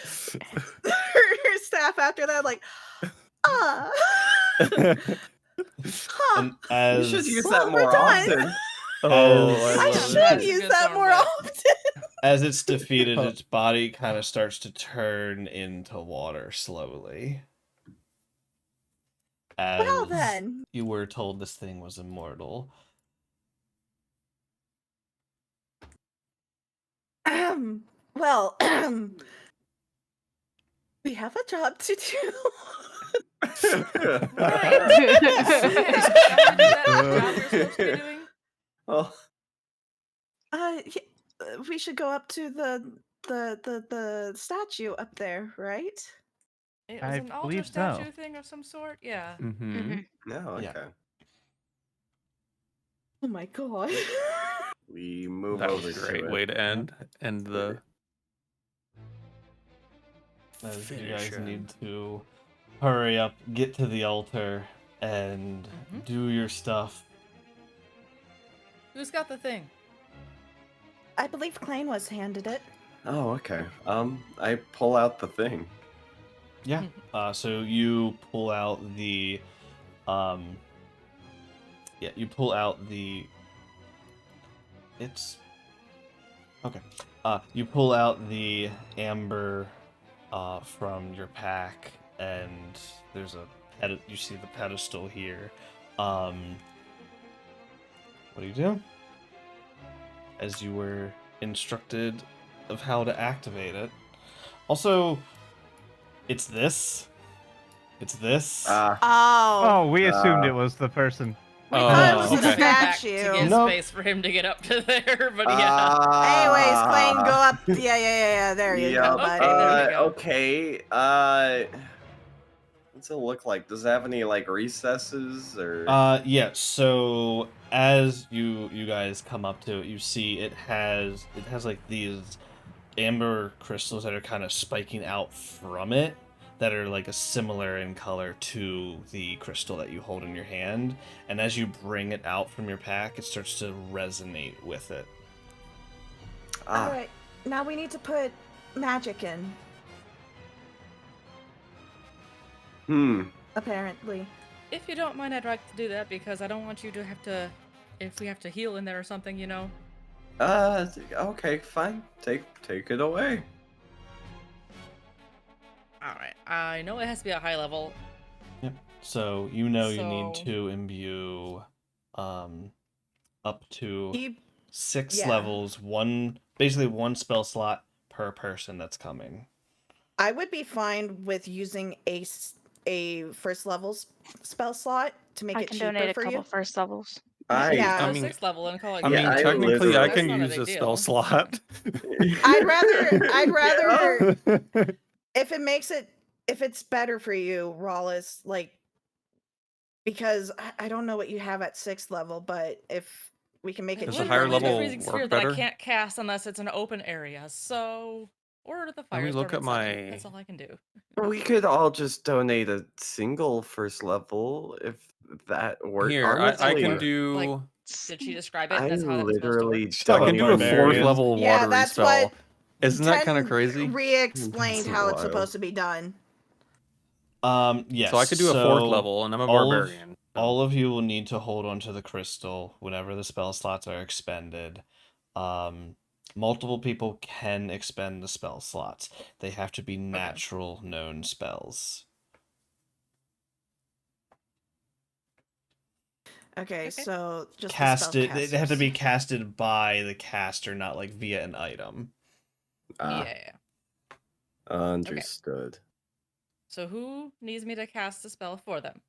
staff after that, like, ah. Huh. And as You should use Well, that we're more done. often. I love should it. use Good that thorn more whip. often. as it's defeated, its body kind of starts to turn into water slowly. As Well then. you were told this thing was immortal. Well, we have a job to do. Oh, We should go up to the statue up there, right? It I was an altar believe so. statue thing of some sort. Yeah. Mm-hmm. no, Yeah. okay. Oh my god. We move That over was a to great it. way to end the. As you Finish guys him. need to hurry up, get to the altar, and do your stuff. Who's got the thing? I believe Klain was handed it. Oh, okay. I pull out the thing. Yeah. So you pull out the, you pull out the. It's okay. You pull out the amber, from your pack, and there's you see the pedestal here. What do you do? As you were instructed of how to activate it. Also, it's this. It's this. Oh. Oh, we assumed it was the person. We thought it was okay. the Back statue. to give Nope. space for him to get up to there, but yeah. Anyways, Klain, go up. Yeah. There you go, Yep. buddy. Okay, there we go. Okay. What's it look like? Does it have any like recesses or? Yeah. So as you guys come up to it, you see it has like these amber crystals that are kind of spiking out from it, that are like a similar in color to the crystal that you hold in your hand. And as you bring it out from your pack, it starts to resonate with it. Ah, Alright, now we need to put magic in, apparently. If you don't mind, I'd like to do that because I don't want you to have to, if we have to heal in there or something, you know. Okay, fine. Take it away. Alright, I know it has to be a high level. Yep. So you know you need So- to imbue up to You 6 yeah. levels, basically one spell slot per person that's coming. I would be fine with using a first level spell slot to make I it can cheaper donate a for couple you. first levels. Yeah. Go I mean, 6th level and call it I Yeah, mean, I technically, I literally- can That's not a use big a spell deal. slot. I'd rather if it's better for you, Rawless, like, because I don't know what you have at 6th level, but if we can make it Does Would a higher really be a level freezing work sphere better? that I can't cast unless it's an open area. So, or the Let me firestorm look at itself. my- That's all I can do. We could all just donate a single first level if that works. Here, I Honestly, can do. Like, Did she describe it? I That's how that was supposed to literally work. I don't can do a Barbarian. 4th level Yeah, watery that's spell. what Isn't that kind of Ten crazy? re-explained That's how it's wild. supposed to be done. Yes. So I could do a 4th level, and I'm a all barbarian. so- All of you will need to hold onto the crystal whenever the spell slots are expended. Multiple people can expend the spell slots. They have to be natural known spells. Okay, so just the Casted. They have to spellcasters. be casted by the caster, not like via an item. Yeah. Understood. So who needs me to cast a spell for them?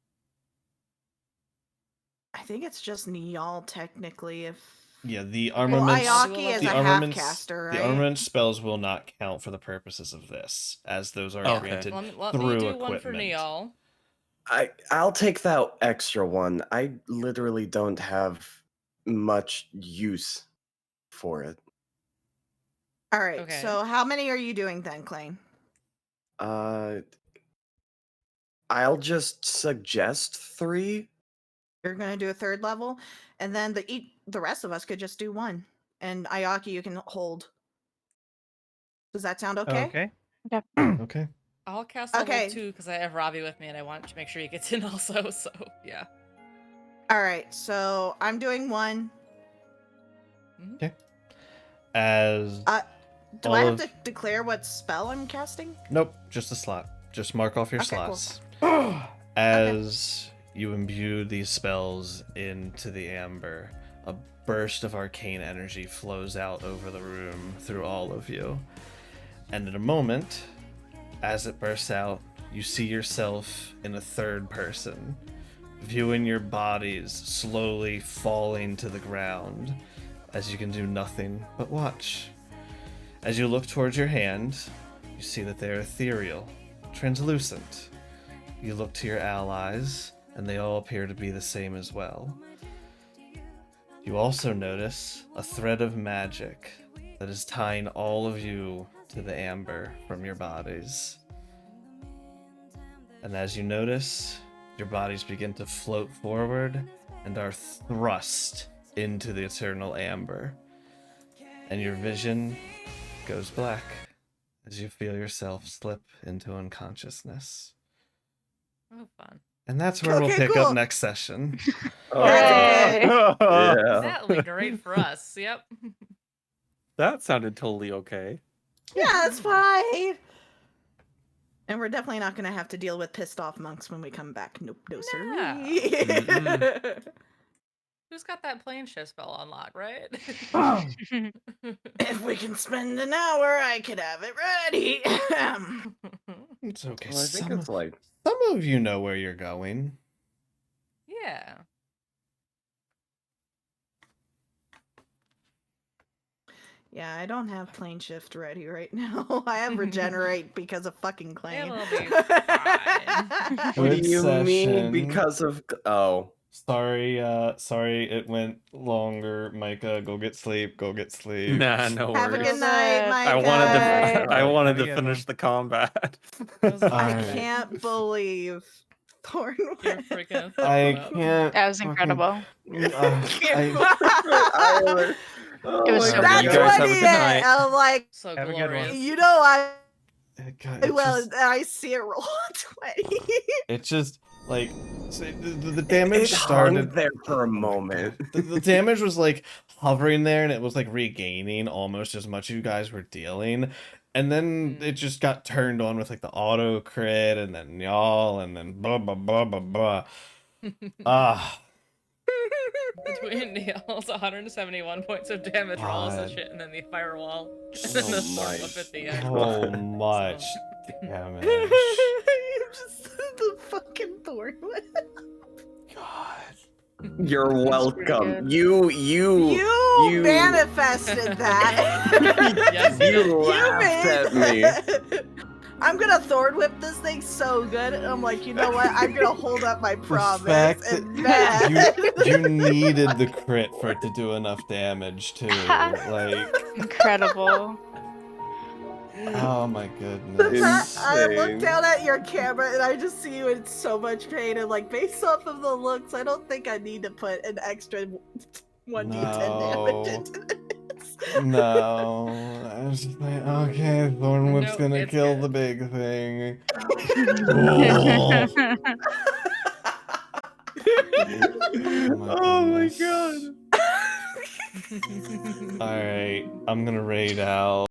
I think it's just Niall technically. If Yeah, the Well, armaments. Ayaki is the a half armaments. caster, The right? armament spells will not count for the purposes of this, as those are Okay. granted Let through me do equipment. one for Neal. I'll take that extra one. I literally don't have much use for it. All right. Okay. So how many are you doing then, Klain? I'll just suggest 3. You're gonna do a third level, and then the rest of us could just do one. And Ayaki, you can hold. Does that sound okay? Okay. Okay. I'll cast level Okay. 2 because I have Robbie with me and I want to make sure he gets in also. So yeah. All right. So I'm doing one. As Do all I have of- to declare what spell I'm casting? Nope, just a slot. Just mark off your Okay, cool. slots. As you imbue these spells into the amber, a burst of arcane energy flows out over the room through all of you. And in a moment, as it bursts out, you see yourself in a third person, viewing your bodies slowly falling to the ground, as you can do nothing but watch. As you look towards your hand, you see that they are ethereal, translucent. You look to your allies, and they all appear to be the same as well. You also notice a thread of magic that is tying all of you to the amber from your bodies. And as you notice, your bodies begin to float forward and are thrust into the eternal amber. And your vision goes black as you feel yourself slip into unconsciousness. Oh, fun. And that's where we'll Okay, pick cool. up next session. That's okay. Yeah. That'll be great for us. Yep. That sounded totally okay. Yeah, that's fine. And we're definitely not gonna have to deal with pissed off monks when we come back. Nope, no sir. Mm-mm. Who's got that plane shift spell on lock, right? If we can spend an hour, I could have it ready. It's okay. Well, I think some, it's like some of you know where you're going. Yeah. Yeah, I don't have plane shift ready right now. I have regenerate because of fucking Klain. It'll be fine. what Good do you mean session. because of Sorry, it went longer. Micah, go get sleep. Go get sleep. Nah, no Have a worries. good night, Micah. I wanted Have a to good finish one. the combat. I Alright. can't believe Thorn You're went. freaking I fucked up. can't. That was fucking- incredible. I, Oh It was my so That's good. You guys what have a he good night. I'm like, So Have a good one. glorious. you know, God, I see it roll a 20. it's just like so the It damage hung started there for a Oh my moment. God. The damage was like hovering there, and it was like regaining almost as much as you guys were dealing, and then it just got turned on with like the auto crit, and then y'all, and then blah blah blah blah blah. Ah, Between Neil's 171 points of damage for all this God. shit, and then the firewall, and So then the sword much. up at the end. so much damage. Just the fucking Thorn went. God. You're pretty welcome. good. You Manifested that. Yes, he you did. laughed at me. it. I'm gonna Thorn whip this thing so good. And I'm like, you know what? I'm gonna hold up my promise. fact And that then... you needed the crit for it to do enough damage too. Like, Incredible. oh my goodness. I look Insane. down at your camera and I just see you in so much pain. And like, based off of the looks, I don't think I need to put an extra 1d10 damage into this. No, I was just like, okay, Thorn Whip's Nope, gonna it's kill good. the big thing. Oh my goodness. god. Alright, I'm gonna raid out.